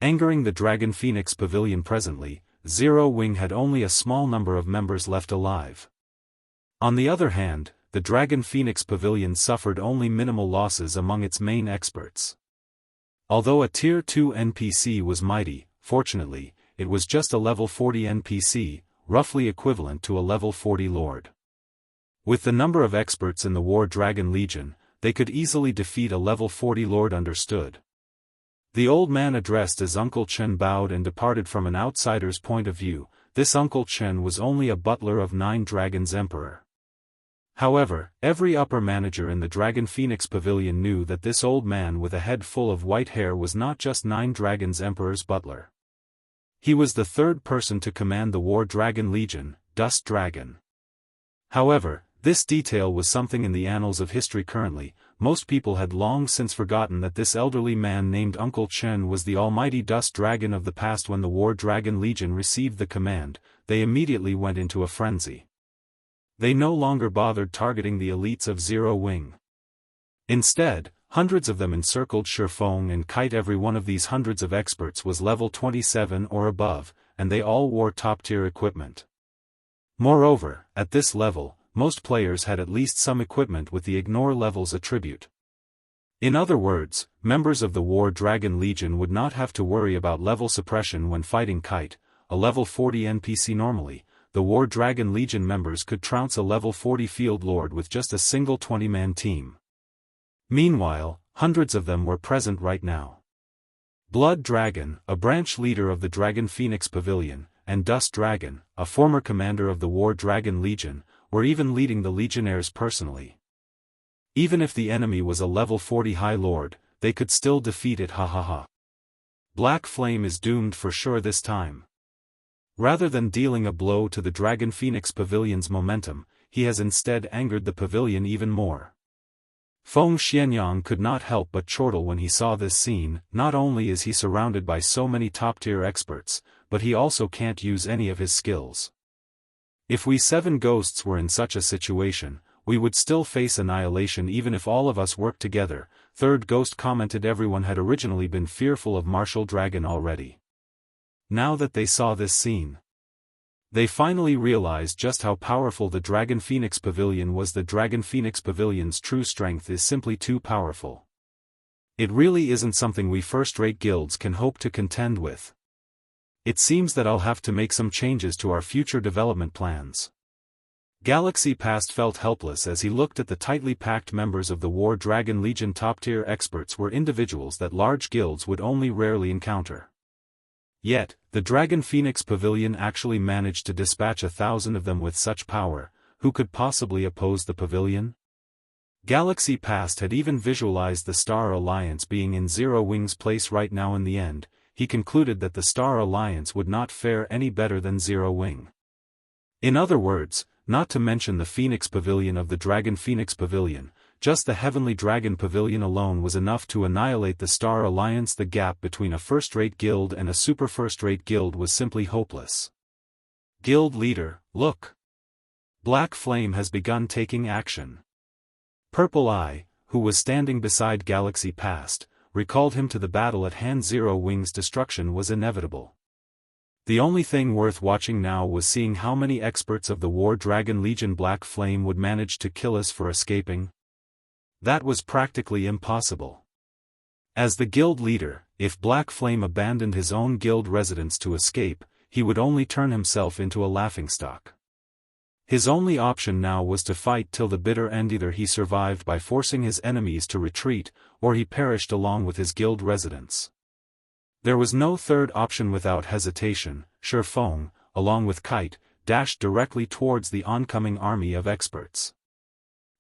Angering the Dragon Phoenix Pavilion presently, Zero Wing had only a small number of members left alive. On the other hand, the Dragon Phoenix Pavilion suffered only minimal losses among its main experts. Although a Tier 2 NPC was mighty, fortunately, it was just a level 40 NPC, roughly equivalent to a level 40 Lord. With the number of experts in the War Dragon Legion, they could easily defeat a level 40 Lord. Understood. The old man addressed as Uncle Chen bowed and departed. From an outsider's point of view, this Uncle Chen was only a butler of 9 Dragons Emperor. However, every upper manager in the Dragon Phoenix Pavilion knew that this old man with a head full of white hair was not just 9 Dragons Emperor's butler. He was the 3rd person to command the War Dragon Legion, Dust Dragon. However, this detail was something in the annals of history currently. Most people had long since forgotten that this elderly man named Uncle Chen was the almighty Dust Dragon of the past. When the War Dragon Legion received the command, they immediately went into a frenzy. They no longer bothered targeting the elites of Zero Wing. Instead, hundreds of them encircled Shifeng and Kite. Every one of these hundreds of experts was level 27 or above, and they all wore top-tier equipment. Moreover, at this level, most players had at least some equipment with the Ignore Levels attribute. In other words, members of the War Dragon Legion would not have to worry about level suppression when fighting Kite, a level 40 NPC. Normally, the War Dragon Legion members could trounce a level 40 Field Lord with just a single 20-man team. Meanwhile, hundreds of them were present right now. Blood Dragon, a branch leader of the Dragon Phoenix Pavilion, and Dust Dragon, a former commander of the War Dragon Legion, were even leading the Legionnaires personally. Even if the enemy was a level 40 High Lord, they could still defeat it. Black Flame is doomed for sure this time. Rather than dealing a blow to the Dragon Phoenix Pavilion's momentum, he has instead angered the pavilion even more. Feng Xianyang could not help but chortle when he saw this scene. Not only is he surrounded by so many top-tier experts, but he also can't use any of his skills. If we 7 ghosts were in such a situation, we would still face annihilation even if all of us worked together. 3rd Ghost commented. Everyone had originally been fearful of Martial Dragon already. Now that they saw this scene, they finally realized just how powerful the Dragon Phoenix Pavilion was. The Dragon Phoenix Pavilion's true strength is simply too powerful. It really isn't something we first-rate guilds can hope to contend with. It seems that I'll have to make some changes to our future development plans. Galaxy Past felt helpless as he looked at the tightly packed members of the War Dragon Legion. Top-tier experts were individuals that large guilds would only rarely encounter. Yet, the Dragon Phoenix Pavilion actually managed to dispatch 1,000 of them with such power. Who could possibly oppose the pavilion? Galaxy Past had even visualized the Star Alliance being in Zero Wing's place right now. In the end, he concluded that the Star Alliance would not fare any better than Zero Wing. In other words, not to mention the Phoenix Pavilion of the Dragon Phoenix Pavilion, just the Heavenly Dragon Pavilion alone was enough to annihilate the Star Alliance. The gap between a first-rate guild and a super first-rate guild was simply hopeless. Guild leader, look! Black Flame has begun taking action. Purple Eye, who was standing beside Galaxy Past, recalled him to the battle at hand. Zero Wing's destruction was inevitable. The only thing worth watching now was seeing how many experts of the War Dragon Legion Black Flame would manage to kill us for escaping. That was practically impossible. As the guild leader, if Black Flame abandoned his own guild residence to escape, he would only turn himself into a laughingstock. His only option now was to fight till the bitter end. Either he survived by forcing his enemies to retreat, or he perished along with his guild residents. There was no third option. Without hesitation, Shifeng, along with Kite, dashed directly towards the oncoming army of experts.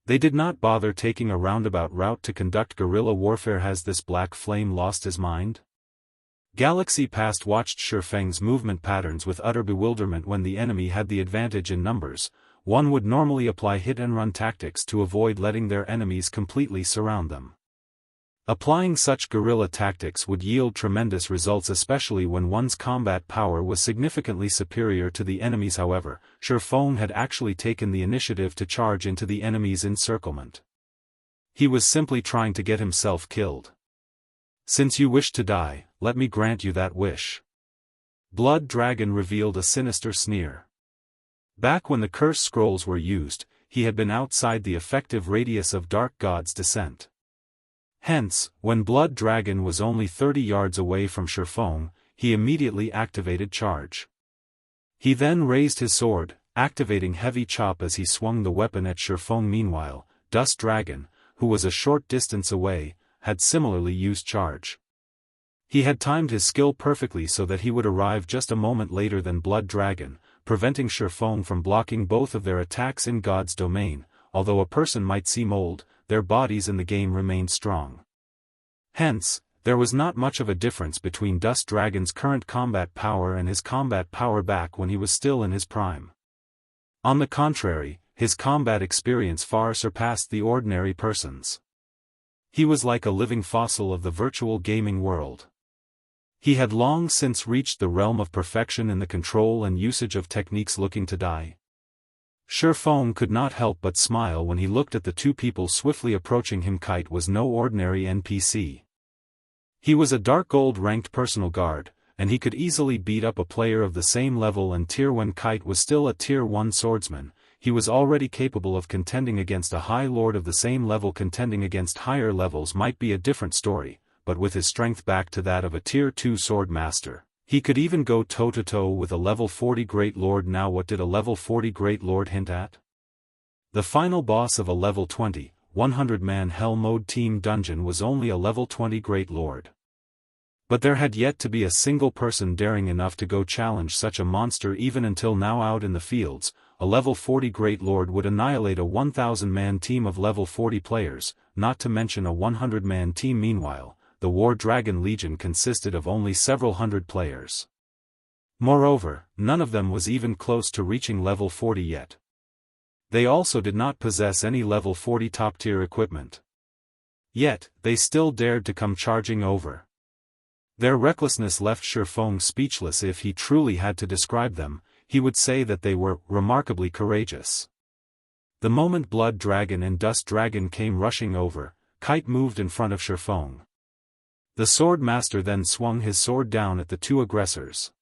They did not bother taking a roundabout route to conduct guerrilla warfare. Has this black flame lost his mind? Galaxy Past watched Shifeng's movement patterns with utter bewilderment. When the enemy had the advantage in numbers, one would normally apply hit-and-run tactics to avoid letting their enemies completely surround them. Applying such guerrilla tactics would yield tremendous results, especially when one's combat power was significantly superior to the enemy's. However, Shifeng had actually taken the initiative to charge into the enemy's encirclement. He was simply trying to get himself killed. Since you wish to die, let me grant you that wish. Blood Dragon revealed a sinister sneer. Back when the curse scrolls were used, he had been outside the effective radius of Dark God's descent. Hence, when Blood Dragon was only 30 yards away from Shifeng, he immediately activated charge. He then raised his sword, activating Heavy Chop as he swung the weapon at Shifeng. Meanwhile, Dust Dragon, who was a short distance away, had similarly used charge. He had timed his skill perfectly so that he would arrive just a moment later than Blood Dragon, preventing Shifeng from blocking both of their attacks in God's domain. Although a person might see mold, their bodies in the game remained strong. Hence, there was not much of a difference between Dust Dragon's current combat power and his combat power back when he was still in his prime. On the contrary, his combat experience far surpassed the ordinary person's. He was like a living fossil of the virtual gaming world. He had long since reached the realm of perfection in the control and usage of techniques. Looking to die? Shifeng could not help but smile when he looked at the two people swiftly approaching him. Kite was no ordinary NPC. He was a Dark Gold ranked personal guard, and he could easily beat up a player of the same level and tier. When Kite was still a tier 1 swordsman, he was already capable of contending against a high lord of the same level. Contending against higher levels might be a different story, but with his strength back to that of a tier 2 sword master, he could even go toe-to-toe with a level 40 Great Lord. Now what did a level 40 Great Lord hint at? The final boss of a level 20, 100-man Hell Mode team dungeon was only a level 20 Great Lord. But there had yet to be a single person daring enough to go challenge such a monster. Even until now, out in the fields, a level 40 Great Lord would annihilate a 1,000-man team of level 40 players, not to mention a 100-man team. Meanwhile, the War Dragon Legion consisted of only several hundred players. Moreover, none of them was even close to reaching level 40 yet. They also did not possess any level 40 top-tier equipment. Yet, they still dared to come charging over. Their recklessness left Shifeng speechless. If he truly had to describe them, he would say that they were remarkably courageous. The moment Blood Dragon and Dust Dragon came rushing over, Kite moved in front of Shifeng. The Sword Master then swung his sword down at the two aggressors.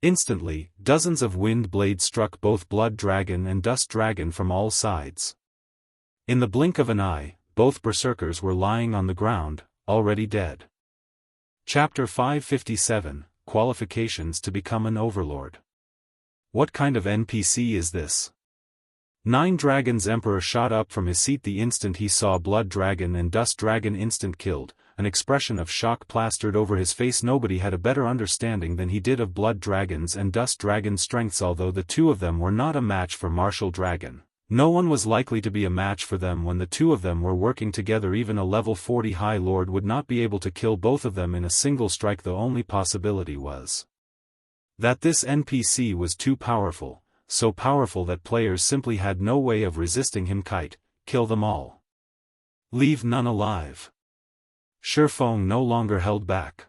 Instantly, dozens of wind blades struck both Blood Dragon and Dust Dragon from all sides. In the blink of an eye, both berserkers were lying on the ground, already dead. Chapter 557, Qualifications to become an Overlord. What kind of NPC is this? Nine Dragons Emperor shot up from his seat the instant he saw Blood Dragon and Dust Dragon instant killed. An expression of shock plastered over his face. Nobody had a better understanding than he did of Blood Dragon's and Dust Dragon's strengths. Although the two of them were not a match for Martial Dragon, no one was likely to be a match for them when the two of them were working together. Even a level 40 High Lord would not be able to kill both of them in a single strike. The only possibility was that this NPC was too powerful, so powerful that players simply had no way of resisting him. Kite, kill them all. Leave none alive. Shifeng no longer held back.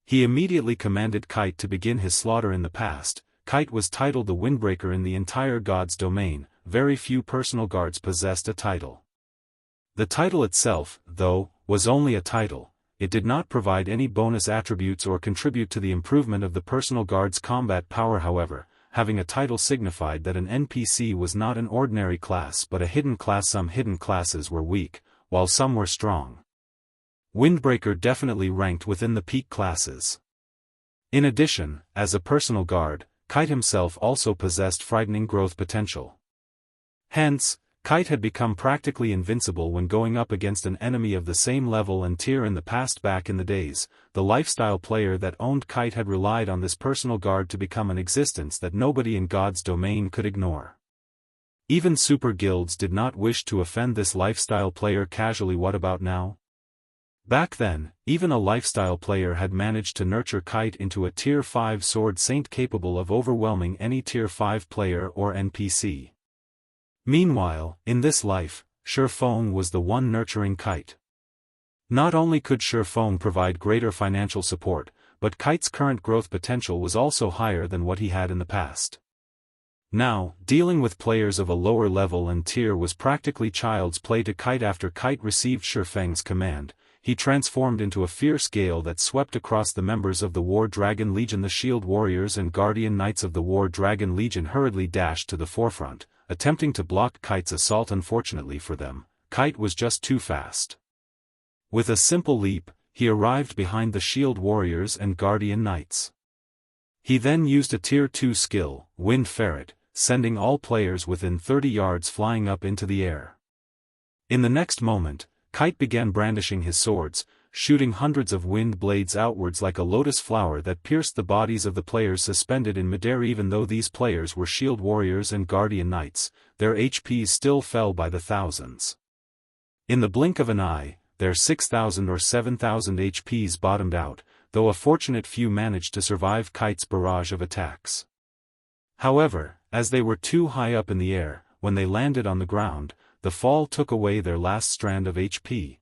He immediately commanded Kite to begin his slaughter. In the past, Kite was titled the Windbreaker in the entire God's domain. Very few personal guards possessed a title. The title itself, though, was only a title. It did not provide any bonus attributes or contribute to the improvement of the personal guard's combat power. However, having a title signified that an NPC was not an ordinary class but a hidden class. Some hidden classes were weak, while some were strong. Windbreaker definitely ranked within the peak classes. In addition, as a personal guard, Kite himself also possessed frightening growth potential. Hence, Kite had become practically invincible when going up against an enemy of the same level and tier. In the past, back in the days, the lifestyle player that owned Kite had relied on this personal guard to become an existence that nobody in God's domain could ignore. Even super guilds did not wish to offend this lifestyle player casually. What about now? Back then, even a lifestyle player had managed to nurture Kite into a Tier 5 sword saint capable of overwhelming any Tier 5 player or NPC. Meanwhile, in this life, Shifeng was the one nurturing Kite. Not only could Shifeng provide greater financial support, but Kite's current growth potential was also higher than what he had in the past. Now, dealing with players of a lower level and tier was practically child's play to Kite. After Kite received Shifeng's command, he transformed into a fierce gale that swept across the members of the War Dragon Legion. The Shield Warriors and Guardian Knights of the War Dragon Legion hurriedly dashed to the forefront, attempting to block Kite's assault. Unfortunately for them, Kite was just too fast. With a simple leap, he arrived behind the Shield Warriors and Guardian Knights. He then used a Tier 2 skill, Wind Ferret, sending all players within 30 yards flying up into the air. In the next moment, Kite began brandishing his swords, shooting hundreds of wind blades outwards like a lotus flower that pierced the bodies of the players suspended in midair. Even though these players were Shield Warriors and Guardian Knights, their HPs still fell by the thousands. In the blink of an eye, their 6,000 or 7,000 HPs bottomed out, though a fortunate few managed to survive Kite's barrage of attacks. However, as they were too high up in the air, when they landed on the ground, the fall took away their last strand of HP.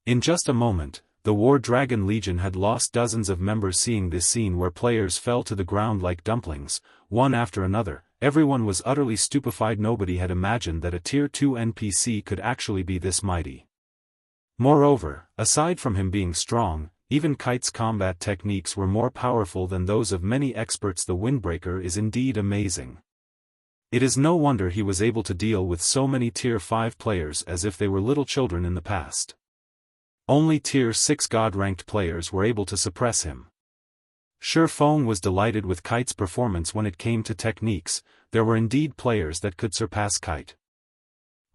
In just a moment, the War Dragon Legion had lost dozens of members. Seeing this scene where players fell to the ground like dumplings, one after another, everyone was utterly stupefied. Nobody had imagined that a Tier 2 NPC could actually be this mighty. Moreover, aside from him being strong, even Kite's combat techniques were more powerful than those of many experts. The Windbreaker is indeed amazing. It is no wonder he was able to deal with so many Tier 5 players as if they were little children in the past. Only Tier 6 God-ranked players were able to suppress him. Shifeng was delighted with Kite's performance. When it came to techniques, there were indeed players that could surpass Kite.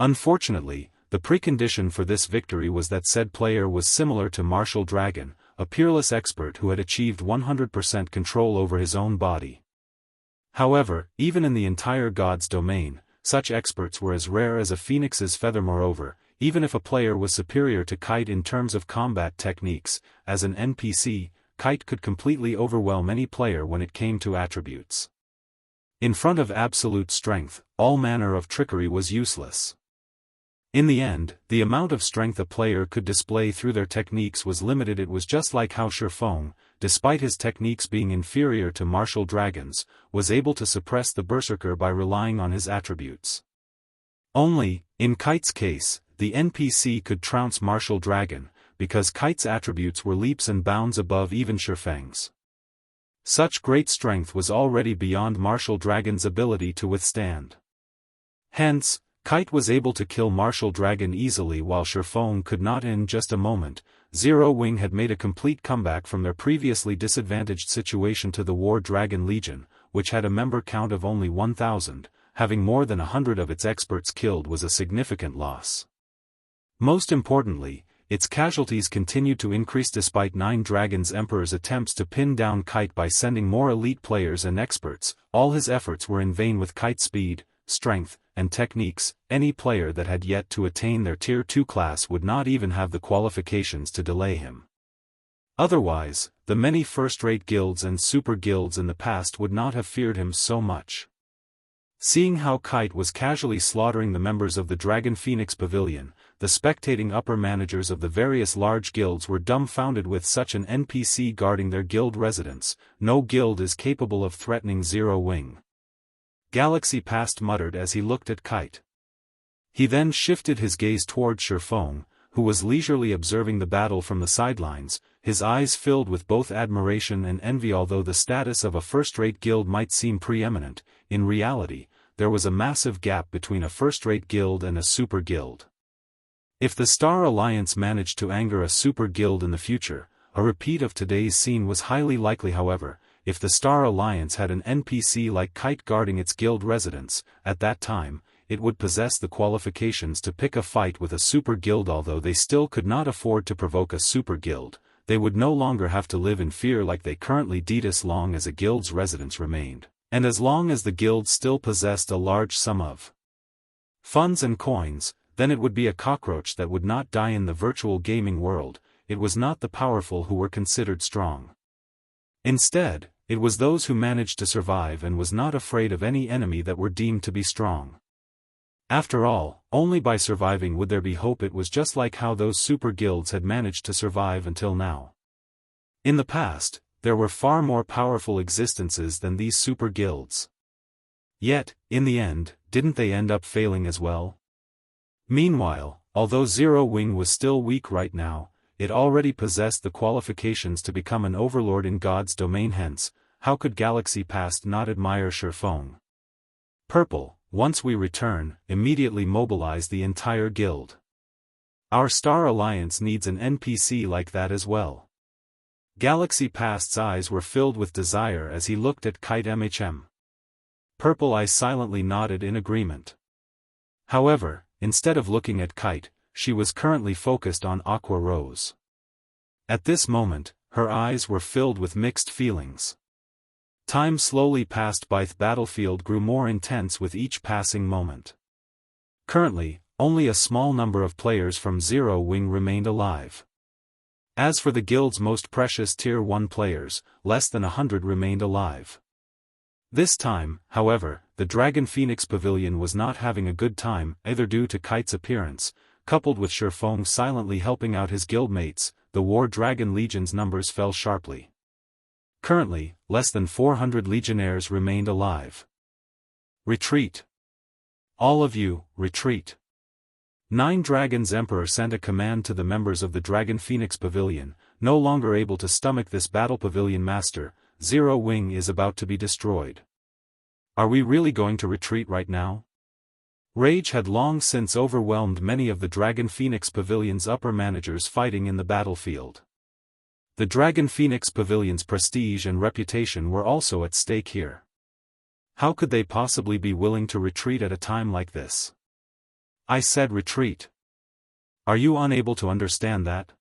Unfortunately, the precondition for this victory was that said player was similar to Martial Dragon, a peerless expert who had achieved 100% control over his own body. However, even in the entire God's domain, such experts were as rare as a phoenix's feather. Moreover, even if a player was superior to Kite in terms of combat techniques, as an NPC, Kite could completely overwhelm any player when it came to attributes. In front of absolute strength, all manner of trickery was useless. In the end, the amount of strength a player could display through their techniques was limited. It was just like how Shifeng, despite his techniques being inferior to Martial Dragon's, was able to suppress the Berserker by relying on his attributes. Only, in Kite's case, the NPC could trounce Martial Dragon, because Kite's attributes were leaps and bounds above even Shifeng's. Such great strength was already beyond Martial Dragon's ability to withstand. Hence, Kite was able to kill Martial Dragon easily while Shifeng could not. In just a moment, Zero Wing had made a complete comeback from their previously disadvantaged situation to the War Dragon Legion, which had a member count of only 1,000, having more than 100 of its experts killed was a significant loss. Most importantly, its casualties continued to increase despite Nine Dragons Emperor's attempts to pin down Kite by sending more elite players and experts. All his efforts were in vain. With Kite's speed, strength, and techniques, any player that had yet to attain their Tier 2 class would not even have the qualifications to delay him. Otherwise, the many first-rate guilds and super guilds in the past would not have feared him so much. Seeing how Kite was casually slaughtering the members of the Dragon Phoenix Pavilion, the spectating upper managers of the various large guilds were dumbfounded. With such an NPC guarding their guild residence, no guild is capable of threatening Zero Wing. Galaxy Past muttered as he looked at Kite. He then shifted his gaze toward Shifeng, who was leisurely observing the battle from the sidelines, his eyes filled with both admiration and envy. Although the status of a first-rate guild might seem preeminent, in reality, there was a massive gap between a first-rate guild and a super guild. If the Star Alliance managed to anger a super guild in the future, a repeat of today's scene was highly likely. However, if the Star Alliance had an NPC like Kite guarding its guild residence, at that time, it would possess the qualifications to pick a fight with a super guild. Although they still could not afford to provoke a super guild, they would no longer have to live in fear like they currently did as long as a guild's residence remained, and as long as the guild still possessed a large sum of Funds and coins, then it would be a cockroach that would not die in the virtual gaming world. It was not the powerful who were considered strong. Instead, it was those who managed to survive and was not afraid of any enemy that were deemed to be strong. After all, only by surviving would there be hope. It was just like how those super guilds had managed to survive until now. In the past, there were far more powerful existences than these super guilds. Yet, in the end, didn't they end up failing as well? Meanwhile, although Zero Wing was still weak right now, it already possessed the qualifications to become an overlord in God's domain. Hence, how could Galaxy Past not admire Shifeng? Purple, once we return, immediately mobilize the entire guild. Our Star Alliance needs an NPC like that as well. Galaxy Past's eyes were filled with desire as he looked at Kite MHM. Purple Eye silently nodded in agreement. However, instead of looking at Kite, she was currently focused on Aqua Rose. At this moment, her eyes were filled with mixed feelings. Time slowly passed by. The battlefield grew more intense with each passing moment. Currently, only a small number of players from Zero Wing remained alive. As for the guild's most precious Tier 1 players, less than 100 remained alive. This time, however, the Dragon Phoenix Pavilion was not having a good time, either due to Kite's appearance, coupled with Shifeng silently helping out his guildmates. The War Dragon Legion's numbers fell sharply. Currently, less than 400 legionnaires remained alive. Retreat. All of you, retreat. 9 Dragons Emperor sent a command to the members of the Dragon Phoenix Pavilion. No longer able to stomach this battle. Pavilion Master, Zero Wing is about to be destroyed. Are we really going to retreat right now? Rage had long since overwhelmed many of the Dragon Phoenix Pavilion's upper managers fighting in the battlefield. The Dragon Phoenix Pavilion's prestige and reputation were also at stake here. How could they possibly be willing to retreat at a time like this? I said retreat. Are you unable to understand that?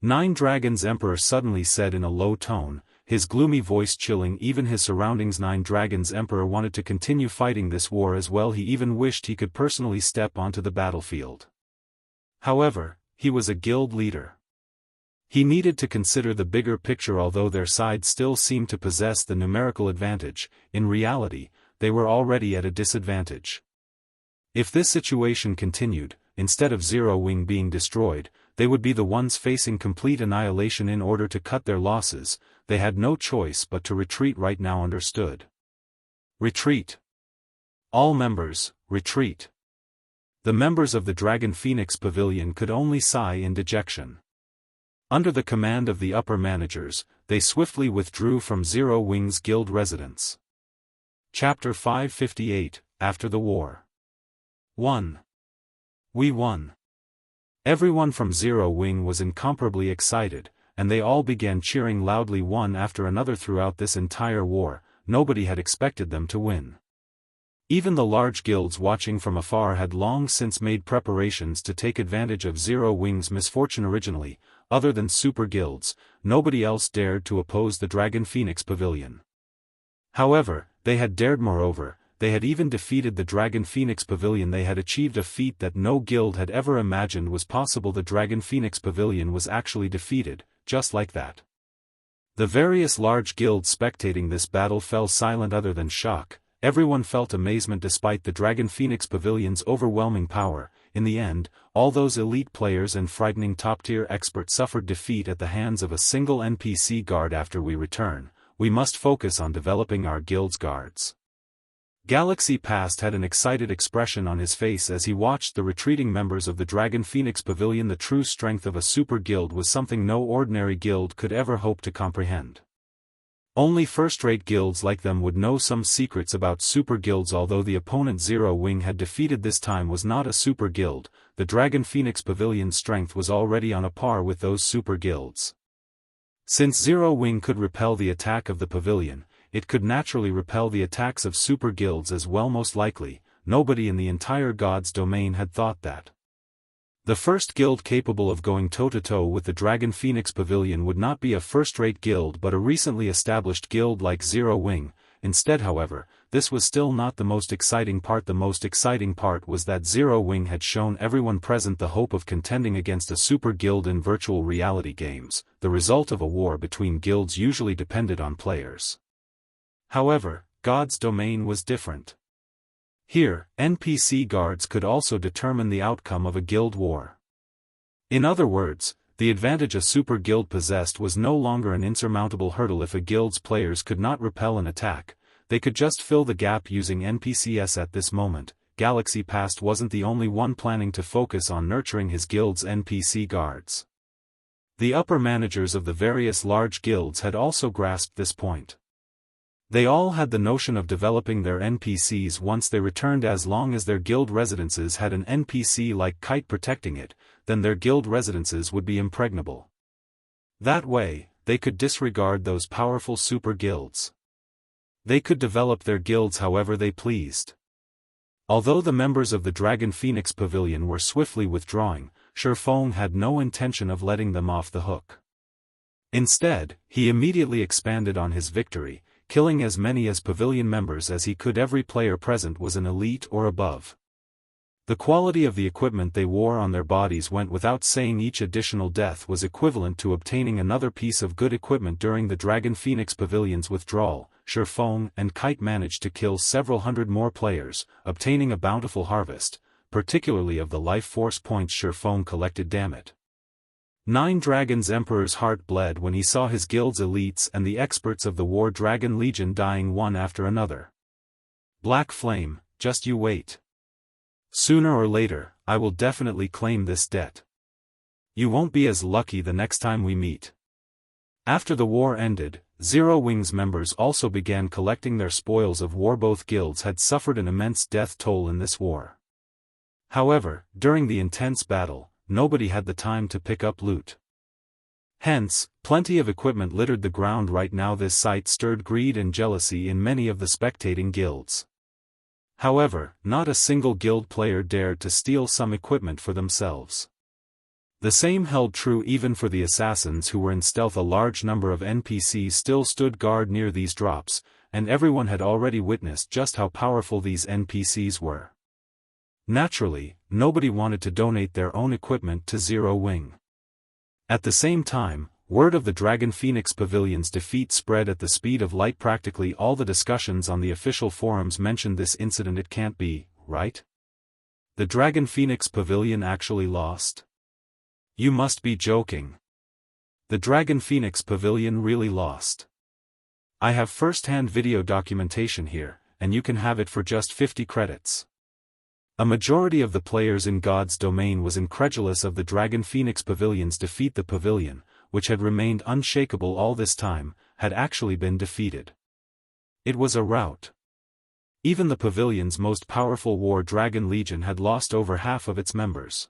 9 Dragons Emperor suddenly said in a low tone, his gloomy voice chilling even his surroundings. 9 Dragons Emperor wanted to continue fighting this war as well. He even wished he could personally step onto the battlefield. However, he was a guild leader. He needed to consider the bigger picture. Although their side still seemed to possess the numerical advantage, in reality, they were already at a disadvantage. If this situation continued, instead of Zero Wing being destroyed, they would be the ones facing complete annihilation. In order to cut their losses, they had no choice but to retreat right now. Understood? Retreat. All members, retreat. The members of the Dragon Phoenix Pavilion could only sigh in dejection. Under the command of the upper managers, they swiftly withdrew from Zero Wing's guild residence. Chapter 558, After the War. 1. We won. Everyone from Zero Wing was incomparably excited, and they all began cheering loudly one after another. Throughout this entire war, nobody had expected them to win. Even the large guilds watching from afar had long since made preparations to take advantage of Zero Wing's misfortune. Originally, other than super guilds, nobody else dared to oppose the Dragon Phoenix Pavilion. However, they had dared. Moreover, they had even defeated the Dragon Phoenix Pavilion. They had achieved a feat that no guild had ever imagined was possible. The Dragon Phoenix Pavilion was actually defeated, just like that. The various large guilds spectating this battle fell silent. Other than shock, everyone felt amazement. Despite the Dragon Phoenix Pavilion's overwhelming power, in the end, all those elite players and frightening top-tier experts suffered defeat at the hands of a single NPC guard. After we return, we must focus on developing our guild's guards. Galaxy Past had an excited expression on his face as he watched the retreating members of the Dragon Phoenix Pavilion. The true strength of a super guild was something no ordinary guild could ever hope to comprehend. Only first-rate guilds like them would know some secrets about super guilds. Although the opponent Zero Wing had defeated this time was not a super guild, the Dragon Phoenix Pavilion's strength was already on a par with those super guilds. Since Zero Wing could repel the attack of the pavilion, it could naturally repel the attacks of super guilds as well. Most likely, nobody in the entire God's domain had thought that. The first guild capable of going toe-to-toe with the Dragon Phoenix Pavilion would not be a first-rate guild but a recently established guild like Zero Wing. Instead, however, this was still not the most exciting part. The most exciting part was that Zero Wing had shown everyone present the hope of contending against a super guild in virtual reality games. The result of a war between guilds usually depended on players. However, God's domain was different. Here, NPC guards could also determine the outcome of a guild war. In other words, the advantage a super guild possessed was no longer an insurmountable hurdle. If a guild's players could not repel an attack, they could just fill the gap using NPCs. At this moment, Galaxy Past wasn't the only one planning to focus on nurturing his guild's NPC guards. The upper managers of the various large guilds had also grasped this point. They all had the notion of developing their NPCs once they returned. As long as their guild residences had an NPC like Kite protecting it, then their guild residences would be impregnable. That way, they could disregard those powerful super guilds. They could develop their guilds however they pleased. Although the members of the Dragon Phoenix Pavilion were swiftly withdrawing, Shifeng had no intention of letting them off the hook. Instead, he immediately expanded on his victory, killing as many as pavilion members as he could. Every player present was an elite or above. The quality of the equipment they wore on their bodies went without saying. Each additional death was equivalent to obtaining another piece of good equipment. During the Dragon Phoenix Pavilion's withdrawal, Shifeng and Kite managed to kill several hundred more players, obtaining a bountiful harvest, particularly of the life force points Shifeng collected. Damn it. Nine Dragons' Emperor's heart bled when he saw his guild's elites and the experts of the War Dragon Legion dying one after another. Black Flame, just you wait. Sooner or later, I will definitely claim this debt. You won't be as lucky the next time we meet. After the war ended, Zero Wing's members also began collecting their spoils of war. Both guilds had suffered an immense death toll in this war. However, during the intense battle, nobody had the time to pick up loot. Hence, plenty of equipment littered the ground right now. This sight stirred greed and jealousy in many of the spectating guilds. However, not a single guild player dared to steal some equipment for themselves. The same held true even for the assassins who were in stealth. A large number of NPCs still stood guard near these drops, and everyone had already witnessed just how powerful these NPCs were. Naturally, nobody wanted to donate their own equipment to Zero Wing. At the same time, word of the Dragon Phoenix Pavilion's defeat spread at the speed of light. Practically all the discussions on the official forums mentioned this incident. It can't be, right? The Dragon Phoenix Pavilion actually lost? You must be joking. The Dragon Phoenix Pavilion really lost. I have first-hand video documentation here, and you can have it for just 50 credits. A majority of the players in God's domain was incredulous of the Dragon Phoenix Pavilion's defeat. The pavilion, which had remained unshakable all this time, had actually been defeated. It was a rout. Even the pavilion's most powerful War Dragon Legion had lost over half of its members.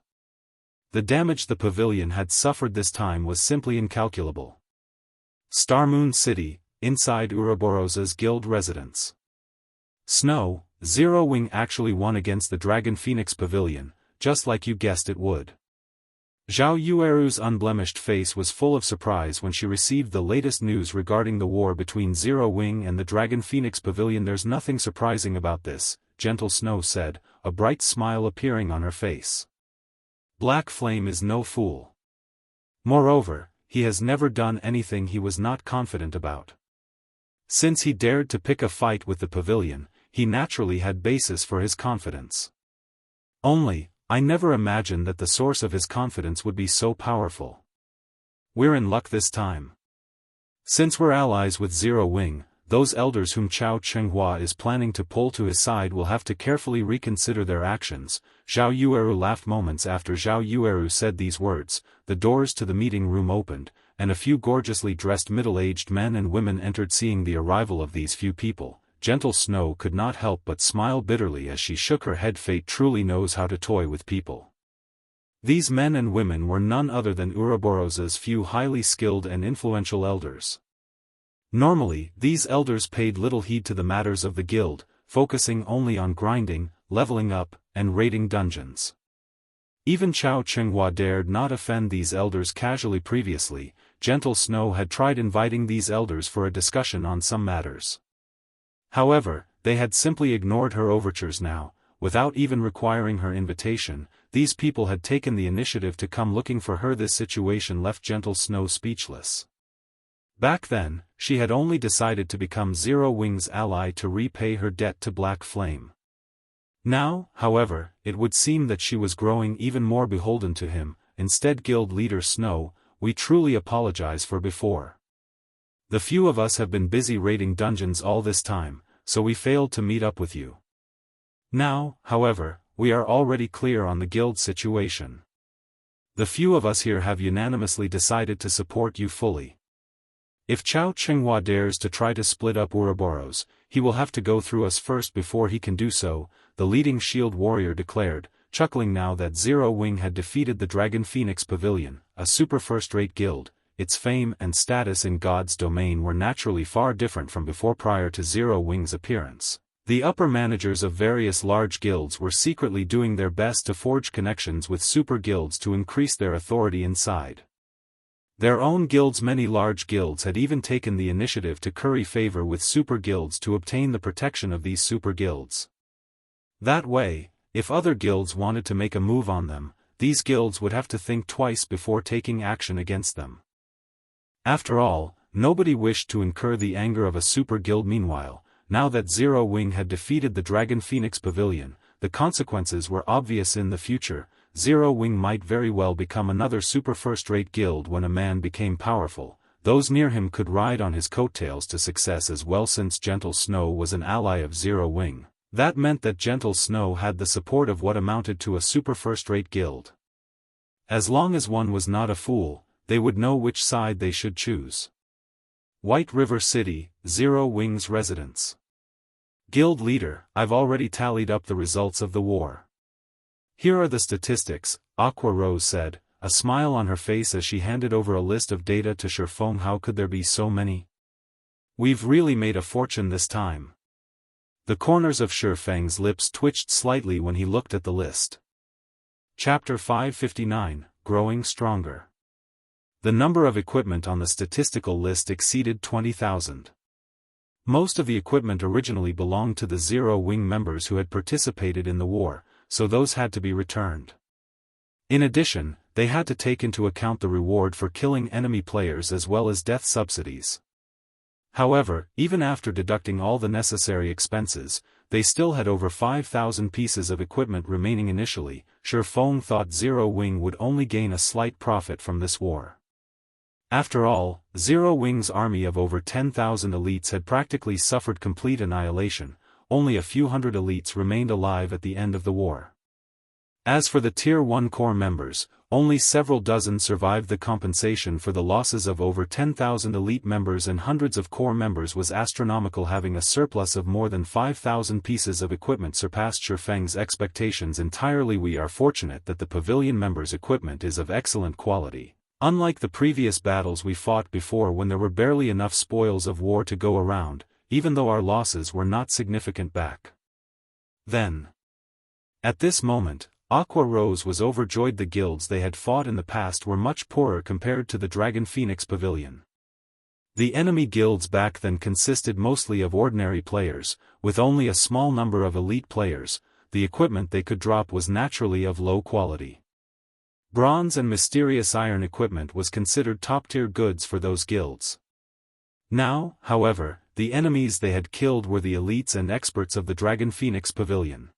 The damage the pavilion had suffered this time was simply incalculable. Starmoon City, inside Ouroboros's guild residence. Snow, Zero Wing actually won against the Dragon Phoenix Pavilion, just like you guessed it would. Zhao Yueru's unblemished face was full of surprise when she received the latest news regarding the war between Zero Wing and the Dragon Phoenix Pavilion. There's nothing surprising about this, Gentle Snow said, a bright smile appearing on her face. Black Flame is no fool. Moreover, he has never done anything he was not confident about. Since he dared to pick a fight with the pavilion, he naturally had basis for his confidence. Only, I never imagined that the source of his confidence would be so powerful. We're in luck this time. Since we're allies with Zero Wing, those elders whom Chao Chenghua is planning to pull to his side will have to carefully reconsider their actions. Zhao Yueru laughed. Moments after Zhao Yueru said these words, the doors to the meeting room opened, and a few gorgeously dressed middle-aged men and women entered. Seeing the arrival of these few people, Gentle Snow could not help but smile bitterly as she shook her head. Fate truly knows how to toy with people. These men and women were none other than Ouroboros's few highly skilled and influential elders. Normally, these elders paid little heed to the matters of the guild, focusing only on grinding, leveling up, and raiding dungeons. Even Chao Chenghua dared not offend these elders casually. Previously, Gentle Snow had tried inviting these elders for a discussion on some matters. However, they had simply ignored her overtures now. Without even requiring her invitation, these people had taken the initiative to come looking for her. This situation left Gentle Snow speechless. Back then, she had only decided to become Zero Wing's ally to repay her debt to Black Flame. Now, however, it would seem that she was growing even more beholden to him. Instead, Guild Leader Snow, we truly apologize for before. The few of us have been busy raiding dungeons all this time, so we failed to meet up with you. Now, however, we are already clear on the guild situation. The few of us here have unanimously decided to support you fully. If Chao Qinghua dares to try to split up Ouroboros, he will have to go through us first before he can do so, the leading shield warrior declared, chuckling now that Zero Wing had defeated the Dragon Phoenix Pavilion, a super first-rate guild. Its fame and status in God's domain were naturally far different from before. Prior to Zero Wing's appearance, the upper managers of various large guilds were secretly doing their best to forge connections with super guilds to increase their authority inside their own guilds. Many large guilds had even taken the initiative to curry favor with super guilds to obtain the protection of these super guilds. That way, if other guilds wanted to make a move on them, these guilds would have to think twice before taking action against them. After all, nobody wished to incur the anger of a super guild. Meanwhile, now that Zero Wing had defeated the Dragon Phoenix Pavilion, the consequences were obvious. In the future, Zero Wing might very well become another super first-rate guild. When a man became powerful, those near him could ride on his coattails to success as well. Since Gentle Snow was an ally of Zero Wing, that meant that Gentle Snow had the support of what amounted to a super first-rate guild. As long as one was not a fool, they would know which side they should choose. White River City, Zero Wing's residence. Guild Leader, I've already tallied up the results of the war. Here are the statistics, Aqua Rose said, a smile on her face as she handed over a list of data to Shifeng. How could there be so many? We've really made a fortune this time. The corners of Shifeng's lips twitched slightly when he looked at the list. Chapter 559, Growing Stronger. The number of equipment on the statistical list exceeded 20,000. Most of the equipment originally belonged to the Zero Wing members who had participated in the war, so those had to be returned. In addition, they had to take into account the reward for killing enemy players as well as death subsidies. However, even after deducting all the necessary expenses, they still had over 5,000 pieces of equipment remaining. Initially, Shifeng thought Zero Wing would only gain a slight profit from this war. After all, Zero Wing's army of over 10,000 elites had practically suffered complete annihilation. Only a few hundred elites remained alive at the end of the war. As for the Tier 1 core members, only several dozen survived. The compensation for the losses of over 10,000 elite members and hundreds of core members was astronomical. Having a surplus of more than 5,000 pieces of equipment surpassed Shifeng's expectations entirely. We are fortunate that the pavilion members' equipment is of excellent quality. Unlike the previous battles we fought before when there were barely enough spoils of war to go around, even though our losses were not significant back then. At this moment, Aqua Rose was overjoyed. The guilds they had fought in the past were much poorer compared to the Dragon Phoenix Pavilion. The enemy guilds back then consisted mostly of ordinary players, with only a small number of elite players. The equipment they could drop was naturally of low quality. Bronze and mysterious iron equipment was considered top-tier goods for those guilds. Now, however, the enemies they had killed were the elites and experts of the Dragon Phoenix Pavilion.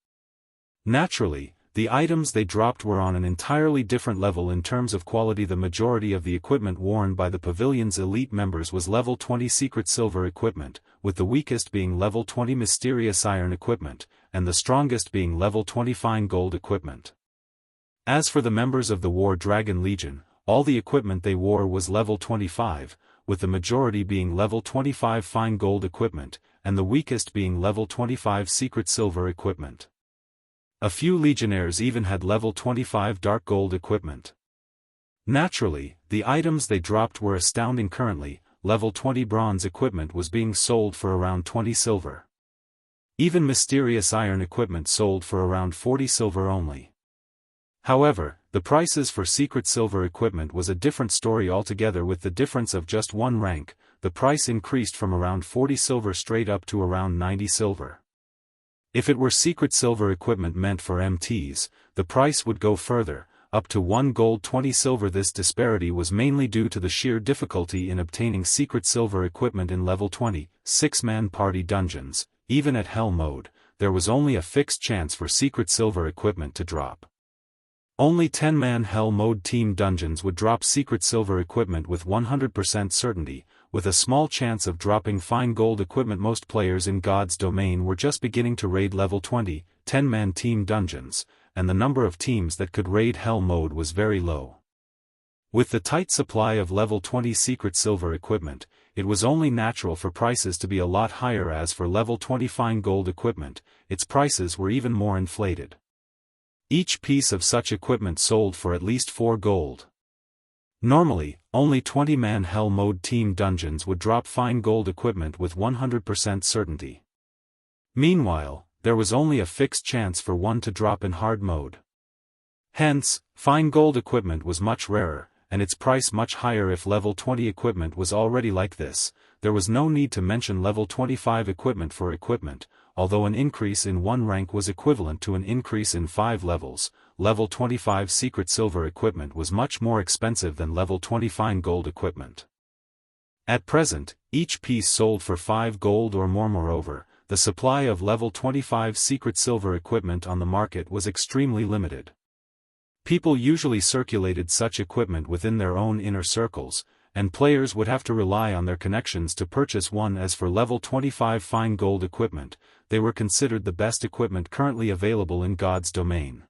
Naturally, the items they dropped were on an entirely different level in terms of quality. The majority of the equipment worn by the pavilion's elite members was level 20 secret silver equipment, with the weakest being level 20 mysterious iron equipment, and the strongest being level 20 fine gold equipment. As for the members of the War Dragon Legion, all the equipment they wore was level 25, with the majority being level 25 fine gold equipment, and the weakest being level 25 secret silver equipment. A few legionnaires even had level 25 dark gold equipment. Naturally, the items they dropped were astounding. Currently, level 20 bronze equipment was being sold for around 20 silver. Even mysterious iron equipment sold for around 40 silver only. However, the prices for secret silver equipment was a different story altogether. With the difference of just one rank, the price increased from around 40 silver straight up to around 90 silver. If it were secret silver equipment meant for MTs, the price would go further, up to 1 gold 20 silver. This disparity was mainly due to the sheer difficulty in obtaining secret silver equipment in level 20, 6-man party dungeons. Even at Hell mode, there was only a fixed chance for secret silver equipment to drop. Only 10-man Hell mode team dungeons would drop secret silver equipment with 100% certainty, with a small chance of dropping fine gold equipment. Most players in God's Domain were just beginning to raid level 20, 10-man team dungeons, and the number of teams that could raid Hell mode was very low. With the tight supply of level 20 secret silver equipment, it was only natural for prices to be a lot higher. As for level 20 fine gold equipment, its prices were even more inflated. Each piece of such equipment sold for at least 4 gold. Normally, only 20-man Hell mode team dungeons would drop fine gold equipment with 100% certainty. Meanwhile, there was only a fixed chance for one to drop in hard mode. Hence, fine gold equipment was much rarer, and its price much higher. If level 20 equipment was already like this, there was no need to mention level 25 equipment for equipment. Although an increase in 1 rank was equivalent to an increase in 5 levels, level 25 secret silver equipment was much more expensive than level 20 fine gold equipment. At present, each piece sold for 5 gold or more. Moreover, the supply of level 25 secret silver equipment on the market was extremely limited. People usually circulated such equipment within their own inner circles, and players would have to rely on their connections to purchase one. As for level 25 fine gold equipment, they were considered the best equipment currently available in God's Domain.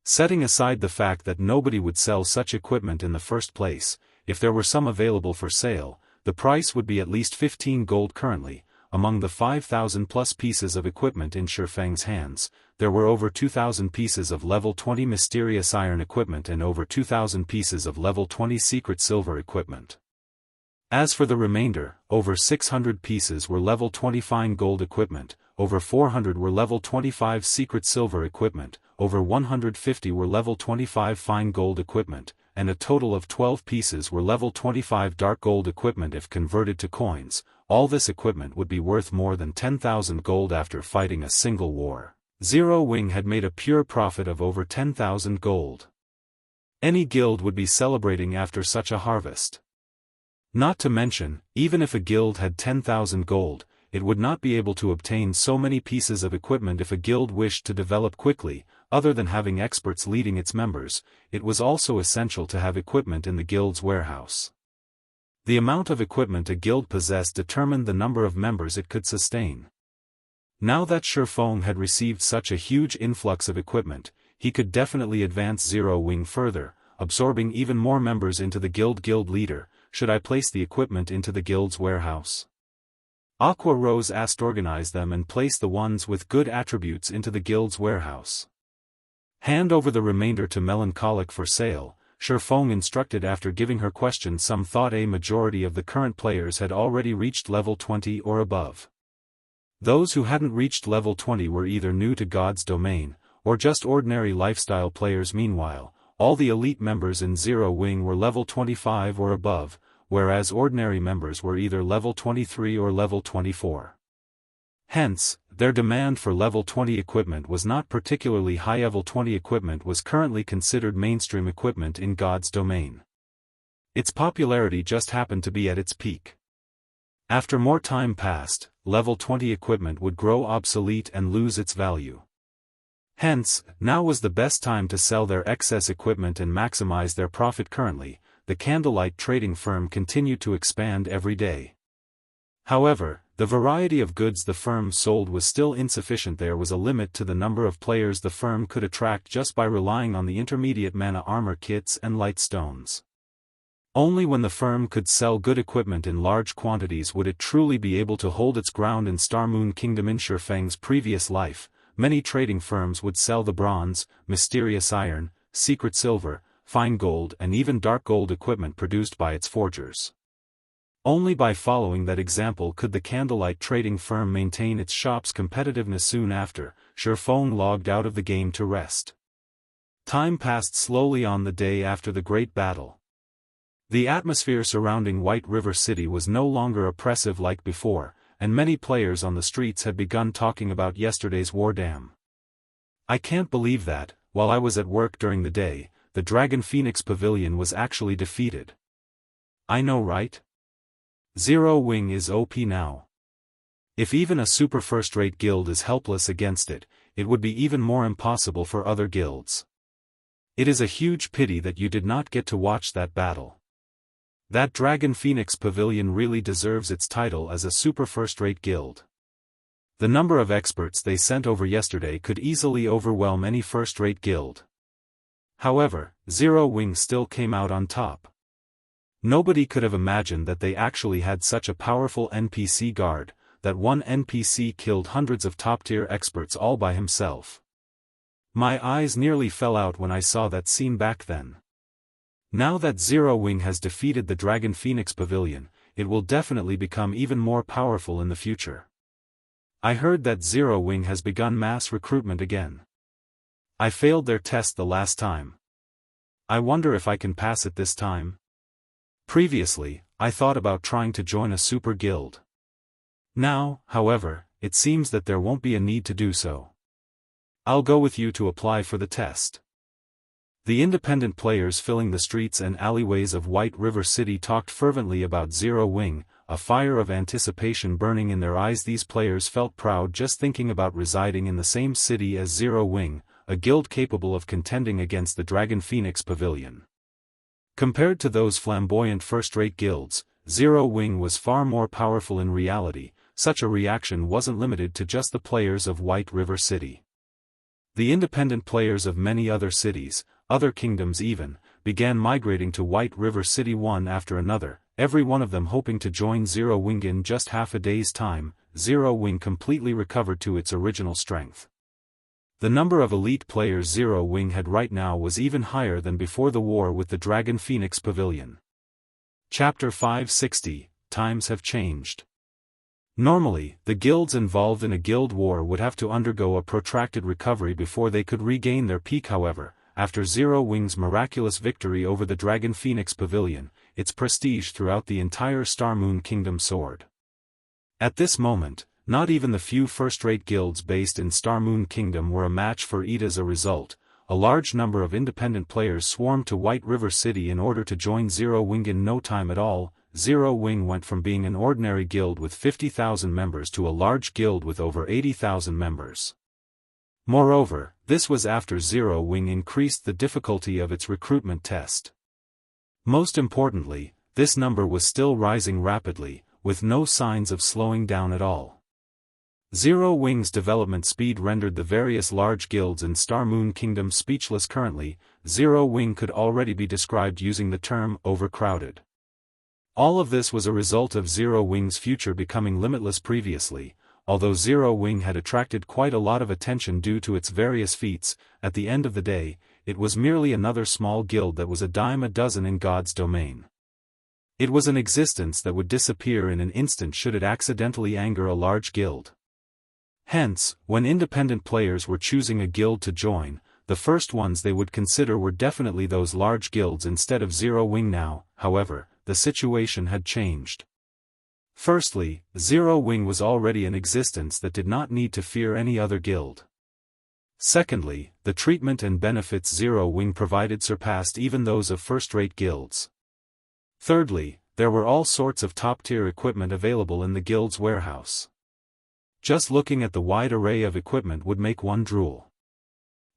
Setting aside the fact that nobody would sell such equipment in the first place, if there were some available for sale, the price would be at least 15 gold currently. Among the 5,000 plus pieces of equipment in Shifeng's hands, there were over 2,000 pieces of level 20 mysterious iron equipment and over 2,000 pieces of level 20 secret silver equipment. As for the remainder, over 600 pieces were level 20 fine gold equipment, over 400 were level 25 secret silver equipment, over 150 were level 25 fine gold equipment, and a total of 12 pieces were level 25 dark gold equipment. If converted to coins, all this equipment would be worth more than 10,000 gold after fighting a single war. Zero Wing had made a pure profit of over 10,000 gold. Any guild would be celebrating after such a harvest. Not to mention, even if a guild had 10,000 gold, it would not be able to obtain so many pieces of equipment. If a guild wished to develop quickly, other than having experts leading its members, it was also essential to have equipment in the guild's warehouse. The amount of equipment a guild possessed determined the number of members it could sustain. Now that Shifeng had received such a huge influx of equipment, he could definitely advance Zero Wing further, absorbing even more members into the guild. Guild leader, should I place the equipment into the guild's warehouse? Aqua Rose asked. Organize them and place the ones with good attributes into the guild's warehouse. Hand over the remainder to Melancholic for sale, Shifeng instructed. After giving her question some thought, a majority of the current players had already reached level 20 or above. Those who hadn't reached level 20 were either new to God's Domain, or just ordinary lifestyle players. Meanwhile, all the elite members in Zero Wing were level 25 or above, whereas ordinary members were either level 23 or level 24. Hence, their demand for level 20 equipment was not particularly high. Level 20 equipment was currently considered mainstream equipment in God's Domain. Its popularity just happened to be at its peak. After more time passed, level 20 equipment would grow obsolete and lose its value. Hence, now was the best time to sell their excess equipment and maximize their profit. Currently, the Candlelight trading firm continued to expand every day. However, the variety of goods the firm sold was still insufficient. There was a limit to the number of players the firm could attract just by relying on the intermediate mana armor kits and light stones. Only when the firm could sell good equipment in large quantities would it truly be able to hold its ground in Star Moon Kingdom. In Shifeng's previous life, many trading firms would sell the bronze, mysterious iron, secret silver, fine gold and even dark gold equipment produced by its forgers. Only by following that example could the Candlelight trading firm maintain its shop's competitiveness. Soon after, Shifeng logged out of the game to rest. Time passed slowly on the day after the great battle. The atmosphere surrounding White River City was no longer oppressive like before, and many players on the streets had begun talking about yesterday's war. Damn. I can't believe that, while I was at work during the day, the Dragon Phoenix Pavilion was actually defeated. I know, right? Zero Wing is OP now. If even a super first-rate guild is helpless against it, it would be even more impossible for other guilds. It is a huge pity that you did not get to watch that battle. That Dragon Phoenix Pavilion really deserves its title as a super first-rate guild. The number of experts they sent over yesterday could easily overwhelm any first-rate guild. However, Zero Wing still came out on top. Nobody could have imagined that they actually had such a powerful NPC guard, that one NPC killed hundreds of top-tier experts all by himself. My eyes nearly fell out when I saw that scene back then. Now that Zero Wing has defeated the Dragon Phoenix Pavilion, it will definitely become even more powerful in the future. I heard that Zero Wing has begun mass recruitment again. I failed their test the last time. I wonder if I can pass it this time. Previously, I thought about trying to join a super guild. Now, however, it seems that there won't be a need to do so. I'll go with you to apply for the test. The independent players filling the streets and alleyways of White River City talked fervently about Zero Wing, a fire of anticipation burning in their eyes. These players felt proud just thinking about residing in the same city as Zero Wing, a guild capable of contending against the Dragon Phoenix Pavilion. Compared to those flamboyant first-rate guilds, Zero Wing was far more powerful in reality. Such a reaction wasn't limited to just the players of White River City. The independent players of many other cities, other kingdoms even, began migrating to White River City one after another, every one of them hoping to join Zero Wing. In just half a day's time, Zero Wing completely recovered to its original strength. The number of elite players Zero Wing had right now was even higher than before the war with the Dragon Phoenix Pavilion. Chapter 560, Times have changed. Normally, the guilds involved in a guild war would have to undergo a protracted recovery before they could regain their peak. However, after Zero Wing's miraculous victory over the Dragon Phoenix Pavilion, its prestige throughout the entire Star Moon Kingdom soared. At this moment, not even the few first-rate guilds based in Star Moon Kingdom were a match for it. As a result, a large number of independent players swarmed to White River City in order to join Zero Wing. In no time at all, Zero Wing went from being an ordinary guild with 50,000 members to a large guild with over 80,000 members. Moreover, this was after Zero Wing increased the difficulty of its recruitment test. Most importantly, this number was still rising rapidly, with no signs of slowing down at all. Zero Wing's development speed rendered the various large guilds in Star Moon Kingdom speechless. Currently, Zero Wing could already be described using the term overcrowded. All of this was a result of Zero Wing's future becoming limitless. Previously, although Zero Wing had attracted quite a lot of attention due to its various feats, at the end of the day, it was merely another small guild that was a dime a dozen in God's domain. It was an existence that would disappear in an instant should it accidentally anger a large guild. Hence, when independent players were choosing a guild to join, the first ones they would consider were definitely those large guilds instead of Zero Wing. Now, however, the situation had changed. Firstly, Zero Wing was already an existence that did not need to fear any other guild. Secondly, the treatment and benefits Zero Wing provided surpassed even those of first-rate guilds. Thirdly, there were all sorts of top-tier equipment available in the guild's warehouse. Just looking at the wide array of equipment would make one drool.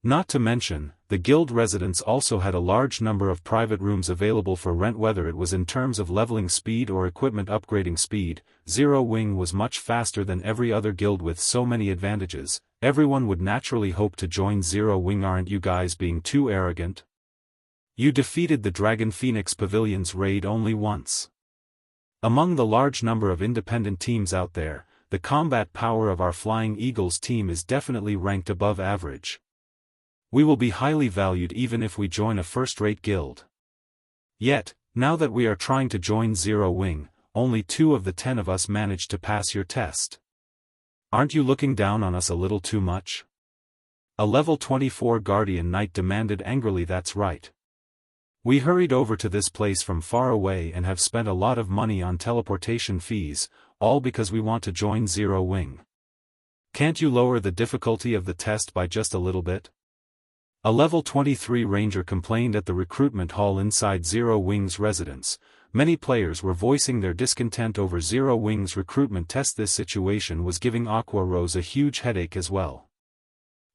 Not to mention, the guild residents also had a large number of private rooms available for rent. Whether it was in terms of leveling speed or equipment upgrading speed, Zero Wing was much faster than every other guild. With so many advantages, everyone would naturally hope to join Zero Wing. Aren't you guys being too arrogant? You defeated the Dragon Phoenix Pavilion's raid only once. Among the large number of independent teams out there, the combat power of our Flying Eagles team is definitely ranked above average. We will be highly valued even if we join a first-rate guild. Yet, now that we are trying to join Zero Wing, only 2 of the 10 of us managed to pass your test. Aren't you looking down on us a little too much? A level 24 Guardian Knight demanded angrily. That's right. We hurried over to this place from far away and have spent a lot of money on teleportation fees, all because we want to join Zero Wing. Can't you lower the difficulty of the test by just a little bit? A level 23 ranger complained at the recruitment hall inside Zero Wing's residence. Many players were voicing their discontent over Zero Wing's recruitment test. This situation was giving Aqua Rose a huge headache as well.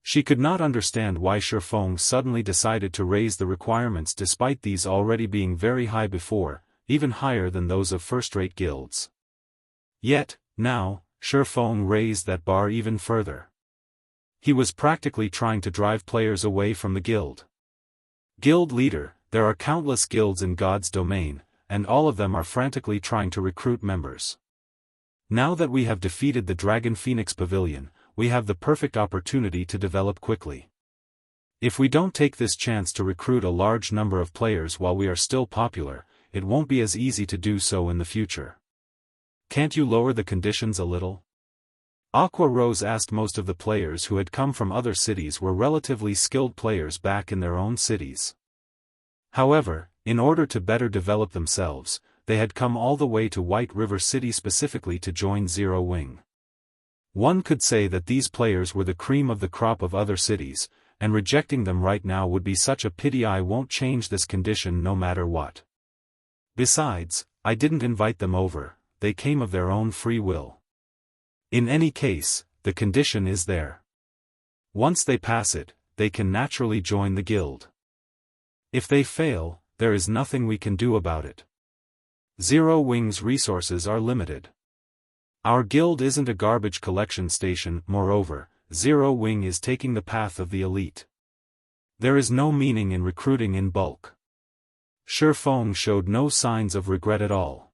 She could not understand why Shifeng suddenly decided to raise the requirements despite these already being very high before, even higher than those of first-rate guilds. Yet, now, Shifeng raised that bar even further. He was practically trying to drive players away from the guild. Guild leader, there are countless guilds in God's domain, and all of them are frantically trying to recruit members. Now that we have defeated the Dragon Phoenix Pavilion, we have the perfect opportunity to develop quickly. If we don't take this chance to recruit a large number of players while we are still popular, it won't be as easy to do so in the future. Can't you lower the conditions a little? Aqua Rose asked. Most of the players who had come from other cities were relatively skilled players back in their own cities. However, in order to better develop themselves, they had come all the way to White River City specifically to join Zero Wing. One could say that these players were the cream of the crop of other cities, and rejecting them right now would be such a pity. I won't change this condition no matter what. Besides, I didn't invite them over, they came of their own free will. In any case, the condition is there. Once they pass it, they can naturally join the guild. If they fail, there is nothing we can do about it. Zero Wing's resources are limited. Our guild isn't a garbage collection station. Moreover, Zero Wing is taking the path of the elite. There is no meaning in recruiting in bulk. Shifeng showed no signs of regret at all.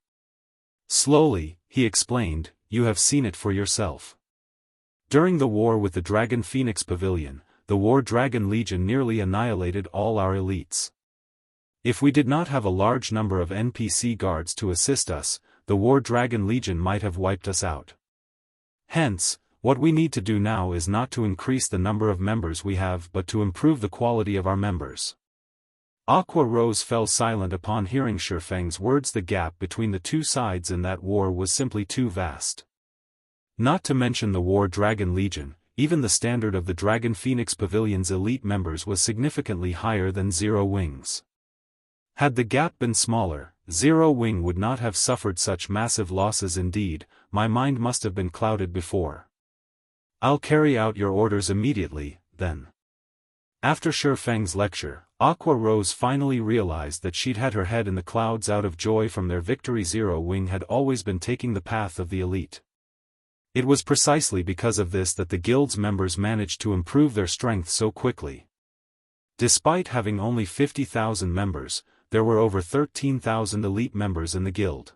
Slowly, he explained, you have seen it for yourself. During the war with the Dragon Phoenix Pavilion, the War Dragon Legion nearly annihilated all our elites. If we did not have a large number of NPC guards to assist us, the War Dragon Legion might have wiped us out. Hence, what we need to do now is not to increase the number of members we have but to improve the quality of our members. Aqua Rose fell silent upon hearing Shifeng's words. The gap between the two sides in that war was simply too vast. Not to mention the War Dragon Legion, even the standard of the Dragon Phoenix Pavilion's elite members was significantly higher than Zero Wing's. Had the gap been smaller, Zero Wing would not have suffered such massive losses. Indeed, my mind must have been clouded before. I'll carry out your orders immediately, then. After Shifeng's lecture, Aqua Rose finally realized that she'd had her head in the clouds out of joy from their victory. Zero Wing had always been taking the path of the elite. It was precisely because of this that the guild's members managed to improve their strength so quickly. Despite having only 50,000 members, there were over 13,000 elite members in the guild.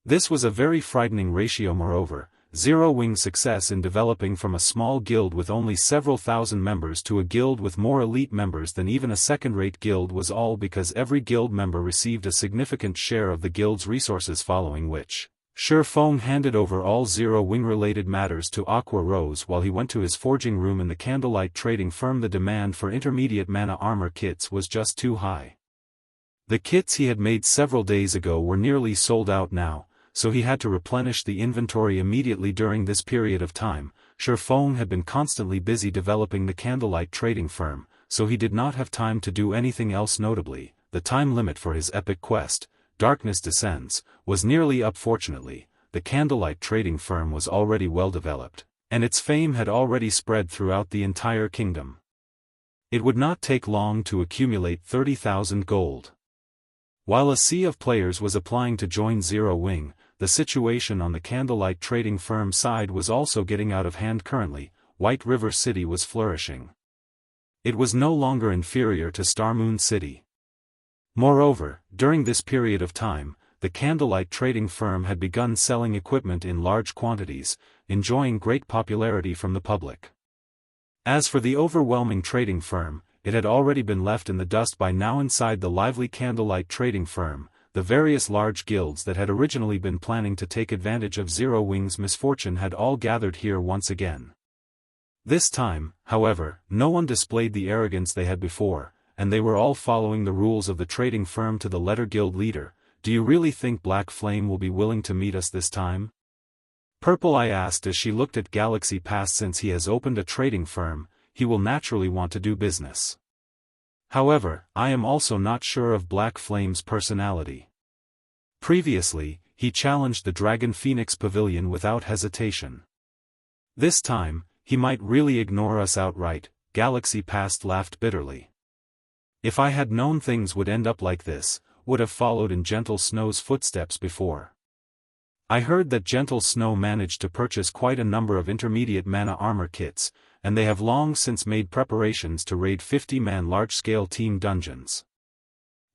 This was a very frightening ratio. Moreover, Zero Wing's success in developing from a small guild with only several thousand members to a guild with more elite members than even a second-rate guild was all because every guild member received a significant share of the guild's resources, following which, Shifeng handed over all Zero Wing-related matters to Aqua Rose while he went to his forging room in the Candlelight Trading Firm. The demand for intermediate mana armor kits was just too high. The kits he had made several days ago were nearly sold out now, so he had to replenish the inventory immediately. During this period of time, Shifeng had been constantly busy developing the Candlelight Trading Firm, so he did not have time to do anything else. Notably, the time limit for his epic quest, Darkness Descends, was nearly up. Fortunately, the Candlelight Trading Firm was already well developed, and its fame had already spread throughout the entire kingdom. It would not take long to accumulate 30,000 gold. While a sea of players was applying to join Zero Wing, the situation on the Candlelight Trading Firm side was also getting out of hand. Currently, White River City was flourishing. It was no longer inferior to Starmoon City. Moreover, during this period of time, the Candlelight Trading Firm had begun selling equipment in large quantities, enjoying great popularity from the public. As for the overwhelming trading firm, it had already been left in the dust by now. Inside the lively Candlelight Trading Firm, the various large guilds that had originally been planning to take advantage of Zero Wing's misfortune had all gathered here once again. This time, however, no one displayed the arrogance they had before, and they were all following the rules of the trading firm to the letter. Guild leader, do you really think Black Flame will be willing to meet us this time? Purple Eye asked as she looked at Galaxy Pass. Since he has opened a trading firm, he will naturally want to do business. However, I am also not sure of Black Flame's personality. Previously, he challenged the Dragon Phoenix Pavilion without hesitation. This time, he might really ignore us outright. Galaxy Past laughed bitterly. If I had known things would end up like this, would have followed in Gentle Snow's footsteps before. I heard that Gentle Snow managed to purchase quite a number of intermediate mana armor kits, and they have long since made preparations to raid 50-man large-scale team dungeons.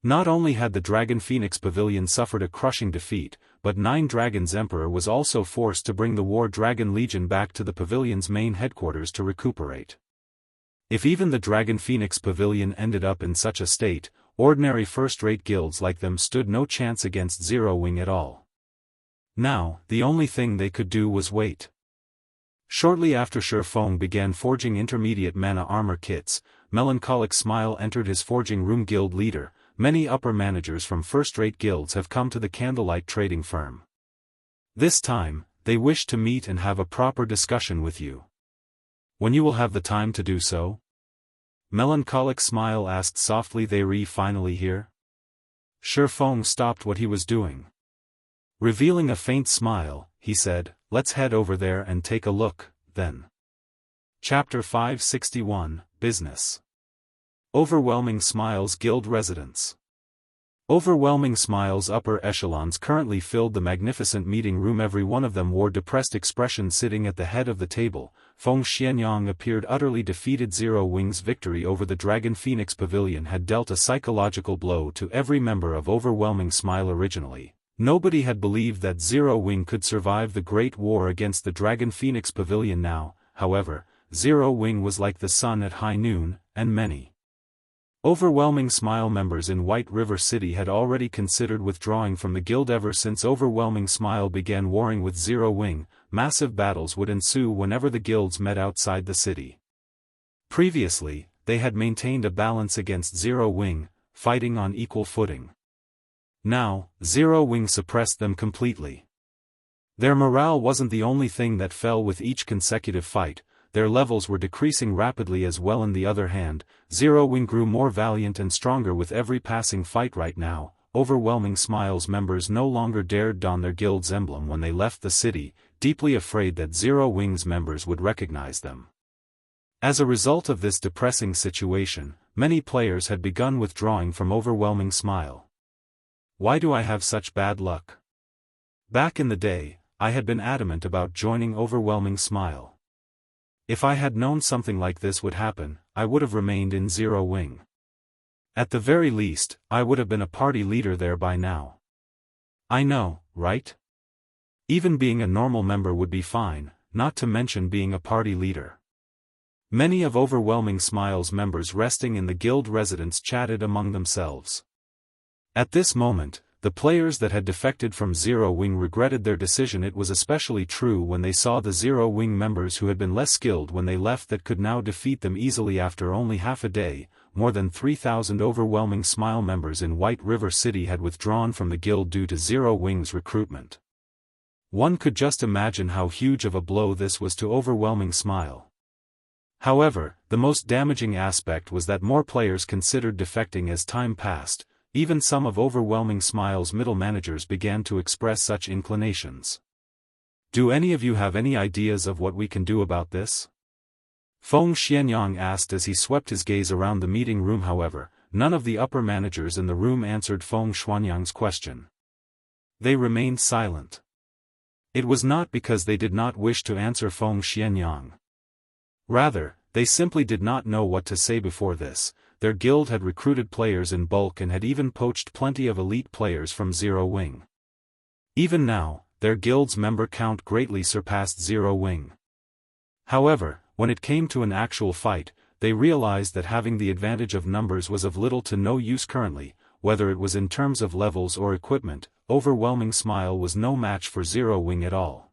Not only had the Dragon Phoenix Pavilion suffered a crushing defeat, but Nine Dragons Emperor was also forced to bring the War Dragon Legion back to the pavilion's main headquarters to recuperate. If even the Dragon Phoenix Pavilion ended up in such a state, ordinary first-rate guilds like them stood no chance against Zero Wing at all. Now, the only thing they could do was wait. Shortly after Shi Feng began forging intermediate mana armor kits, Melancholic Smile entered his forging room. Guild leader, many upper managers from first-rate guilds have come to the Candlelight trading firm. This time, they wish to meet and have a proper discussion with you. When you will have the time to do so? Melancholic Smile asked softly. They finally here? Shi Feng stopped what he was doing. Revealing a faint smile, he said, let's head over there and take a look, then. Chapter 561, Business. Overwhelming Smile's Guild Residence. Overwhelming Smile's upper echelons currently filled the magnificent meeting room. Every one of them wore depressed expressions. Sitting at the head of the table, Feng Xianyang appeared utterly defeated. Zero Wing's victory over the Dragon Phoenix Pavilion had dealt a psychological blow to every member of Overwhelming Smile. Originally, nobody had believed that Zero Wing could survive the Great War against the Dragon Phoenix Pavilion. Now, however, Zero Wing was like the sun at high noon, and many Overwhelming Smile members in White River City had already considered withdrawing from the guild. Ever since Overwhelming Smile began warring with Zero Wing, massive battles would ensue whenever the guilds met outside the city. Previously, they had maintained a balance against Zero Wing, fighting on equal footing. Now, Zero Wing suppressed them completely. Their morale wasn't the only thing that fell with each consecutive fight. Their levels were decreasing rapidly as well. On the other hand, Zero Wing grew more valiant and stronger with every passing fight. Right now, Overwhelming Smile's members no longer dared don their guild's emblem when they left the city, deeply afraid that Zero Wing's members would recognize them. As a result of this depressing situation, many players had begun withdrawing from Overwhelming Smile. Why do I have such bad luck? Back in the day, I had been adamant about joining Overwhelming Smile. If I had known something like this would happen, I would have remained in Zero Wing. At the very least, I would have been a party leader there by now. I know, right? Even being a normal member would be fine, not to mention being a party leader. Many of Overwhelming Smile's members resting in the guild residence chatted among themselves. At this moment, the players that had defected from Zero Wing regretted their decision. It was especially true when they saw the Zero Wing members who had been less skilled when they left that could now defeat them easily after only half a day. More than 3,000 Overwhelming Smile members in White River City had withdrawn from the guild due to Zero Wing's recruitment. One could just imagine how huge of a blow this was to Overwhelming Smile. However, the most damaging aspect was that more players considered defecting as time passed. Even some of Overwhelming Smile's middle managers began to express such inclinations. Do any of you have any ideas of what we can do about this? Feng Xianyang asked as he swept his gaze around the meeting room. However, none of the upper managers in the room answered Feng Xianyang's question. They remained silent. It was not because they did not wish to answer Feng Xianyang. Rather, they simply did not know what to say. Before this, their guild had recruited players in bulk and had even poached plenty of elite players from Zero Wing. Even now, their guild's member count greatly surpassed Zero Wing. However, when it came to an actual fight, they realized that having the advantage of numbers was of little to no use currently. Whether it was in terms of levels or equipment, Overwhelming Smile was no match for Zero Wing at all.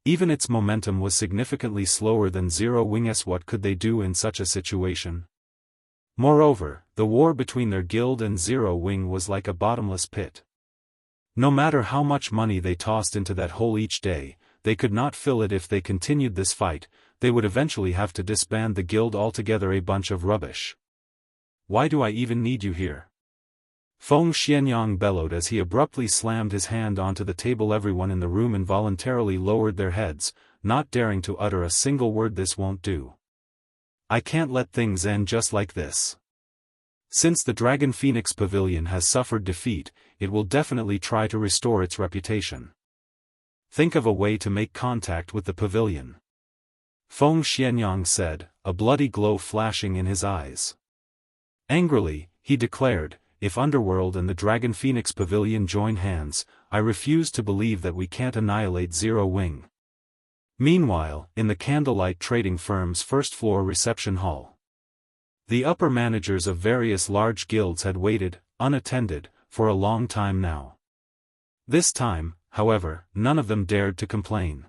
Even its momentum was significantly slower than Zero Wing's. What could they do in such a situation? Moreover, the war between their guild and Zero Wing was like a bottomless pit. No matter how much money they tossed into that hole each day, they could not fill it. If they continued this fight, they would eventually have to disband the guild altogether. A bunch of rubbish. Why do I even need you here? Feng Xianyang bellowed as he abruptly slammed his hand onto the table. Everyone in the room involuntarily lowered their heads, not daring to utter a single word. This won't do. I can't let things end just like this. Since the Dragon Phoenix Pavilion has suffered defeat, it will definitely try to restore its reputation. Think of a way to make contact with the pavilion. Feng Xianyang said, a bloody glow flashing in his eyes. Angrily, he declared, if Underworld and the Dragon Phoenix Pavilion join hands, I refuse to believe that we can't annihilate Zero Wing. Meanwhile, in the Candlelight Trading Firm's first-floor reception hall, the upper managers of various large guilds had waited, unattended, for a long time now. This time, however, none of them dared to complain.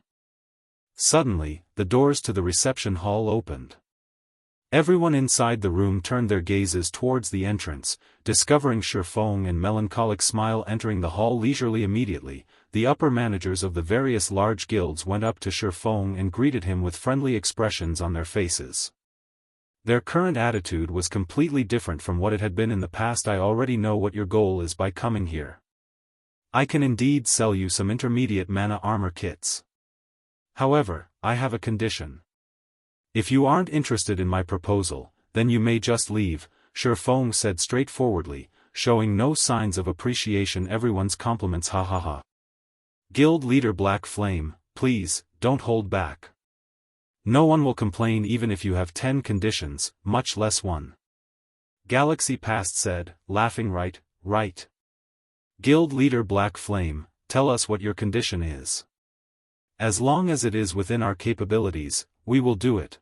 Suddenly, the doors to the reception hall opened. Everyone inside the room turned their gazes towards the entrance, discovering Shifeng and Melancholic Smile entering the hall leisurely. Immediately, the upper managers of the various large guilds went up to Shifeng and greeted him with friendly expressions on their faces. Their current attitude was completely different from what it had been in the past. I already know what your goal is by coming here. I can indeed sell you some intermediate mana armor kits. However, I have a condition. If you aren't interested in my proposal, then you may just leave, Shifeng said straightforwardly, showing no signs of appreciation. Everyone's compliments. Ha ha ha. Guild leader Black Flame, please, don't hold back. No one will complain even if you have 10 conditions, much less one. Galaxy Past said, laughing. Right. Guild leader Black Flame, tell us what your condition is. As long as it is within our capabilities, we will do it.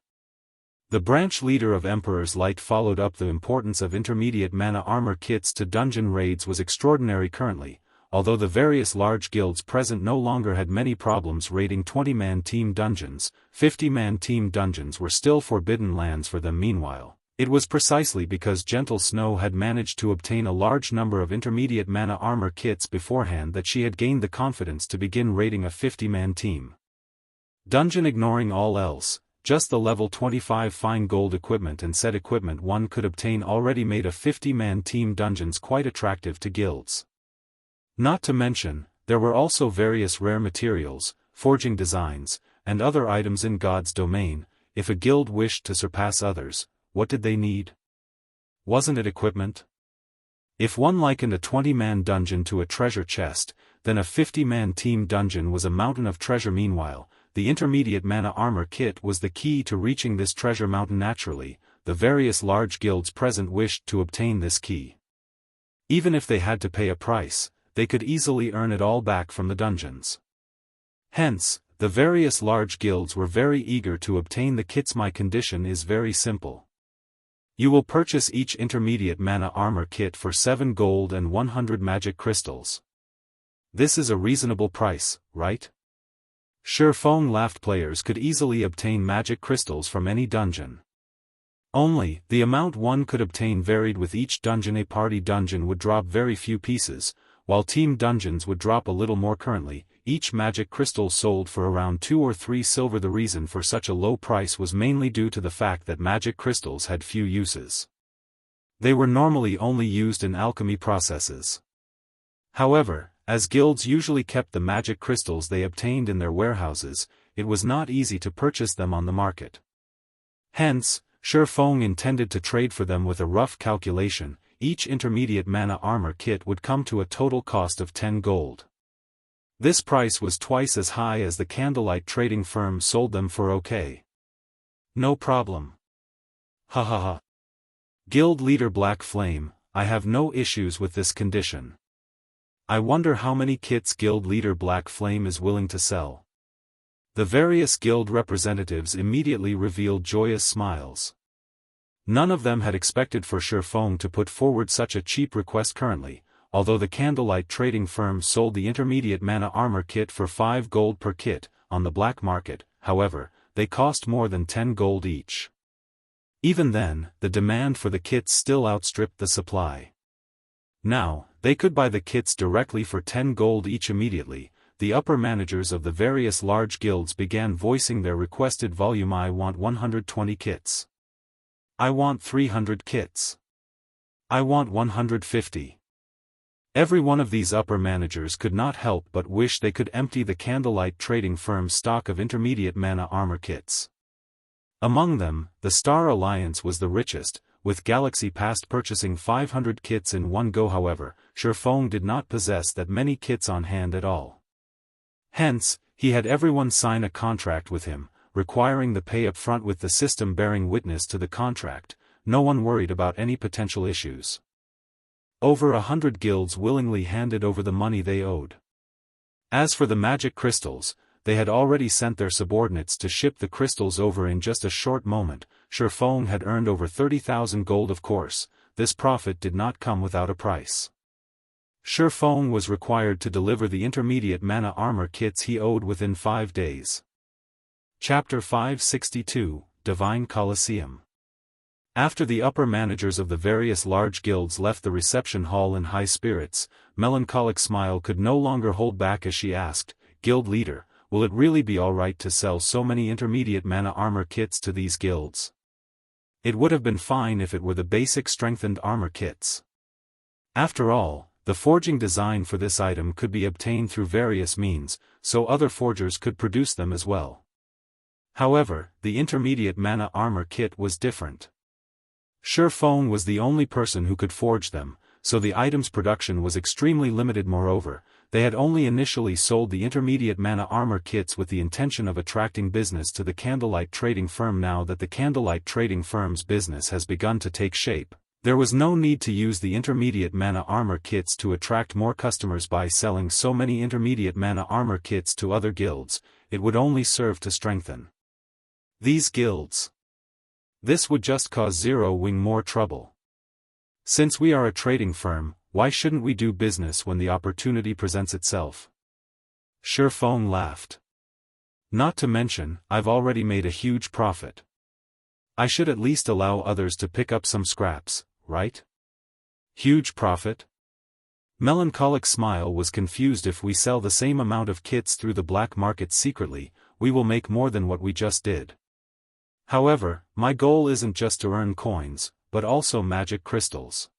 The branch leader of Emperor's Light followed up. The importance of intermediate mana armor kits to dungeon raids was extraordinary currently, although the various large guilds present no longer had many problems raiding 20-man team dungeons. 50-man team dungeons were still forbidden lands for them. Meanwhile, it was precisely because Gentle Snow had managed to obtain a large number of intermediate mana armor kits beforehand that she had gained the confidence to begin raiding a 50-man team dungeon. Ignoring all else, just the level 25 fine gold equipment and set equipment one could obtain already made a 50-man team dungeons quite attractive to guilds. Not to mention, there were also various rare materials, forging designs, and other items in God's domain. If a guild wished to surpass others, what did they need? Wasn't it equipment? If one likened a 20-man dungeon to a treasure chest, then a 50-man team dungeon was a mountain of treasure. Meanwhile, the intermediate mana armor kit was the key to reaching this treasure mountain. Naturally, the various large guilds present wished to obtain this key. Even if they had to pay a price, they could easily earn it all back from the dungeons. Hence, the various large guilds were very eager to obtain the kits. My condition is very simple. You will purchase each intermediate mana armor kit for 7 gold and 100 magic crystals. This is a reasonable price, right? Shifeng laughed. Players could easily obtain magic crystals from any dungeon. Only, the amount one could obtain varied with each dungeon. A party dungeon would drop very few pieces, while team dungeons would drop a little more. Currently, each magic crystal sold for around 2 or 3 silver. The reason for such a low price was mainly due to the fact that magic crystals had few uses. They were normally only used in alchemy processes. However, as guilds usually kept the magic crystals they obtained in their warehouses, it was not easy to purchase them on the market. Hence, Shifeng intended to trade for them. With a rough calculation, each intermediate mana armor kit would come to a total cost of 10 gold. This price was twice as high as the Candlelight Trading Firm sold them for. Okay. No problem. Ha ha ha. Guild leader Black Flame, I have no issues with this condition. I wonder how many kits Guild leader Black Flame is willing to sell. The various guild representatives immediately revealed joyous smiles. None of them had expected for Shifeng to put forward such a cheap request. Currently, although the Candlelight Trading Firm sold the intermediate mana armor kit for 5 gold per kit, on the black market, however, they cost more than 10 gold each. Even then, the demand for the kits still outstripped the supply. Now, they could buy the kits directly for 10 gold each immediately. The upper managers of the various large guilds began voicing their requested volume. I want 120 kits. I want 300 kits. I want 150. Every one of these upper managers could not help but wish they could empty the Candlelight trading firm's stock of intermediate mana armor kits. Among them, the Star Alliance was the richest, with Galaxy Past purchasing 500 kits in one go. However, Shifeng did not possess that many kits on hand at all. Hence, he had everyone sign a contract with him, requiring the pay up front with the system bearing witness to the contract. No one worried about any potential issues. Over 100 guilds willingly handed over the money they owed. As for the magic crystals, they had already sent their subordinates to ship the crystals over in just a short moment. Shifeng had earned over 30,000 gold. Of course, this profit did not come without a price. Shifeng was required to deliver the intermediate mana armor kits he owed within 5 days. Chapter 562, Divine Colosseum. After the upper managers of the various large guilds left the reception hall in high spirits, Melancholic Smile could no longer hold back as she asked, "Guild leader, will it really be alright to sell so many intermediate mana armor kits to these guilds? It would have been fine if it were the basic strengthened armor kits. After all, the forging design for this item could be obtained through various means, so other forgers could produce them as well." However, the intermediate mana armor kit was different. Shifeng was the only person who could forge them, so the item's production was extremely limited. Moreover, they had only initially sold the intermediate mana armor kits with the intention of attracting business to the Candlelight trading firm. Now that the Candlelight trading firm's business has begun to take shape, there was no need to use the intermediate mana armor kits to attract more customers by selling so many intermediate mana armor kits to other guilds. It would only serve to strengthen these guilds. This would just cause Zero Wing more trouble. Since we are a trading firm, why shouldn't we do business when the opportunity presents itself? Shifeng laughed. Not to mention, I've already made a huge profit. I should at least allow others to pick up some scraps, right? Huge profit? Melancholic Smile was confused. If we sell the same amount of kits through the black market secretly, we will make more than what we just did. However, my goal isn't just to earn coins, but also magic crystals.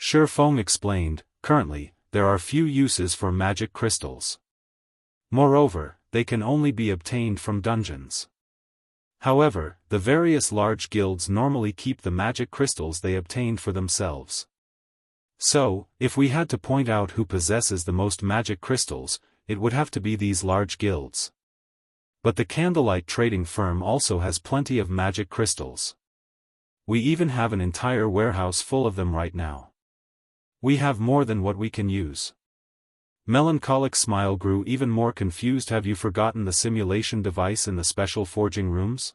Shifeng explained, currently, there are few uses for magic crystals. Moreover, they can only be obtained from dungeons. However, the various large guilds normally keep the magic crystals they obtained for themselves. So, if we had to point out who possesses the most magic crystals, it would have to be these large guilds. But the Candlelight trading firm also has plenty of magic crystals. We even have an entire warehouse full of them right now. We have more than what we can use. Melancholic Smile grew even more confused. Have you forgotten the simulation device in the special forging rooms?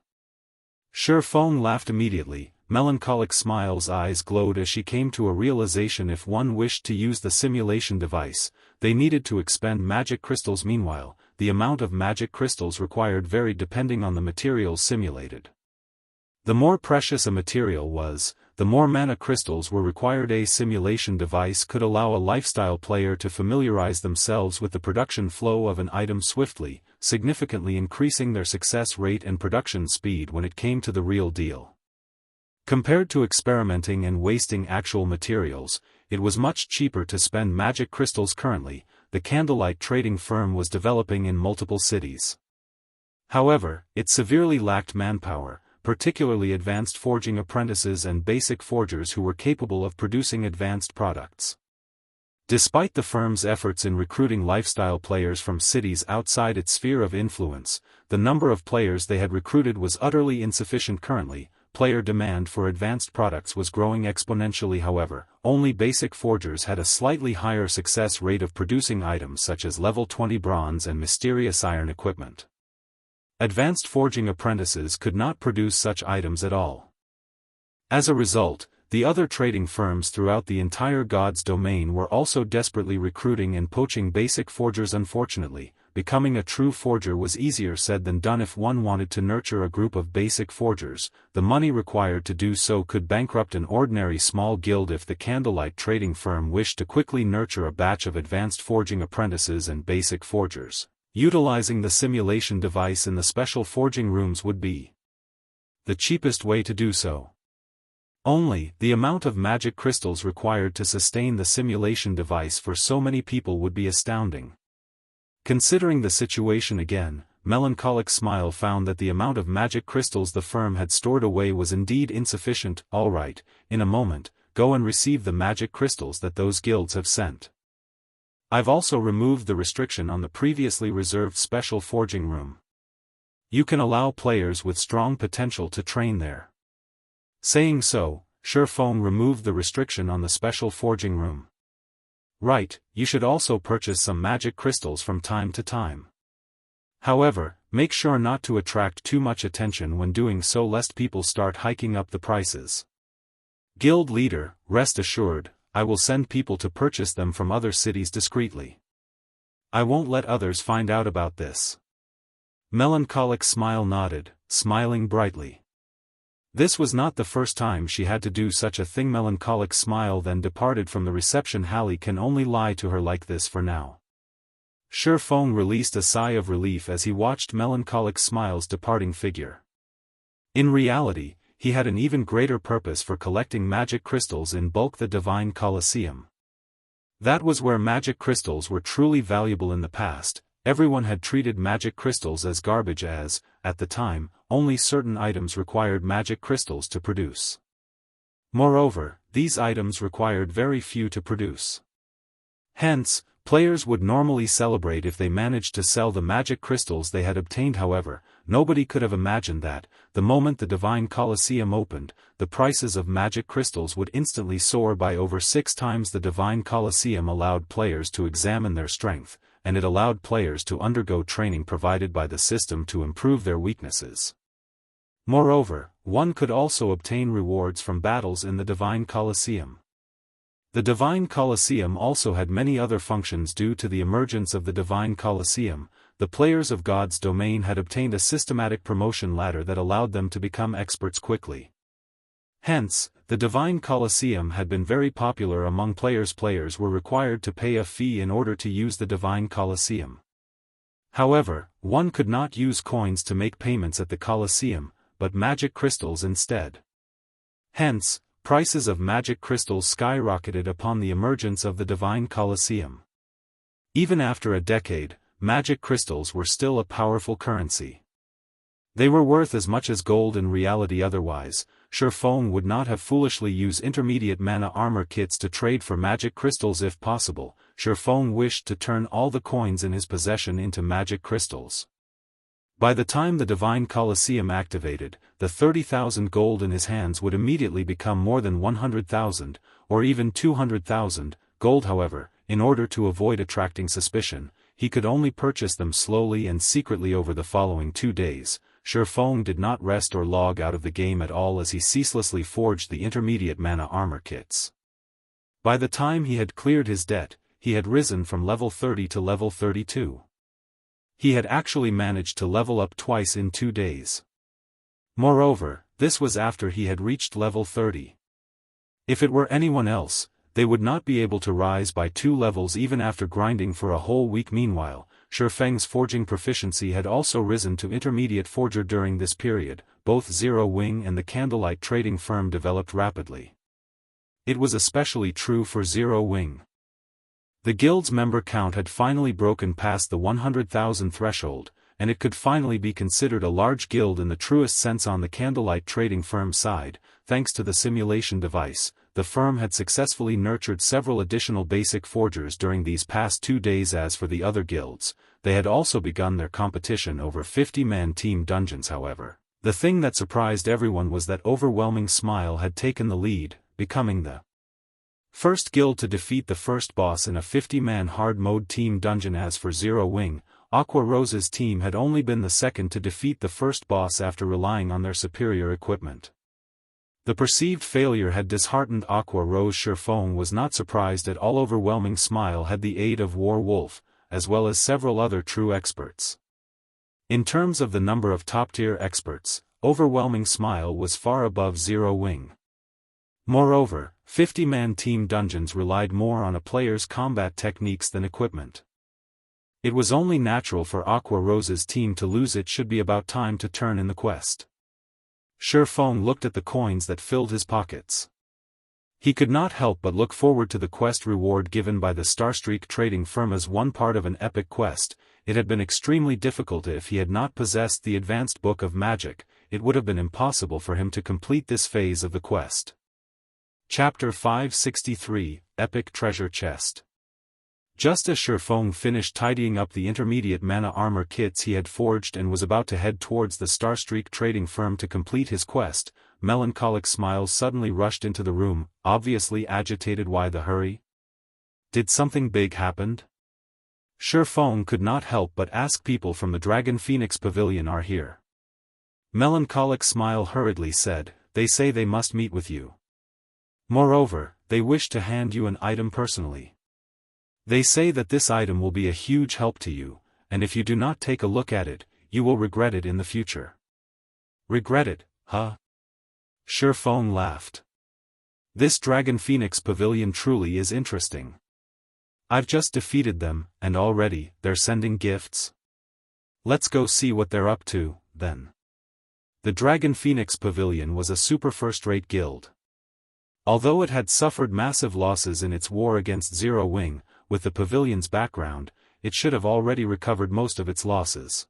Shifeng laughed immediately. Melancholic Smile's eyes glowed as she came to a realization. If one wished to use the simulation device, they needed to expend magic crystals. Meanwhile, the amount of magic crystals required varied depending on the materials simulated. The more precious a material was, the more mana crystals were required. A simulation device could allow a lifestyle player to familiarize themselves with the production flow of an item swiftly, significantly increasing their success rate and production speed when it came to the real deal. Compared to experimenting and wasting actual materials, it was much cheaper to spend magic crystals. Currently, the Candlelight trading firm was developing in multiple cities. However, it severely lacked manpower, particularly advanced forging apprentices and basic forgers who were capable of producing advanced products. Despite the firm's efforts in recruiting lifestyle players from cities outside its sphere of influence, the number of players they had recruited was utterly insufficient. Currently, player demand for advanced products was growing exponentially. However, only basic forgers had a slightly higher success rate of producing items such as level 20 bronze and mysterious iron equipment. Advanced forging apprentices could not produce such items at all. As a result, the other trading firms throughout the entire God's domain were also desperately recruiting and poaching basic forgers. Unfortunately, becoming a true forger was easier said than done if one wanted to nurture a group of basic forgers. The money required to do so could bankrupt an ordinary small guild if the candlelight trading firm wished to quickly nurture a batch of advanced forging apprentices and basic forgers. Utilizing the simulation device in the special forging rooms would be the cheapest way to do so. Only, the amount of magic crystals required to sustain the simulation device for so many people would be astounding. Considering the situation again, Melancholic Smile found that the amount of magic crystals the firm had stored away was indeed insufficient. All right, in a moment, go and receive the magic crystals that those guilds have sent. I've also removed the restriction on the previously reserved special forging room. You can allow players with strong potential to train there. Saying so, Shifeng removed the restriction on the special forging room. Right, you should also purchase some magic crystals from time to time. However, make sure not to attract too much attention when doing so lest people start hiking up the prices. Guild leader, rest assured, I will send people to purchase them from other cities discreetly. I won't let others find out about this. Melancholic Smile nodded, smiling brightly. This was not the first time she had to do such a thing. Melancholic Smile then departed from the reception. Hallie can only lie to her like this for now. Shifeng released a sigh of relief as he watched Melancholic Smile's departing figure. In reality, he had an even greater purpose for collecting magic crystals in bulk: the Divine Colosseum. That was where magic crystals were truly valuable in the past. Everyone had treated magic crystals as garbage as, at the time, only certain items required magic crystals to produce. Moreover, these items required very few to produce. Hence, players would normally celebrate if they managed to sell the magic crystals they had obtained. However, nobody could have imagined that, the moment the Divine Colosseum opened, the prices of magic crystals would instantly soar by over 6 times. The Divine Colosseum allowed players to examine their strength, and it allowed players to undergo training provided by the system to improve their weaknesses. Moreover, one could also obtain rewards from battles in the Divine Colosseum. The Divine Colosseum also had many other functions. Due to the emergence of the Divine Colosseum, the players of God's domain had obtained a systematic promotion ladder that allowed them to become experts quickly. Hence, the Divine Colosseum had been very popular among players. Players were required to pay a fee in order to use the Divine Colosseum. However, one could not use coins to make payments at the Colosseum, but magic crystals instead. Hence, prices of magic crystals skyrocketed upon the emergence of the Divine Colosseum. Even after a decade, magic crystals were still a powerful currency. They were worth as much as gold in reality. Otherwise, Shifeng would not have foolishly used intermediate mana armor kits to trade for magic crystals. If possible, Shifeng wished to turn all the coins in his possession into magic crystals. By the time the Divine Colosseum activated, the 30,000 gold in his hands would immediately become more than 100,000, or even 200,000 gold. However, in order to avoid attracting suspicion, he could only purchase them slowly and secretly. Over the following 2 days, Shifeng did not rest or log out of the game at all as he ceaselessly forged the intermediate mana armor kits. By the time he had cleared his debt, he had risen from level 30 to level 32. He had actually managed to level up twice in 2 days. Moreover, this was after he had reached level 30. If it were anyone else, they would not be able to rise by 2 levels even after grinding for a whole week. Meanwhile, Shifeng's forging proficiency had also risen to intermediate forger during this period. Both Zero Wing and the candlelight trading firm developed rapidly. It was especially true for Zero Wing. The guild's member count had finally broken past the 100,000 threshold, and it could finally be considered a large guild in the truest sense. On the candlelight trading firm side, thanks to the simulation device, the firm had successfully nurtured several additional basic forgers during these past 2 days. As for the other guilds, they had also begun their competition over 50-man team dungeons. However, the thing that surprised everyone was that Overwhelming Smile had taken the lead, becoming the first guild to defeat the first boss in a 50-man hard mode team dungeon. As for Zero Wing, Aqua Rose's team had only been the second to defeat the first boss after relying on their superior equipment. The perceived failure had disheartened Aqua Rose. Shifeng was not surprised at all. Overwhelming Smile had the aid of War Wolf, as well as several other true experts. In terms of the number of top-tier experts, Overwhelming Smile was far above Zero Wing. Moreover, 50-man team dungeons relied more on a player's combat techniques than equipment. It was only natural for Aqua Rose's team to lose. It should be about time to turn in the quest. Shifeng looked at the coins that filled his pockets. He could not help but look forward to the quest reward given by the Starstreak trading firm as one part of an epic quest. It had been extremely difficult. If he had not possessed the advanced book of magic, it would have been impossible for him to complete this phase of the quest. Chapter 563, Epic Treasure Chest. Just as Shifeng finished tidying up the intermediate mana armor kits he had forged and was about to head towards the Starstreak trading firm to complete his quest, Melancholic Smile suddenly rushed into the room, obviously agitated. Why the hurry? Did something big happen? Shifeng could not help but ask. People from the Dragon Phoenix Pavilion are here. Melancholic Smile hurriedly said, they say they must meet with you. Moreover, they wish to hand you an item personally. They say that this item will be a huge help to you, and if you do not take a look at it, you will regret it in the future. Regret it, huh? Shifeng laughed. This Dragon Phoenix Pavilion truly is interesting. I've just defeated them, and already, they're sending gifts? Let's go see what they're up to, then. The Dragon Phoenix Pavilion was a super first-rate guild. Although it had suffered massive losses in its war against Zero Wing, with the pavilion's background, it should have already recovered most of its losses.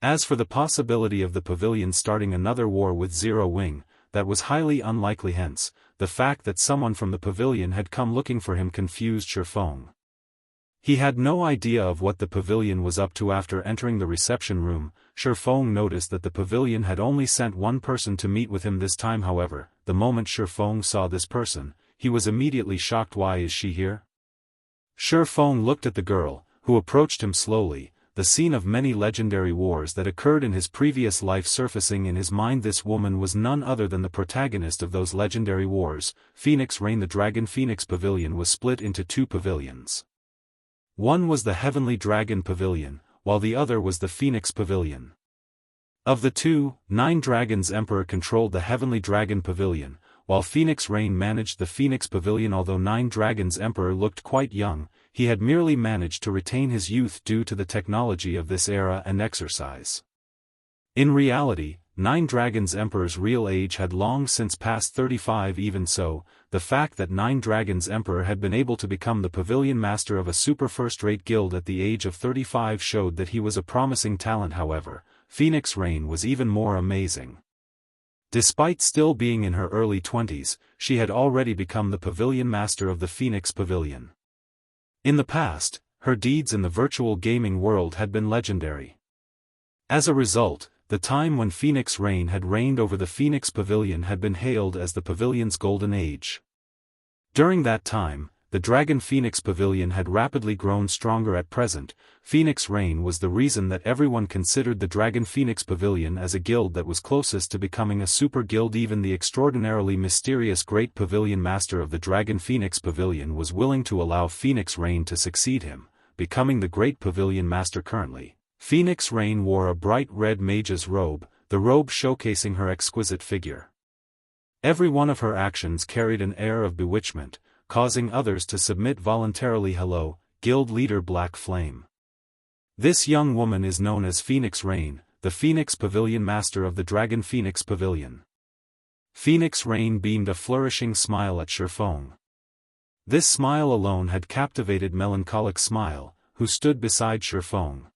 As for the possibility of the pavilion starting another war with Zero Wing, that was highly unlikely. Hence, the fact that someone from the pavilion had come looking for him confused Shifeng. He had no idea of what the pavilion was up to. After entering the reception room, Shifeng noticed that the pavilion had only sent one person to meet with him this time. However, the moment Shifeng saw this person, he was immediately shocked. Why is she here? Shifeng looked at the girl, who approached him slowly, the scene of many legendary wars that occurred in his previous life surfacing in his mind. This woman was none other than the protagonist of those legendary wars, Phoenix Rain. The Dragon Phoenix Pavilion was split into two pavilions. One was the Heavenly Dragon Pavilion, while the other was the Phoenix Pavilion. Of the two, Nine Dragons Emperor controlled the Heavenly Dragon Pavilion, while Phoenix Rain managed the Phoenix Pavilion. Although Nine Dragons Emperor looked quite young, he had merely managed to retain his youth due to the technology of this era and exercise. In reality, Nine Dragons Emperor's real age had long since passed 35. Even so, the fact that Nine Dragons Emperor had been able to become the pavilion master of a super first-rate guild at the age of 35 showed that he was a promising talent. However, Phoenix Rain was even more amazing. Despite still being in her early 20s, she had already become the pavilion master of the Phoenix Pavilion. In the past, her deeds in the virtual gaming world had been legendary. As a result, the time when Phoenix Rain had reigned over the Phoenix Pavilion had been hailed as the pavilion's golden age. During that time, the Dragon Phoenix Pavilion had rapidly grown stronger. At present, Phoenix Rain was the reason that everyone considered the Dragon Phoenix Pavilion as a guild that was closest to becoming a super guild. Even the extraordinarily mysterious Great Pavilion Master of the Dragon Phoenix Pavilion was willing to allow Phoenix Rain to succeed him, becoming the Great Pavilion Master. Currently, Phoenix Rain wore a bright red mage's robe, the robe showcasing her exquisite figure. Every one of her actions carried an air of bewitchment, causing others to submit voluntarily. Hello, Guild Leader Black Flame. This young woman is known as Phoenix Rain, the Phoenix Pavilion Master of the Dragon Phoenix Pavilion. Phoenix Rain beamed a flourishing smile at Shifeng. This smile alone had captivated Melancholic Smile, who stood beside Shifeng.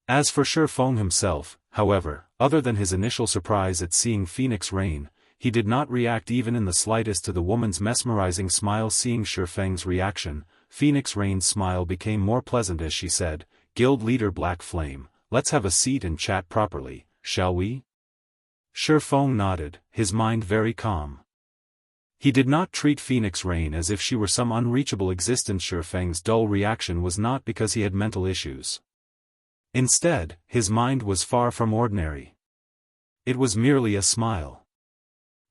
As for Shifeng himself, however, other than his initial surprise at seeing Phoenix Rain, he did not react even in the slightest to the woman's mesmerizing smile. Seeing Shifeng's reaction, Phoenix Rain's smile became more pleasant as she said, Guild Leader Black Flame, let's have a seat and chat properly, shall we? Shifeng nodded, his mind very calm. He did not treat Phoenix Rain as if she were some unreachable existence. Shifeng's dull reaction was not because he had mental issues. Instead, his mind was far from ordinary. It was merely a smile.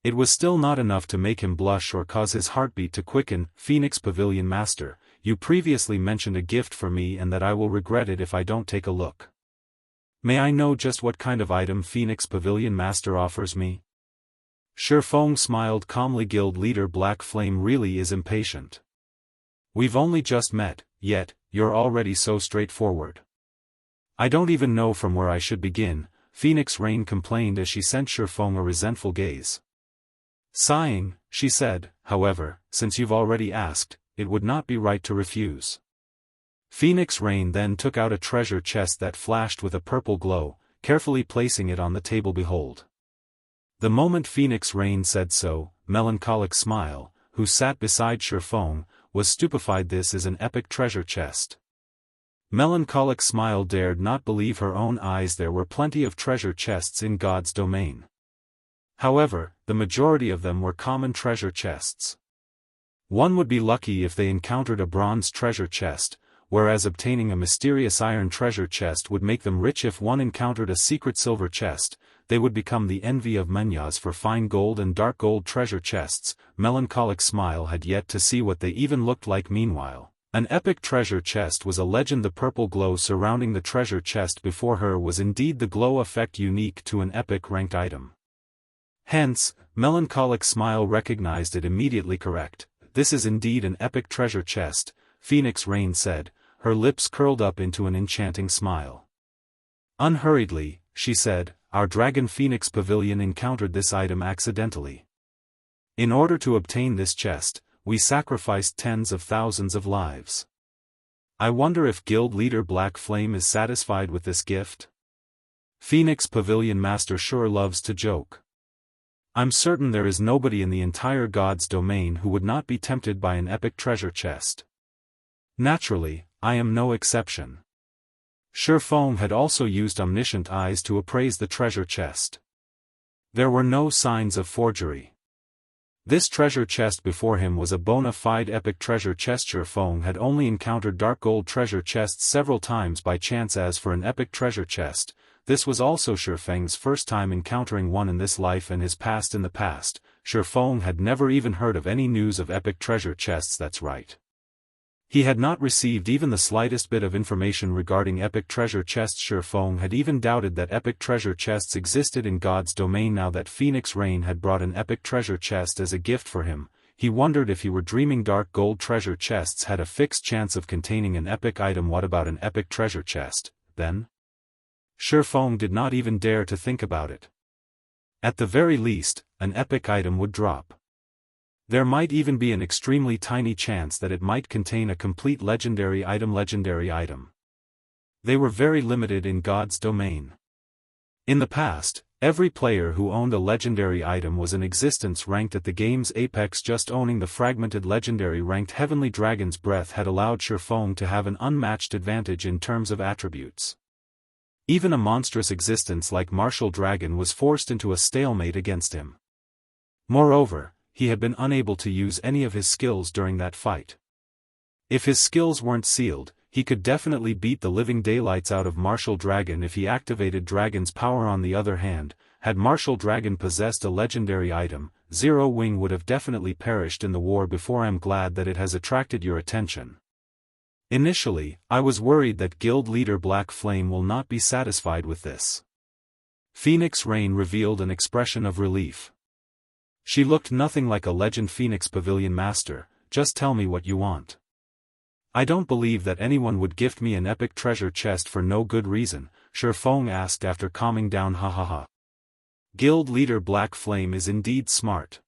It was still not enough to make him blush or cause his heartbeat to quicken. Phoenix Pavilion Master, you previously mentioned a gift for me and that I will regret it if I don't take a look. May I know just what kind of item Phoenix Pavilion Master offers me? Shifeng smiled calmly. Guild leader Black Flame really is impatient. We've only just met, yet, you're already so straightforward. I don't even know from where I should begin, Phoenix Rain complained as she sent Shifeng a resentful gaze. Sighing, she said, however, since you've already asked, it would not be right to refuse. Phoenix Rain then took out a treasure chest that flashed with a purple glow, carefully placing it on the table. Behold. The moment Phoenix Rain said so, Melancholic Smile, who sat beside Shifeng, was stupefied. This is an epic treasure chest. Melancholic Smile dared not believe her own eyes. There were plenty of treasure chests in God's domain. However, the majority of them were common treasure chests. One would be lucky if they encountered a bronze treasure chest, whereas obtaining a mysterious iron treasure chest would make them rich. If one encountered a secret silver chest, they would become the envy of Menyas. For fine gold and dark gold treasure chests, Melancholic Smile had yet to see what they even looked like. Meanwhile, an epic treasure chest was a legend. The purple glow surrounding the treasure chest before her was indeed the glow effect unique to an epic ranked item. Hence, Melancholic Smile recognized it immediately. Correct, this is indeed an epic treasure chest, Phoenix Rain said, her lips curled up into an enchanting smile. Unhurriedly, she said, our Dragon Phoenix Pavilion encountered this item accidentally. In order to obtain this chest, we sacrificed tens of thousands of lives. I wonder if Guild Leader Black Flame is satisfied with this gift? Phoenix Pavilion Master sure loves to joke. I'm certain there is nobody in the entire God's domain who would not be tempted by an epic treasure chest. Naturally, I am no exception. Shifeng had also used omniscient eyes to appraise the treasure chest. There were no signs of forgery. This treasure chest before him was a bona fide epic treasure chest. Shifeng had only encountered dark gold treasure chests several times by chance. As for an epic treasure chest, this was also Shifeng's first time encountering one in this life and his past. In the past, Shifeng had never even heard of any news of epic treasure chests. That's right. He had not received even the slightest bit of information regarding epic treasure chests. Shifeng had even doubted that epic treasure chests existed in God's domain. Now that Phoenix Rain had brought an epic treasure chest as a gift for him, he wondered if he were dreaming. Dark gold treasure chests had a fixed chance of containing an epic item. What about an epic treasure chest, then? Shifeng did not even dare to think about it. At the very least, an epic item would drop. There might even be an extremely tiny chance that it might contain a complete legendary item. They were very limited in God's domain. In the past, every player who owned a legendary item was in existence ranked at the game's apex. Just owning the fragmented legendary ranked Heavenly Dragon's Breath had allowed Shifeng to have an unmatched advantage in terms of attributes. Even a monstrous existence like Martial Dragon was forced into a stalemate against him. Moreover, he had been unable to use any of his skills during that fight. If his skills weren't sealed, he could definitely beat the living daylights out of Martial Dragon if he activated Dragon's power. On the other hand, had Martial Dragon possessed a legendary item, Zero Wing would have definitely perished in the war before. I'm glad that it has attracted your attention. Initially, I was worried that Guild Leader Black Flame will not be satisfied with this. Phoenix Rain revealed an expression of relief. She looked nothing like a legend. Phoenix Pavilion Master, just tell me what you want. I don't believe that anyone would gift me an epic treasure chest for no good reason, Shifeng asked after calming down. Guild Leader Black Flame is indeed smart.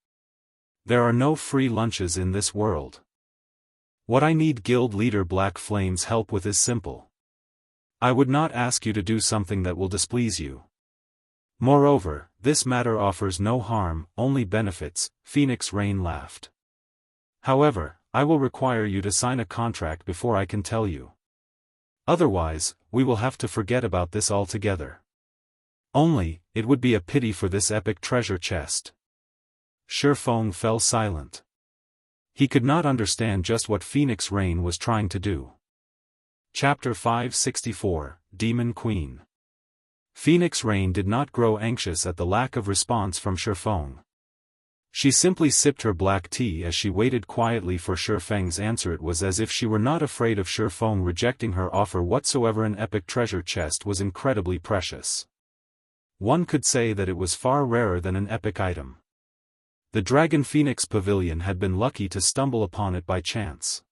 There are no free lunches in this world. What I need Guild Leader Black Flame's help with is simple. I would not ask you to do something that will displease you. Moreover, this matter offers no harm, only benefits, Phoenix Rain laughed. However, I will require you to sign a contract before I can tell you. Otherwise, we will have to forget about this altogether. Only, it would be a pity for this epic treasure chest. Shifeng fell silent. He could not understand just what Phoenix Rain was trying to do. Chapter 564, Demon Queen. Phoenix Rain did not grow anxious at the lack of response from Shifeng. She simply sipped her black tea as she waited quietly for Shifeng's answer. It was as if she were not afraid of Shifeng rejecting her offer whatsoever. An epic treasure chest was incredibly precious. One could say that it was far rarer than an epic item. The Dragon Phoenix Pavilion had been lucky to stumble upon it by chance.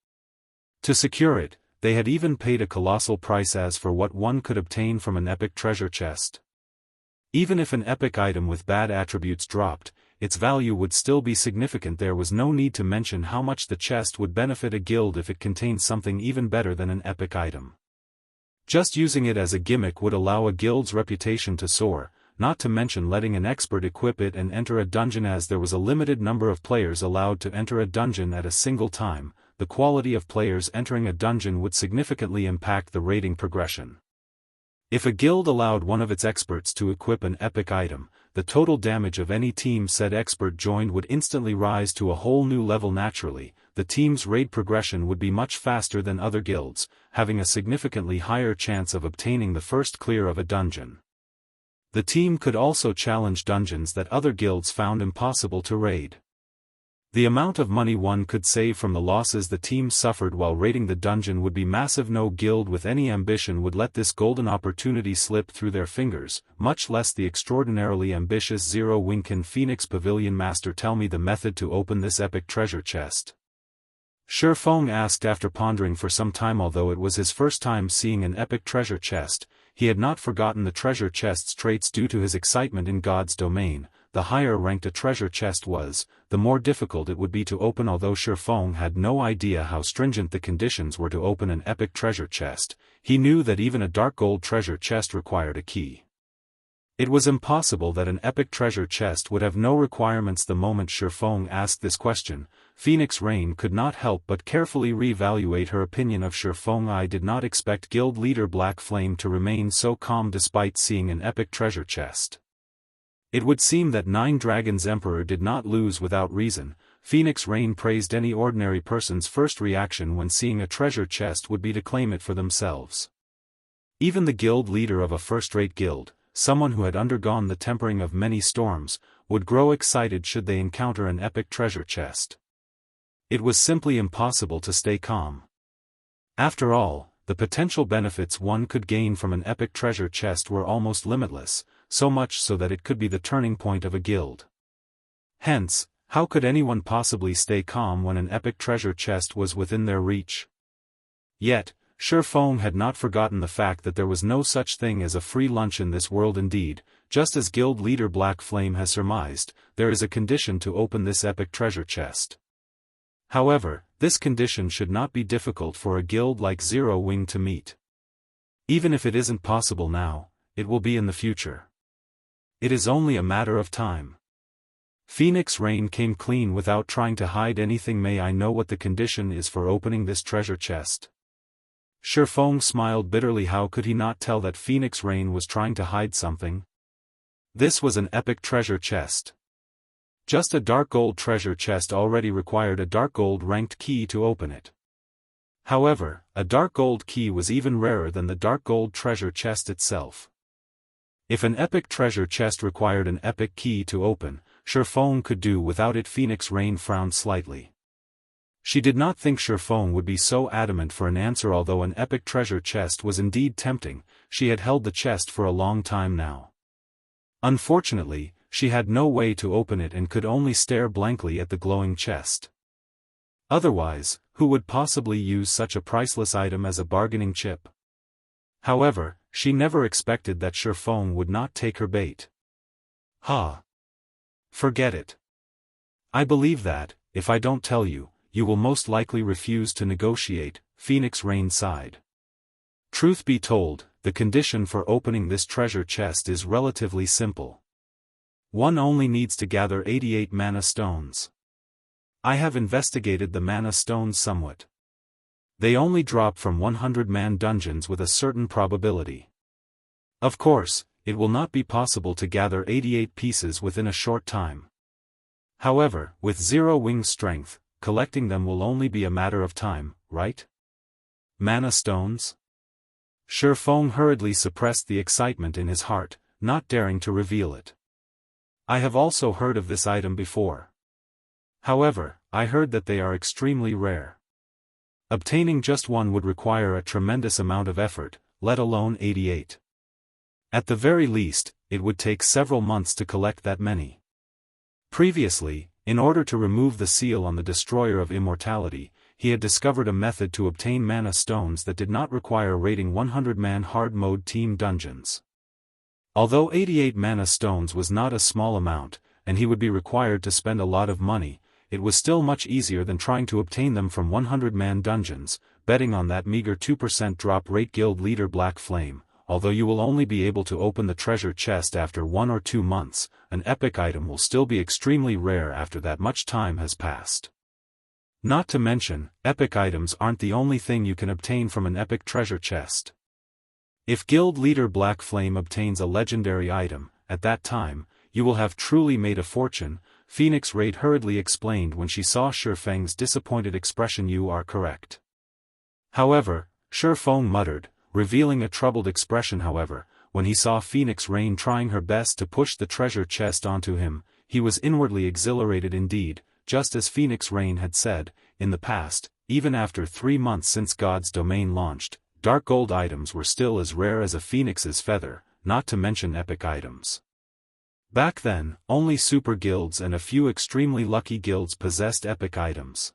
To secure it, they had even paid a colossal price as for what one could obtain from an epic treasure chest. Even if an epic item with bad attributes dropped, its value would still be significant. There was no need to mention how much the chest would benefit a guild if it contained something even better than an epic item. Just using it as a gimmick would allow a guild's reputation to soar, not to mention letting an expert equip it and enter a dungeon. As there was a limited number of players allowed to enter a dungeon at a single time, the quality of players entering a dungeon would significantly impact the rating progression. If a guild allowed one of its experts to equip an epic item, the total damage of any team said expert joined would instantly rise to a whole new level. Naturally, the team's raid progression would be much faster than other guilds, having a significantly higher chance of obtaining the first clear of a dungeon. The team could also challenge dungeons that other guilds found impossible to raid. The amount of money one could save from the losses the team suffered while raiding the dungeon would be massive. No guild with any ambition would let this golden opportunity slip through their fingers, much less the extraordinarily ambitious Zero Wingkin Phoenix Pavilion. Master, tell me the method to open this epic treasure chest. Shifeng asked after pondering for some time. Although it was his first time seeing an epic treasure chest, he had not forgotten the treasure chest's traits. Due to his excitement in God's domain, the higher ranked a treasure chest was, the more difficult it would be to open. Although Shifeng had no idea how stringent the conditions were to open an epic treasure chest, he knew that even a dark gold treasure chest required a key. It was impossible that an epic treasure chest would have no requirements. The moment Shifeng asked this question, Phoenix Rain could not help but carefully re-evaluate her opinion of Shifeng. I did not expect guild leader Black Flame to remain so calm despite seeing an epic treasure chest. It would seem that Nine Dragons Emperor did not lose without reason. Phoenix Rain praised any ordinary person's first reaction when seeing a treasure chest would be to claim it for themselves. Even the guild leader of a first-rate guild, someone who had undergone the tempering of many storms, would grow excited should they encounter an epic treasure chest. It was simply impossible to stay calm. After all, the potential benefits one could gain from an epic treasure chest were almost limitless, so much so that it could be the turning point of a guild. Hence, how could anyone possibly stay calm when an epic treasure chest was within their reach? Yet, Shifeng had not forgotten the fact that there was no such thing as a free lunch in this world. Indeed, just as guild leader Black Flame has surmised, there is a condition to open this epic treasure chest. However, this condition should not be difficult for a guild like Zero Wing to meet. Even if it isn't possible now, it will be in the future. It is only a matter of time. Phoenix Rain came clean without trying to hide anything. May I know what the condition is for opening this treasure chest? Shifeng smiled bitterly. How could he not tell that Phoenix Rain was trying to hide something? This was an epic treasure chest. Just a dark gold treasure chest already required a dark gold ranked key to open it. However, a dark gold key was even rarer than the dark gold treasure chest itself. If an epic treasure chest required an epic key to open, Shifeng could do without it. Phoenix Rain frowned slightly. She did not think Shifeng would be so adamant for an answer. Although an epic treasure chest was indeed tempting, she had held the chest for a long time now. Unfortunately, she had no way to open it and could only stare blankly at the glowing chest. Otherwise, who would possibly use such a priceless item as a bargaining chip? However, she never expected that Shifeng would not take her bait. Ha! Forget it. I believe that, if I don't tell you, you will most likely refuse to negotiate. Phoenix Rain sighed. Truth be told, the condition for opening this treasure chest is relatively simple. One only needs to gather 88 mana stones. I have investigated the mana stones somewhat. They only drop from 100-man dungeons with a certain probability. Of course, it will not be possible to gather 88 pieces within a short time. However, with Zero Wing's strength, collecting them will only be a matter of time, right? Mana stones? Shifeng hurriedly suppressed the excitement in his heart, not daring to reveal it. I have also heard of this item before. However, I heard that they are extremely rare. Obtaining just one would require a tremendous amount of effort, let alone 88. At the very least, it would take several months to collect that many. Previously, in order to remove the seal on the Destroyer of Immortality, he had discovered a method to obtain mana stones that did not require raiding 100-man hard mode team dungeons. Although 88 mana stones was not a small amount, and he would be required to spend a lot of money, it was still much easier than trying to obtain them from 100-man dungeons, betting on that meager 2% drop rate. Guild Leader Black Flame. Although you will only be able to open the treasure chest after 1 or 2 months, an epic item will still be extremely rare after that much time has passed. Not to mention, epic items aren't the only thing you can obtain from an epic treasure chest. If Guild Leader Black Flame obtains a legendary item, at that time, you will have truly made a fortune, Phoenix Raid hurriedly explained when she saw Shifeng's disappointed expression. You are correct. However, Shifeng muttered, revealing a troubled expression. However, when he saw Phoenix Rain trying her best to push the treasure chest onto him, he was inwardly exhilarated indeed. Just as Phoenix Rain had said, in the past, even after 3 months since God's Domain launched, dark gold items were still as rare as a phoenix's feather, not to mention epic items. Back then, only super guilds and a few extremely lucky guilds possessed epic items.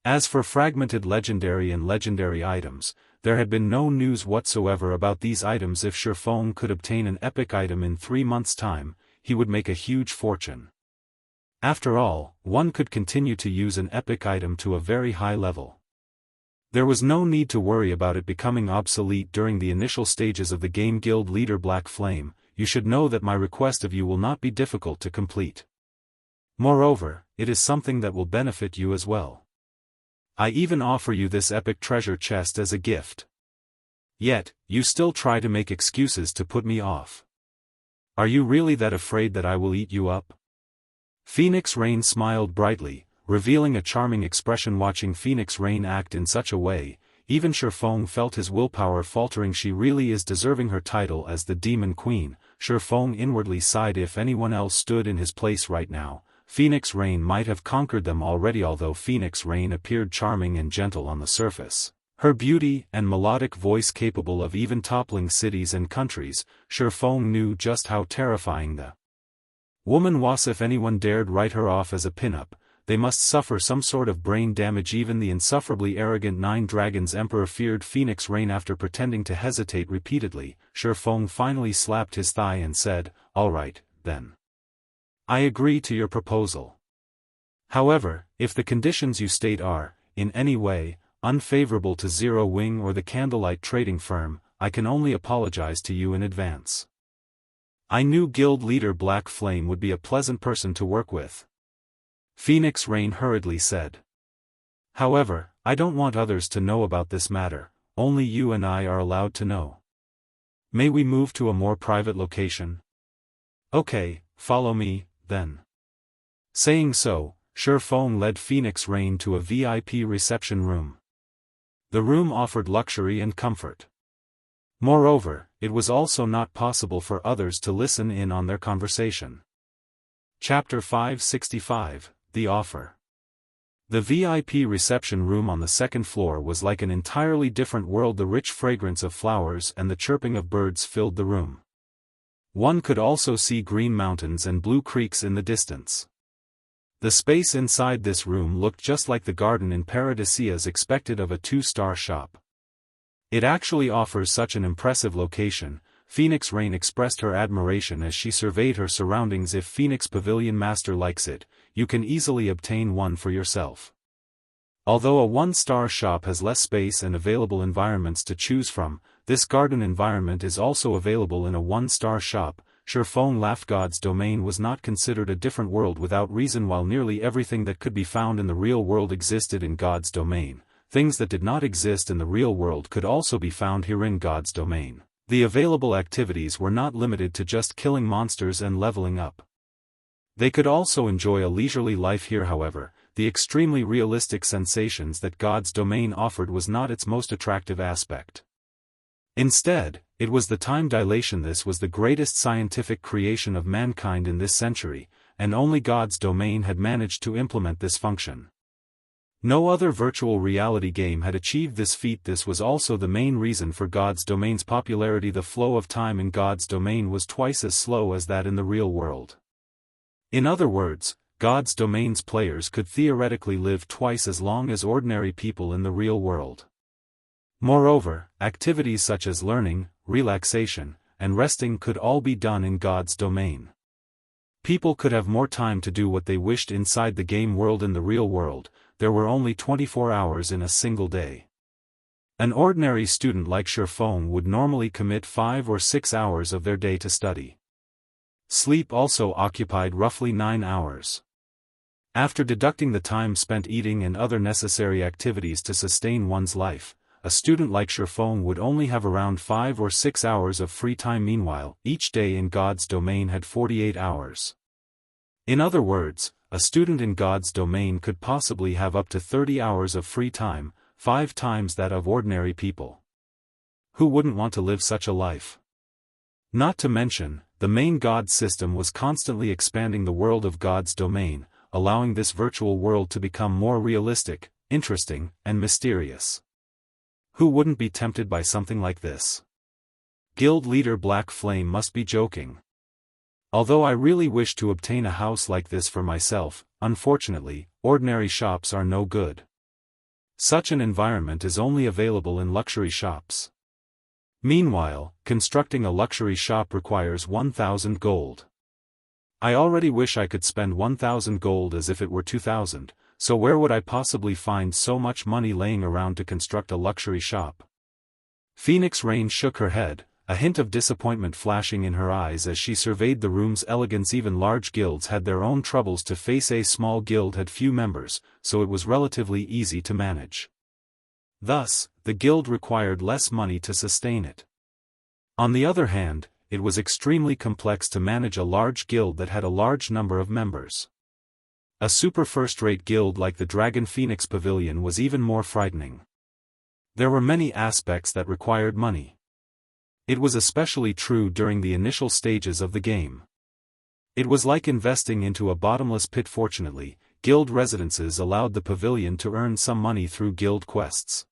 As for fragmented legendary and legendary items, there had been no news whatsoever about these items. If Shifeng could obtain an epic item in 3 months' time, he would make a huge fortune. After all, one could continue to use an epic item to a very high level. There was no need to worry about it becoming obsolete during the initial stages of the game. Guild Leader Black Flame, you should know that my request of you will not be difficult to complete. Moreover, it is something that will benefit you as well. I even offer you this epic treasure chest as a gift. Yet, you still try to make excuses to put me off. Are you really that afraid that I will eat you up? Phoenix Rain smiled brightly, revealing a charming expression. Watching Phoenix Rain act in such a way, even Shifeng felt his willpower faltering. She really is deserving her title as the Demon Queen. Shifeng inwardly sighed. If anyone else stood in his place right now, Phoenix Rain might have conquered them already. Although Phoenix Rain appeared charming and gentle on the surface, her beauty and melodic voice capable of even toppling cities and countries, Shifeng knew just how terrifying the woman was. If anyone dared write her off as a pinup, they must suffer some sort of brain damage. Even the insufferably arrogant 9 Dragons Emperor feared Phoenix Rain. After pretending to hesitate repeatedly, Shifeng finally slapped his thigh and said, "All right, then. I agree to your proposal. However, if the conditions you state are, in any way, unfavorable to Zero Wing or the Candlelight Trading Firm, I can only apologize to you in advance." I knew Guild Leader Black Flame would be a pleasant person to work with, Phoenix Rain hurriedly said. However, I don't want others to know about this matter, only you and I are allowed to know. May we move to a more private location? Okay, follow me, then. Saying so, Shifeng led Phoenix Rain to a VIP reception room. The room offered luxury and comfort. Moreover, it was also not possible for others to listen in on their conversation. Chapter 565, The Offer. The VIP reception room on the 2nd floor was like an entirely different world. The rich fragrance of flowers and the chirping of birds filled the room. One could also see green mountains and blue creeks in the distance. The space inside this room looked just like the garden in Paradisia as expected of a 2-star shop. It actually offers such an impressive location. Phoenix Rain expressed her admiration as she surveyed her surroundings. If Phoenix Pavilion Master likes it, you can easily obtain one for yourself. Although a 1-star shop has less space and available environments to choose from, this garden environment is also available in a 1-star shop. Shifeng laughed. God's Domain was not considered a different world without reason. While nearly everything that could be found in the real world existed in God's Domain, things that did not exist in the real world could also be found here in God's Domain. The available activities were not limited to just killing monsters and leveling up. They could also enjoy a leisurely life here. However, the extremely realistic sensations that God's Domain offered was not its most attractive aspect. Instead, it was the time dilation. This was the greatest scientific creation of mankind in this century, and only God's Domain had managed to implement this function. No other virtual reality game had achieved this feat. This was also the main reason for God's Domain's popularity. The flow of time in God's Domain was twice as slow as that in the real world. In other words, God's Domain's players could theoretically live twice as long as ordinary people in the real world. Moreover, activities such as learning, relaxation, and resting could all be done in God's Domain. People could have more time to do what they wished inside the game world. In the real world, there were only 24 hours in a single day. An ordinary student like Shifeng would normally commit 5 or 6 hours of their day to study. Sleep also occupied roughly 9 hours. After deducting the time spent eating and other necessary activities to sustain one's life, a student like Shifeng would only have around 5 or 6 hours of free time. Meanwhile, each day in God's Domain had 48 hours. In other words, a student in God's Domain could possibly have up to 30 hours of free time, 5 times that of ordinary people. Who wouldn't want to live such a life? Not to mention, the main God system was constantly expanding the world of God's Domain, allowing this virtual world to become more realistic, interesting, and mysterious. Who wouldn't be tempted by something like this? Guild leader Black Flame must be joking. Although I really wish to obtain a house like this for myself, unfortunately, ordinary shops are no good. Such an environment is only available in luxury shops. Meanwhile, constructing a luxury shop requires 1,000 gold. I already wish I could spend 1,000 gold as if it were 2,000, so where would I possibly find so much money laying around to construct a luxury shop? Phoenix Rain shook her head, a hint of disappointment flashing in her eyes as she surveyed the room's elegance. Even large guilds had their own troubles to face. A small guild had few members, so it was relatively easy to manage. Thus, the guild required less money to sustain it. On the other hand, it was extremely complex to manage a large guild that had a large number of members. A super first-rate guild like the Dragon Phoenix Pavilion was even more frightening. There were many aspects that required money. It was especially true during the initial stages of the game. It was like investing into a bottomless pit. Fortunately, guild residences allowed the pavilion to earn some money through guild quests.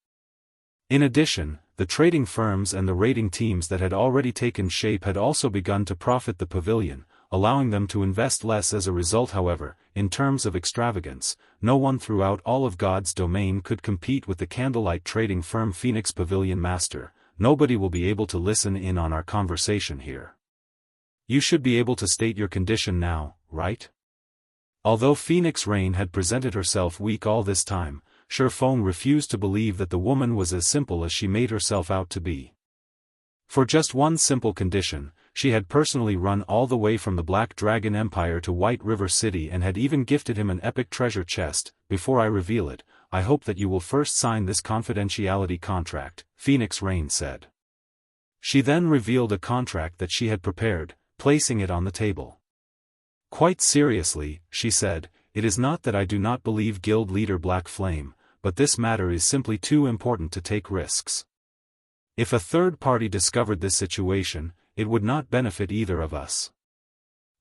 In addition, the trading firms and the raiding teams that had already taken shape had also begun to profit the pavilion, allowing them to invest less as a result. However, in terms of extravagance, no one throughout all of God's Domain could compete with the candlelight trading firm Phoenix Pavilion Master. Nobody will be able to listen in on our conversation here. You should be able to state your condition now, right? Although Phoenix Rain had presented herself weak all this time, Shifeng refused to believe that the woman was as simple as she made herself out to be. For just one simple condition, she had personally run all the way from the Black Dragon Empire to White River City and had even gifted him an epic treasure chest. Before I reveal it, I hope that you will first sign this confidentiality contract, Phoenix Rain said. She then revealed a contract that she had prepared, placing it on the table. Quite seriously, she said, it is not that I do not believe guild leader Black Flame, but this matter is simply too important to take risks. If a third party discovered this situation, it would not benefit either of us.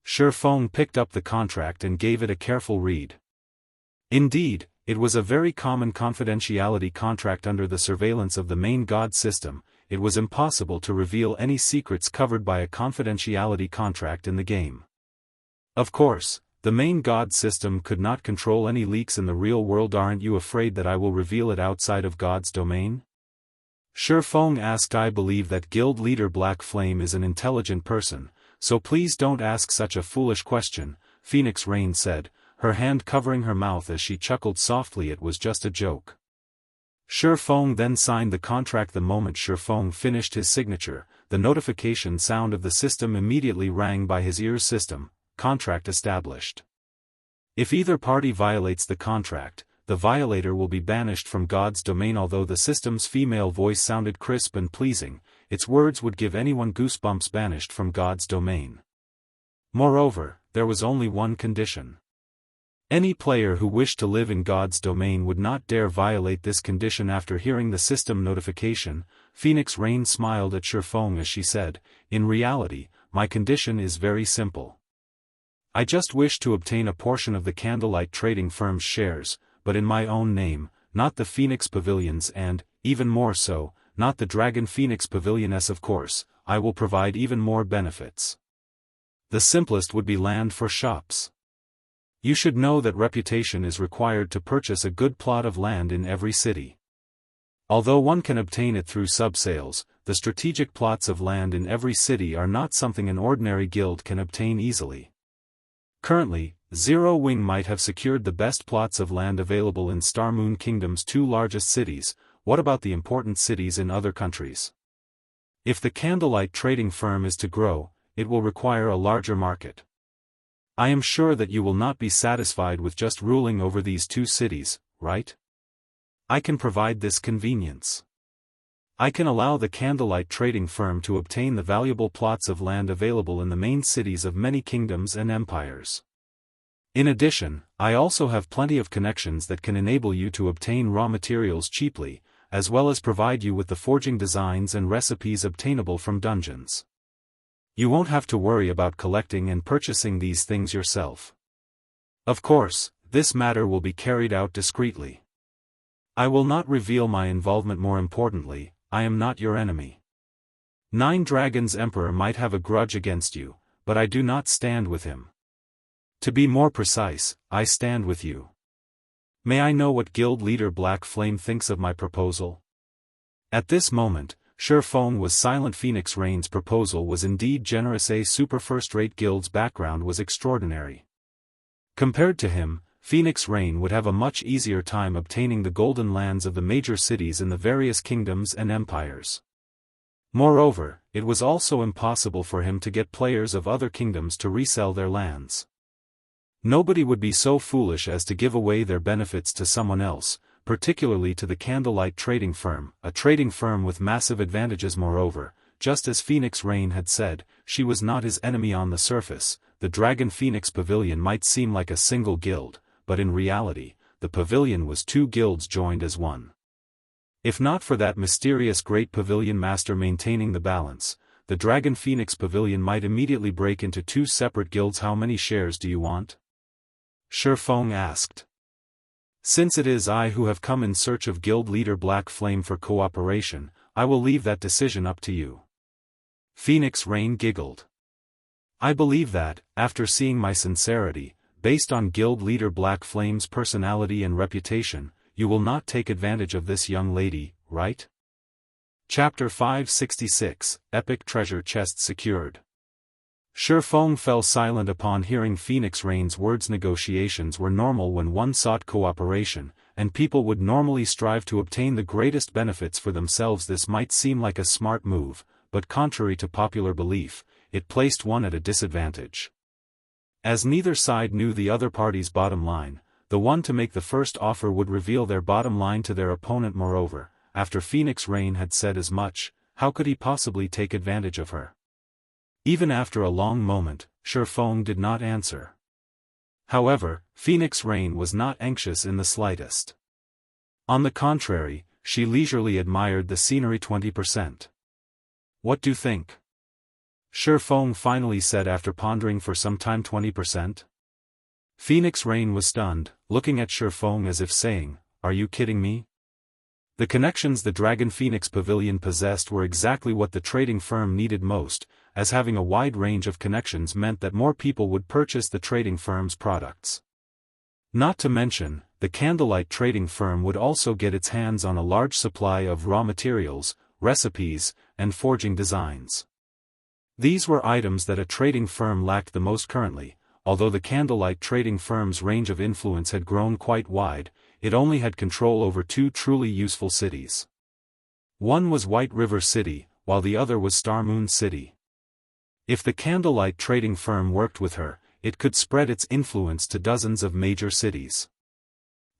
Shifeng picked up the contract and gave it a careful read. Indeed, it was a very common confidentiality contract. Under the surveillance of the main God system, it was impossible to reveal any secrets covered by a confidentiality contract in the game. Of course, the main God system could not control any leaks in the real world. Aren't you afraid that I will reveal it outside of God's Domain? Shifeng asked. I believe that guild leader Black Flame is an intelligent person, so please don't ask such a foolish question, Phoenix Rain said, her hand covering her mouth as she chuckled softly. It was just a joke. Shifeng then signed the contract. The moment Shifeng finished his signature, the notification sound of the system immediately rang by his ears. System, contract established. If either party violates the contract, the violator will be banished from God's Domain. Although the system's female voice sounded crisp and pleasing, its words would give anyone goosebumps. Banished from God's Domain. Moreover, there was only one condition. Any player who wished to live in God's Domain would not dare violate this condition. After hearing the system notification, Phoenix Rain smiled at Shifeng as she said, in reality, my condition is very simple. I just wish to obtain a portion of the Candlelight Trading Firm's shares, but in my own name, not the Phoenix Pavilion's and, even more so, not the Dragon Phoenix Pavilion's. Of course, I will provide even more benefits. The simplest would be land for shops. You should know that reputation is required to purchase a good plot of land in every city. Although one can obtain it through sub-sales, the strategic plots of land in every city are not something an ordinary guild can obtain easily. Currently, Zero Wing might have secured the best plots of land available in Star Moon Kingdom's two largest cities. What about the important cities in other countries? If the Candlelight Trading Firm is to grow, it will require a larger market. I am sure that you will not be satisfied with just ruling over these two cities, right? I can provide this convenience. I can allow the Candlelight Trading Firm to obtain the valuable plots of land available in the main cities of many kingdoms and empires. In addition, I also have plenty of connections that can enable you to obtain raw materials cheaply, as well as provide you with the forging designs and recipes obtainable from dungeons. You won't have to worry about collecting and purchasing these things yourself. Of course, this matter will be carried out discreetly. I will not reveal my involvement. More importantly, I am not your enemy. Nine Dragons Emperor might have a grudge against you, but I do not stand with him. To be more precise, I stand with you. May I know what guild leader Black Flame thinks of my proposal? At this moment, Shi Feng was silent. Phoenix Rain's proposal was indeed generous. A super first-rate guild's background was extraordinary. Compared to him, Phoenix Rain would have a much easier time obtaining the golden lands of the major cities in the various kingdoms and empires. Moreover, it was also impossible for him to get players of other kingdoms to resell their lands. Nobody would be so foolish as to give away their benefits to someone else, particularly to the Candlelight Trading Firm, a trading firm with massive advantages. Moreover, just as Phoenix Rain had said, she was not his enemy. On the surface, the Dragon Phoenix Pavilion might seem like a single guild, but in reality, the pavilion was two guilds joined as one. If not for that mysterious Great Pavilion Master maintaining the balance, the Dragon Phoenix Pavilion might immediately break into two separate guilds. How many shares do you want? Shi Feng asked. Since it is I who have come in search of guild leader Black Flame for cooperation, I will leave that decision up to you. Phoenix Rain giggled. I believe that, after seeing my sincerity, based on guild leader Black Flame's personality and reputation, you will not take advantage of this young lady, right? Chapter 566, Epic Treasure Chest Secured. Shi Feng fell silent upon hearing Phoenix Rain's words. Negotiations were normal when one sought cooperation, and people would normally strive to obtain the greatest benefits for themselves. This might seem like a smart move, but contrary to popular belief, it placed one at a disadvantage. As neither side knew the other party's bottom line, the one to make the first offer would reveal their bottom line to their opponent. Moreover, after Phoenix Rain had said as much, how could he possibly take advantage of her? Even after a long moment, Shi Feng did not answer. However, Phoenix Rain was not anxious in the slightest. On the contrary, she leisurely admired the scenery. 20%. What do you think? Shi Feng finally said after pondering for some time. 20%? Phoenix Rain was stunned, looking at Shi Feng as if saying, "Are you kidding me?" The connections the Dragon Phoenix Pavilion possessed were exactly what the trading firm needed most, as having a wide range of connections meant that more people would purchase the trading firm's products. Not to mention, the Candlelight Trading Firm would also get its hands on a large supply of raw materials, recipes, and forging designs. These were items that a trading firm lacked the most currently. Although the Candlelight Trading Firm's range of influence had grown quite wide, it only had control over two truly useful cities. One was White River City, while the other was Star Moon City. If the Candlelight Trading Firm worked with her, it could spread its influence to dozens of major cities.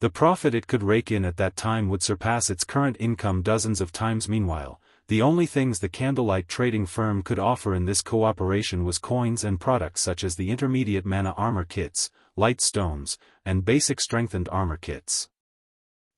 The profit it could rake in at that time would surpass its current income dozens of times. Meanwhile, the only things the Candlelight Trading Firm could offer in this cooperation was coins and products such as the intermediate mana armor kits, light stones, and basic strengthened armor kits.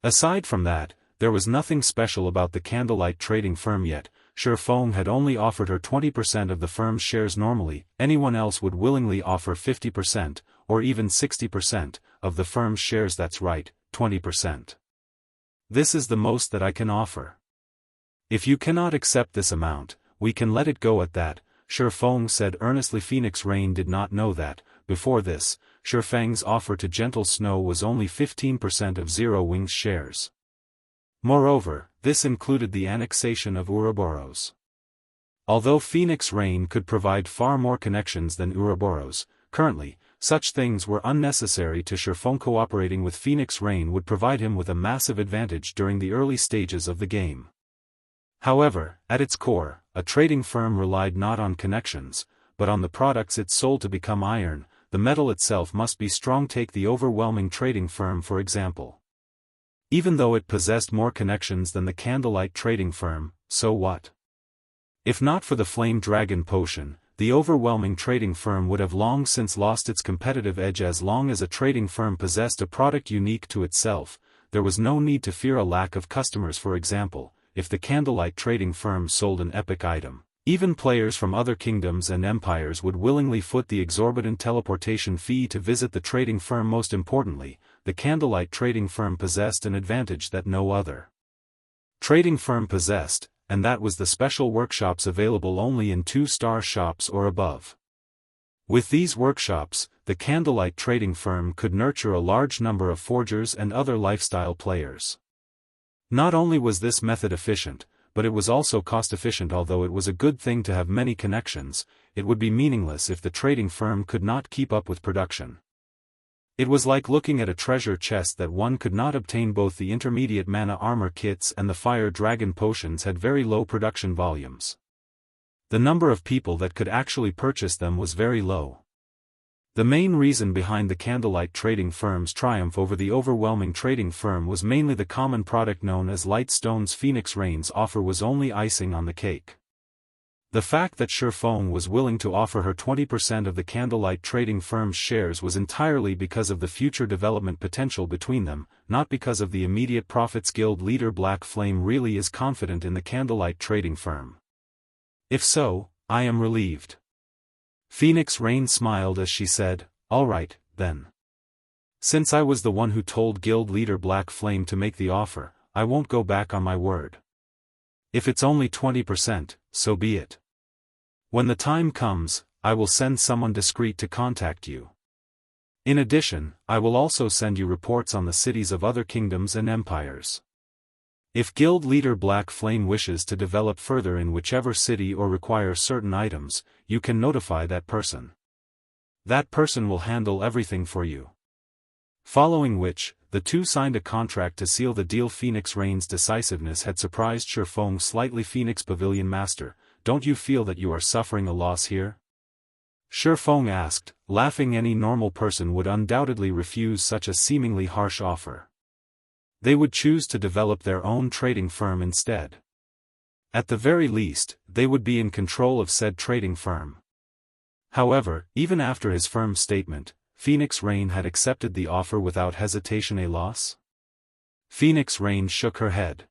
Aside from that, there was nothing special about the Candlelight Trading Firm yet. Feng had only offered her 20% of the firm's shares normally, anyone else would willingly offer 50%, or even 60%, of the firm's shares. That's right, 20%. This is the most that I can offer. If you cannot accept this amount, we can let it go at that, Feng said earnestly. Phoenix Rain did not know that, before this, Feng's offer to Gentle Snow was only 15% of Zero Wing's shares. Moreover, this included the annexation of Ouroboros. Although Phoenix Rain could provide far more connections than Ouroboros, currently, such things were unnecessary to Feng. Cooperating with Phoenix Rain would provide him with a massive advantage during the early stages of the game. However, at its core, a trading firm relied not on connections, but on the products it sold. To become iron, the metal itself must be strong. Take the overwhelming trading firm for example. Even though it possessed more connections than the Candlelight trading firm, so what? If not for the Flame Dragon potion, the overwhelming trading firm would have long since lost its competitive edge. As long as a trading firm possessed a product unique to itself, there was no need to fear a lack of customers. For example, if the Candlelight trading firm sold an epic item, even players from other kingdoms and empires would willingly foot the exorbitant teleportation fee to visit the trading firm. Most importantly, the Candlelight trading firm possessed an advantage that no other trading firm possessed, and that was the special workshops available only in 2-star shops or above. With these workshops, the Candlelight trading firm could nurture a large number of forgers and other lifestyle players. Not only was this method efficient, but it was also cost-efficient. Although it was a good thing to have many connections, it would be meaningless if the trading firm could not keep up with production. It was like looking at a treasure chest that one could not obtain. Both the intermediate mana armor kits and the fire dragon potions had very low production volumes. The number of people that could actually purchase them was very low. The main reason behind the Candlelight trading firm's triumph over the overwhelming trading firm was mainly the common product known as Lightstone's. Phoenix Rain's offer was only icing on the cake. The fact that Feng was willing to offer her 20% of the Candlelight trading firm's shares was entirely because of the future development potential between them, not because of the immediate profits. Guild leader Black Flame really is confident in the Candlelight trading firm. If so, I am relieved. Phoenix Rain smiled as she said, "All right, then. Since I was the one who told guild leader Black Flame to make the offer, I won't go back on my word. If it's only 20%, so be it. When the time comes, I will send someone discreet to contact you. In addition, I will also send you reports on the cities of other kingdoms and empires. If guild leader Black Flame wishes to develop further in whichever city or require certain items, you can notify that person. That person will handle everything for you." Following which, the two signed a contract to seal the deal. Phoenix Rain's decisiveness had surprised Feng slightly. "Phoenix Pavilion Master, don't you feel that you are suffering a loss here?" Feng asked, laughing. Any normal person would undoubtedly refuse such a seemingly harsh offer. They would choose to develop their own trading firm instead. At the very least, they would be in control of said trading firm. However, even after his firm statement, Phoenix Rain had accepted the offer without hesitation. A loss? Phoenix Rain shook her head.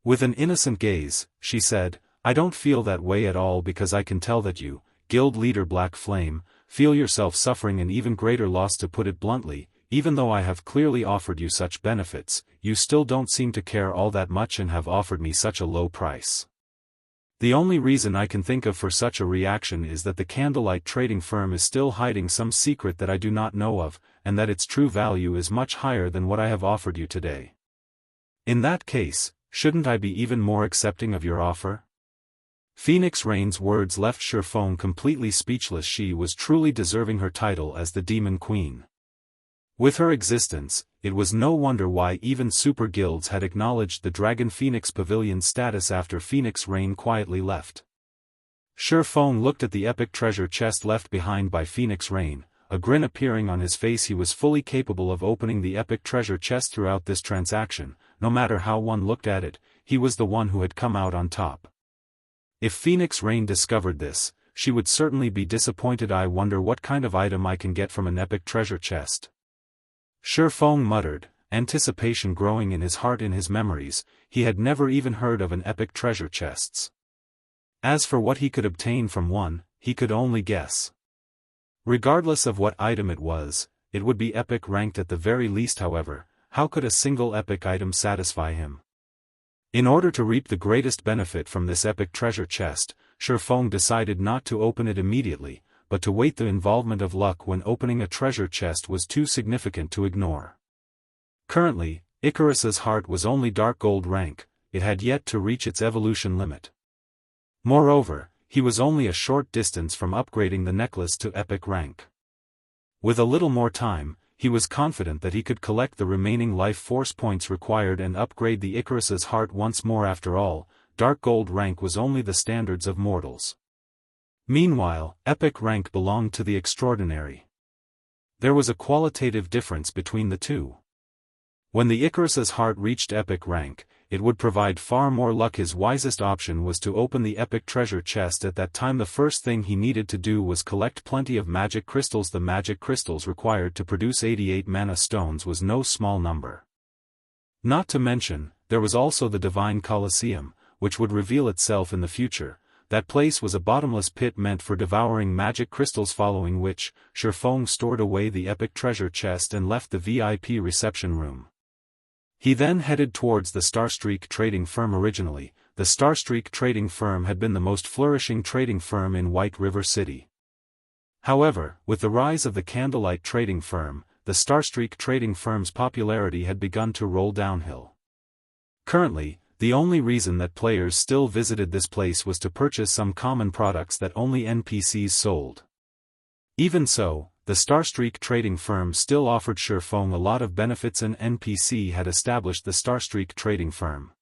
With an innocent gaze, she said, "I don't feel that way at all, because I can tell that you, guild leader Black Flame, feel yourself suffering an even greater loss. To put it bluntly, even though I have clearly offered you such benefits, you still don't seem to care all that much and have offered me such a low price. The only reason I can think of for such a reaction is that the Candlelight trading firm is still hiding some secret that I do not know of, and that its true value is much higher than what I have offered you today. In that case, shouldn't I be even more accepting of your offer?" Phoenix Rain's words left Feng completely speechless. She was truly deserving her title as the Demon Queen. With her existence, it was no wonder why even super guilds had acknowledged the Dragon Phoenix Pavilion's status after Phoenix Rain quietly left. Feng looked at the epic treasure chest left behind by Phoenix Rain, a grin appearing on his face. He was fully capable of opening the epic treasure chest. Throughout this transaction, no matter how one looked at it, he was the one who had come out on top. If Phoenix Rain discovered this, she would certainly be disappointed. "I wonder what kind of item I can get from an epic treasure chest." Feng muttered, anticipation growing in his heart. In his memories, he had never even heard of an epic treasure chests. As for what he could obtain from one, he could only guess. Regardless of what item it was, it would be epic ranked at the very least. However, how could a single epic item satisfy him? In order to reap the greatest benefit from this epic treasure chest, Shifeng decided not to open it immediately, but to wait. The involvement of luck when opening a treasure chest was too significant to ignore. Currently, Icarus's heart was only dark gold rank, it had yet to reach its evolution limit. Moreover, he was only a short distance from upgrading the necklace to epic rank. With a little more time, he was confident that he could collect the remaining life force points required and upgrade the Icarus's heart once more. After all, dark gold rank was only the standards of mortals. Meanwhile, epic rank belonged to the extraordinary. There was a qualitative difference between the two. When the Icarus's heart reached epic rank, it would provide far more luck. His wisest option was to open the epic treasure chest. At that time, the first thing he needed to do was collect plenty of magic crystals. The magic crystals required to produce 88 mana stones was no small number. Not to mention, there was also the divine Colosseum, which would reveal itself in the future. That place was a bottomless pit meant for devouring magic crystals, following which, Shifeng stored away the epic treasure chest and left the VIP reception room. He then headed towards the Starstreak trading firm. Originally, the Starstreak trading firm had been the most flourishing trading firm in White River City. However, with the rise of the Candlelight trading firm, the Starstreak trading firm's popularity had begun to roll downhill. Currently, the only reason that players still visited this place was to purchase some common products that only NPCs sold. Even so, the Starstreak trading firm still offered Shifeng a lot of benefits. An NPC had established the Starstreak trading firm.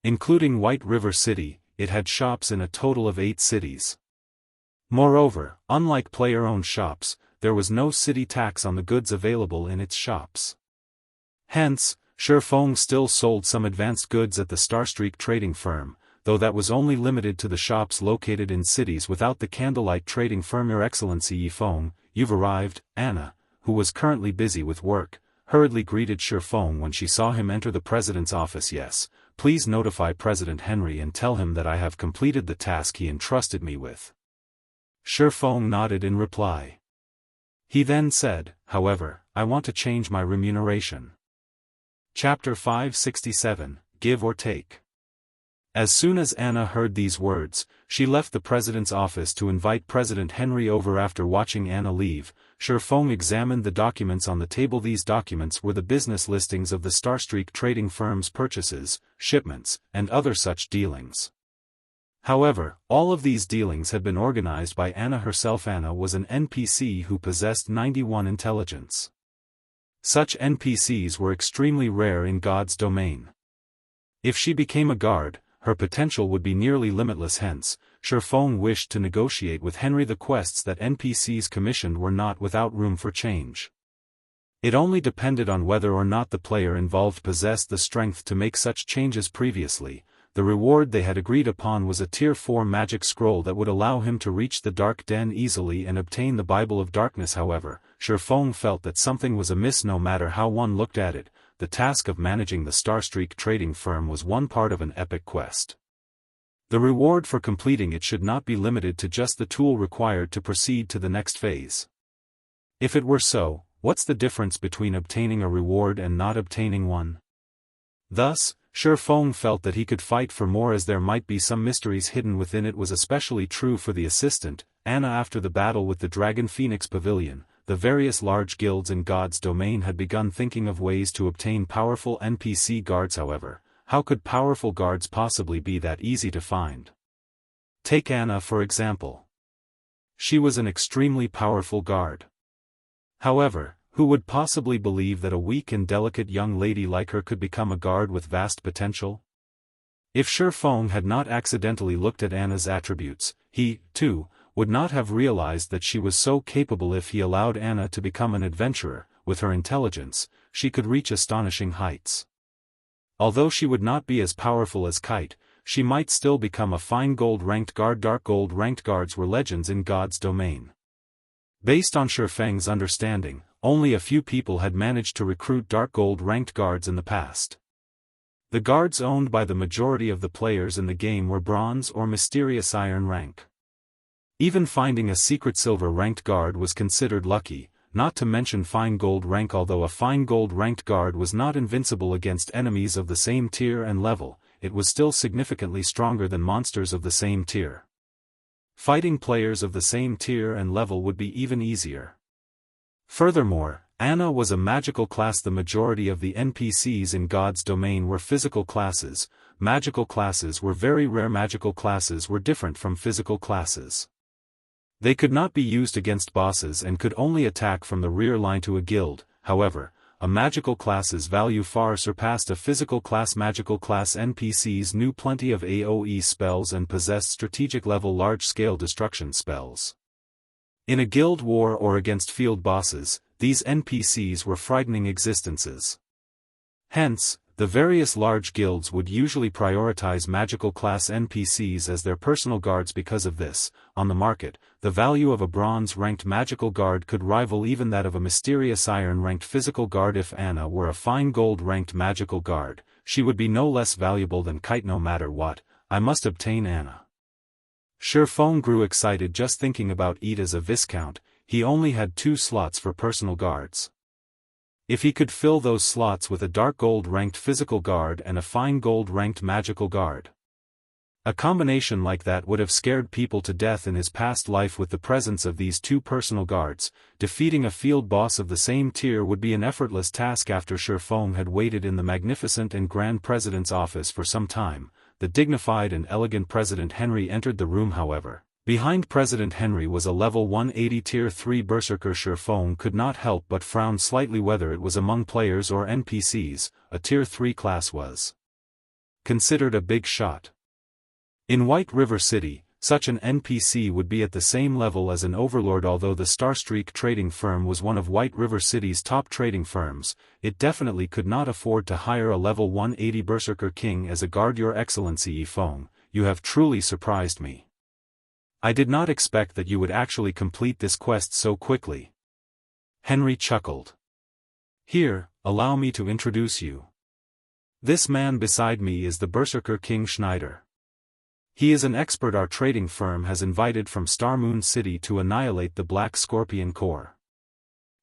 Including White River City, it had shops in a total of 8 cities. Moreover, unlike player-owned shops, there was no city tax on the goods available in its shops. Hence, Shifeng still sold some advanced goods at the Starstreak trading firm, though that was only limited to the shops located in cities without the Candlelight trading firm. Your Excellency Yifeng, you've arrived. Anna, who was currently busy with work, hurriedly greeted Shifeng when she saw him enter the president's office. Yes, please notify President Henry and tell him that I have completed the task he entrusted me with. Shifeng nodded in reply. He then said, however, I want to change my remuneration. Chapter 567, Give or Take. As soon as Anna heard these words, she left the president's office to invite President Henry over. After watching Anna leave, Shifeng examined the documents on the table. These documents were the business listings of the Starstreak trading firm's purchases, shipments, and other such dealings. However, all of these dealings had been organized by Anna herself. Anna was an NPC who possessed 91 intelligence. Such NPCs were extremely rare in God's domain. If she became a guard, her potential would be nearly limitless. Hence, Shifeng wished to negotiate with Henry the quests that NPCs commissioned were not without room for change. It only depended on whether or not the player involved possessed the strength to make such changes. Previously, the reward they had agreed upon was a Tier 4 magic scroll that would allow him to reach the Dark Den easily and obtain the Bible of Darkness. However, Shifeng felt that something was amiss. No matter how one looked at it, the task of managing the Starstreak trading firm was one part of an epic quest. The reward for completing it should not be limited to just the tool required to proceed to the next phase. If it were so, what's the difference between obtaining a reward and not obtaining one? Thus, Shifeng felt that he could fight for more, as there might be some mysteries hidden within it. Was especially true for the assistant, Anna. After the battle with the Dragon Phoenix Pavilion, the various large guilds in God's domain had begun thinking of ways to obtain powerful NPC guards. However, how could powerful guards possibly be that easy to find? Take Anna for example. She was an extremely powerful guard. However, who would possibly believe that a weak and delicate young lady like her could become a guard with vast potential? If Shifeng had not accidentally looked at Anna's attributes, he, too, would not have realized that she was so capable. If he allowed Anna to become an adventurer, with her intelligence, she could reach astonishing heights. Although she would not be as powerful as Kite, she might still become a fine gold-ranked guard. Dark gold-ranked guards were legends in God's domain. Based on Shifeng's understanding, only a few people had managed to recruit dark gold-ranked guards in the past. The guards owned by the majority of the players in the game were bronze or mysterious iron rank. Even finding a secret silver ranked guard was considered lucky, not to mention fine gold rank. Although a fine gold ranked guard was not invincible against enemies of the same tier and level, it was still significantly stronger than monsters of the same tier. Fighting players of the same tier and level would be even easier. Furthermore, Anna was a magical class. The majority of the NPCs in God's domain were physical classes. Magical classes were very rare. Magical classes were different from physical classes. They could not be used against bosses and could only attack from the rear line to a guild. However, a magical class's value far surpassed a physical class. Magical class NPCs knew plenty of AoE spells and possessed strategic level large-scale destruction spells. In a guild war or against field bosses, these NPCs were frightening existences. Hence, the various large guilds would usually prioritize magical class NPCs as their personal guards. Because of this, on the market, the value of a bronze-ranked magical guard could rival even that of a mysterious iron-ranked physical guard. If Anna were a fine gold-ranked magical guard, she would be no less valuable than Kite. No matter what, I must obtain Anna. Shifeng grew excited just thinking about it. As a viscount, he only had 2 slots for personal guards. If he could fill those slots with a dark gold-ranked physical guard and a fine gold-ranked magical guard. A combination like that would have scared people to death in his past life. With the presence of these 2 personal guards, defeating a field boss of the same tier would be an effortless task. After Shifeng had waited in the magnificent and grand president's office for some time, the dignified and elegant President Henry entered the room. However, behind President Henry was a level 180 tier 3 berserker. Shifeng could not help but frown slightly. Whether it was among players or NPCs, a tier 3 class was considered a big shot. In White River City, such an NPC would be at the same level as an overlord. Although the Starstreak trading firm was one of White River City's top trading firms, it definitely could not afford to hire a level 180 berserker king as a guard. Your Excellency Yifeng, you have truly surprised me. I did not expect that you would actually complete this quest so quickly. Henry chuckled. Here, allow me to introduce you. This man beside me is the Berserker King Schneider. He is an expert our trading firm has invited from Starmoon City to annihilate the Black Scorpion Corps.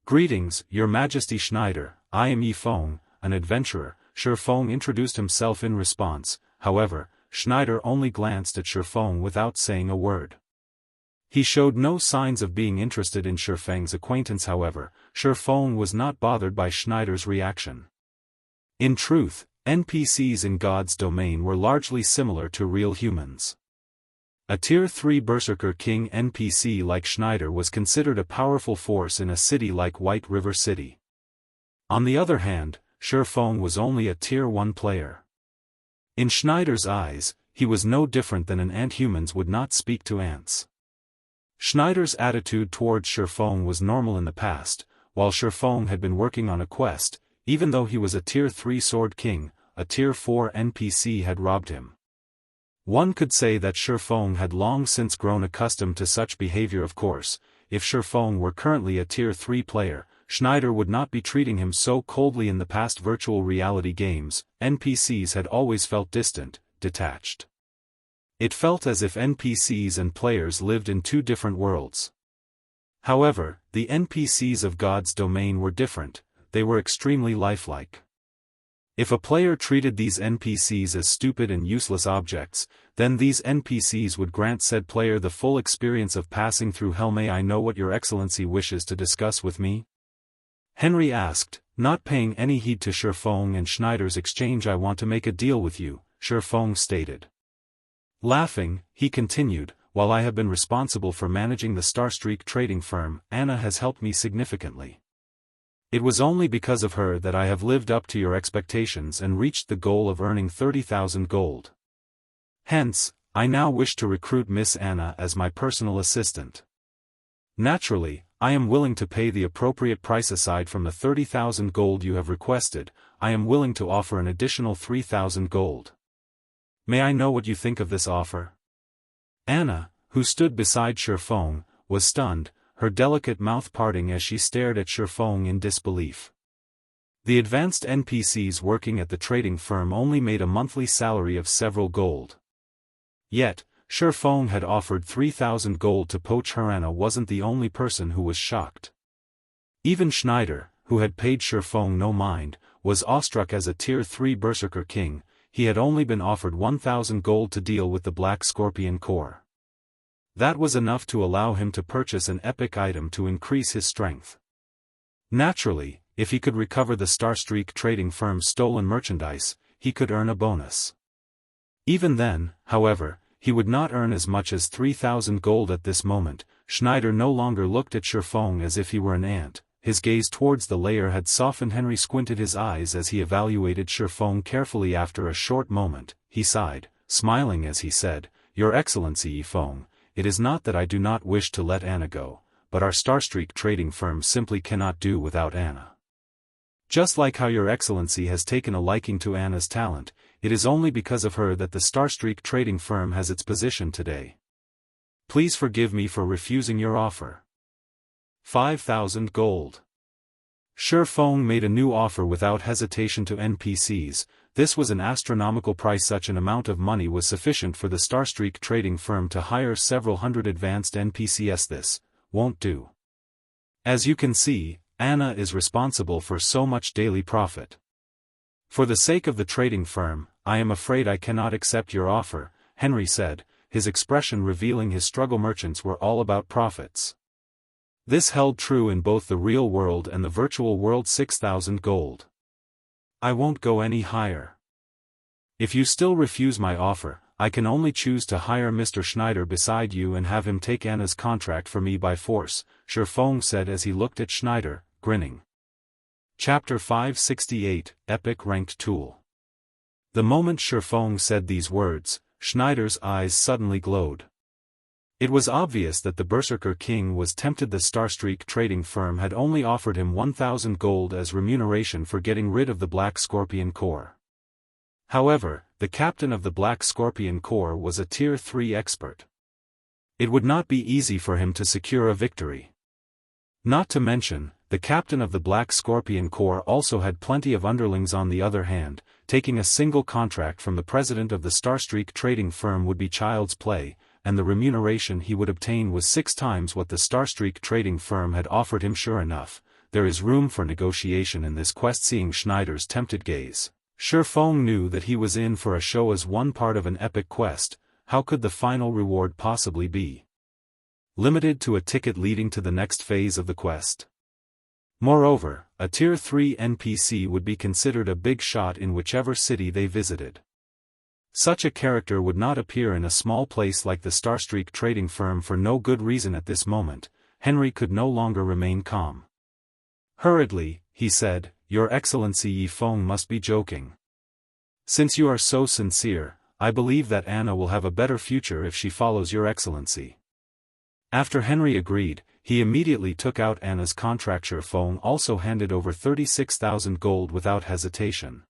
Greetings, Your Majesty Schneider, I am Yifeng, an adventurer. Shifeng introduced himself in response. However, Schneider only glanced at Shifeng without saying a word. He showed no signs of being interested in Shifeng's acquaintance. However, Shifeng was not bothered by Schneider's reaction. In truth, NPCs in God's domain were largely similar to real humans. A Tier 3 Berserker King NPC like Schneider was considered a powerful force in a city like White River City. On the other hand, Shifeng was only a Tier 1 player. In Schneider's eyes, he was no different than an ant. Humans would not speak to ants. Schneider's attitude towards Shifeng was normal in the past. While Shifeng had been working on a quest, even though he was a Tier 3 Sword King, a Tier 4 NPC had robbed him. One could say that Shifeng had long since grown accustomed to such behavior. Of course, if Shifeng were currently a Tier 3 player, Schneider would not be treating him so coldly. In the past virtual reality games, NPCs had always felt distant, detached. It felt as if NPCs and players lived in 2 different worlds. However, the NPCs of God's domain were different. They were extremely lifelike. If a player treated these NPCs as stupid and useless objects, then these NPCs would grant said player the full experience of passing through hell. May I know what Your Excellency wishes to discuss with me? Henry asked, not paying any heed to Shifeng and Schneider's exchange. I want to make a deal with you, Shifeng stated. Laughing, he continued, while I have been responsible for managing the Starstreak trading firm, Anna has helped me significantly. It was only because of her that I have lived up to your expectations and reached the goal of earning 30,000 gold. Hence, I now wish to recruit Miss Anna as my personal assistant. Naturally, I am willing to pay the appropriate price. Aside from the 30,000 gold you have requested, I am willing to offer an additional 3,000 gold. May I know what you think of this offer? Anna, who stood beside Shifeng, was stunned, her delicate mouth parting as she stared at Shifeng in disbelief. The advanced NPCs working at the trading firm only made a monthly salary of several gold. Yet, Shifeng had offered 3,000 gold to poach her. Anna wasn't the only person who was shocked. Even Schneider, who had paid Shifeng no mind, was awestruck. As a Tier 3 Berserker King, he had only been offered 1,000 gold to deal with the Black Scorpion core. That was enough to allow him to purchase an epic item to increase his strength. Naturally, if he could recover the Starstreak trading firm's stolen merchandise, he could earn a bonus. Even then, however, he would not earn as much as 3,000 gold at this moment. Schneider no longer looked at Shifeng as if he were an ant. His gaze towards the layer had softened. Henry squinted his eyes as he evaluated Shifeng carefully. After a short moment, he sighed, smiling as he said, "Your Excellency Yifeng, it is not that I do not wish to let Anna go, but our Starstreak trading firm simply cannot do without Anna. Just like how Your Excellency has taken a liking to Anna's talent, it is only because of her that the Starstreak trading firm has its position today. Please forgive me for refusing your offer." 5,000 gold. Shifeng made a new offer without hesitation to NPCs. This was an astronomical price. Such an amount of money was sufficient for the Starstreak trading firm to hire several hundred advanced NPCs. This won't do. As you can see, Anna is responsible for so much daily profit. For the sake of the trading firm, I am afraid I cannot accept your offer, Henry said, his expression revealing his struggle. Merchants were all about profits. This held true in both the real world and the virtual world. 6,000 gold. I won't go any higher. If you still refuse my offer, I can only choose to hire Mr. Schneider beside you and have him take Anna's contract for me by force, Shifeng said as he looked at Schneider, grinning. Chapter 568, Epic Ranked Tool. The moment Shifeng said these words, Schneider's eyes suddenly glowed. It was obvious that the Berserker King was tempted. The Starstreak trading firm had only offered him 1,000 gold as remuneration for getting rid of the Black Scorpion core. However, the captain of the Black Scorpion Corps was a Tier 3 expert. It would not be easy for him to secure a victory. Not to mention, the captain of the Black Scorpion Corps also had plenty of underlings. On the other hand, taking a single contract from the president of the Starstreak trading firm would be child's play, and the remuneration he would obtain was 6 times what the Starstreak trading firm had offered him. Sure enough, there is room for negotiation in this quest. Seeing Schneider's tempted gaze, Shifeng knew that he was in for a show. As one part of an epic quest, how could the final reward possibly be limited to a ticket leading to the next phase of the quest? Moreover, a Tier 3 NPC would be considered a big shot in whichever city they visited. Such a character would not appear in a small place like the Starstreak trading firm for no good reason. At this moment, Henry could no longer remain calm. Hurriedly, he said, "Your Excellency Yifeng must be joking. Since you are so sincere, I believe that Anna will have a better future if she follows Your Excellency." After Henry agreed, he immediately took out Anna's contract. Shifeng also handed over 36,000 gold without hesitation.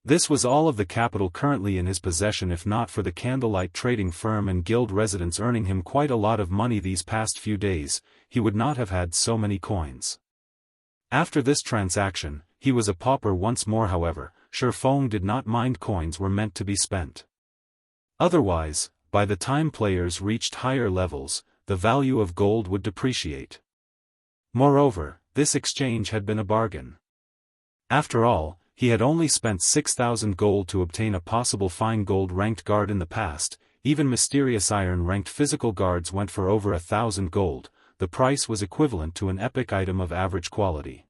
This was all of the capital currently in his possession. If not for the Candlelight trading firm and guild residents earning him quite a lot of money these past few days, he would not have had so many coins. After this transaction, he was a pauper once more. However, Shifeng did not mind. Coins were meant to be spent. Otherwise, by the time players reached higher levels, the value of gold would depreciate. Moreover, this exchange had been a bargain. After all, he had only spent 6,000 gold to obtain a possible fine gold ranked guard in the past. Even mysterious iron ranked physical guards went for over 1,000 gold. The price was equivalent to an epic item of average quality.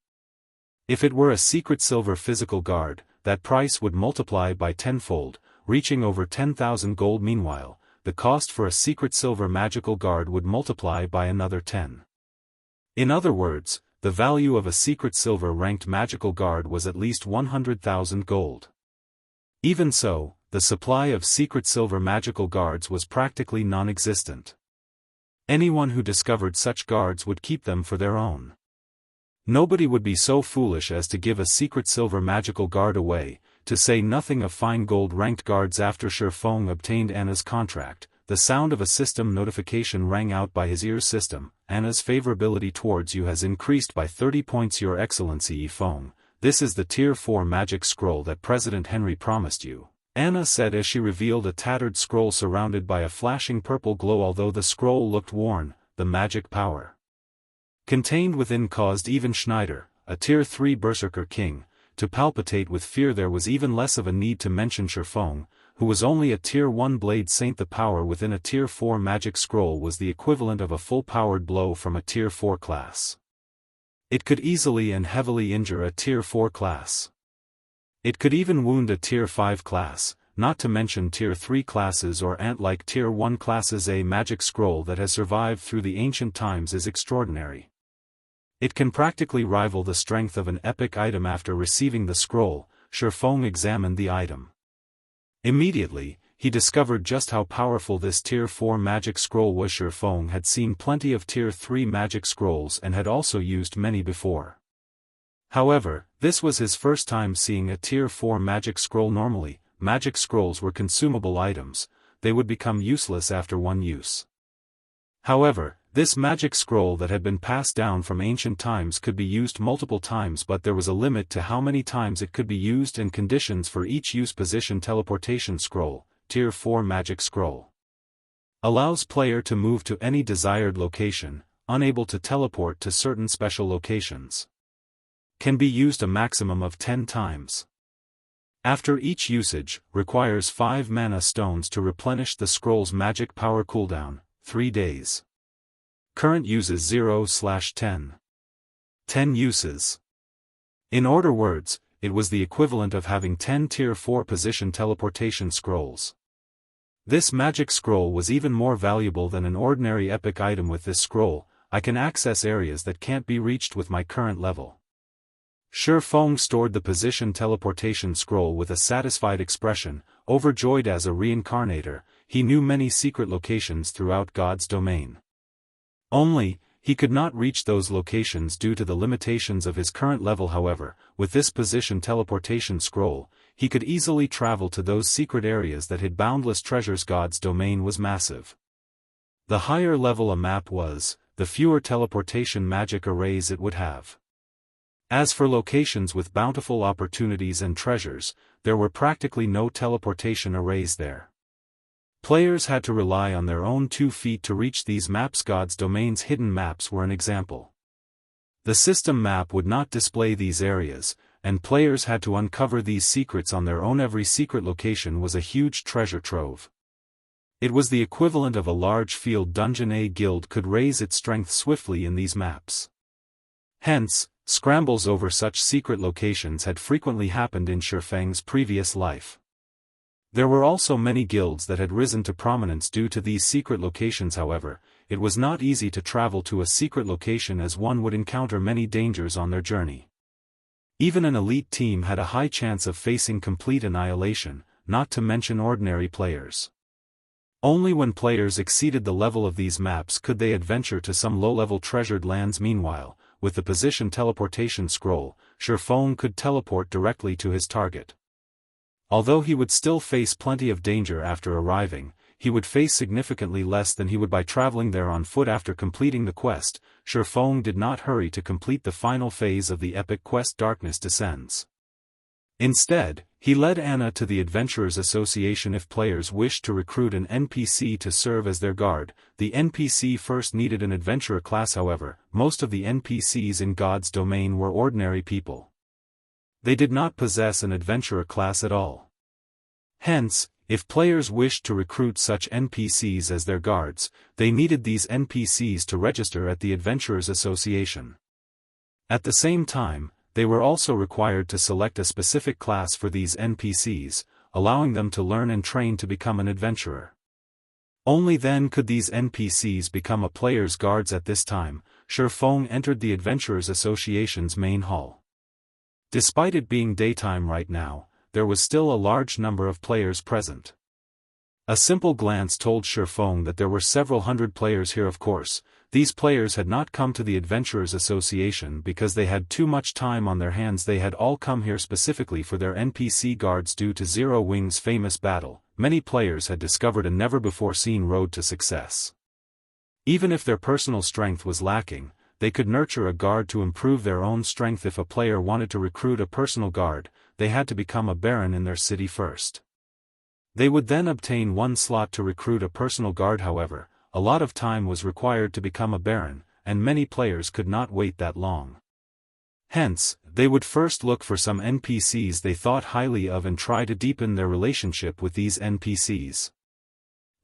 If it were a secret silver physical guard, that price would multiply by tenfold, reaching over 10,000 gold. Meanwhile, the cost for a secret silver magical guard would multiply by another 10. In other words, the value of a secret silver ranked magical guard was at least 100,000 gold. Even so, the supply of secret silver magical guards was practically non-existent. Anyone who discovered such guards would keep them for their own. Nobody would be so foolish as to give a secret silver magical guard away, to say nothing of fine gold ranked guards. After Shifeng obtained Anna's contract, the sound of a system notification rang out by his ear. System, Anna's favorability towards you has increased by 30 points. Your Excellency Yifeng, this is the Tier 4 magic scroll that President Henry promised you," Anna said as she revealed a tattered scroll surrounded by a flashing purple glow. Although the scroll looked worn, the magic power contained within caused even Schneider, a Tier 3 Berserker King, to palpitate with fear. There was even less of a need to mention Shifeng, who was only a Tier 1 Blade Saint. The power within a Tier 4 magic scroll was the equivalent of a full-powered blow from a Tier 4 class. It could easily and heavily injure a Tier 4 class. It could even wound a Tier 5 class, not to mention Tier 3 classes or ant-like Tier 1 classes. A magic scroll that has survived through the ancient times is extraordinary. It can practically rival the strength of an epic item. After receiving the scroll, Shifeng examined the item. Immediately, he discovered just how powerful this Tier 4 magic scroll was. Shifeng had seen plenty of Tier 3 magic scrolls and had also used many before. However, this was his first time seeing a Tier 4 magic scroll. Normally, magic scrolls were consumable items, they would become useless after one use. However, this magic scroll that had been passed down from ancient times could be used multiple times, but there was a limit to how many times it could be used and conditions for each use. Position teleportation scroll, Tier 4 magic scroll. Allows player to move to any desired location, unable to teleport to certain special locations. Can be used a maximum of 10 times. After each usage, requires 5 mana stones to replenish the scroll's magic power. Cooldown, 3 days. Current uses 0/10. 10 uses. In other words, it was the equivalent of having 10 Tier 4 position teleportation scrolls. This magic scroll was even more valuable than an ordinary epic item. With this scroll, I can access areas that can't be reached with my current level. Shifeng stored the position teleportation scroll with a satisfied expression. Overjoyed as a reincarnator, he knew many secret locations throughout God's domain. Only, he could not reach those locations due to the limitations of his current level. However, with this position teleportation scroll, he could easily travel to those secret areas that hid boundless treasures. God's domain was massive. The higher level a map was, the fewer teleportation magic arrays it would have. As for locations with bountiful opportunities and treasures, there were practically no teleportation arrays there. Players had to rely on their own 2 feet to reach these maps. God's domain's hidden maps were an example. The system map would not display these areas, and players had to uncover these secrets on their own. Every secret location was a huge treasure trove. It was the equivalent of a large field dungeon. A guild could raise its strength swiftly in these maps. Hence, scrambles over such secret locations had frequently happened in Shifeng's previous life. There were also many guilds that had risen to prominence due to these secret locations. However, it was not easy to travel to a secret location, as one would encounter many dangers on their journey. Even an elite team had a high chance of facing complete annihilation, not to mention ordinary players. Only when players exceeded the level of these maps could they adventure to some low-level treasured lands. Meanwhile, with the position teleportation scroll, Shifeng could teleport directly to his target. Although he would still face plenty of danger after arriving, he would face significantly less than he would by traveling there on foot. After completing the quest, Shifeng did not hurry to complete the final phase of the epic quest, Darkness Descends. Instead, he led Anna to the Adventurers Association. If players wished to recruit an NPC to serve as their guard, the NPC first needed an adventurer class. However, most of the NPCs in God's domain were ordinary people. They did not possess an adventurer class at all. Hence, if players wished to recruit such NPCs as their guards, they needed these NPCs to register at the Adventurers Association. At the same time, they were also required to select a specific class for these NPCs, allowing them to learn and train to become an adventurer. Only then could these NPCs become a player's guards. At this time, Shifeng entered the Adventurers Association's main hall. Despite it being daytime right now, there was still a large number of players present. A simple glance told Shifeng that there were several hundred players here. Of course, these players had not come to the Adventurers Association because they had too much time on their hands. They had all come here specifically for their NPC guards. Due to Zero Wing's famous battle, many players had discovered a never-before-seen road to success. Even if their personal strength was lacking, they could nurture a guard to improve their own strength. If a player wanted to recruit a personal guard, they had to become a baron in their city first. They would then obtain one slot to recruit a personal guard. However, a lot of time was required to become a baron, and many players could not wait that long. Hence, they would first look for some NPCs they thought highly of and try to deepen their relationship with these NPCs.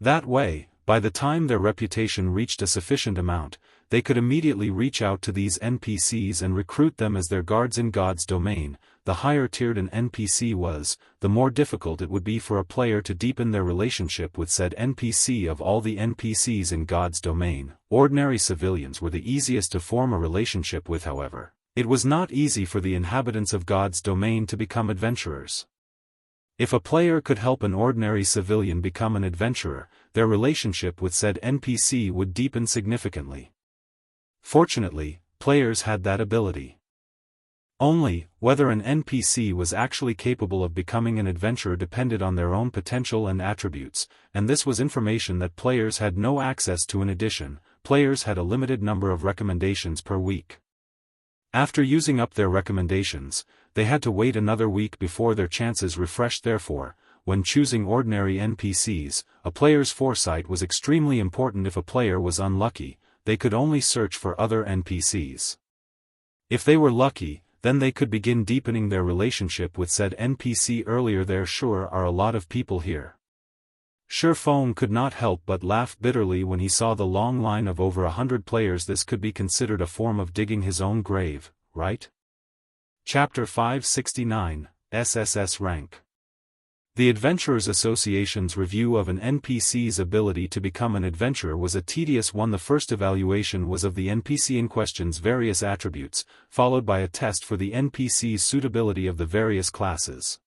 That way, by the time their reputation reached a sufficient amount, they could immediately reach out to these NPCs and recruit them as their guards in God's domain. The higher tiered an NPC was, the more difficult it would be for a player to deepen their relationship with said NPC. Of all the NPCs in God's domain, ordinary civilians were the easiest to form a relationship with. However, it was not easy for the inhabitants of God's domain to become adventurers. If a player could help an ordinary civilian become an adventurer, their relationship with said NPC would deepen significantly. Fortunately, players had that ability. Only, whether an NPC was actually capable of becoming an adventurer depended on their own potential and attributes, and this was information that players had no access to. In addition, players had a limited number of recommendations per week. After using up their recommendations, they had to wait another week before their chances refreshed. Therefore, when choosing ordinary NPCs, a player's foresight was extremely important. If a player was unlucky, they could only search for other NPCs. If they were lucky, then they could begin deepening their relationship with said NPC earlier. There sure are a lot of people here. Feng could not help but laugh bitterly when he saw the long line of over 100 players. This could be considered a form of digging his own grave, right? Chapter 569, SSS Rank. The Adventurers Association's review of an NPC's ability to become an adventurer was a tedious one. The first evaluation was of the NPC in question's various attributes, followed by a test for the NPC's suitability of the various classes.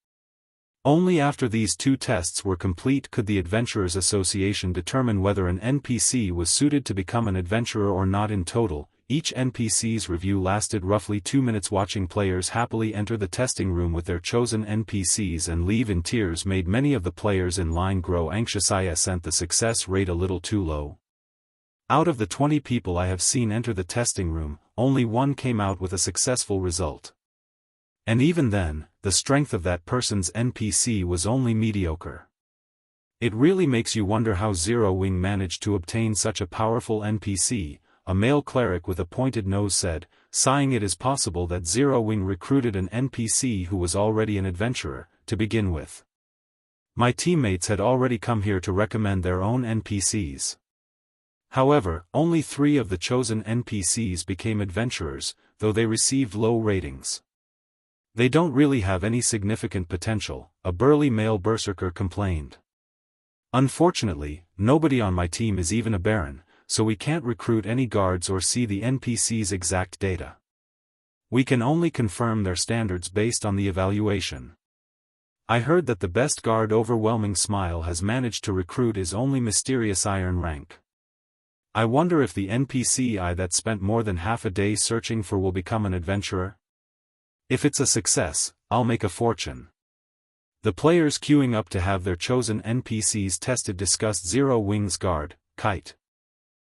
Only after these two tests were complete could the Adventurers Association determine whether an NPC was suited to become an adventurer or not. In total, each NPC's review lasted roughly 2 minutes. Watching players happily enter the testing room with their chosen NPCs and leave in tears made many of the players in line grow anxious. I sent the success rate a little too low. Out of the 20 people I have seen enter the testing room, only one came out with a successful result. And even then, the strength of that person's NPC was only mediocre. It really makes you wonder how Zero Wing managed to obtain such a powerful NPC, a male cleric with a pointed nose said, sighing. It is possible that Zero Wing recruited an NPC who was already an adventurer, to begin with. My teammates had already come here to recommend their own NPCs. However, only 3 of the chosen NPCs became adventurers, though they received low ratings. They don't really have any significant potential, a burly male berserker complained. Unfortunately, nobody on my team is even a baron, so we can't recruit any guards or see the NPC's exact data. We can only confirm their standards based on the evaluation. I heard that the best guard Overwhelming Smile has managed to recruit is only Mysterious Iron Rank. I wonder if the NPC that spent more than half a day searching for will become an adventurer? If it's a success, I'll make a fortune. The players queuing up to have their chosen NPCs tested discussed Zero Wing's guard, Kite.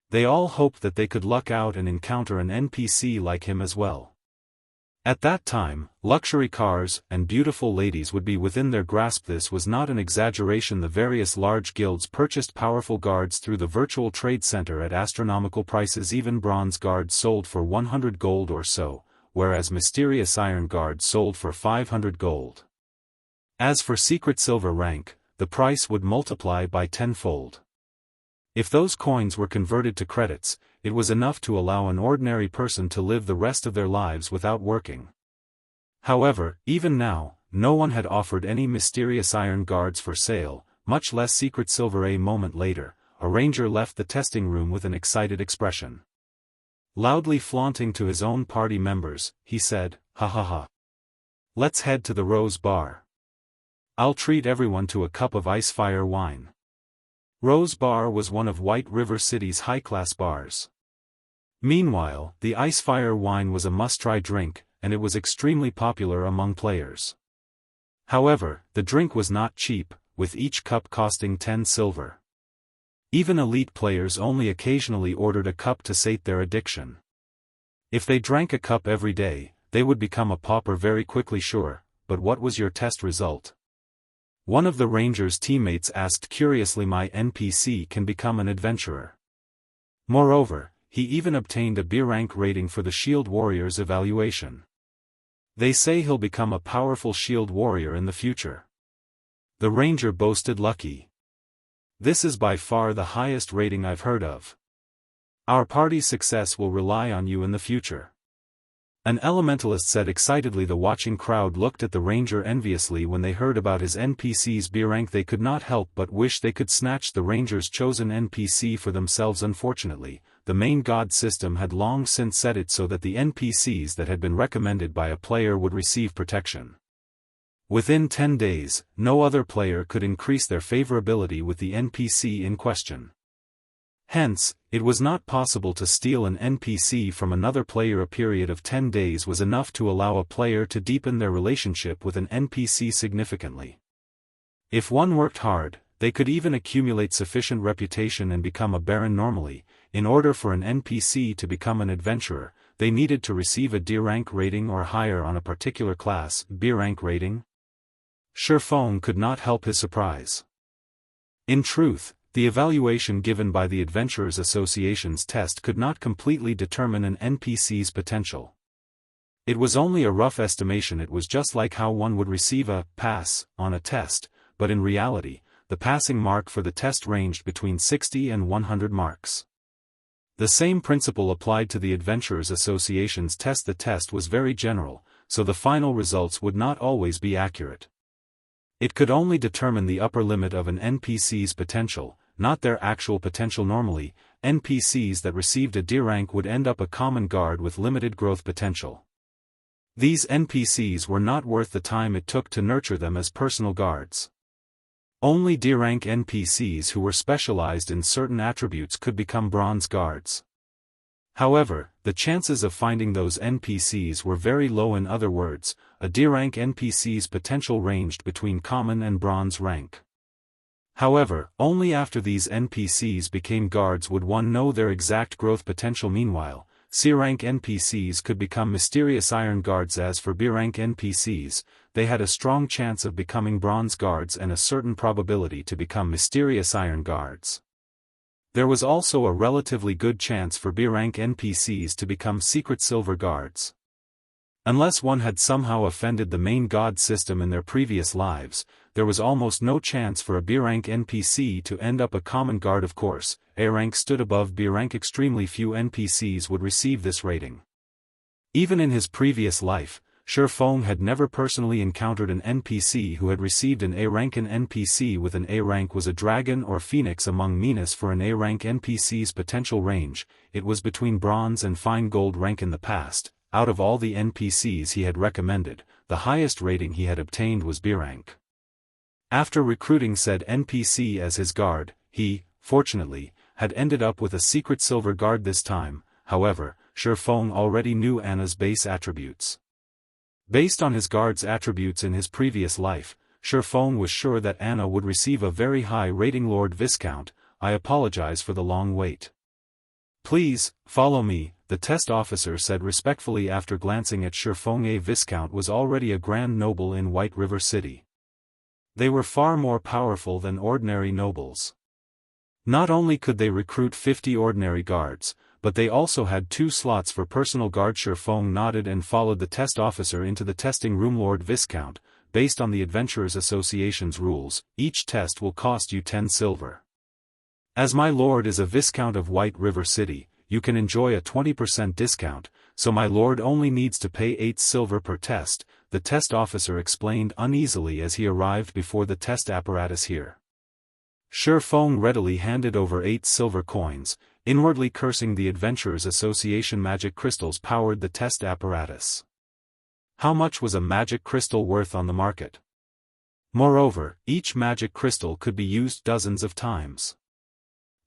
They all hoped that they could luck out and encounter an NPC like him as well. At that time, luxury cars and beautiful ladies would be within their grasp. This was not an exaggeration. The various large guilds purchased powerful guards through the virtual trade center at astronomical prices. Even bronze guards sold for 100 gold or so, whereas mysterious iron guards sold for 500 gold. As for secret silver rank, the price would multiply by tenfold. If those coins were converted to credits, it was enough to allow an ordinary person to live the rest of their lives without working. However, even now, no one had offered any mysterious iron guards for sale, much less secret silver. A moment later, a ranger left the testing room with an excited expression. Loudly flaunting to his own party members, he said, "Ha ha ha. Let's head to the Rose Bar. I'll treat everyone to a cup of ice-fire wine." Rose Bar was one of White River City's high-class bars. Meanwhile, the ice-fire wine was a must-try drink, and it was extremely popular among players. However, the drink was not cheap, with each cup costing 10 silver. Even elite players only occasionally ordered a cup to sate their addiction. If they drank a cup every day, they would become a pauper very quickly, sure, but what was your test result? One of the ranger's teammates asked curiously. My NPC can become an adventurer. Moreover, he even obtained a B rank rating for the Shield Warrior's evaluation. They say he'll become a powerful Shield Warrior in the future. The ranger boasted. Lucky. This is by far the highest rating I've heard of. Our party's success will rely on you in the future. An elementalist said excitedly. The watching crowd looked at the ranger enviously when they heard about his NPC's B rank. They could not help but wish they could snatch the ranger's chosen NPC for themselves. Unfortunately, the main god system had long since set it so that the NPCs that had been recommended by a player would receive protection. Within 10 days, no other player could increase their favorability with the NPC in question. Hence, it was not possible to steal an NPC from another player. A period of 10 days was enough to allow a player to deepen their relationship with an NPC significantly. If one worked hard, they could even accumulate sufficient reputation and become a baron. Normally, in order for an NPC to become an adventurer, they needed to receive a D rank rating or higher on a particular class. B rank rating? Shifeng could not help his surprise. In truth, the evaluation given by the Adventurers Association's test could not completely determine an NPC's potential. It was only a rough estimation. It was just like how one would receive a pass on a test, but in reality, the passing mark for the test ranged between 60 and 100 marks. The same principle applied to the Adventurers Association's test. The test was very general, so the final results would not always be accurate. It could only determine the upper limit of an NPC's potential, not their actual potential. Normally, NPCs that received a D rank would end up a common guard with limited growth potential. These NPCs were not worth the time it took to nurture them as personal guards. Only D rank NPCs who were specialized in certain attributes could become bronze guards. However, the chances of finding those NPCs were very low. In other words, a D rank NPC's potential ranged between common and bronze rank. However, only after these NPCs became guards would one know their exact growth potential. Meanwhile, C rank NPCs could become mysterious iron guards. As for B rank NPCs, they had a strong chance of becoming bronze guards and a certain probability to become mysterious iron guards. There was also a relatively good chance for B rank NPCs to become secret silver guards. Unless one had somehow offended the main god system in their previous lives, there was almost no chance for a B rank NPC to end up a common guard. Of course, A rank stood above B rank. Extremely few NPCs would receive this rating. Even in his previous life, Shifeng had never personally encountered an NPC who had received an A rank. An NPC with an A rank was a dragon or phoenix among Minas. For an A rank NPC's potential range, it was between bronze and fine gold rank. In the past, out of all the NPCs he had recommended, the highest rating he had obtained was B rank. After recruiting said NPC as his guard, he, fortunately, had ended up with a secret silver guard this time. However, Shifeng already knew Anna's base attributes. Based on his guard's attributes in his previous life, Shifeng was sure that Anna would receive a very high rating. Lord Viscount, I apologize for the long wait. Please, follow me, the test officer said respectfully after glancing at Shifeng. A Viscount was already a grand noble in White River City. They were far more powerful than ordinary nobles. Not only could they recruit 50 ordinary guards, but they also had 2 slots for personal guard. Shifeng nodded and followed the test officer into the testing room. Lord Viscount, based on the Adventurers Association's rules, each test will cost you 10 silver. As my lord is a Viscount of White River City, you can enjoy a 20% discount, so my lord only needs to pay 8 silver per test, the test officer explained uneasily as he arrived before the test apparatus here. Shifeng readily handed over 8 silver coins, inwardly cursing the Adventurers Association. Magic crystals powered the test apparatus. How much was a magic crystal worth on the market? Moreover, each magic crystal could be used dozens of times.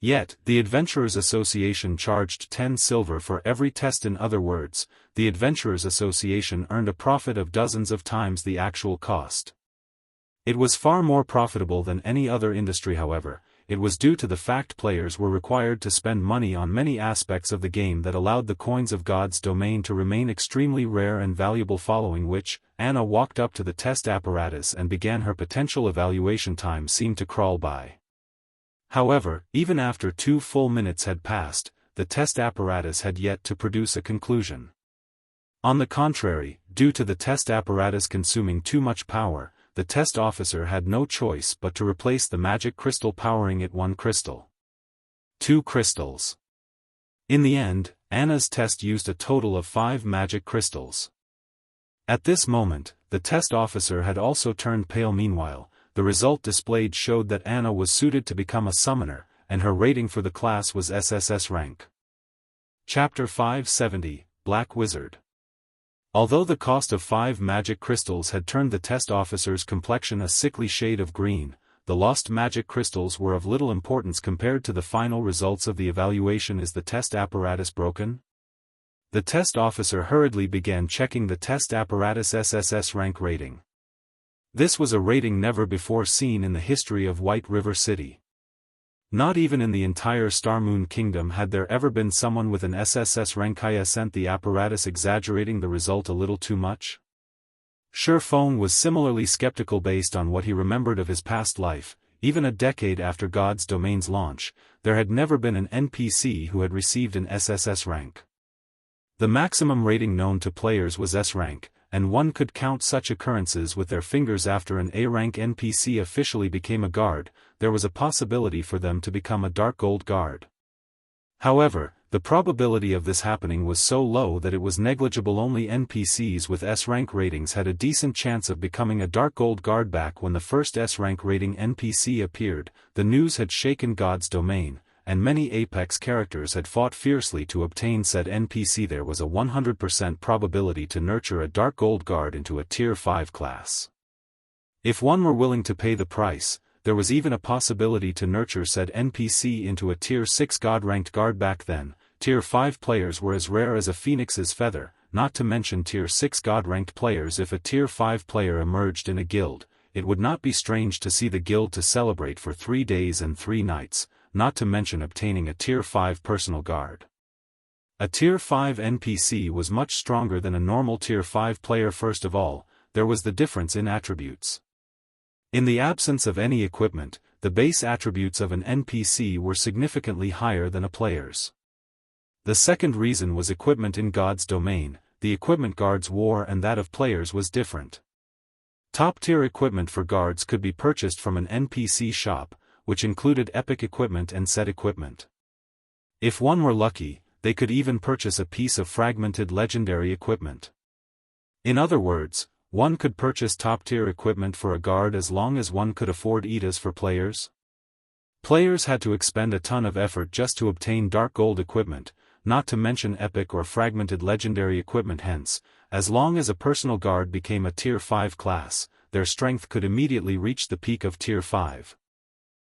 Yet, the Adventurers Association charged 10 silver for every test. In other words, the Adventurers Association earned a profit of dozens of times the actual cost. It was far more profitable than any other industry. However, it was due to the fact players were required to spend money on many aspects of the game that allowed the coins of God's domain to remain extremely rare and valuable. Following which, Anna walked up to the test apparatus and began her potential evaluation. Time seemed to crawl by. However, even after 2 full minutes had passed, the test apparatus had yet to produce a conclusion. On the contrary, due to the test apparatus consuming too much power, the test officer had no choice but to replace the magic crystal powering it. 1 crystal. 2 crystals. In the end, Anna's test used a total of 5 magic crystals. At this moment, the test officer had also turned pale. Meanwhile, the result displayed showed that Anna was suited to become a summoner, and her rating for the class was SSS Rank. Chapter 570, Black Wizard. Although the cost of 5 magic crystals had turned the test officer's complexion a sickly shade of green, the lost magic crystals were of little importance compared to the final results of the evaluation. Is the test apparatus broken? The test officer hurriedly began checking the test apparatus SSS Rank rating. This was a rating never before seen in the history of White River City. Not even in the entire Starmoon Kingdom had there ever been someone with an SSS Rank. Isn't the apparatus exaggerating the result a little too much? Feng was similarly skeptical based on what he remembered of his past life. Even a decade after God's Domain's launch, there had never been an NPC who had received an SSS Rank. The maximum rating known to players was S Rank, and one could count such occurrences with their fingers. After an A-rank NPC officially became a guard, there was a possibility for them to become a Dark Gold guard. However, the probability of this happening was so low that it was negligible. Only NPCs with S-rank ratings had a decent chance of becoming a Dark Gold guard. Back when the first S-rank rating NPC appeared, the news had shaken God's Domain, and many Apex characters had fought fiercely to obtain said NPC. There was a 100% probability to nurture a Dark Gold guard into a Tier 5 class. If one were willing to pay the price, there was even a possibility to nurture said NPC into a Tier 6 God-ranked guard. Back then, Tier 5 players were as rare as a phoenix's feather, not to mention Tier 6 God-ranked players. If a Tier 5 player emerged in a guild, it would not be strange to see the guild to celebrate for 3 days and 3 nights, not to mention obtaining a Tier 5 personal guard. A Tier 5 NPC was much stronger than a normal Tier 5 player. First of all, there was the difference in attributes. In the absence of any equipment, the base attributes of an NPC were significantly higher than a player's. The second reason was equipment. In God's Domain, the equipment guards wore and that of players was different. Top-tier equipment for guards could be purchased from an NPC shop, which included epic equipment and set equipment. If one were lucky, they could even purchase a piece of fragmented legendary equipment. In other words, one could purchase top-tier equipment for a guard as long as one could afford ETAs for players. Players had to expend a ton of effort just to obtain Dark Gold equipment, not to mention epic or fragmented legendary equipment. Hence, as long as a personal guard became a Tier 5 class, their strength could immediately reach the peak of Tier 5.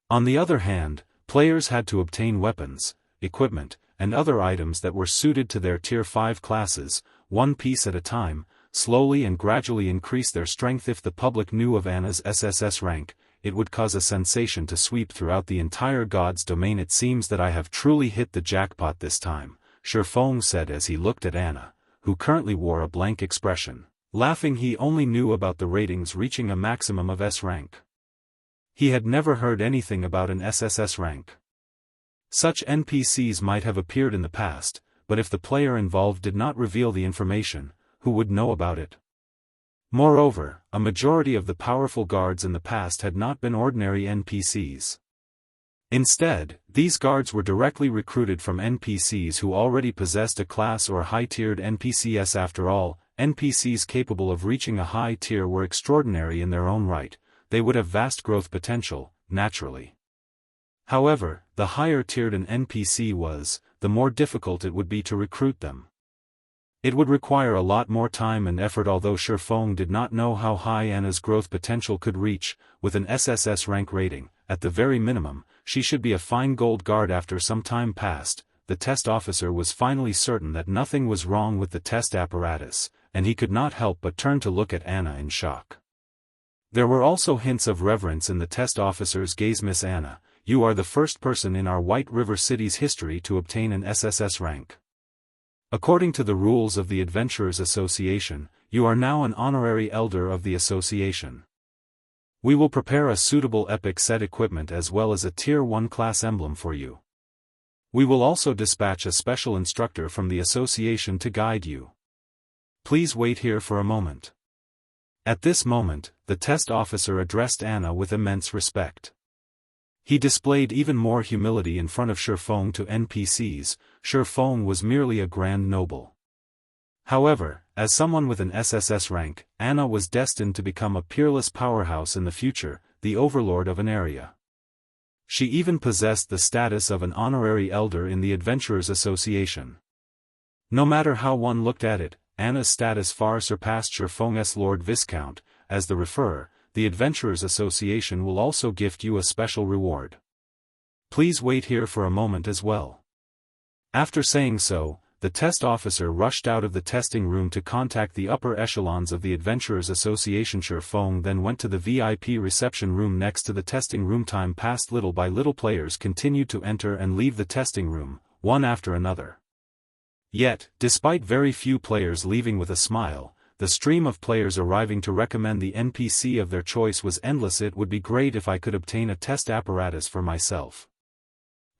On the other hand, players had to obtain weapons, equipment, and other items that were suited to their Tier 5 classes, one piece at a time, slowly and gradually increase their strength. If the public knew of Anna's SSS rank, it would cause a sensation to sweep throughout the entire God's Domain. It seems that I have truly hit the jackpot this time, Feng said as he looked at Anna, who currently wore a blank expression. Laughing, he only knew about the ratings reaching a maximum of S rank. He had never heard anything about an SSS rank. Such NPCs might have appeared in the past, but if the player involved did not reveal the information, who would know about it? Moreover, a majority of the powerful guards in the past had not been ordinary NPCs. Instead, these guards were directly recruited from NPCs who already possessed a class or high-tiered NPCs. After all, NPCs capable of reaching a high tier were extraordinary in their own right. They would have vast growth potential, naturally. However, the higher-tiered an NPC was, the more difficult it would be to recruit them. It would require a lot more time and effort. Although Feng did not know how high Anna's growth potential could reach, with an SSS rank rating, at the very minimum, she should be a fine gold guard. After some time passed, the test officer was finally certain that nothing was wrong with the test apparatus, and he could not help but turn to look at Anna in shock. There were also hints of reverence in the test officer's gaze. Miss Anna, you are the first person in our White River City's history to obtain an SSS rank. According to the rules of the Adventurers Association, you are now an honorary elder of the association. We will prepare a suitable epic set equipment as well as a Tier 1 class emblem for you. We will also dispatch a special instructor from the association to guide you. Please wait here for a moment. At this moment, the test officer addressed Anna with immense respect. He displayed even more humility in front of Shifeng to NPCs. Shifeng was merely a grand noble. However, as someone with an SSS rank, Anna was destined to become a peerless powerhouse in the future, the overlord of an area. She even possessed the status of an honorary elder in the Adventurers Association. No matter how one looked at it, Anna's status far surpassed Shifeng's Lord Viscount. As the referrer, the Adventurers Association will also gift you a special reward. Please wait here for a moment as well. After saying so, the test officer rushed out of the testing room to contact the upper echelons of the Adventurers Association. Shifeng then went to the VIP reception room next to the testing room. Time passed. Little by little players continued to enter and leave the testing room, one after another. Yet, despite very few players leaving with a smile, the stream of players arriving to recommend the NPC of their choice was endless. It would be great if I could obtain a test apparatus for myself.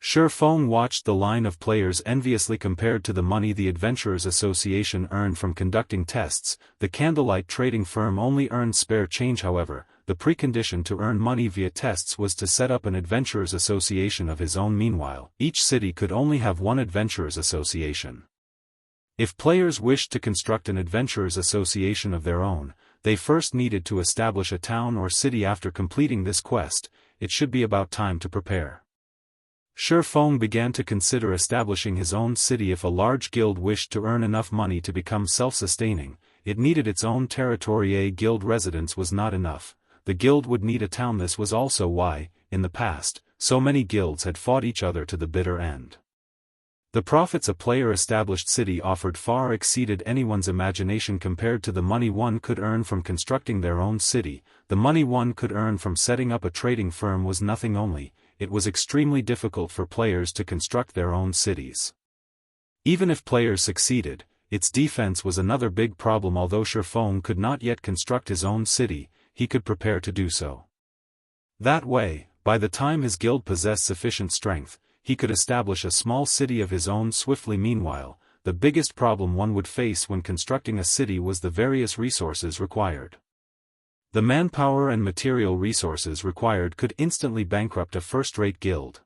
Shifeng watched the line of players enviously. Compared to the money the Adventurers Association earned from conducting tests, the Candlelight trading firm only earned spare change. However, the precondition to earn money via tests was to set up an Adventurers Association of his own. Meanwhile, each city could only have one Adventurers Association. If players wished to construct an Adventurers Association of their own, they first needed to establish a town or city. After completing this quest, it should be about time to prepare. Shifeng began to consider establishing his own city. If a large guild wished to earn enough money to become self-sustaining, it needed its own territory. A guild residence was not enough, the guild would need a town. This was also why, in the past, so many guilds had fought each other to the bitter end. The profits a player-established city offered far exceeded anyone's imagination compared to the money one could earn from constructing their own city. The money one could earn from setting up a trading firm was nothing. Only, it was extremely difficult for players to construct their own cities. Even if players succeeded, its defense was another big problem. Although Shifeng could not yet construct his own city, he could prepare to do so. That way, by the time his guild possessed sufficient strength, he could establish a small city of his own swiftly. Meanwhile, the biggest problem one would face when constructing a city was the various resources required. The manpower and material resources required could instantly bankrupt a first-rate guild.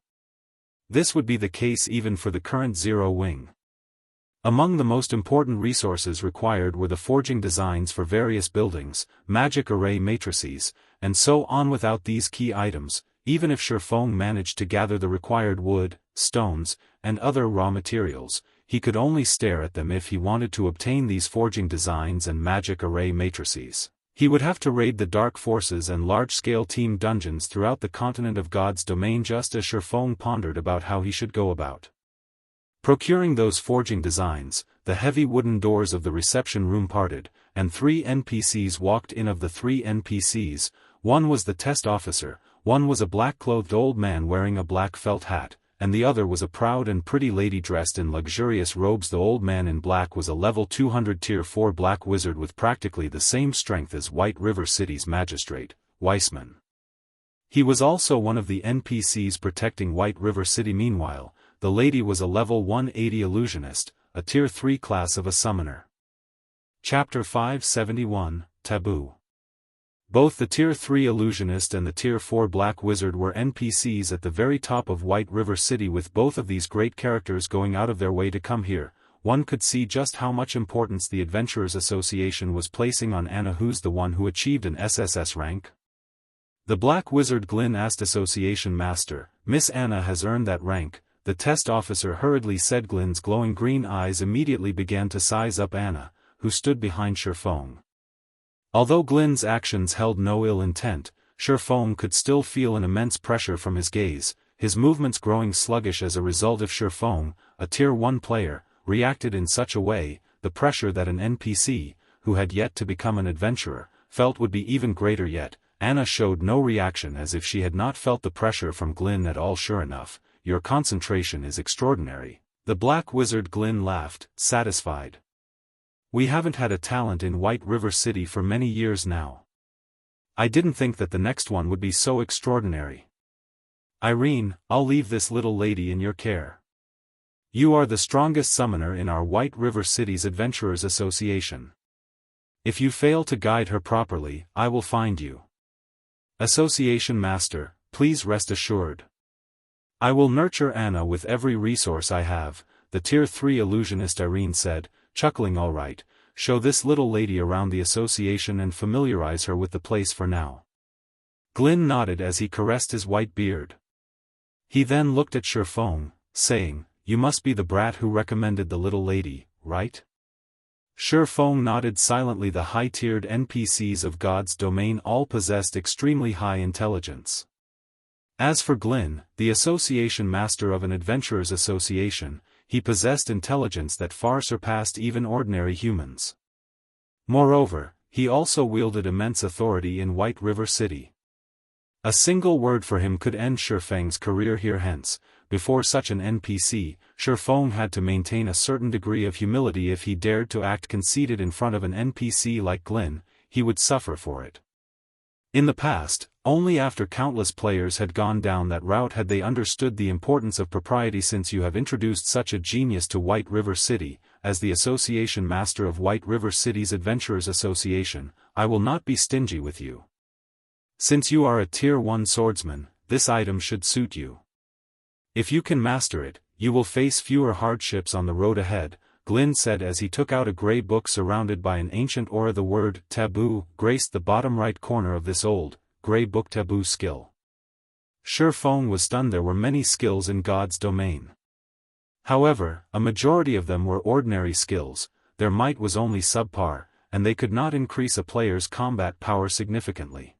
This would be the case even for the current Zero Wing. Among the most important resources required were the forging designs for various buildings, magic array matrices, and so on. Without these key items, even if Shifeng managed to gather the required wood, stones, and other raw materials, he could only stare at them. If he wanted to obtain these forging designs and magic array matrices, he would have to raid the dark forces and large-scale team dungeons throughout the continent of God's domain. Just as Shifeng pondered about how he should go about procuring those forging designs, the heavy wooden doors of the reception room parted, and 3 NPCs walked in. Of the 3 NPCs, one was the test officer, one was a black-clothed old man wearing a black felt hat, and the other was a proud and pretty lady dressed in luxurious robes. The old man in black was a level 200 Tier 4 black wizard with practically the same strength as White River City's magistrate, Weissman. He was also one of the NPCs protecting White River City. Meanwhile, the lady was a level 180 illusionist, a Tier 3 class of a summoner. Chapter 571, Taboo. Both the Tier 3 illusionist and the Tier 4 black wizard were NPCs at the very top of White River City. With both of these great characters going out of their way to come here, one could see just how much importance the Adventurers Association was placing on Anna. Who's the one who achieved an SSS rank? The black wizard Glyn asked. Association Master, Miss Anna has earned that rank, the test officer hurriedly said. Glyn's glowing green eyes immediately began to size up Anna, who stood behind Shifeng. Although Glyn's actions held no ill intent, Shifeng could still feel an immense pressure from his gaze, his movements growing sluggish as a result. If Shifeng, a Tier 1 player, reacted in such a way, the pressure that an NPC, who had yet to become an adventurer, felt would be even greater. Yet, Anna showed no reaction, as if she had not felt the pressure from Glyn at all. Sure enough, your concentration is extraordinary. The Black Wizard Glyn laughed, satisfied. We haven't had a talent in White River City for many years now. I didn't think that the next one would be so extraordinary. Irene, I'll leave this little lady in your care. You are the strongest summoner in our White River City's Adventurers Association. If you fail to guide her properly, I will find you. Association Master, please rest assured. I will nurture Anna with every resource I have, the Tier 3 illusionist Irene said, chuckling. All right, show this little lady around the association and familiarize her with the place for now. Glyn nodded as he caressed his white beard. He then looked at Shifeng, saying, you must be the brat who recommended the little lady, right? Shifeng nodded silently. The high-tiered NPCs of God's domain all possessed extremely high intelligence. As for Glyn, the association master of an adventurers association, he possessed intelligence that far surpassed even ordinary humans. Moreover, he also wielded immense authority in White River City. A single word for him could end Shifeng's career here. Hence, before such an NPC, Shifeng had to maintain a certain degree of humility. If he dared to act conceited in front of an NPC like Glyn, he would suffer for it. In the past, only after countless players had gone down that route had they understood the importance of propriety. Since you have introduced such a genius to White River City, as the association master of White River City's Adventurers Association, I will not be stingy with you. Since you are a Tier 1 swordsman, this item should suit you. If you can master it, you will face fewer hardships on the road ahead, Glyn said as he took out a grey book surrounded by an ancient aura. The word Taboo graced the bottom right corner of this old, grey book. Taboo skill. Shifeng was stunned. There were many skills in God's domain. However, a majority of them were ordinary skills, their might was only subpar, and they could not increase a player's combat power significantly.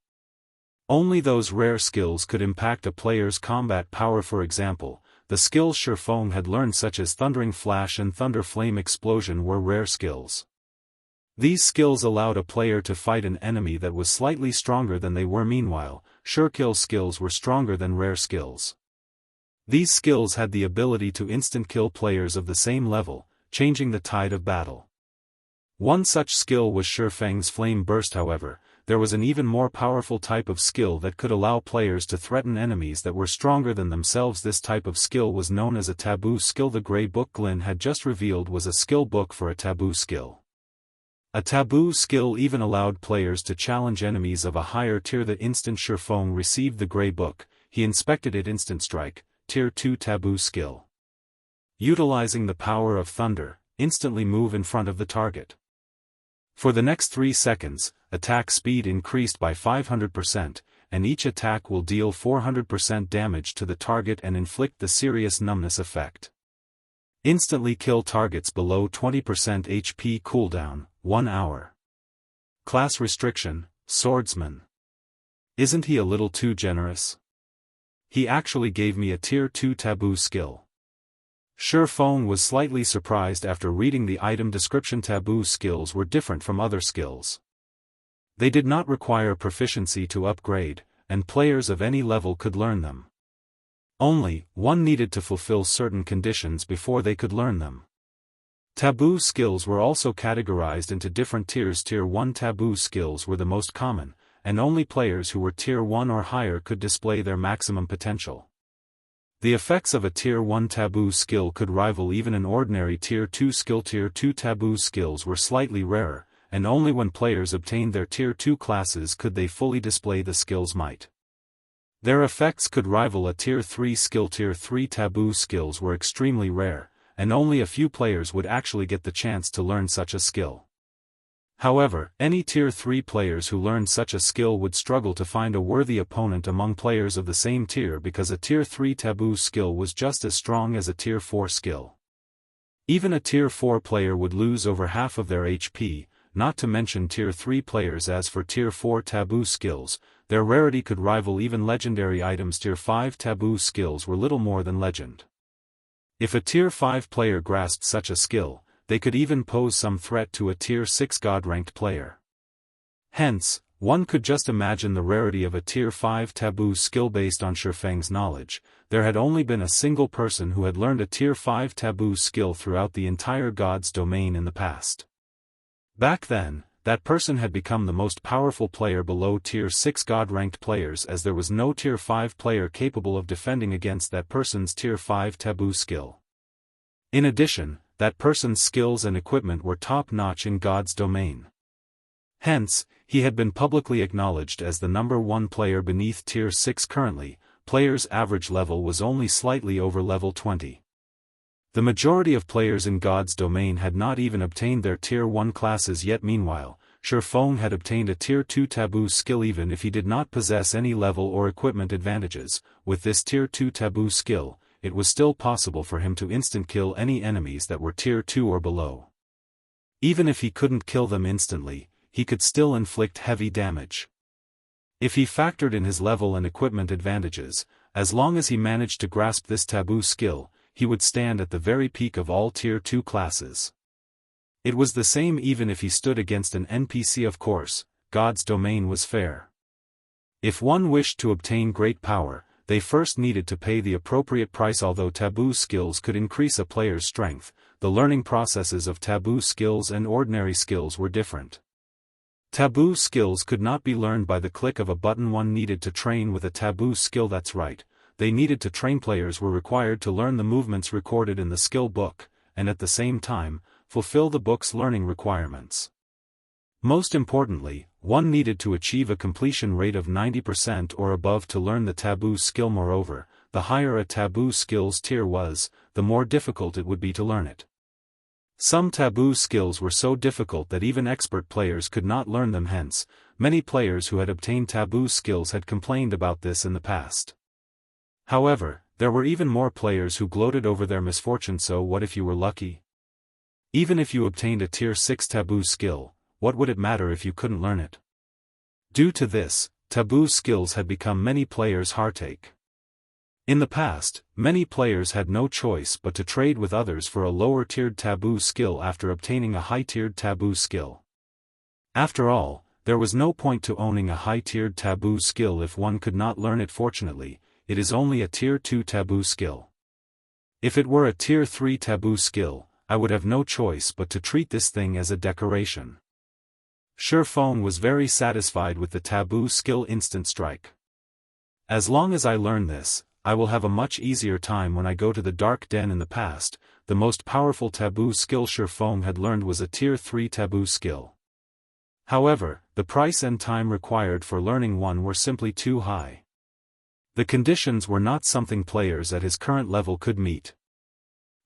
Only those rare skills could impact a player's combat power. For example, the skills Shifeng had learned, such as Thundering Flash and Thunder Flame Explosion, were rare skills. These skills allowed a player to fight an enemy that was slightly stronger than they were. Meanwhile, Surekill skills were stronger than rare skills. These skills had the ability to instant kill players of the same level, changing the tide of battle. One such skill was Shifeng's Flame Burst. However, there was an even more powerful type of skill that could allow players to threaten enemies that were stronger than themselves. This type of skill was known as a Taboo skill. The grey book Glyn had just revealed was a skill book for a Taboo skill. A Taboo skill even allowed players to challenge enemies of a higher tier. The instant Shifeng received the grey book, he inspected it. Instant Strike, Tier 2 Taboo skill. Utilizing the power of thunder, instantly move in front of the target. For the next 3 seconds, attack speed increased by 500%, and each attack will deal 400% damage to the target and inflict the serious numbness effect. Instantly kill targets below 20% HP. Cooldown, 1 hour. Class restriction, Swordsman. Isn't he a little too generous? He actually gave me a Tier 2 Taboo skill. Shifeng was slightly surprised after reading the item description. Taboo skills were different from other skills. They did not require proficiency to upgrade, and players of any level could learn them. Only, one needed to fulfill certain conditions before they could learn them. Taboo skills were also categorized into different tiers. Tier 1 Taboo skills were the most common, and only players who were Tier 1 or higher could display their maximum potential. The effects of a Tier 1 Taboo skill could rival even an ordinary Tier 2 skill. Tier 2 Taboo skills were slightly rarer, and only when players obtained their Tier 2 classes could they fully display the skill's might. Their effects could rival a Tier 3 skill. Tier 3 Taboo skills were extremely rare, and only a few players would actually get the chance to learn such a skill. However, any Tier 3 players who learned such a skill would struggle to find a worthy opponent among players of the same tier, because a Tier 3 Taboo skill was just as strong as a Tier 4 skill. Even a Tier 4 player would lose over half of their HP, not to mention Tier 3 players. As for Tier 4 Taboo skills, their rarity could rival even legendary items. Tier 5 Taboo skills were little more than legend. If a Tier 5 player grasped such a skill, they could even pose some threat to a Tier 6 God-ranked player. Hence, One could just imagine the rarity of a Tier 5 Taboo skill based on Shifeng's knowledge. There had only been a single person who had learned a Tier 5 Taboo skill throughout the entire God's domain in the past. Back then, that person had become the most powerful player below Tier 6 God-ranked players, as there was no Tier 5 player capable of defending against that person's Tier 5 Taboo skill. In addition, that person's skills and equipment were top-notch in God's domain. Hence, he had been publicly acknowledged as the #1 player beneath Tier 6 currently. Players' average level was only slightly over level 20. The majority of players in God's domain had not even obtained their Tier 1 classes yet. Meanwhile, Shifeng had obtained a Tier 2 Taboo skill even if he did not possess any level or equipment advantages. With this Tier 2 Taboo skill, it was still possible for him to instant kill any enemies that were Tier 2 or below. Even if he couldn't kill them instantly, he could still inflict heavy damage. If he factored in his level and equipment advantages, as long as he managed to grasp this Taboo skill, he would stand at the very peak of all Tier 2 classes. It was the same even if he stood against an NPC. Of course, God's domain was fair. If one wished to obtain great power, they first needed to pay the appropriate price. Although Taboo skills could increase a player's strength, the learning processes of Taboo skills and ordinary skills were different. Taboo skills could not be learned by the click of a button. One needed to train with a Taboo skill. That's right, they needed to train. Players were required to learn the movements recorded in the skill book, and at the same time, fulfill the book's learning requirements. Most importantly, one needed to achieve a completion rate of 90% or above to learn the Taboo skill. Moreover, the higher a Taboo skill's tier was, the more difficult it would be to learn it. Some Taboo skills were so difficult that even expert players could not learn them. Hence, many players who had obtained Taboo skills had complained about this in the past. However, there were even more players who gloated over their misfortune. So what if you were lucky? Even if you obtained a Tier 6 Taboo skill, what would it matter if you couldn't learn it? Due to this, Taboo skills had become many players' heartache. In the past, many players had no choice but to trade with others for a lower-tiered Taboo skill after obtaining a high-tiered Taboo skill. After all, there was no point to owning a high-tiered Taboo skill if one could not learn it. Fortunately, it is only a Tier 2 Taboo skill. If it were a Tier 3 Taboo skill, I would have no choice but to treat this thing as a decoration. Shifeng was very satisfied with the Taboo skill Instant Strike. As long as I learn this, I will have a much easier time when I go to the Dark Den. In the past, the most powerful Taboo skill Shifeng had learned was a Tier 3 Taboo skill. However, the price and time required for learning one were simply too high. The conditions were not something players at his current level could meet.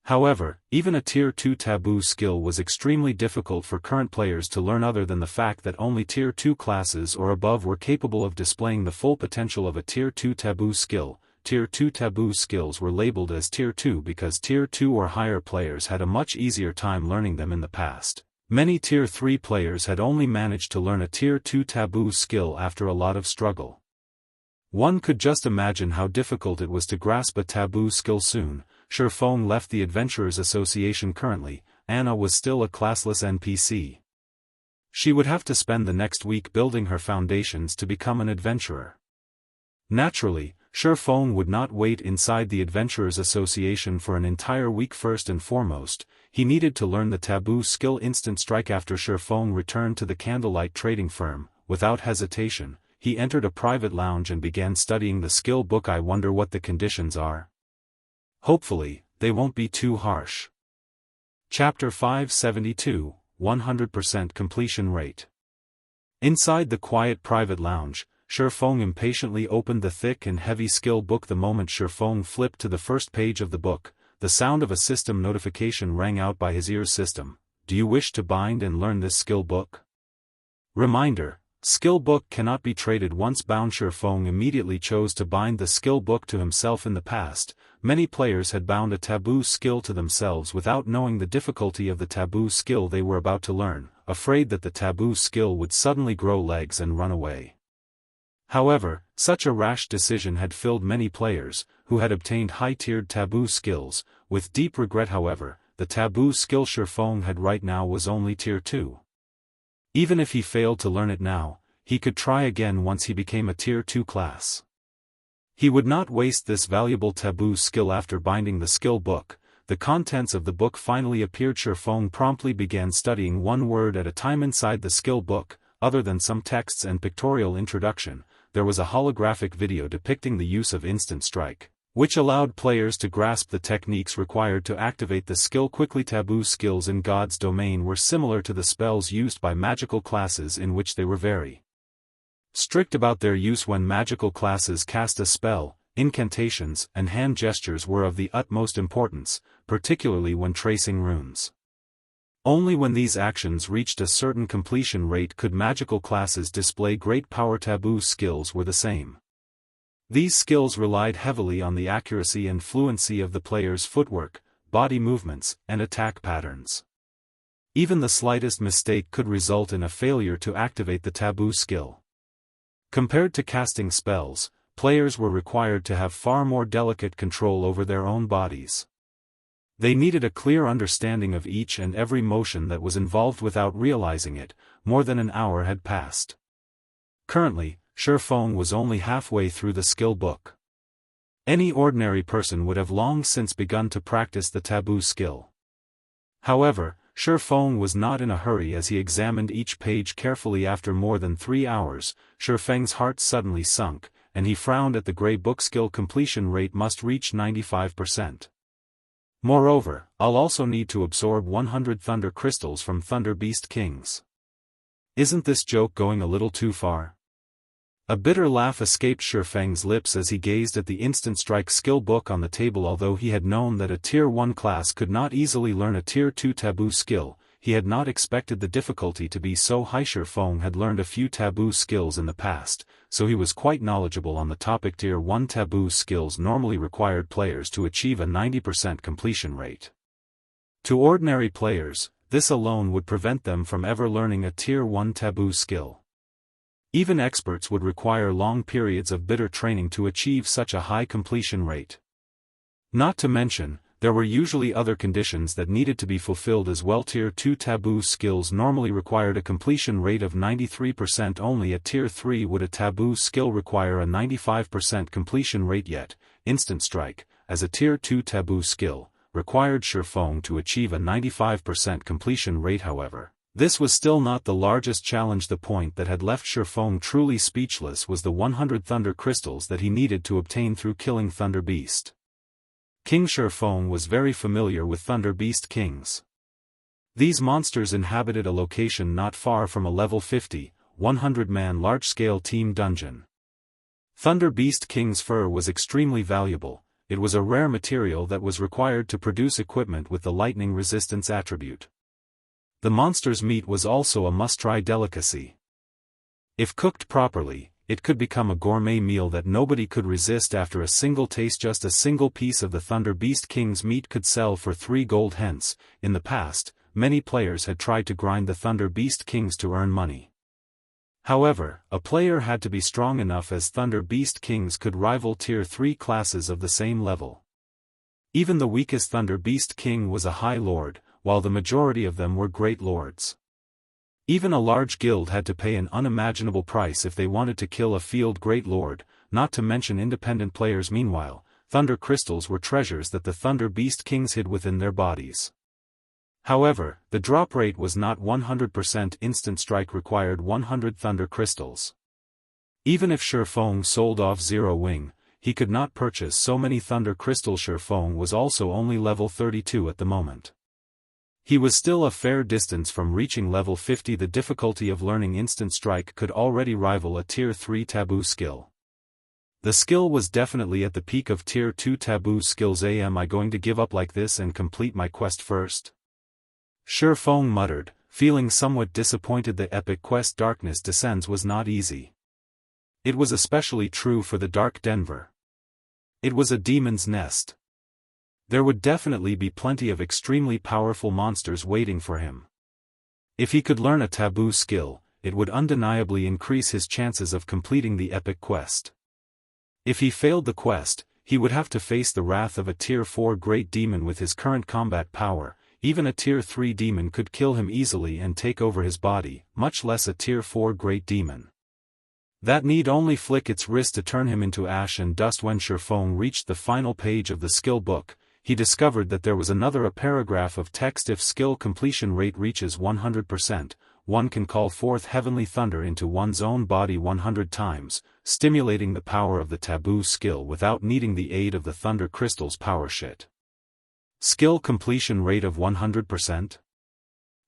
However, even a Tier 2 Taboo skill was extremely difficult for current players to learn. Other than the fact that only Tier 2 classes or above were capable of displaying the full potential of a Tier 2 Taboo skill, Tier 2 Taboo skills were labeled as Tier 2 because Tier 2 or higher players had a much easier time learning them in the past. Many Tier 3 players had only managed to learn a Tier 2 Taboo skill after a lot of struggle. One could just imagine how difficult it was to grasp a Taboo skill. Soon, Shifeng left the Adventurers Association. Currently, Anna was still a classless NPC. She would have to spend the next week building her foundations to become an adventurer. Naturally, Shifeng would not wait inside the Adventurers Association for an entire week. First and foremost, he needed to learn the Taboo skill Instant Strike. After Shifeng returned to the Candlelight Trading Firm, without hesitation, he entered a private lounge and began studying the skill book. I wonder what the conditions are. Hopefully, they won't be too harsh. Chapter 572, 100% completion rate. Inside the quiet private lounge, Shifeng impatiently opened the thick and heavy skill book. The moment Shifeng flipped to the first page of the book, the sound of a system notification rang out by his ears. System, do you wish to bind and learn this skill book? Reminder. Skill book cannot be traded once bound. Shifeng immediately chose to bind the skill book to himself. In the past, many players had bound a Taboo skill to themselves without knowing the difficulty of the Taboo skill they were about to learn, afraid that the Taboo skill would suddenly grow legs and run away. However, such a rash decision had filled many players, who had obtained high-tiered Taboo skills, with deep regret. However, the Taboo skill Shifeng had right now was only Tier 2. Even if he failed to learn it now, he could try again once he became a Tier 2 class. He would not waste this valuable taboo skill. After binding the skill book, the contents of the book finally appeared. Shifeng promptly began studying one word at a time inside the skill book. Other than some texts and pictorial introduction, there was a holographic video depicting the use of instant strike, which allowed players to grasp the techniques required to activate the skill quickly. Taboo skills in God's domain were similar to the spells used by magical classes, in which they were very strict about their use. When magical classes cast a spell, incantations and hand gestures were of the utmost importance, particularly when tracing runes. Only when these actions reached a certain completion rate could magical classes display great power. Taboo skills were the same. These skills relied heavily on the accuracy and fluency of the player's footwork, body movements, and attack patterns. Even the slightest mistake could result in a failure to activate the taboo skill. Compared to casting spells, players were required to have far more delicate control over their own bodies. They needed a clear understanding of each and every motion that was involved. Without realizing it, more than an hour had passed. Currently, Shifeng was only halfway through the skill book. Any ordinary person would have long since begun to practice the taboo skill. However, Shifeng was not in a hurry as he examined each page carefully. After more than 3 hours, Shifeng's heart suddenly sunk, and he frowned at the gray book. Skill completion rate must reach 95%. Moreover, I'll also need to absorb 100 thunder crystals from Thunder Beast Kings. Isn't this joke going a little too far? A bitter laugh escaped Shifeng's lips as he gazed at the instant strike skill book on the table. Although he had known that a Tier 1 class could not easily learn a Tier 2 taboo skill, he had not expected the difficulty to be so high. Shifeng had learned a few taboo skills in the past, so he was quite knowledgeable on the topic. Tier 1 taboo skills normally required players to achieve a 90% completion rate. To ordinary players, this alone would prevent them from ever learning a Tier 1 taboo skill. Even experts would require long periods of bitter training to achieve such a high completion rate. Not to mention, there were usually other conditions that needed to be fulfilled as well. Tier 2 taboo skills normally required a completion rate of 93%. Only at Tier 3 would a taboo skill require a 95% completion rate. Yet, instant strike, as a Tier 2 taboo skill, required Shifeng to achieve a 95% completion rate. However, this was still not the largest challenge. The point that had left Shifeng truly speechless was the 100 thunder crystals that he needed to obtain through killing Thunder Beast. King Shifeng was very familiar with Thunder Beast Kings. These monsters inhabited a location not far from a level 50, 100-man large-scale team dungeon. Thunder Beast King's fur was extremely valuable. It was a rare material that was required to produce equipment with the lightning resistance attribute. The monster's meat was also a must-try delicacy. If cooked properly, it could become a gourmet meal that nobody could resist after a single taste. Just a single piece of the Thunder Beast King's meat could sell for 3 gold. Hence, in the past, many players had tried to grind the Thunder Beast Kings to earn money. However, a player had to be strong enough, as Thunder Beast Kings could rival Tier 3 classes of the same level. Even the weakest Thunder Beast King was a High Lord, while the majority of them were Great Lords. Even a large guild had to pay an unimaginable price if they wanted to kill a field Great Lord, not to mention independent players. Meanwhile, Thunder Crystals were treasures that the Thunder Beast Kings hid within their bodies. However, the drop rate was not 100%. Instant strike required 100 Thunder Crystals. Even if Shifeng sold off Zero Wing, he could not purchase so many Thunder Crystals. Shifeng was also only level 32 at the moment. He was still a fair distance from reaching level 50. The difficulty of learning instant strike could already rival a Tier 3 taboo skill. The skill was definitely at the peak of Tier 2 taboo skills. Am I going to give up like this and complete my quest first? Shifeng muttered, feeling somewhat disappointed. The epic quest Darkness Descends was not easy. It was especially true for the Dark Denver. It was a demon's nest. There would definitely be plenty of extremely powerful monsters waiting for him. If he could learn a taboo skill, it would undeniably increase his chances of completing the epic quest. If he failed the quest, he would have to face the wrath of a Tier 4 Great Demon. With his current combat power, even a Tier 3 demon could kill him easily and take over his body, much less a Tier 4 Great Demon. That need only flick its wrist to turn him into ash and dust. When Shifeng reached the final page of the skill book, he discovered that there was a paragraph of text. If skill completion rate reaches 100%, one can call forth heavenly thunder into one's own body 100 times, stimulating the power of the Taboo skill without needing the aid of the thunder crystal's power shit. Skill completion rate of 100%?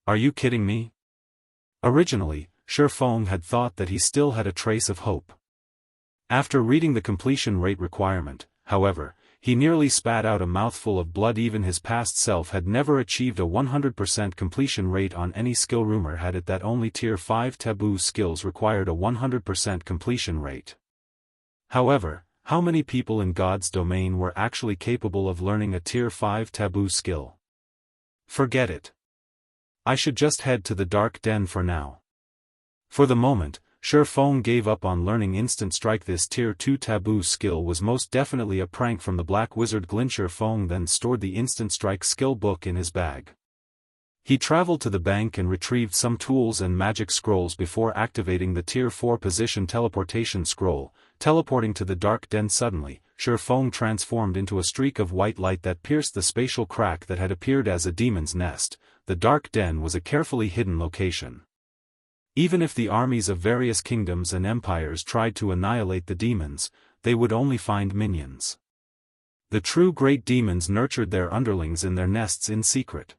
Are you kidding me? Originally, Shifeng had thought that he still had a trace of hope. After reading the completion rate requirement, however, he nearly spat out a mouthful of blood. Even his past self had never achieved a 100% completion rate on any skill. Rumor had it that only Tier 5 Taboo skills required a 100% completion rate. However, how many people in God's domain were actually capable of learning a Tier 5 Taboo skill? Forget it. I should just head to the Dark Den for now. For the moment, Shifeng gave up on learning Instant Strike. This Tier 2 Taboo skill was most definitely a prank from the Black Wizard Glin. Shifeng then stored the Instant Strike skill book in his bag. He traveled to the bank and retrieved some tools and magic scrolls before activating the Tier 4 position teleportation scroll. Teleporting to the Dark Den suddenly, Shifeng transformed into a streak of white light that pierced the spatial crack that had appeared as a demon's nest. The Dark Den was a carefully hidden location. Even if the armies of various kingdoms and empires tried to annihilate the demons, they would only find minions. The true great demons nurtured their underlings in their nests in secret.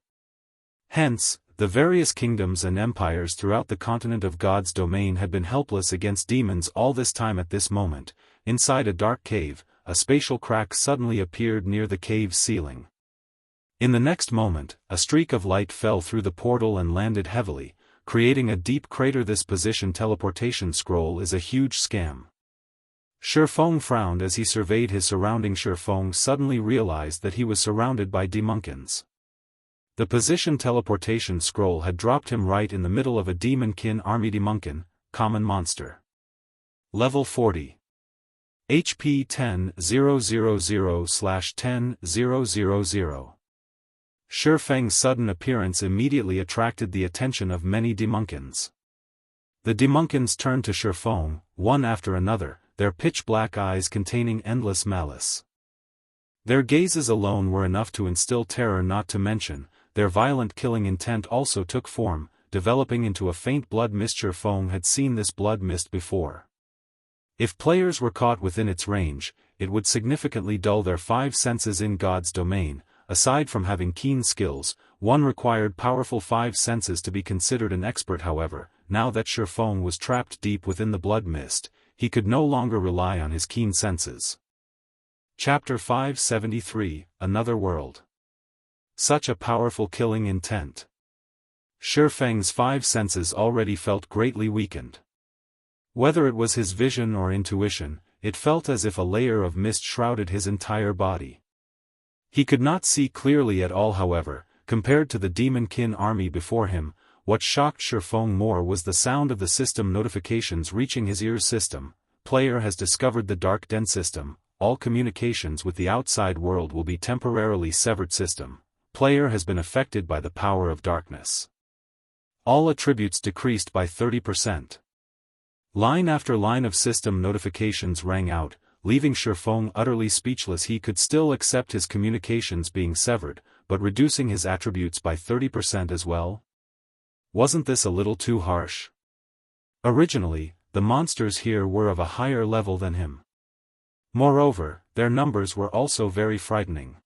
Hence, the various kingdoms and empires throughout the continent of God's domain had been helpless against demons all this time. At this moment, inside a dark cave, a spatial crack suddenly appeared near the cave's ceiling. In the next moment, a streak of light fell through the portal and landed heavily, creating a deep crater. This position teleportation scroll is a huge scam. Shifeng frowned as he surveyed his surroundings. Shifeng suddenly realized that he was surrounded by demonkins. The position teleportation scroll had dropped him right in the middle of a demonkin army. Demonkin, common monster. Level 40. HP 10,000/10,000. Shifeng's sudden appearance immediately attracted the attention of many demonkins. The demonkins turned to Shifeng, one after another, their pitch-black eyes containing endless malice. Their gazes alone were enough to instill terror, not to mention, their violent killing intent also took form, developing into a faint blood mist. Shifeng had seen this blood mist before. If players were caught within its range, it would significantly dull their 5 senses in God's domain. Aside from having keen skills, one required powerful 5 senses to be considered an expert. However, now that Shifeng was trapped deep within the blood mist, he could no longer rely on his keen senses. Chapter 573, Another World. Such a powerful killing intent. Shifeng's 5 senses already felt greatly weakened. Whether it was his vision or intuition, it felt as if a layer of mist shrouded his entire body. He could not see clearly at all. However, compared to the demonkin army before him, what shocked Shifeng more was the sound of the system notifications reaching his ears. System, player has discovered the Dark Den system, all communications with the outside world will be temporarily severed. System, player has been affected by the power of darkness. All attributes decreased by 30%. Line after line of system notifications rang out, leaving Shifeng utterly speechless. He could still accept his communications being severed, but reducing his attributes by 30% as well? Wasn't this a little too harsh? Originally, the monsters here were of a higher level than him. Moreover, their numbers were also very frightening.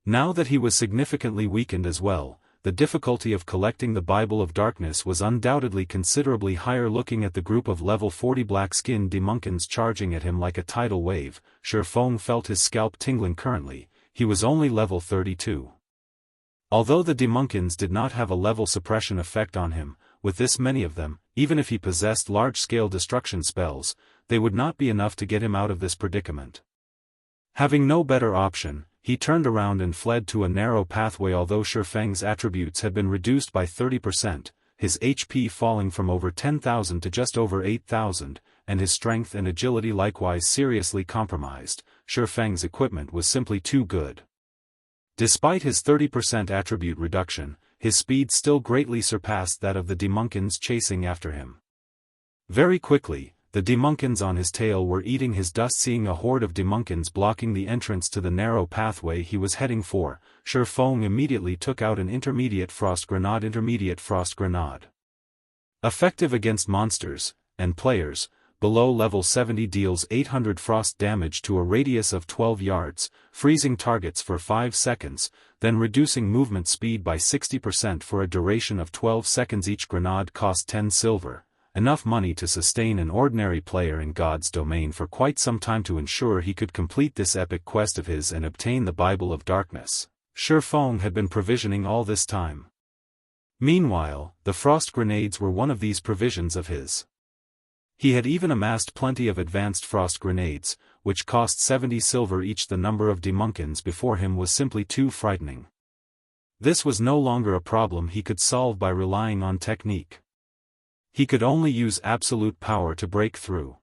Now that he was significantly weakened as well, the difficulty of collecting the Bible of Darkness was undoubtedly considerably higher. Looking at the group of level 40 black-skinned demonkins charging at him like a tidal wave, Shifeng felt his scalp tingling. Currently, he was only level 32. Although the demonkins did not have a level suppression effect on him, with this many of them, even if he possessed large-scale destruction spells, they would not be enough to get him out of this predicament. Having no better option, he turned around and fled to a narrow pathway. Although Shifeng's attributes had been reduced by 30%, his HP falling from over 10,000 to just over 8,000, and his strength and agility likewise seriously compromised, Shifeng's equipment was simply too good. Despite his 30% attribute reduction, his speed still greatly surpassed that of the demonkins chasing after him. Very quickly, the demonkins on his tail were eating his dust. Seeing a horde of demonkins blocking the entrance to the narrow pathway he was heading for, Shi Feng immediately took out an intermediate frost grenade. Effective against monsters and players below level 70, deals 800 frost damage to a radius of 12 yards, freezing targets for 5 seconds, then reducing movement speed by 60% for a duration of 12 seconds. Each grenade cost 10 silver, enough money to sustain an ordinary player in God's domain for quite some time. To ensure he could complete this epic quest of his and obtain the Bible of Darkness, Shi Feng had been provisioning all this time. Meanwhile, the frost grenades were one of these provisions of his. He had even amassed plenty of advanced frost grenades, which cost 70 silver each. The number of demonkins before him was simply too frightening. This was no longer a problem he could solve by relying on technique. He could only use absolute power to break through.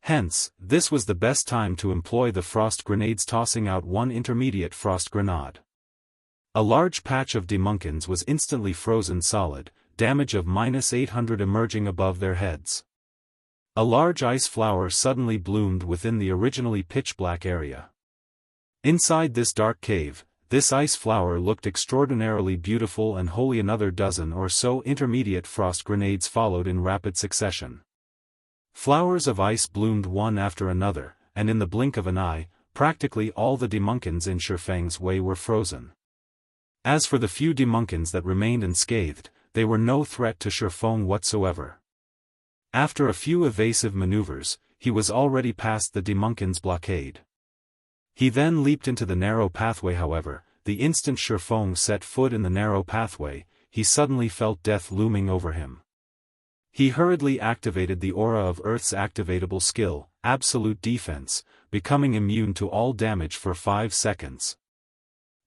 Hence, this was the best time to employ the frost grenades, tossing out one intermediate frost grenade. A large patch of demonkins was instantly frozen solid, damage of -800 emerging above their heads. A large ice flower suddenly bloomed within the originally pitch-black area. Inside this dark cave, this ice flower looked extraordinarily beautiful and wholly. Another dozen or so intermediate frost grenades followed in rapid succession. Flowers of ice bloomed one after another, and in the blink of an eye, practically all the demonkins in Shi Feng's way were frozen. As for the few demonkins that remained unscathed, they were no threat to Shi Feng whatsoever. After a few evasive maneuvers, he was already past the demonkins' blockade. He then leaped into the narrow pathway. However, the instant Shi Feng set foot in the narrow pathway, he suddenly felt death looming over him. He hurriedly activated the aura of Earth's activatable skill, Absolute Defense, becoming immune to all damage for 5 seconds.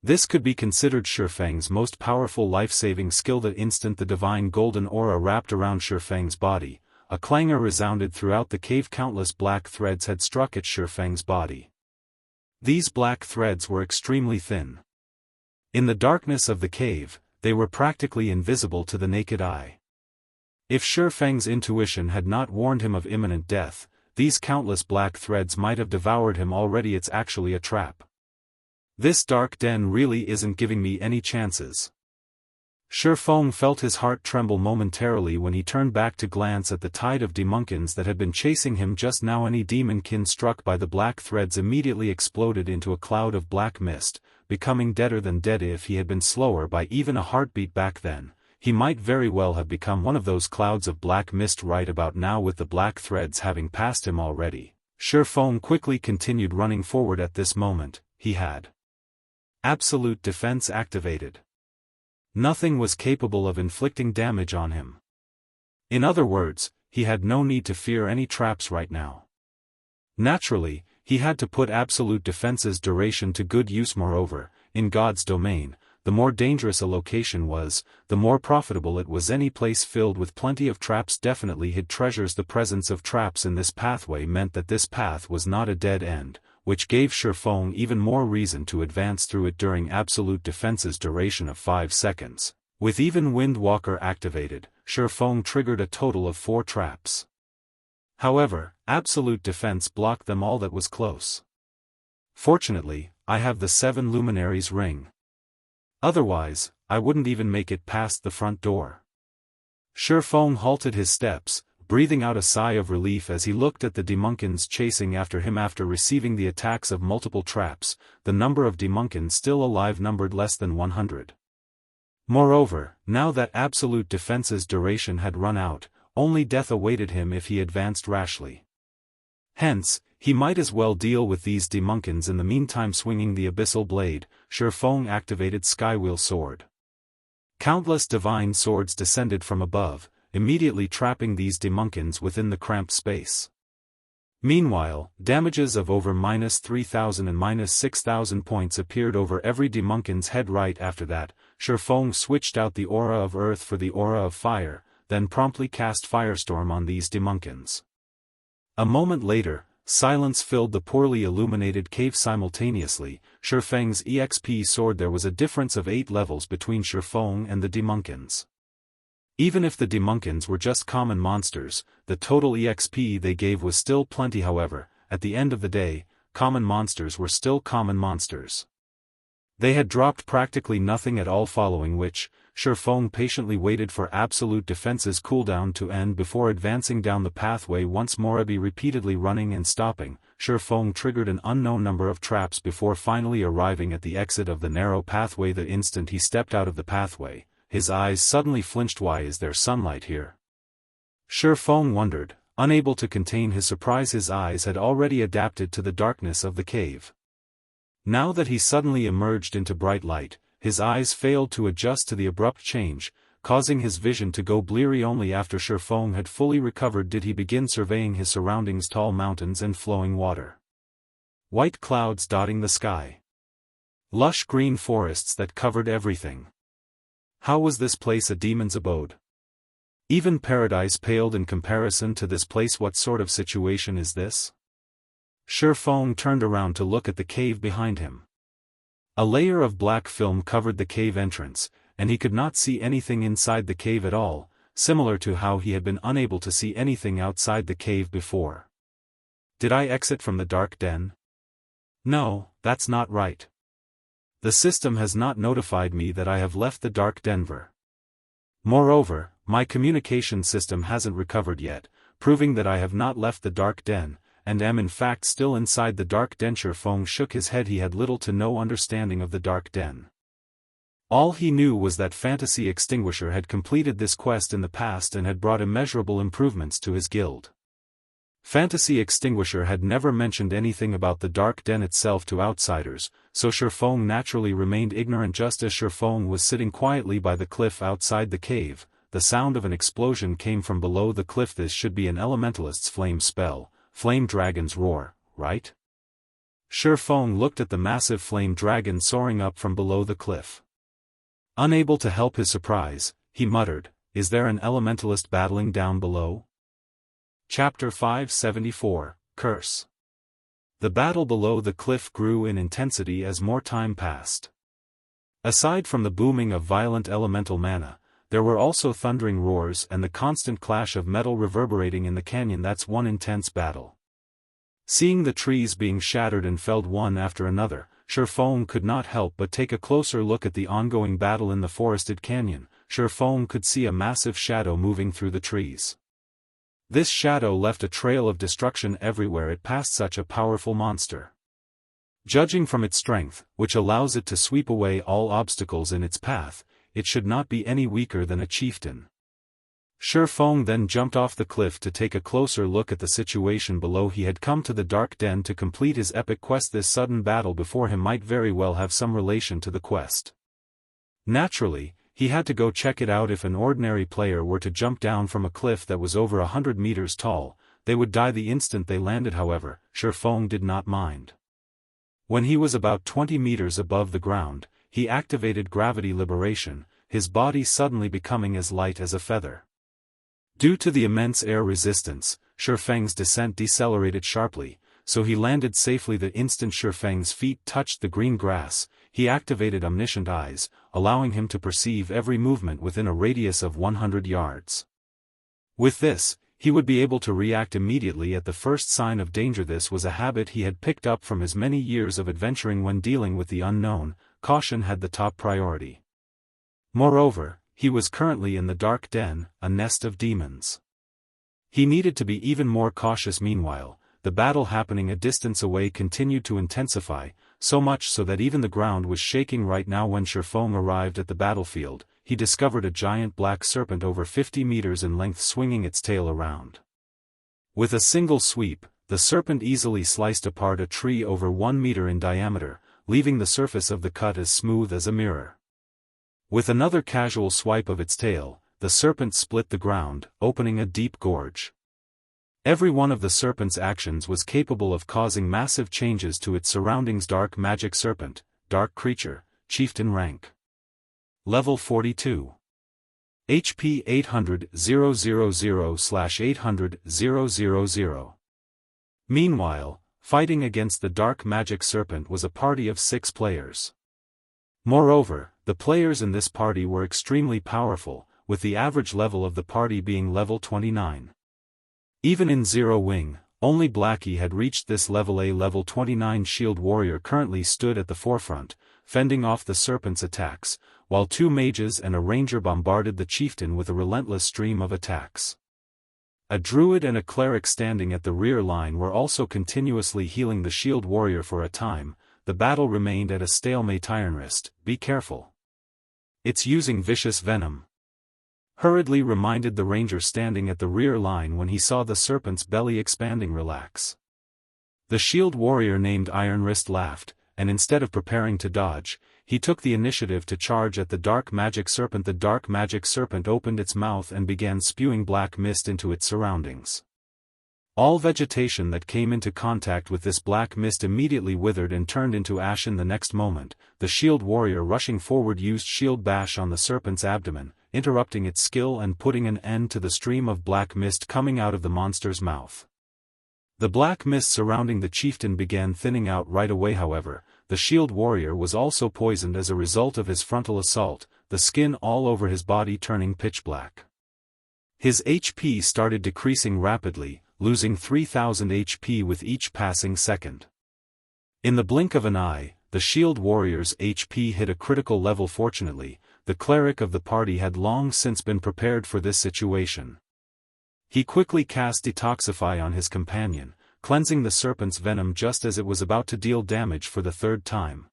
This could be considered Shi Feng's most powerful life-saving skill. The instant the divine golden aura wrapped around Shi Feng's body, a clangor resounded throughout the cave. Countless black threads had struck at Shi Feng's body. These black threads were extremely thin. In the darkness of the cave, they were practically invisible to the naked eye. If Shi Feng's intuition had not warned him of imminent death, these countless black threads might have devoured him already. It's actually a trap. This dark den really isn't giving me any chances. Shi Feng felt his heart tremble momentarily when he turned back to glance at the tide of demonkins that had been chasing him just now. Any demonkin struck by the black threads immediately exploded into a cloud of black mist, becoming deader than dead. If he had been slower by even a heartbeat back then, he might very well have become one of those clouds of black mist right about now. With the black threads having passed him already, Shi Feng quickly continued running forward. At this moment, he had absolute defense activated. Nothing was capable of inflicting damage on him. In other words, he had no need to fear any traps right now. Naturally, he had to put absolute defense's duration to good use. Moreover, in God's domain, the more dangerous a location was, the more profitable it was. Any place filled with plenty of traps definitely hid treasures. The presence of traps in this pathway meant that this path was not a dead end, which gave Shi Feng even more reason to advance through it during absolute defense's duration of 5 seconds. With even Windwalker activated, Shi Feng triggered a total of 4 traps. However, absolute defense blocked them all that was close. Fortunately, I have the 7 Luminaries ring. Otherwise, I wouldn't even make it past the front door. Shi Feng halted his steps, breathing out a sigh of relief as he looked at the demonkins chasing after him. After receiving the attacks of multiple traps, the number of demonkins still alive numbered less than 100. Moreover, now that absolute defense's duration had run out, only death awaited him if he advanced rashly. Hence, he might as well deal with these demonkins in the meantime. Swinging the abyssal blade, Shi Feng activated Skywheel Sword. Countless divine swords descended from above, immediately trapping these demonkins within the cramped space. Meanwhile, damages of over -3,000 and -6,000 points appeared over every demonkin's head. Right after that, Shi Feng switched out the aura of earth for the aura of fire, then promptly cast Firestorm on these demonkins. A moment later, silence filled the poorly illuminated cave. Simultaneously, Shi Feng's EXP soared. There was a difference of 8 levels between Shi Feng and the demonkins. Even if the Demunkins were just common monsters, the total EXP they gave was still plenty. However, at the end of the day, common monsters were still common monsters. They had dropped practically nothing at all, following which, Shifeng patiently waited for Absolute Defense's cooldown to end before advancing down the pathway once more. Repeatedly running and stopping, Shifeng triggered an unknown number of traps before finally arriving at the exit of the narrow pathway. The instant he stepped out of the pathway, his eyes suddenly flinched. Why is there sunlight here? Shifeng wondered, unable to contain his surprise. His eyes had already adapted to the darkness of the cave. Now that he suddenly emerged into bright light, his eyes failed to adjust to the abrupt change, causing his vision to go bleary. Only after Shifeng had fully recovered did he begin surveying his surroundings: tall mountains and flowing water, white clouds dotting the sky, lush green forests that covered everything. How was this place a demon's abode? Even paradise paled in comparison to this place. What sort of situation is this? Shifeng turned around to look at the cave behind him. A layer of black film covered the cave entrance, and he could not see anything inside the cave at all, similar to how he had been unable to see anything outside the cave before. Did I exit from the dark den? No, that's not right. The system has not notified me that I have left the dark den. Moreover, my communication system hasn't recovered yet, proving that I have not left the dark den, and am in fact still inside the dark den. Shifeng shook his head. He had little to no understanding of the dark den. All he knew was that Fantasy Extinguisher had completed this quest in the past and had brought immeasurable improvements to his guild. Fantasy Extinguisher had never mentioned anything about the dark den itself to outsiders, so Shifeng naturally remained ignorant. Just as Shifeng was sitting quietly by the cliff outside the cave, the sound of an explosion came from below the cliff. This should be an elementalist's flame spell. Flame dragon's roar, right? Shifeng looked at the massive flame dragon soaring up from below the cliff. Unable to help his surprise, he muttered, "Is there an elementalist battling down below?" Chapter 574, Curse. The battle below the cliff grew in intensity as more time passed. Aside from the booming of violent elemental mana, there were also thundering roars and the constant clash of metal reverberating in the canyon. That's one intense battle. Seeing the trees being shattered and felled one after another, Shifeng could not help but take a closer look at the ongoing battle in the forested canyon. Shifeng could see a massive shadow moving through the trees. This shadow left a trail of destruction everywhere it passed. Such a powerful monster. Judging from its strength, which allows it to sweep away all obstacles in its path, it should not be any weaker than a chieftain. Shifeng then jumped off the cliff to take a closer look at the situation below. He had come to the dark den to complete his epic quest. This sudden battle before him might very well have some relation to the quest. Naturally, he had to go check it out. If an ordinary player were to jump down from a cliff that was over 100 meters tall, they would die the instant they landed. However, Shifeng did not mind. When he was about 20 meters above the ground, he activated gravity liberation, his body suddenly becoming as light as a feather. Due to the immense air resistance, Shifeng's descent decelerated sharply, so he landed safely. The instant Shifeng's feet touched the green grass, he activated omniscient eyes, allowing him to perceive every movement within a radius of 100 yards. With this, he would be able to react immediately at the first sign of danger. This was a habit he had picked up from his many years of adventuring. When dealing with the unknown, caution had the top priority. Moreover, he was currently in the dark den, a nest of demons. He needed to be even more cautious. Meanwhile, the battle happening a distance away continued to intensify, so much so that even the ground was shaking right now. When Shifeng arrived at the battlefield, he discovered a giant black serpent over 50 meters in length swinging its tail around. With a single sweep, the serpent easily sliced apart a tree over 1 meter in diameter, leaving the surface of the cut as smooth as a mirror. With another casual swipe of its tail, the serpent split the ground, opening a deep gorge. Every one of the serpent's actions was capable of causing massive changes to its surroundings. Dark magic serpent, dark creature, chieftain rank. Level 42. HP 800,000/800,000. Meanwhile, fighting against the dark magic serpent was a party of 6 players. Moreover, the players in this party were extremely powerful, with the average level of the party being level 29. Even in Zero Wing, only Blackie had reached this level. A level 29 shield warrior currently stood at the forefront, fending off the serpent's attacks, while 2 mages and a ranger bombarded the chieftain with a relentless stream of attacks. A druid and a cleric standing at the rear line were also continuously healing the shield warrior. For a time, the battle remained at a stalemate. Ironwrist, be careful. It's using vicious venom. Hurriedly reminded the ranger standing at the rear line when he saw the serpent's belly expanding. Relax. The shield warrior named Ironwrist laughed, and instead of preparing to dodge, he took the initiative to charge at the dark magic serpent. The dark magic serpent opened its mouth and began spewing black mist into its surroundings. All vegetation that came into contact with this black mist immediately withered and turned into ash. In the next moment, the shield warrior rushing forward used shield bash on the serpent's abdomen, interrupting its skill and putting an end to the stream of black mist coming out of the monster's mouth. The black mist surrounding the chieftain began thinning out right away. However, the shield warrior was also poisoned as a result of his frontal assault, the skin all over his body turning pitch black. His HP started decreasing rapidly, losing 3000 HP with each passing second. In the blink of an eye, the shield warrior's HP hit a critical level. Fortunately, the cleric of the party had long since been prepared for this situation. He quickly cast Detoxify on his companion, cleansing the serpent's venom just as it was about to deal damage for the 3rd time.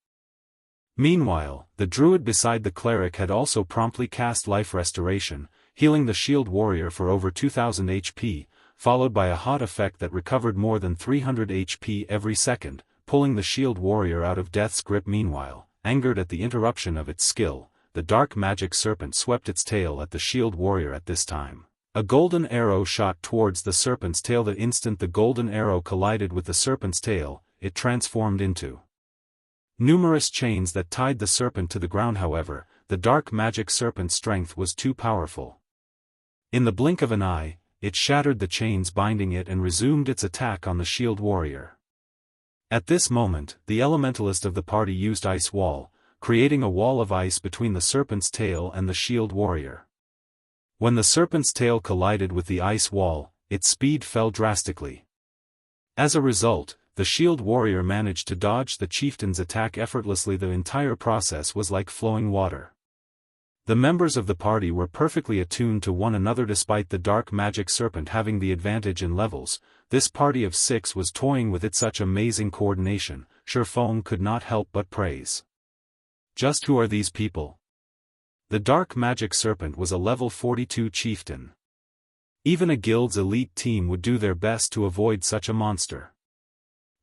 Meanwhile, the druid beside the cleric had also promptly cast Life Restoration, healing the shield warrior for over 2000 HP, followed by a hot effect that recovered more than 300 HP every second, pulling the shield warrior out of death's grip. Meanwhile, angered at the interruption of its skill, the dark magic serpent swept its tail at the shield warrior. At this time, a golden arrow shot towards the serpent's tail. The instant the golden arrow collided with the serpent's tail, it transformed into numerous chains that tied the serpent to the ground. However, the dark magic serpent's strength was too powerful. In the blink of an eye, it shattered the chains binding it and resumed its attack on the shield warrior. At this moment, the elementalist of the party used Ice Wall, creating a wall of ice between the serpent's tail and the shield warrior. When the serpent's tail collided with the ice wall, its speed fell drastically. As a result, the shield warrior managed to dodge the chieftain's attack effortlessly. The entire process was like flowing water. The members of the party were perfectly attuned to one another. Despite the dark magic serpent having the advantage in levels, this party of 6 was toying with it. Such amazing coordination, Shifeng could not help but praise. Just who are these people? The dark magic serpent was a level 42 chieftain. Even a guild's elite team would do their best to avoid such a monster.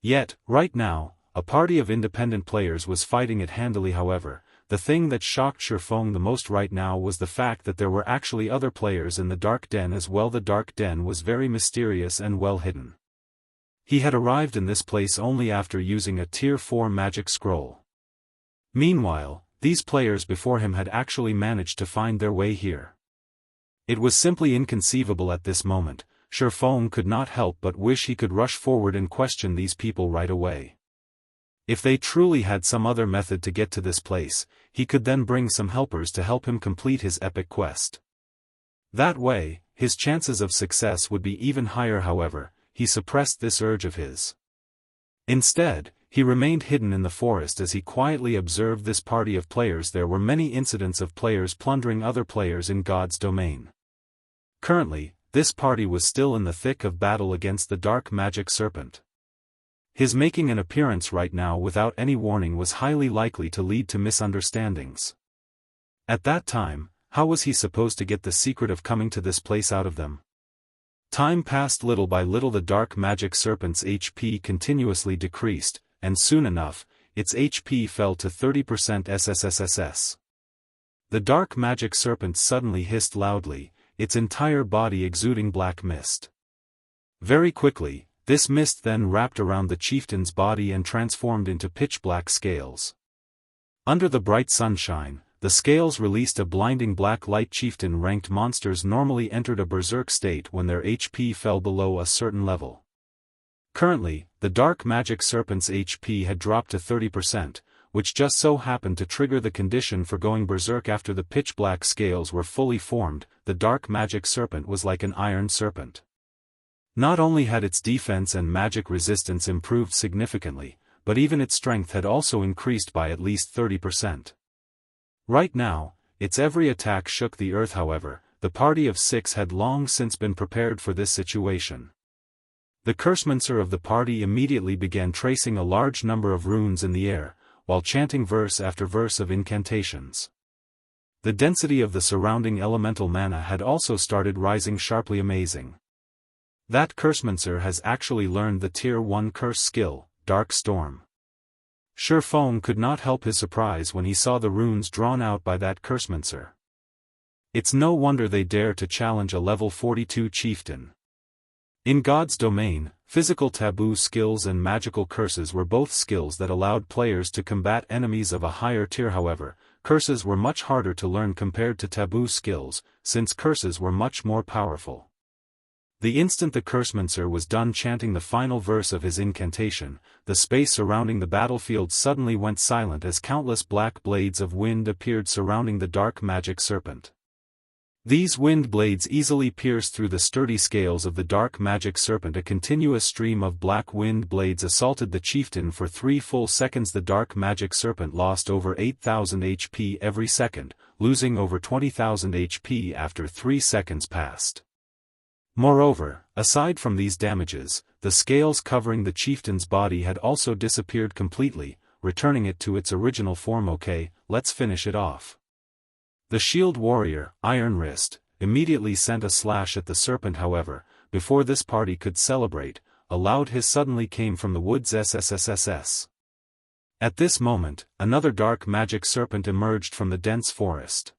Yet, right now, a party of independent players was fighting it handily. However, the thing that shocked Shifeng the most right now was the fact that there were actually other players in the Dark Den as well. The Dark Den was very mysterious and well hidden. He had arrived in this place only after using a Tier 4 magic scroll. Meanwhile, these players before him had actually managed to find their way here. It was simply inconceivable at this moment. Shifeng could not help but wish he could rush forward and question these people right away. If they truly had some other method to get to this place, he could then bring some helpers to help him complete his epic quest. That way, his chances of success would be even higher. However, he suppressed this urge of his. Instead, he remained hidden in the forest as he quietly observed this party of players. There were many incidents of players plundering other players in God's domain. Currently, this party was still in the thick of battle against the dark magic serpent. His making an appearance right now without any warning was highly likely to lead to misunderstandings. At that time, how was he supposed to get the secret of coming to this place out of them? Time passed. Little by little the dark magic serpent's HP continuously decreased, and soon enough, its HP fell to 30% SSS. The dark magic serpent suddenly hissed loudly, its entire body exuding black mist. Very quickly, this mist then wrapped around the chieftain's body and transformed into pitch-black scales. Under the bright sunshine, the scales released a blinding black light. Chieftain-ranked monsters normally entered a berserk state when their HP fell below a certain level. Currently, the dark magic serpent's HP had dropped to 30%, which just so happened to trigger the condition for going berserk after the pitch-black scales were fully formed. The dark magic serpent was like an iron serpent. Not only had its defense and magic resistance improved significantly, but even its strength had also increased by at least 30%. Right now, its every attack shook the earth. However, the party of 6 had long since been prepared for this situation. The cursemancer of the party immediately began tracing a large number of runes in the air, while chanting verse after verse of incantations. The density of the surrounding elemental mana had also started rising sharply. Amazing. That cursemancer has actually learned the Tier 1 curse skill, Dark Storm. Feng could not help his surprise when he saw the runes drawn out by that cursemancer. It's no wonder they dare to challenge a level 42 chieftain. In God's domain, physical taboo skills and magical curses were both skills that allowed players to combat enemies of a higher tier. However, curses were much harder to learn compared to taboo skills, since curses were much more powerful. The instant the cursemancer was done chanting the final verse of his incantation, the space surrounding the battlefield suddenly went silent as countless black blades of wind appeared surrounding the dark magic serpent. These wind blades easily pierced through the sturdy scales of the dark magic serpent. A continuous stream of black wind blades assaulted the chieftain for 3 full seconds. The dark magic serpent lost over 8,000 HP every second, losing over 20,000 HP after 3 seconds passed. Moreover, aside from these damages, the scales covering the chieftain's body had also disappeared completely, returning it to its original form. Okay, let's finish it off. The shield warrior, Iron Wrist, immediately sent a slash at the serpent. However, before this party could celebrate, a loud hiss suddenly came from the woods. SSS. At this moment, another dark magic serpent emerged from the dense forest.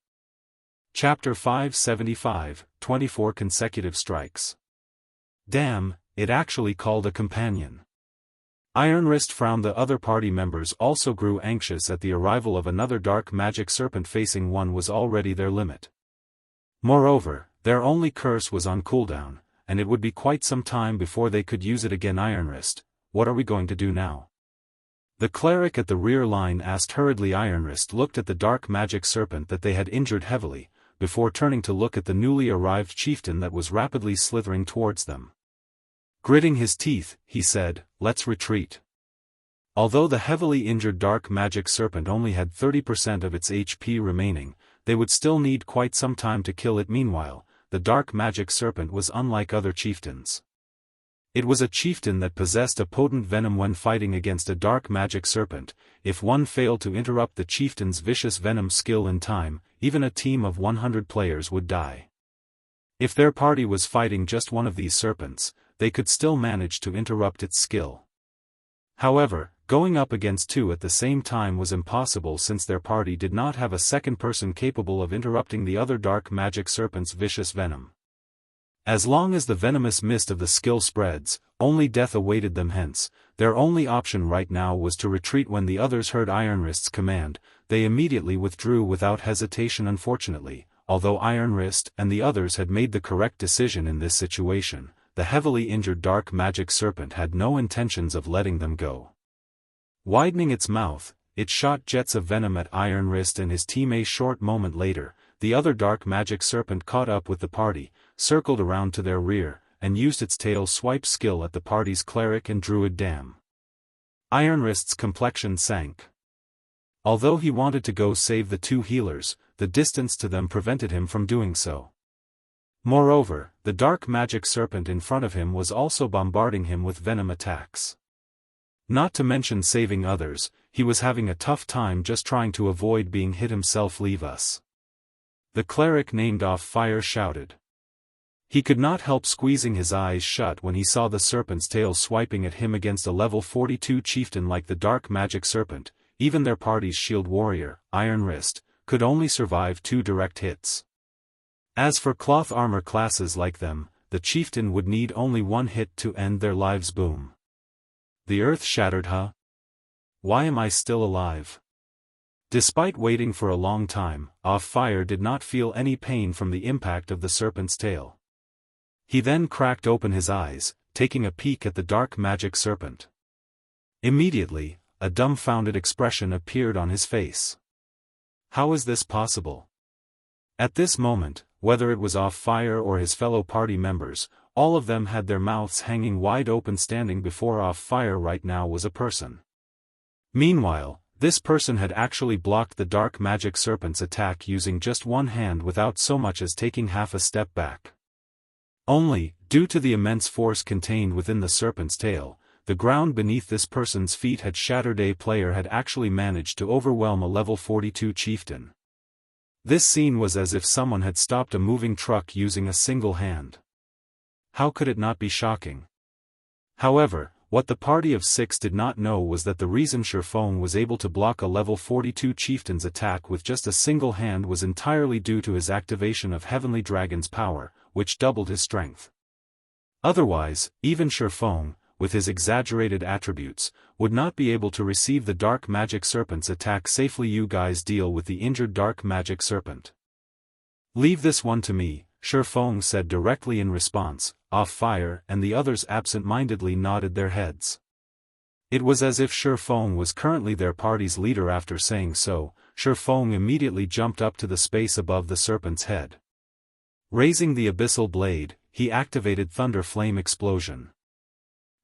Chapter 575, 24 Consecutive Strikes. Damn, it actually called a companion. Iron Wrist frowned. The other party members also grew anxious at the arrival of another dark magic serpent. Facing one was already their limit. Moreover, their only curse was on cooldown, and it would be quite some time before they could use it again. Iron Wrist, what are we going to do now? The cleric at the rear line asked hurriedly. Iron Wrist looked at the dark magic serpent that they had injured heavily, before turning to look at the newly arrived chieftain that was rapidly slithering towards them. Gritting his teeth, he said, "Let's retreat." Although the heavily injured dark magic serpent only had 30% of its HP remaining, they would still need quite some time to kill it. Meanwhile, the dark magic serpent was unlike other chieftains. It was a chieftain that possessed a potent venom. When fighting against a dark magic serpent, if one failed to interrupt the chieftain's vicious venom skill in time, even a team of 100 players would die. If their party was fighting just one of these serpents, they could still manage to interrupt its skill. However, going up against 2 at the same time was impossible, since their party did not have a second person capable of interrupting the other dark magic serpent's vicious venom. As long as the venomous mist of the skill spreads, only death awaited them. Hence, their only option right now was to retreat. When the others heard Iron Wrist's command, they immediately withdrew without hesitation. Unfortunately, although Iron Wrist and the others had made the correct decision in this situation, the heavily injured dark magic serpent had no intentions of letting them go. Widening its mouth, it shot jets of venom at Iron Wrist and his team. A short moment later, the other dark magic serpent caught up with the party, circled around to their rear, and used its tail swipe skill at the party's cleric and druid. Damn. Iron Wrist's complexion sank. Although he wanted to go save the 2 healers, the distance to them prevented him from doing so. Moreover, the dark magic serpent in front of him was also bombarding him with venom attacks. Not to mention saving others, he was having a tough time just trying to avoid being hit himself. Leave us. The cleric named Off Fire shouted. He could not help squeezing his eyes shut when he saw the serpent's tail swiping at him against a level 42 chieftain like the dark magic serpent. Even their party's shield warrior, Iron Wrist, could only survive 2 direct hits. As for cloth armor classes like them, the chieftain would need only 1 hit to end their lives. Boom. The earth shattered. Huh? Why am I still alive? Despite waiting for a long time, Off Fire did not feel any pain from the impact of the serpent's tail. He then cracked open his eyes, taking a peek at the dark magic serpent. Immediately, a dumbfounded expression appeared on his face. How is this possible? At this moment, whether it was Off Fire or his fellow party members, all of them had their mouths hanging wide open. Standing before Off Fire right now was a person. Meanwhile, this person had actually blocked the dark magic serpent's attack using just one hand without so much as taking half a step back. Only, due to the immense force contained within the serpent's tail, the ground beneath this person's feet had shattered. A player had actually managed to overwhelm a level 42 chieftain. This scene was as if someone had stopped a moving truck using a single hand. How could it not be shocking? However, what the party of 6 did not know was that the reason Shifeng was able to block a level 42 chieftain's attack with just a single hand was entirely due to his activation of Heavenly Dragon's power, which doubled his strength. Otherwise, even Shifeng, with his exaggerated attributes, would not be able to receive the dark magic serpent's attack safely. You guys deal with the injured dark magic serpent. Leave this one to me, Shifeng said directly in response. Off Fire and the others absent-mindedly nodded their heads. It was as if Shifeng was currently their party's leader. After saying so, Shifeng immediately jumped up to the space above the serpent's head. Raising the abyssal blade, he activated Thunder Flame Explosion.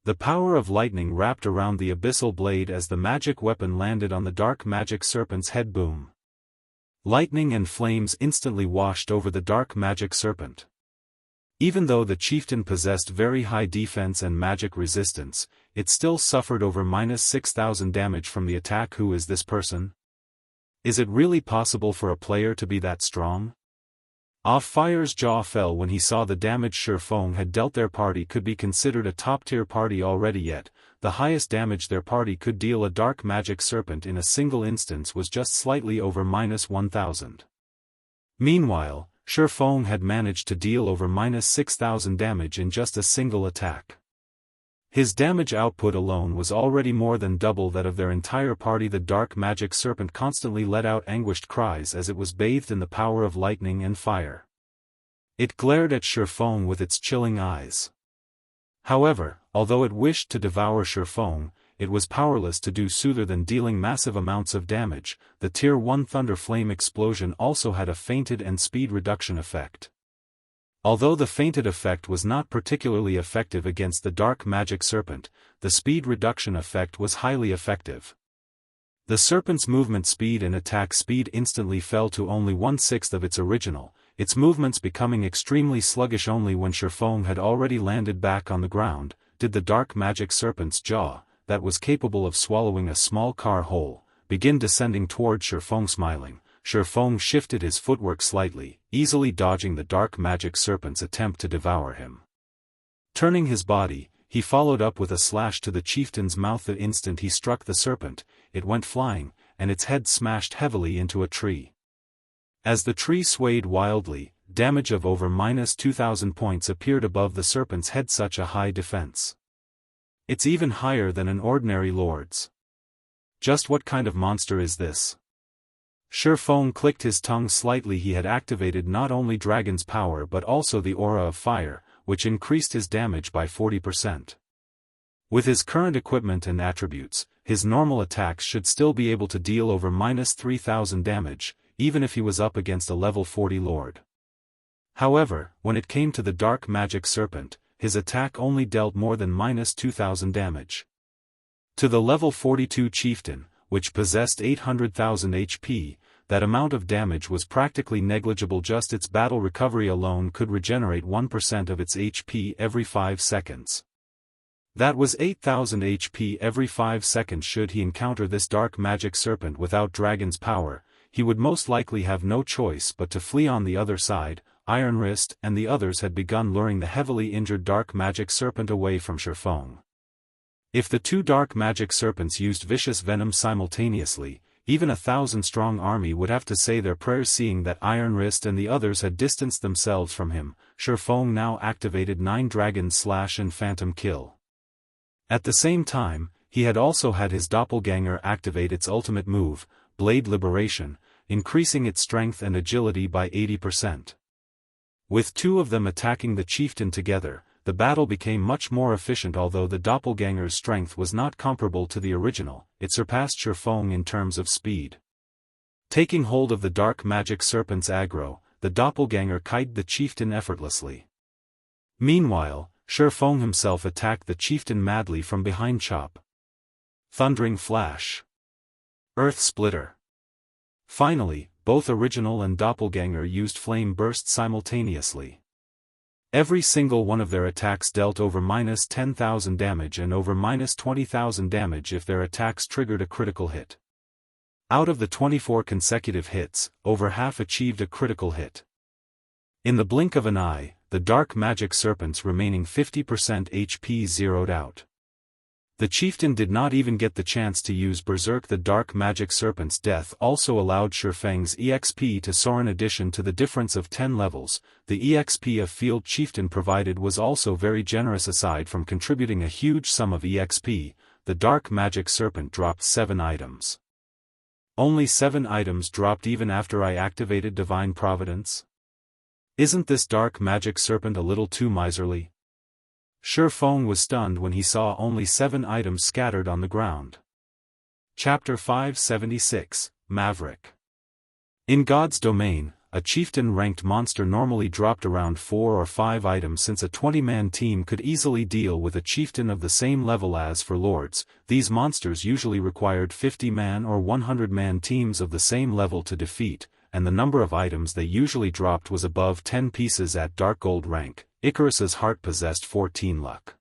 The power of lightning wrapped around the abyssal blade as the magic weapon landed on the dark magic serpent's head. Boom! Lightning and flames instantly washed over the dark magic serpent. Even though the chieftain possessed very high defense and magic resistance, it still suffered over -6,000 damage from the attack. Who is this person? Is it really possible for a player to be that strong? Off Fire's jaw fell when he saw the damage Shifeng had dealt. Their party could be considered a top-tier party already, yet the highest damage their party could deal a dark magic serpent in a single instance was just slightly over -1,000. Meanwhile, Shifeng had managed to deal over -6,000 damage in just a single attack. His damage output alone was already more than double that of their entire party. The dark magic serpent constantly let out anguished cries as it was bathed in the power of lightning and fire. It glared at Shifeng with its chilling eyes. However, although it wished to devour Shifeng, it was powerless to do so other than dealing massive amounts of damage. The Tier 1 Thunder Flame Explosion also had a fainted and speed reduction effect. Although the fainted effect was not particularly effective against the dark magic serpent, the speed reduction effect was highly effective. The serpent's movement speed and attack speed instantly fell to only 1/6 of its original, its movements becoming extremely sluggish. Only when Shifeng had already landed back on the ground, did the dark magic serpent's jaw, that was capable of swallowing a small car whole, begin descending toward Shifeng. Smiling, Shifeng shifted his footwork slightly, easily dodging the dark magic serpent's attempt to devour him. Turning his body, he followed up with a slash to the chieftain's mouth. The instant he struck the serpent, it went flying, and its head smashed heavily into a tree. As the tree swayed wildly, damage of over -2,000 points appeared above the serpent's head. Such a high defense. It's even higher than an ordinary lord's. Just what kind of monster is this? Shifeng clicked his tongue slightly. He had activated not only Dragon's power but also the Aura of Fire, which increased his damage by 40%. With his current equipment and attributes, his normal attacks should still be able to deal over -3,000 damage, even if he was up against a level 40 lord. However, when it came to the dark magic serpent, his attack only dealt more than -2,000 damage. To the level 42 chieftain, which possessed 800,000 HP, that amount of damage was practically negligible. Just its battle recovery alone could regenerate 1% of its HP every 5 seconds. That was 8,000 HP every 5 seconds. Should he encounter this dark magic serpent without Dragon's power, he would most likely have no choice but to flee. On the other side, Iron Wrist and the others had begun luring the heavily injured dark magic serpent away from Shifeng. If the two dark magic serpents used vicious venom simultaneously, even 1,000-strong army would have to say their prayers. Seeing that Iron Wrist and the others had distanced themselves from him, Shifeng now activated 9 Dragon Slash and Phantom Kill. At the same time, he had also had his doppelganger activate its ultimate move, Blade Liberation, increasing its strength and agility by 80%. With two of them attacking the chieftain together, the battle became much more efficient. Although the doppelganger's strength was not comparable to the original, it surpassed Shifeng in terms of speed. Taking hold of the dark magic serpent's aggro, the doppelganger kited the chieftain effortlessly. Meanwhile, Shifeng himself attacked the chieftain madly from behind. Chop. Thundering flash. Earth splitter. Finally, both original and doppelganger used flame burst simultaneously. Every single one of their attacks dealt over -10,000 damage and over -20,000 damage if their attacks triggered a critical hit. Out of the 24 consecutive hits, over half achieved a critical hit. In the blink of an eye, the dark magic serpent's remaining 50% HP zeroed out. The chieftain did not even get the chance to use Berserk. The dark magic serpent's death also allowed Shifeng's EXP to soar. In addition to the difference of 10 levels, the EXP a field chieftain provided was also very generous. Aside from contributing a huge sum of EXP, the dark magic serpent dropped 7 items. Only 7 items dropped even after I activated Divine Providence? Isn't this dark magic serpent a little too miserly? Shifeng was stunned when he saw only 7 items scattered on the ground. Chapter 576, Maverick. In God's domain, a chieftain-ranked monster normally dropped around 4 or 5 items. Since a 20-man team could easily deal with a chieftain of the same level as for lords, these monsters usually required 50-man or 100-man teams of the same level to defeat, and the number of items they usually dropped was above 10 pieces at Dark Gold rank. Icarus's heart possessed 14 luck.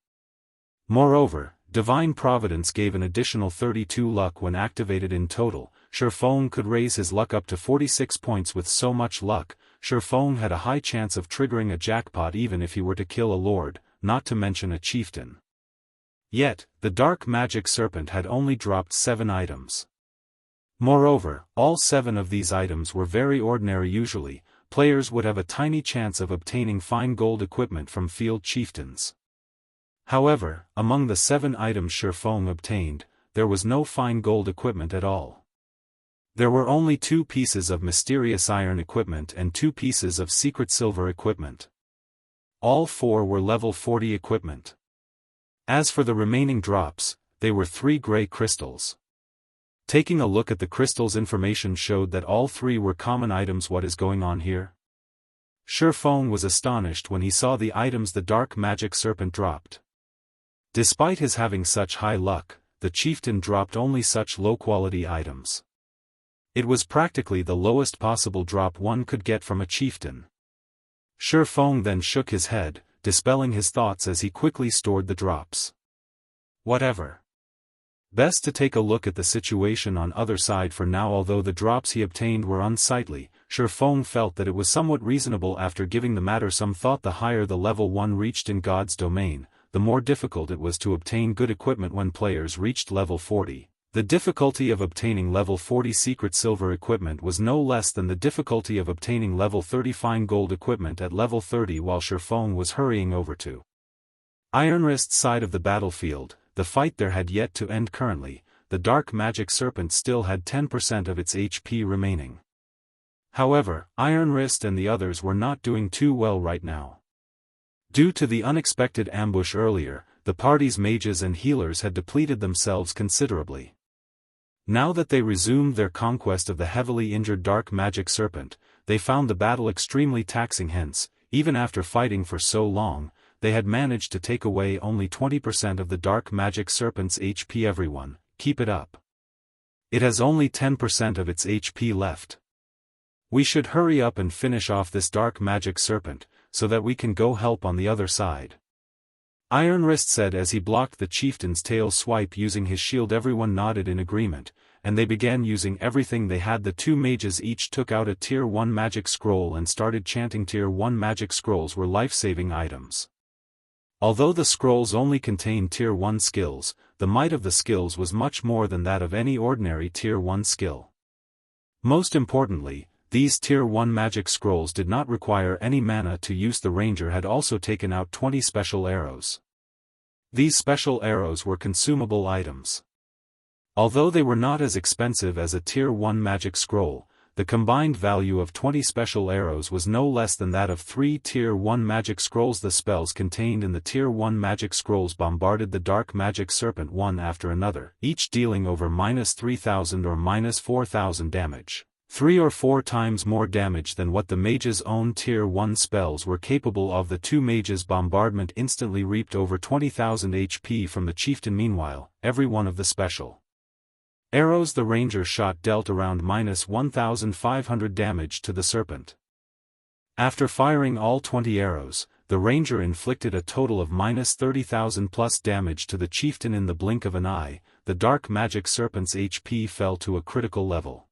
Moreover, Divine Providence gave an additional 32 luck when activated. In total, Shifeng could raise his luck up to 46 points. With so much luck, Shifeng had a high chance of triggering a jackpot even if he were to kill a lord, not to mention a chieftain. Yet, the dark magic serpent had only dropped 7 items. Moreover, all 7 of these items were very ordinary. Usually, players would have a tiny chance of obtaining fine gold equipment from field chieftains. However, among the 7 items Shifeng obtained, there was no fine gold equipment at all. There were only 2 pieces of mysterious iron equipment and 2 pieces of secret silver equipment. All 4 were level 40 equipment. As for the remaining drops, they were 3 gray crystals. Taking a look at the crystals, information showed that all 3 were common items. What is going on here? Shifeng was astonished when he saw the items the dark magic serpent dropped. Despite his having such high luck, the chieftain dropped only such low-quality items. It was practically the lowest possible drop one could get from a chieftain. Shifeng then shook his head, dispelling his thoughts as he quickly stored the drops. Whatever. Best to take a look at the situation on other side for now. Although the drops he obtained were unsightly, Shifeng felt that it was somewhat reasonable. After giving the matter some thought, the higher the level one reached in God's domain, the more difficult it was to obtain good equipment. When players reached level 40, the difficulty of obtaining level 40 secret silver equipment was no less than the difficulty of obtaining level 30 fine gold equipment at level 30. While Shifeng was hurrying over to Ironwrist's side of the battlefield, the fight there had yet to end. Currently, the dark magic serpent still had 10% of its HP remaining. However, Ironwrist and the others were not doing too well right now. Due to the unexpected ambush earlier, the party's mages and healers had depleted themselves considerably. Now that they resumed their conquest of the heavily injured dark magic serpent, they found the battle extremely taxing. Hence, even after fighting for so long, they had managed to take away only 20% of the dark magic serpent's HP. Everyone, keep it up. It has only 10% of its HP left. We should hurry up and finish off this dark magic serpent, so that we can go help on the other side. Ironwrist said as he blocked the chieftain's tail swipe using his shield. Everyone nodded in agreement, and they began using everything they had. The 2 mages each took out a tier 1 magic scroll and started chanting. Tier 1 magic scrolls were life-saving items. Although the scrolls only contained tier 1 skills, the might of the skills was much more than that of any ordinary tier 1 skill. Most importantly, these tier 1 magic scrolls did not require any mana to use. The ranger had also taken out 20 special arrows. These special arrows were consumable items. Although they were not as expensive as a tier 1 magic scroll, the combined value of 20 special arrows was no less than that of 3 Tier 1 magic scrolls. The spells contained in the Tier 1 magic scrolls bombarded the dark magic serpent one after another, each dealing over -3,000 or -4,000 damage. 3 or 4 times more damage than what the mage's own Tier 1 spells were capable of. The two mages' bombardment instantly reaped over 20,000 HP from the chieftain. Meanwhile, every one of the special arrows the ranger shot dealt around -1,500 damage to the serpent. After firing all 20 arrows, the ranger inflicted a total of -30,000 plus damage to the chieftain. In the blink of an eye, the dark magic serpent's HP fell to a critical level.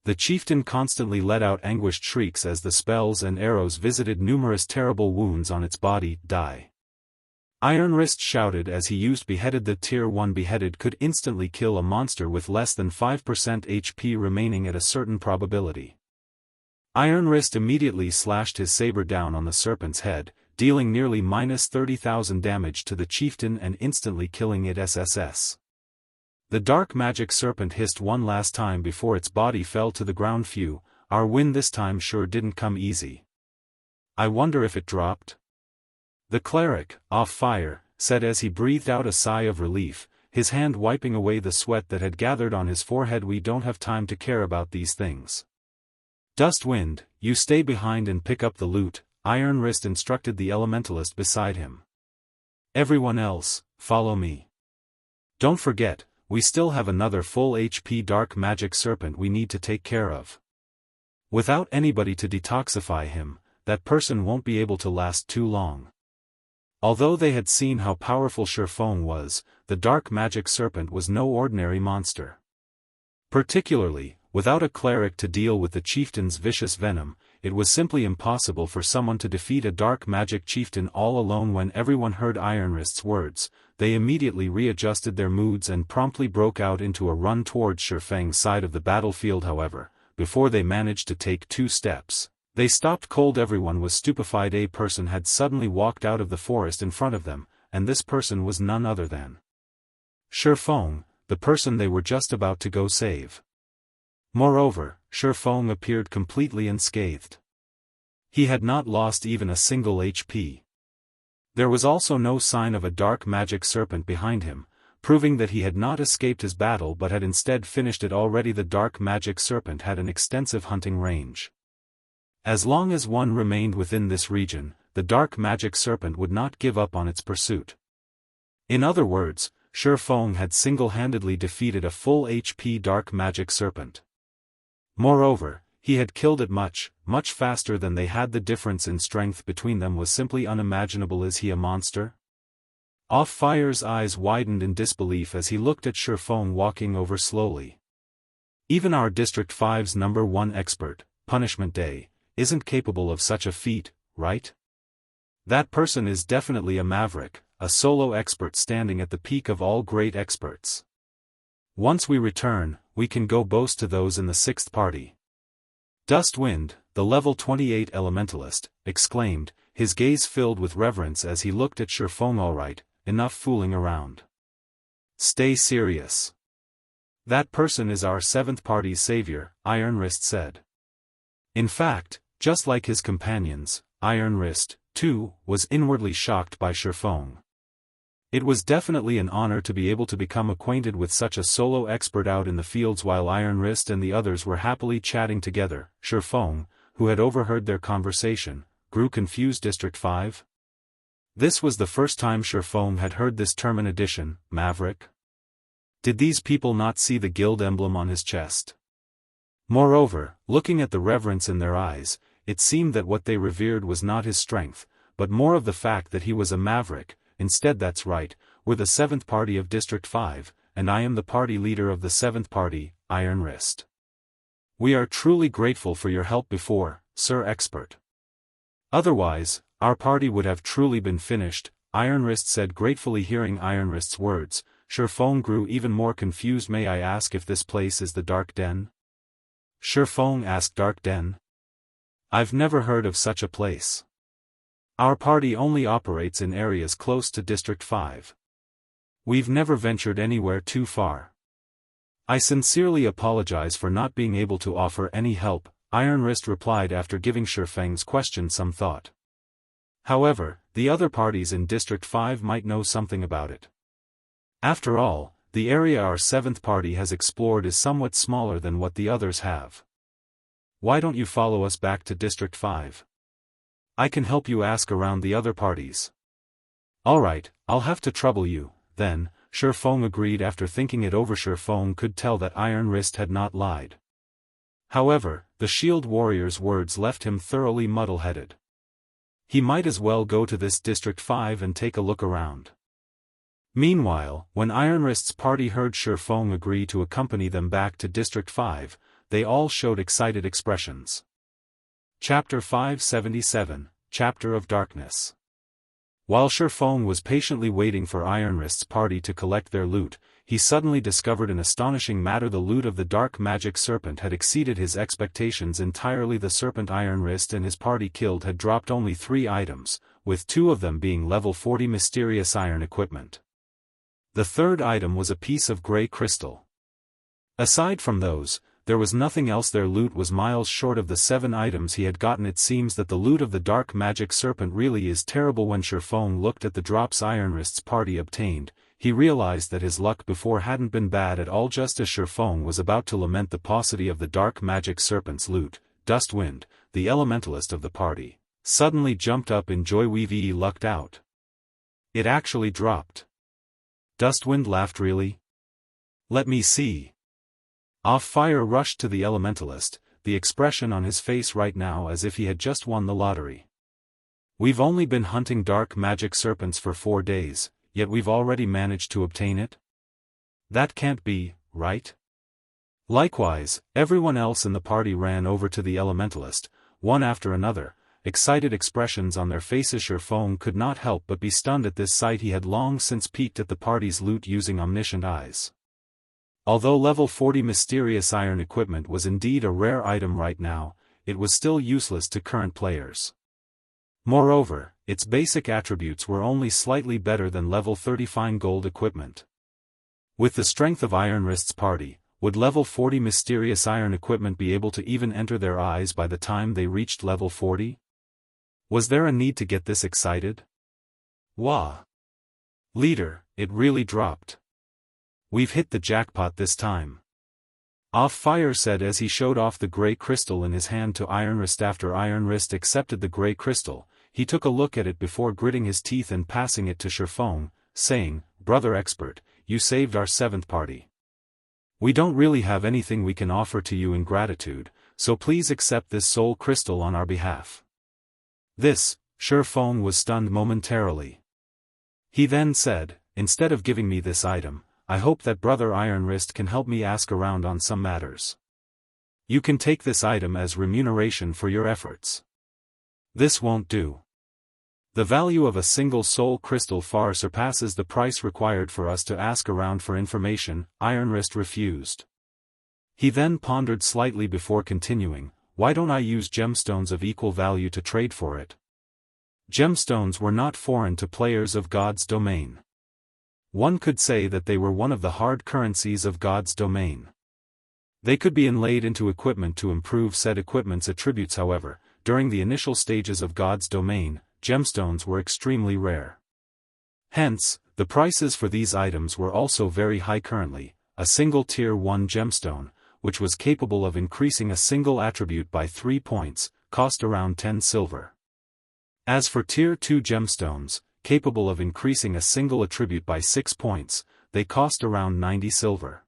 The chieftain constantly let out anguished shrieks as the spells and arrows visited numerous terrible wounds on its body. Die! Iron Wrist shouted as he used Beheaded. The Tier 1 Beheaded could instantly kill a monster with less than 5% HP remaining at a certain probability. Iron Wrist immediately slashed his saber down on the serpent's head, dealing nearly -30,000 damage to the chieftain and instantly killing it. SSS. The dark magic serpent hissed one last time before its body fell to the ground. Phew, our win this time sure didn't come easy. I wonder if it dropped? The cleric, off fire, said as he breathed out a sigh of relief, his hand wiping away the sweat that had gathered on his forehead. We don't have time to care about these things. Dustwind, you stay behind and pick up the loot, Iron Wrist instructed the elementalist beside him. Everyone else, follow me. Don't forget, we still have another full HP dark magic serpent we need to take care of. Without anybody to detoxify him, that person won't be able to last too long. Although they had seen how powerful Shifeng was, the dark magic serpent was no ordinary monster. Particularly, without a cleric to deal with the chieftain's vicious venom, it was simply impossible for someone to defeat a dark magic chieftain all alone. When everyone heard Iron Wrist's words, they immediately readjusted their moods and promptly broke out into a run towards Shifeng's side of the battlefield. However, before they managed to take 2 steps, they stopped cold. Everyone was stupefied. A person had suddenly walked out of the forest in front of them, and this person was none other than Shifeng, the person they were just about to go save. Moreover, Shifeng appeared completely unscathed. He had not lost even a single HP. There was also no sign of a dark magic serpent behind him, proving that he had not escaped his battle but had instead finished it already. The dark magic serpent had an extensive hunting range. As long as one remained within this region, the dark magic serpent would not give up on its pursuit. In other words, Shifeng had single-handedly defeated a full HP dark magic serpent. Moreover, he had killed it much faster than they had. The difference in strength between them was simply unimaginable. Is he a monster? Off-Fire's eyes widened in disbelief as he looked at Shifeng walking over slowly. Even our District 5's #1 expert, Punishment Day, isn't capable of such a feat, right? That person is definitely a Maverick, a solo expert standing at the peak of all great experts. Once we return, we can go boast to those in the 6th party. Dustwind, the level 28 elementalist, exclaimed, his gaze filled with reverence as he looked at Shifeng. Alright, enough fooling around. Stay serious. That person is our 7th party's savior, Iron Wrist said. In fact, just like his companions, Iron Wrist, too, was inwardly shocked by Shifeng. It was definitely an honor to be able to become acquainted with such a solo expert out in the fields. While Iron Wrist and the others were happily chatting together, Shifeng, who had overheard their conversation, grew confused. District 5? This was the first time Shifeng had heard this term. In addition, Maverick? Did these people not see the guild emblem on his chest? Moreover, looking at the reverence in their eyes, it seemed that what they revered was not his strength, but more of the fact that he was a Maverick. Instead, that's right, we're the 7th party of District 5, and I am the party leader of the 7th party, Iron Wrist. We are truly grateful for your help before, Sir Expert. Otherwise, our party would have truly been finished, Iron Wrist said gratefully. Hearing Iron Wrist's words, Shifeng grew even more confused. May I ask if this place is the Dark Den? Shifeng asked. Dark Den? I've never heard of such a place. Our party only operates in areas close to District 5. We've never ventured anywhere too far. I sincerely apologize for not being able to offer any help, Iron Wrist replied after giving Shifeng's question some thought. However, the other parties in District 5 might know something about it. After all, the area our 7th party has explored is somewhat smaller than what the others have. Why don't you follow us back to District 5? I can help you ask around the other parties. Alright, I'll have to trouble you, then, Shifeng agreed after thinking it over. Shifeng could tell that Iron Wrist had not lied. However, the Shield Warrior's words left him thoroughly muddle-headed. He might as well go to this District 5 and take a look around. Meanwhile, when Iron Wrist's party heard Shifeng agree to accompany them back to District 5, they all showed excited expressions. Chapter 577, Chapter of Darkness. While Shifeng was patiently waiting for Iron Wrist's party to collect their loot, he suddenly discovered an astonishing matter. The loot of the dark magic serpent had exceeded his expectations entirely. The serpent Iron Wrist and his party killed had dropped only 3 items, with 2 of them being level 40 mysterious iron equipment. The third item was a piece of grey crystal. Aside from those, there was nothing else. Their loot was miles short of the 7 items he had gotten. It seems that the loot of the dark magic serpent really is terrible. When Shifeng looked at the drops Iron Wrist's party obtained, he realized that his luck before hadn't been bad at all. Just as Shifeng was about to lament the paucity of the dark magic serpent's loot, Dustwind, the elementalist of the party, suddenly jumped up in joy. We've lucked out. It actually dropped. Dustwind laughed. Really? Let me see. Off-Fire rushed to the elementalist, the expression on his face right now as if he had just won the lottery. We've only been hunting dark magic serpents for 4 days, yet we've already managed to obtain it? That can't be, right? Likewise, everyone else in the party ran over to the elementalist, one after another, excited expressions on their faces. Shifeng could not help but be stunned at this sight. He had long since peeked at the party's loot using omniscient eyes. Although level 40 mysterious iron equipment was indeed a rare item right now, it was still useless to current players. Moreover, its basic attributes were only slightly better than level 30 fine gold equipment. With the strength of Iron Wrist's party, would level 40 mysterious iron equipment be able to even enter their eyes by the time they reached level 40? Was there a need to get this excited? Wah! Leader, it really dropped. We've hit the jackpot this time. Off-Fire said as he showed off the grey crystal in his hand to Iron Wrist. After Iron Wrist accepted the grey crystal, he took a look at it before gritting his teeth and passing it to Shifeng, saying, "Brother expert, you saved our 7th party. We don't really have anything we can offer to you in gratitude, so please accept this soul crystal on our behalf." This, Shifeng was stunned momentarily. He then said, "Instead of giving me this item, I hope that Brother Iron Wrist can help me ask around on some matters. You can take this item as remuneration for your efforts." This won't do. The value of a single soul crystal far surpasses the price required for us to ask around for information. Iron Wrist refused. He then pondered slightly before continuing, "Why don't I use gemstones of equal value to trade for it?" Gemstones were not foreign to players of God's domain. One could say that they were one of the hard currencies of God's domain. They could be inlaid into equipment to improve said equipment's attributes. However, during the initial stages of God's domain, gemstones were extremely rare. Hence, the prices for these items were also very high. Currently, a single Tier 1 gemstone, which was capable of increasing a single attribute by 3 points, cost around 10 silver. As for Tier 2 gemstones, capable of increasing a single attribute by 6 points, they cost around 90 silver.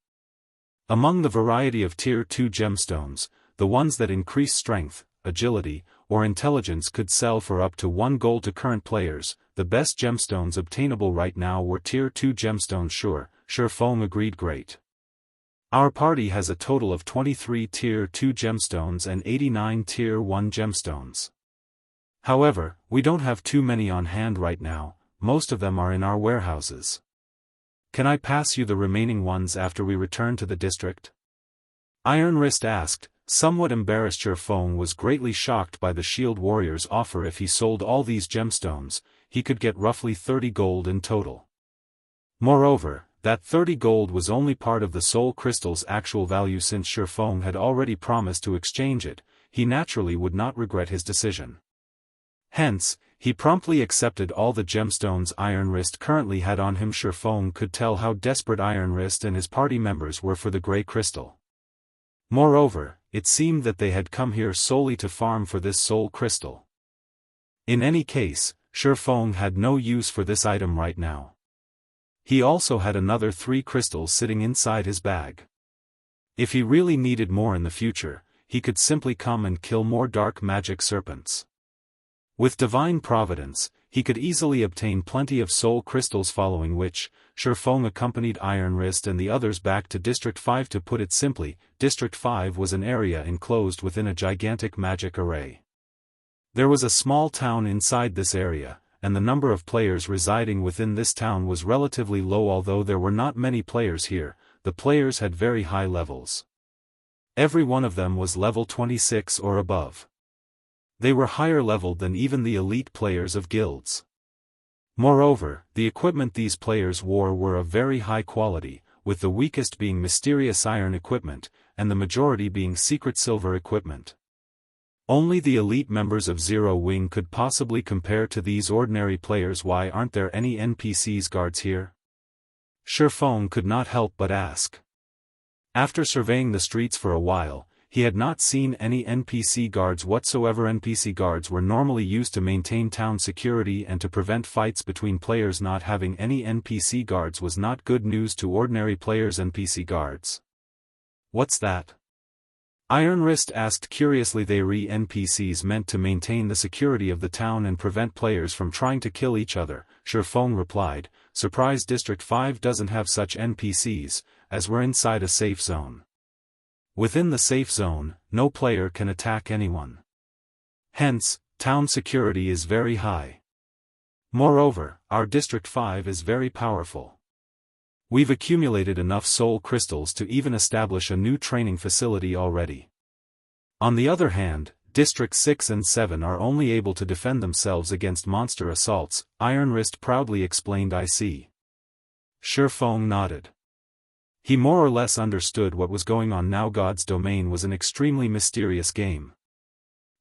Among the variety of Tier 2 gemstones, the ones that increase strength, agility, or intelligence could sell for up to 1 gold to current players. The best gemstones obtainable right now were Tier 2 gemstones. Sure, Shifeng agreed. Great. Our party has a total of 23 Tier 2 gemstones and 89 Tier 1 gemstones. However, we don't have too many on hand right now, most of them are in our warehouses. Can I pass you the remaining ones after we return to the district? Iron Wrist asked, somewhat embarrassed. Shifeng was greatly shocked by the Shield Warrior's offer. If he sold all these gemstones, he could get roughly 30 gold in total. Moreover, that 30 gold was only part of the soul crystal's actual value. Since Shifeng had already promised to exchange it, he naturally would not regret his decision. Hence, he promptly accepted all the gemstones Iron Wrist currently had on him. Shifeng could tell how desperate Iron Wrist and his party members were for the grey crystal. Moreover, it seemed that they had come here solely to farm for this soul crystal. In any case, Shifeng had no use for this item right now. He also had another 3 crystals sitting inside his bag. If he really needed more in the future, he could simply come and kill more dark magic serpents. With divine providence, he could easily obtain plenty of soul crystals, following which, Shifeng accompanied Iron Wrist and the others back to District 5. To put it simply, District 5 was an area enclosed within a gigantic magic array. There was a small town inside this area, and the number of players residing within this town was relatively low. Although there were not many players here, the players had very high levels. Every one of them was level 26 or above. They were higher leveled than even the elite players of guilds. Moreover, the equipment these players wore were of very high quality, with the weakest being mysterious iron equipment, and the majority being secret silver equipment. Only the elite members of Zero Wing could possibly compare to these ordinary players. Why aren't there any NPCs guards here? Shifeng could not help but ask. After surveying the streets for a while, he had not seen any NPC guards whatsoever. NPC guards were normally used to maintain town security and to prevent fights between players. Not having any NPC guards was not good news to ordinary players. NPC guards? What's that? Iron Wrist asked curiously. They NPCs meant to maintain the security of the town and prevent players from trying to kill each other, Shifeng replied, surprised District 5 doesn't have such NPCs, as we're inside a safe zone. Within the safe zone, no player can attack anyone. Hence, town security is very high. Moreover, our District 5 is very powerful. We've accumulated enough soul crystals to even establish a new training facility already. On the other hand, District 6 and 7 are only able to defend themselves against monster assaults, Iron Wrist proudly explained. I see. Shifeng nodded. He more or less understood what was going on now. God's Domain was an extremely mysterious game.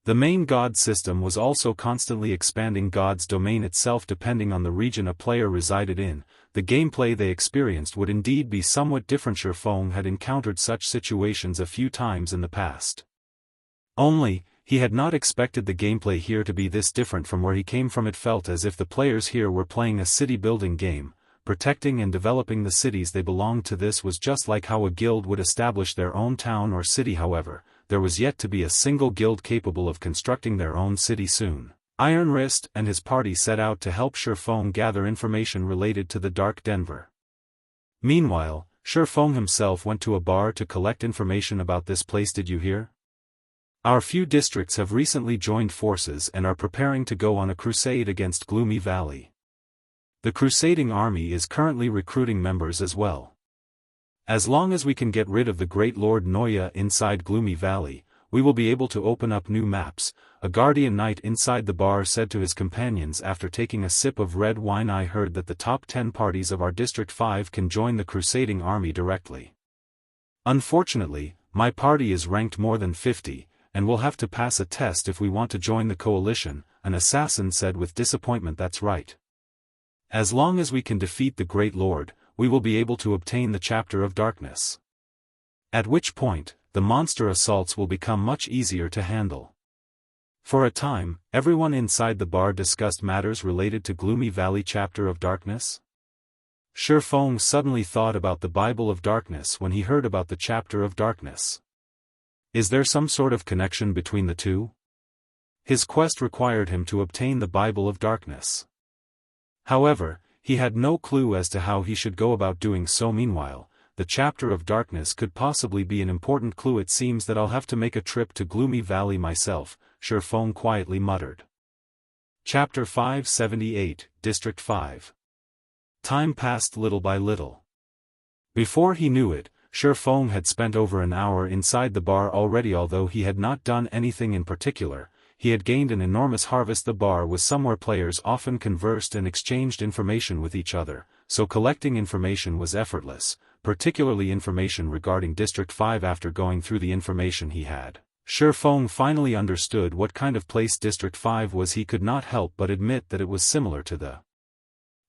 The main god system was also constantly expanding. God's Domain itself, depending on the region a player resided in, the gameplay they experienced would indeed be somewhat different. Shifeng had encountered such situations a few times in the past. Only, he had not expected the gameplay here to be this different from where he came from. It felt as if the players here were playing a city-building game, protecting and developing the cities they belonged to. This was just like how a guild would establish their own town or city. However, there was yet to be a single guild capable of constructing their own city. Soon, Iron Wrist and his party set out to help Shifeng gather information related to the Dark Denver. Meanwhile, Shifeng himself went to a bar to collect information about this place. Did you hear? Our few districts have recently joined forces and are preparing to go on a crusade against Gloomy Valley. The Crusading army is currently recruiting members as well. As long as we can get rid of the Great Lord Noya inside Gloomy Valley, we will be able to open up new maps, a guardian knight inside the bar said to his companions after taking a sip of red wine. I heard that the top 10 parties of our District 5 can join the Crusading army directly. Unfortunately, my party is ranked more than 50, and we'll have to pass a test if we want to join the coalition, an assassin said with disappointment. That's right. As long as we can defeat the Great Lord, we will be able to obtain the Chapter of Darkness. At which point, the monster assaults will become much easier to handle. For a time, everyone inside the bar discussed matters related to Gloomy Valley Chapter of Darkness. Shifeng suddenly thought about the Bible of Darkness when he heard about the Chapter of Darkness. Is there some sort of connection between the two? His quest required him to obtain the Bible of Darkness. However, he had no clue as to how he should go about doing so. Meanwhile, the Chapter of Darkness could possibly be an important clue. It seems that I'll have to make a trip to Gloomy Valley myself, Shifeng quietly muttered. Chapter 578, District 5. Time passed little by little. Before he knew it, Shifeng had spent over an hour inside the bar already. Although he had not done anything in particular, he had gained an enormous harvest. The bar was somewhere players often conversed and exchanged information with each other, so collecting information was effortless, particularly information regarding District 5. After going through the information he had, Shifeng finally understood what kind of place District 5 was. He could not help but admit that it was similar to the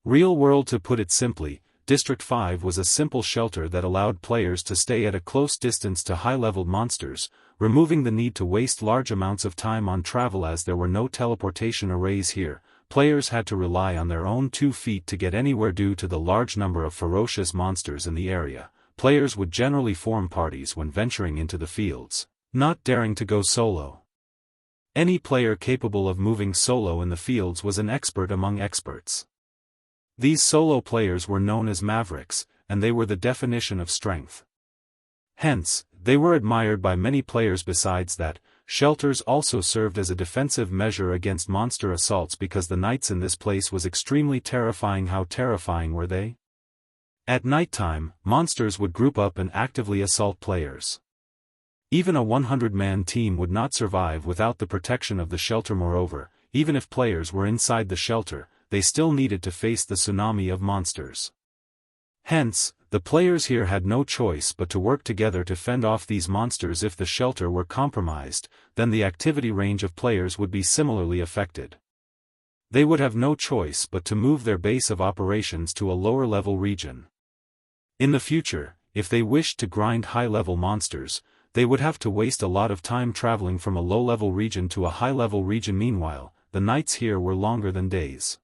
real world. To put it simply, District 5 was a simple shelter that allowed players to stay at a close distance to high-leveled monsters, removing the need to waste large amounts of time on travel. As there were no teleportation arrays here, players had to rely on their own 2 feet to get anywhere. Due to the large number of ferocious monsters in the area, players would generally form parties when venturing into the fields, not daring to go solo. Any player capable of moving solo in the fields was an expert among experts. These solo players were known as Mavericks, and they were the definition of strength. Hence, they were admired by many players. Besides that, shelters also served as a defensive measure against monster assaults because the nights in this place was extremely terrifying. How terrifying were they? At nighttime, monsters would group up and actively assault players. Even a 100-man team would not survive without the protection of the shelter. Moreover, even if players were inside the shelter, they still needed to face the tsunami of monsters. Hence, the players here had no choice but to work together to fend off these monsters. If the shelter were compromised, then the activity range of players would be similarly affected. They would have no choice but to move their base of operations to a lower-level region. In the future, if they wished to grind high-level monsters, they would have to waste a lot of time traveling from a low-level region to a high-level region. Meanwhile, the nights here were longer than days.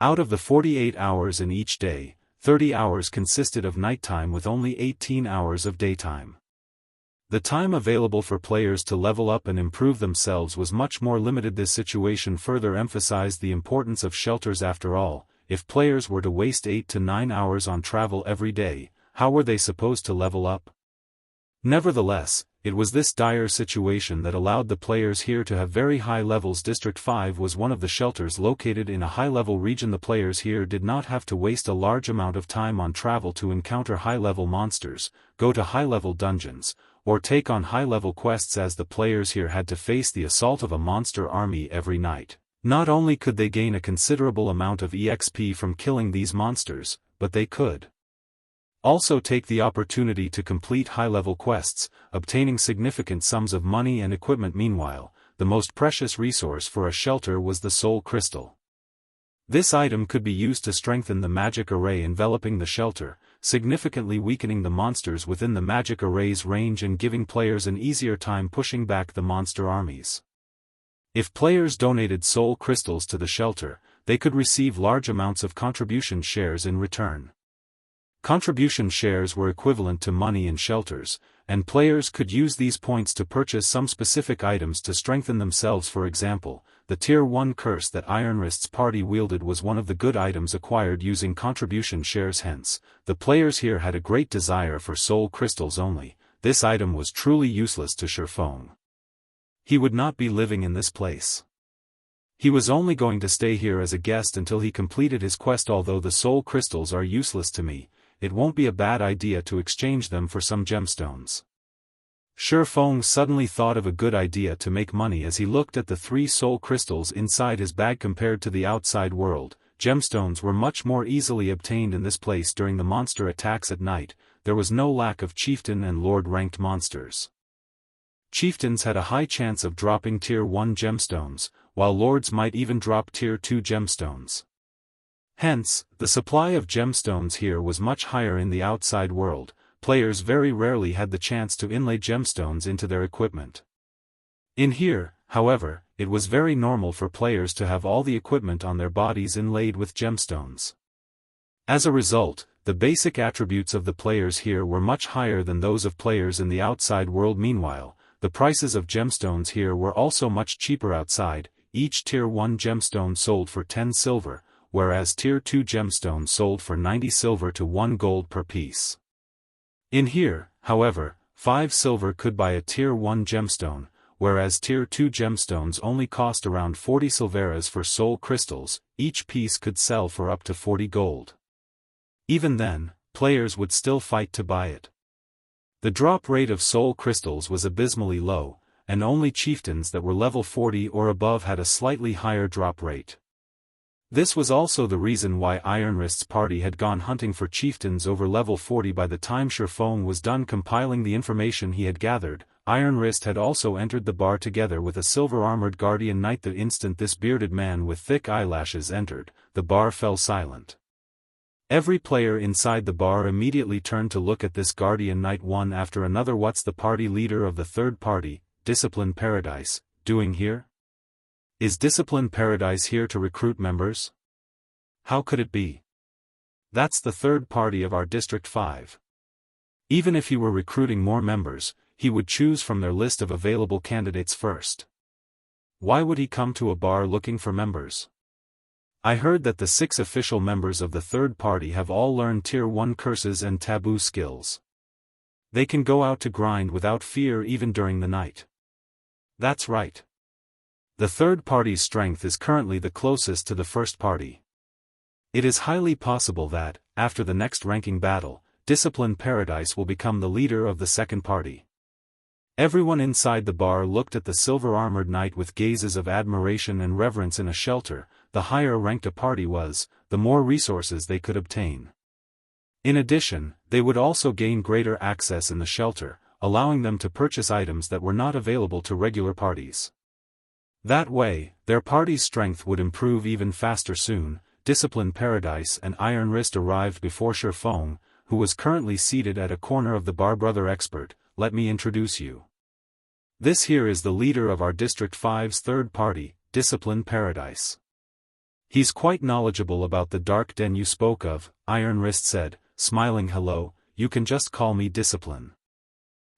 Out of the 48 hours in each day, 30 hours consisted of nighttime with only 18 hours of daytime. The time available for players to level up and improve themselves was much more limited. This situation further emphasized the importance of shelters. After all, if players were to waste 8 to 9 hours on travel every day, how were they supposed to level up? Nevertheless, it was this dire situation that allowed the players here to have very high levels. District 5 was one of the shelters located in a high-level region. The players here did not have to waste a large amount of time on travel to encounter high-level monsters, go to high-level dungeons, or take on high-level quests. As the players here had to face the assault of a monster army every night, not only could they gain a considerable amount of EXP from killing these monsters, but they could also take the opportunity to complete high-level quests, obtaining significant sums of money and equipment. Meanwhile, the most precious resource for a shelter was the Soul Crystal. This item could be used to strengthen the magic array enveloping the shelter, significantly weakening the monsters within the magic array's range and giving players an easier time pushing back the monster armies. If players donated Soul Crystals to the shelter, they could receive large amounts of contribution shares in return. Contribution shares were equivalent to money in shelters, and players could use these points to purchase some specific items to strengthen themselves. For example, the Tier 1 curse that Ironwrist's party wielded was one of the good items acquired using contribution shares. Hence, the players here had a great desire for soul crystals. Only, this item was truly useless to Shifeng. He would not be living in this place. He was only going to stay here as a guest until he completed his quest. Although the soul crystals are useless to me, it won't be a bad idea to exchange them for some gemstones. Shifeng suddenly thought of a good idea to make money as he looked at the 3 soul crystals inside his bag. Compared to the outside world, gemstones were much more easily obtained in this place. During the monster attacks at night, there was no lack of chieftain and lord-ranked monsters. Chieftains had a high chance of dropping Tier 1 gemstones, while lords might even drop Tier 2 gemstones. Hence, the supply of gemstones here was much higher. In the outside world, players very rarely had the chance to inlay gemstones into their equipment. In here, however, it was very normal for players to have all the equipment on their bodies inlaid with gemstones. As a result, the basic attributes of the players here were much higher than those of players in the outside world. Meanwhile, the prices of gemstones here were also much cheaper. Outside, each Tier 1 gemstone sold for 10 silver, whereas Tier 2 gemstones sold for 90 silver to 1 gold per piece. In here, however, 5 silver could buy a Tier 1 gemstone, whereas Tier 2 gemstones only cost around 40 silveras. For soul crystals, each piece could sell for up to 40 gold. Even then, players would still fight to buy it. The drop rate of soul crystals was abysmally low, and only chieftains that were level 40 or above had a slightly higher drop rate. This was also the reason why Ironwrist's party had gone hunting for chieftains over level 40 by the time Shifeng was done compiling the information he had gathered. Ironwrist had also entered the bar together with a silver-armored guardian knight. The instant this bearded man with thick eyelashes entered, the bar fell silent. Every player inside the bar immediately turned to look at this guardian knight one after another. What's the party leader of the third party, Discipline Paradise, doing here? Is Discipline Paradise here to recruit members? How could it be? That's the third party of our District 5. Even if he were recruiting more members, he would choose from their list of available candidates first. Why would he come to a bar looking for members? I heard that the 6 official members of the third party have all learned Tier 1 curses and taboo skills. They can go out to grind without fear even during the night. That's right. The third party's strength is currently the closest to the first party. It is highly possible that, after the next ranking battle, Discipline Paradise will become the leader of the second party. Everyone inside the bar looked at the silver-armored knight with gazes of admiration and reverence. In a shelter, the higher ranked a party was, the more resources they could obtain. In addition, they would also gain greater access in the shelter, allowing them to purchase items that were not available to regular parties. That way, their party's strength would improve even faster. Soon, Discipline Paradise and Ironwrist arrived before Shifeng, who was currently seated at a corner of the bar. Brother Expert, let me introduce you. This here is the leader of our District 5's third party, Discipline Paradise. He's quite knowledgeable about the dark den you spoke of, Ironwrist said, smiling. Hello, you can just call me Discipline.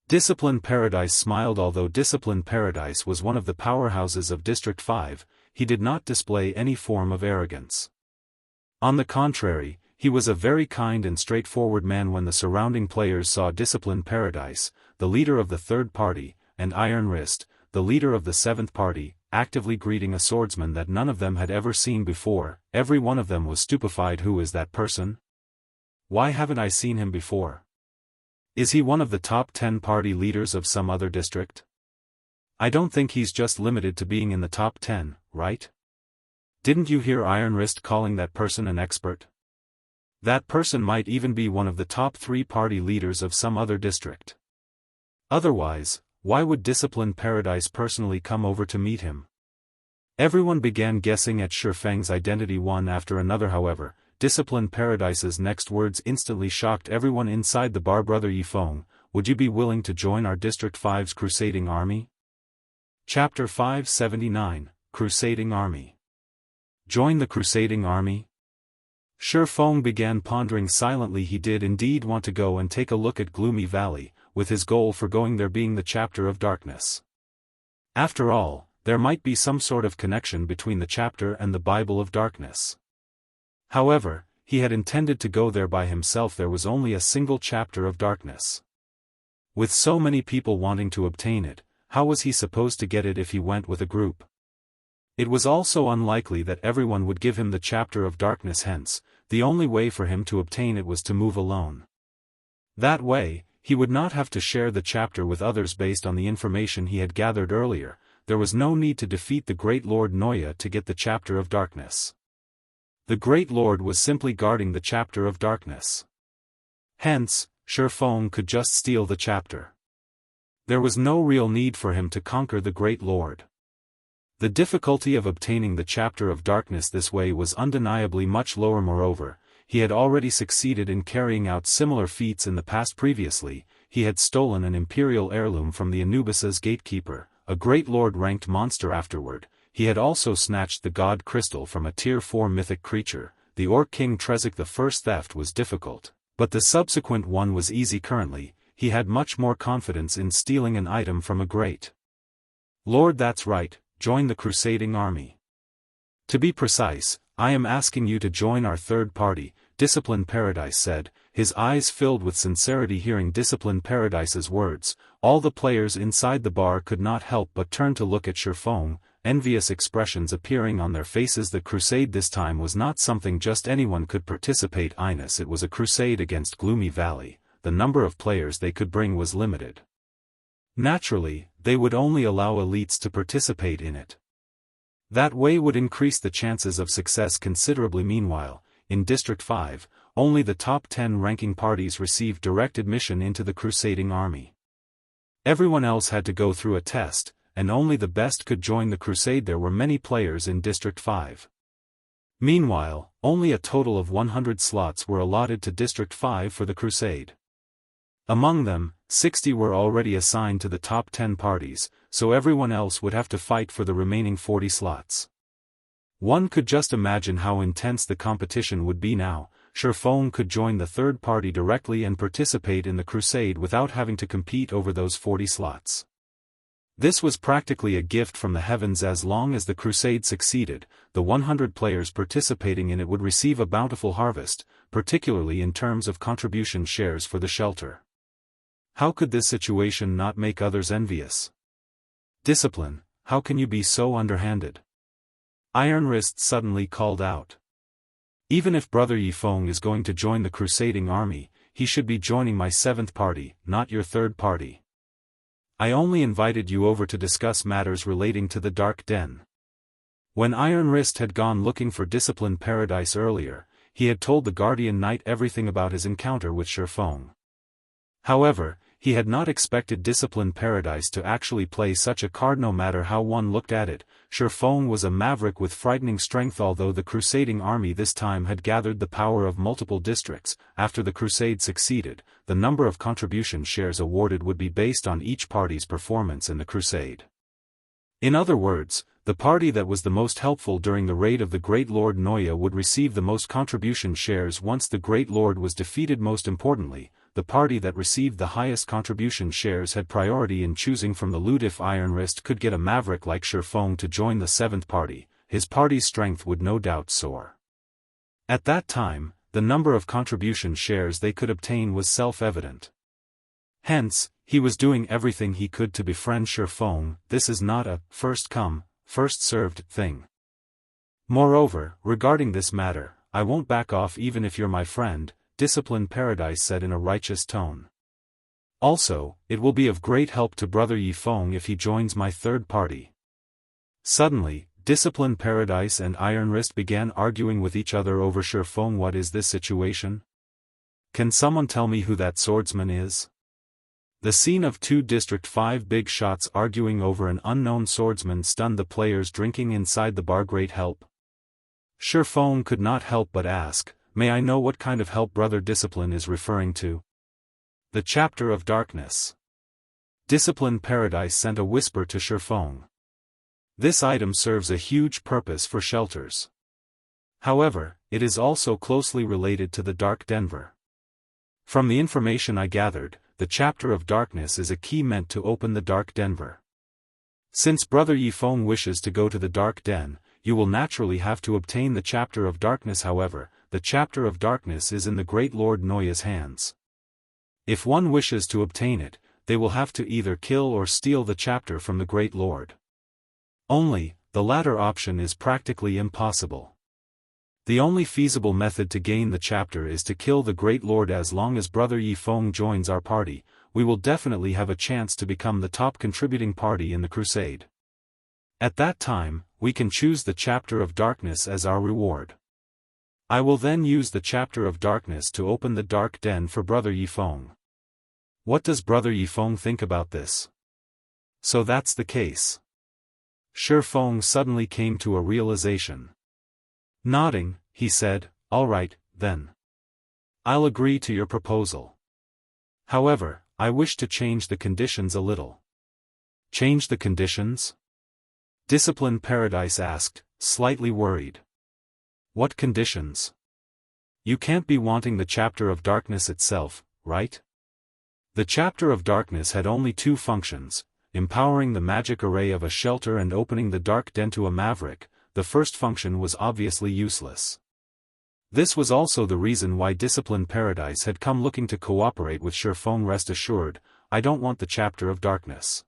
Discipline Paradise smiled. Although Discipline Paradise was one of the powerhouses of District 5, he did not display any form of arrogance. On the contrary, he was a very kind and straightforward man. When the surrounding players saw Discipline Paradise, the leader of the third party, and Ironwrist, the leader of the seventh party, actively greeting a swordsman that none of them had ever seen before, every one of them was stupefied. Who is that person? Why haven't I seen him before? Is he one of the top 10 party leaders of some other district? I don't think he's just limited to being in the top 10, right? Didn't you hear Ironwrist calling that person an expert? That person might even be one of the top 3 party leaders of some other district. Otherwise, why would Discipline Paradise personally come over to meet him? Everyone began guessing at Shifeng's identity one after another. However, Discipline Paradise's next words instantly shocked everyone inside the bar. Brother Yifeng, would you be willing to join our District 5's Crusading Army? Chapter 579, Crusading Army. Join the Crusading Army? Shifeng began pondering silently. He did indeed want to go and take a look at Gloomy Valley, with his goal for going there being the Chapter of Darkness. After all, there might be some sort of connection between the chapter and the Bible of Darkness. However, he had intended to go there by himself. There was only a single Chapter of Darkness. With so many people wanting to obtain it, how was he supposed to get it if he went with a group? It was also unlikely that everyone would give him the Chapter of Darkness. Hence, the only way for him to obtain it was to move alone. That way, he would not have to share the chapter with others. Based on the information he had gathered earlier, there was no need to defeat the Great Lord Noya to get the Chapter of Darkness. The Great Lord was simply guarding the Chapter of Darkness. Hence, Shifeng could just steal the chapter. There was no real need for him to conquer the Great Lord. The difficulty of obtaining the Chapter of Darkness this way was undeniably much lower. Moreover, he had already succeeded in carrying out similar feats in the past. Previously, he had stolen an imperial heirloom from the Anubis's gatekeeper, a Great Lord-ranked monster. Afterward, he had also snatched the God Crystal from a Tier 4 mythic creature, the Orc King Trezek. The first theft was difficult, but the subsequent one was easy. Currently, he had much more confidence in stealing an item from a Great Lord. That's right, join the Crusading Army. To be precise, I am asking you to join our third party, Discipline Paradise said, his eyes filled with sincerity. Hearing Discipline Paradise's words, all the players inside the bar could not help but turn to look at Shifeng, envious expressions appearing on their faces. The crusade this time was not something just anyone could participate in. It was a crusade against Gloomy Valley. The number of players they could bring was limited. Naturally, they would only allow elites to participate in it. That way would increase the chances of success considerably. Meanwhile, in District 5, only the top 10 ranking parties received direct admission into the Crusading army. Everyone else had to go through a test, and only the best could join the crusade. There were many players in District 5. Meanwhile, only a total of 100 slots were allotted to District 5 for the crusade. Among them, 60 were already assigned to the top 10 parties, so everyone else would have to fight for the remaining 40 slots. One could just imagine how intense the competition would be now. Shifeng could join the third party directly and participate in the crusade without having to compete over those 40 slots. This was practically a gift from the heavens. As long as the crusade succeeded, the 100 players participating in it would receive a bountiful harvest, particularly in terms of contribution shares for the shelter. How could this situation not make others envious? Discipline, how can you be so underhanded? Iron Wrist suddenly called out. Even if Brother Yifeng is going to join the Crusading army, he should be joining my 7th party, not your 3rd party. I only invited you over to discuss matters relating to the Dark Den. When Iron Wrist had gone looking for Discipline Paradise earlier, he had told the Guardian Knight everything about his encounter with Shifeng. However, he had not expected Discipline Paradise to actually play such a card. No matter how one looked at it, Shifeng was a maverick with frightening strength. Although the Crusading army this time had gathered the power of multiple districts, after the crusade succeeded, the number of contribution shares awarded would be based on each party's performance in the crusade. In other words, the party that was the most helpful during the raid of the Great Lord Noya would receive the most contribution shares once the Great Lord was defeated. Most importantly, the party that received the highest contribution shares had priority in choosing from the loot. If Iron Wrist could get a maverick like Shifeng to join the 7th party, his party's strength would no doubt soar. At that time, the number of contribution shares they could obtain was self-evident. Hence, he was doing everything he could to befriend Shifeng. This is not a first-come, first-served thing. Moreover, regarding this matter, I won't back off even if you're my friend, Discipline Paradise said in a righteous tone. Also, it will be of great help to Brother Yifeng if he joins my 3rd party. Suddenly, Discipline Paradise and Iron Wrist began arguing with each other over Shifeng. What is this situation? Can someone tell me who that swordsman is? The scene of 2 District 5 big shots arguing over an unknown swordsman stunned the players drinking inside the bar. Great help? Shifeng could not help but ask, may I know what kind of help Brother Discipline is referring to? The Chapter of Darkness. Discipline Paradise sent a whisper to Shifeng. This item serves a huge purpose for shelters. However, it is also closely related to the Dark Denver. From the information I gathered, the Chapter of Darkness is a key meant to open the Dark Denver. Since Brother Yifeng wishes to go to the Dark Den, you will naturally have to obtain the Chapter of Darkness. However, the Chapter of Darkness is in the Great Lord Noya's hands. If one wishes to obtain it, they will have to either kill or steal the chapter from the Great Lord. Only, the latter option is practically impossible. The only feasible method to gain the chapter is to kill the Great Lord. As long as Brother Yifeng joins our party, we will definitely have a chance to become the top contributing party in the crusade. At that time, we can choose the Chapter of Darkness as our reward. I will then use the Chapter of Darkness to open the Dark Den for Brother Yifeng. What does Brother Yifeng think about this? So that's the case. Shifeng suddenly came to a realization. Nodding, he said, all right, then. I'll agree to your proposal. However, I wish to change the conditions a little. Change the conditions? Discipline Paradise asked, slightly worried. What conditions? You can't be wanting the Chapter of Darkness itself, right? The Chapter of Darkness had only 2 functions, empowering the magic array of a shelter and opening the Dark Den to a maverick. The first function was obviously useless. This was also the reason why Discipline Paradise had come looking to cooperate with Shifeng. Rest assured, I don't want the Chapter of Darkness.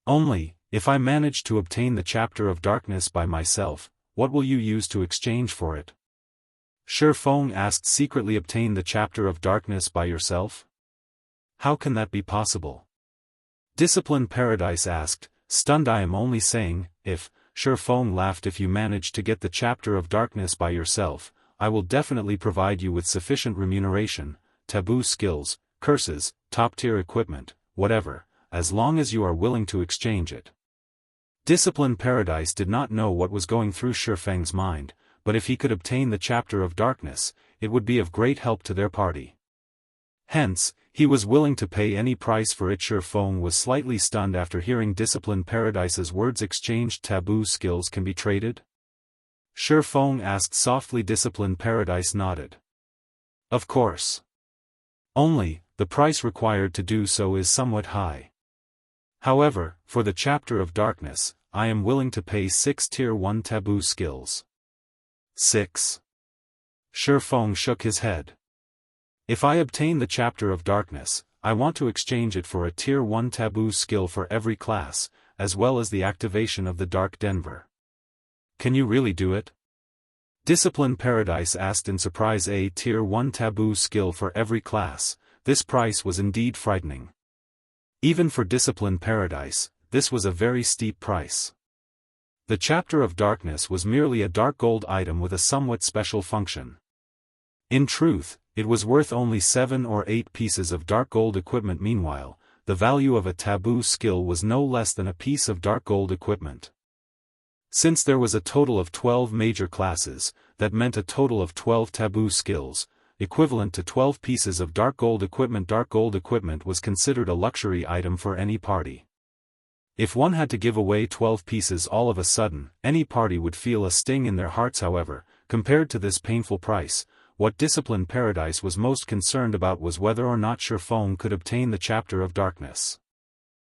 Only, if I manage to obtain the Chapter of Darkness by myself, what will you use to exchange for it? Shifeng asked. Secretly obtain the Chapter of Darkness by yourself? How can that be possible? Discipline Paradise asked, stunned. I am only saying, if Feng laughed. If you manage to get the Chapter of Darkness by yourself, I will definitely provide you with sufficient remuneration, taboo skills, curses, top-tier equipment, whatever, as long as you are willing to exchange it. Discipline Paradise did not know what was going through Feng's mind, but if he could obtain the Chapter of Darkness, it would be of great help to their party. Hence, he was willing to pay any price for it. Feng was slightly stunned after hearing Discipline Paradise's words. Exchanged taboo skills can be traded? Feng asked softly. Discipline Paradise nodded. Of course. Only, the price required to do so is somewhat high. However, for the Chapter of Darkness, I am willing to pay 6 Tier 1 taboo skills. 6. Feng shook his head. If I obtain the Chapter of Darkness, I want to exchange it for a Tier 1 taboo skill for every class, as well as the activation of the Dark Denver. Can you really do it? Discipline Paradise asked in surprise. A Tier 1 taboo skill for every class, this price was indeed frightening. Even for Discipline Paradise, this was a very steep price. The Chapter of Darkness was merely a dark gold item with a somewhat special function. In truth, it was worth only 7 or 8 pieces of dark gold equipment. Meanwhile, the value of a taboo skill was no less than a piece of dark gold equipment. Since there was a total of 12 major classes, that meant a total of 12 taboo skills, equivalent to 12 pieces of dark gold equipment. Dark gold equipment was considered a luxury item for any party. If one had to give away 12 pieces all of a sudden, any party would feel a sting in their hearts. However, compared to this painful price, what Discipline Paradise was most concerned about was whether or not Feng could obtain the Chapter of Darkness.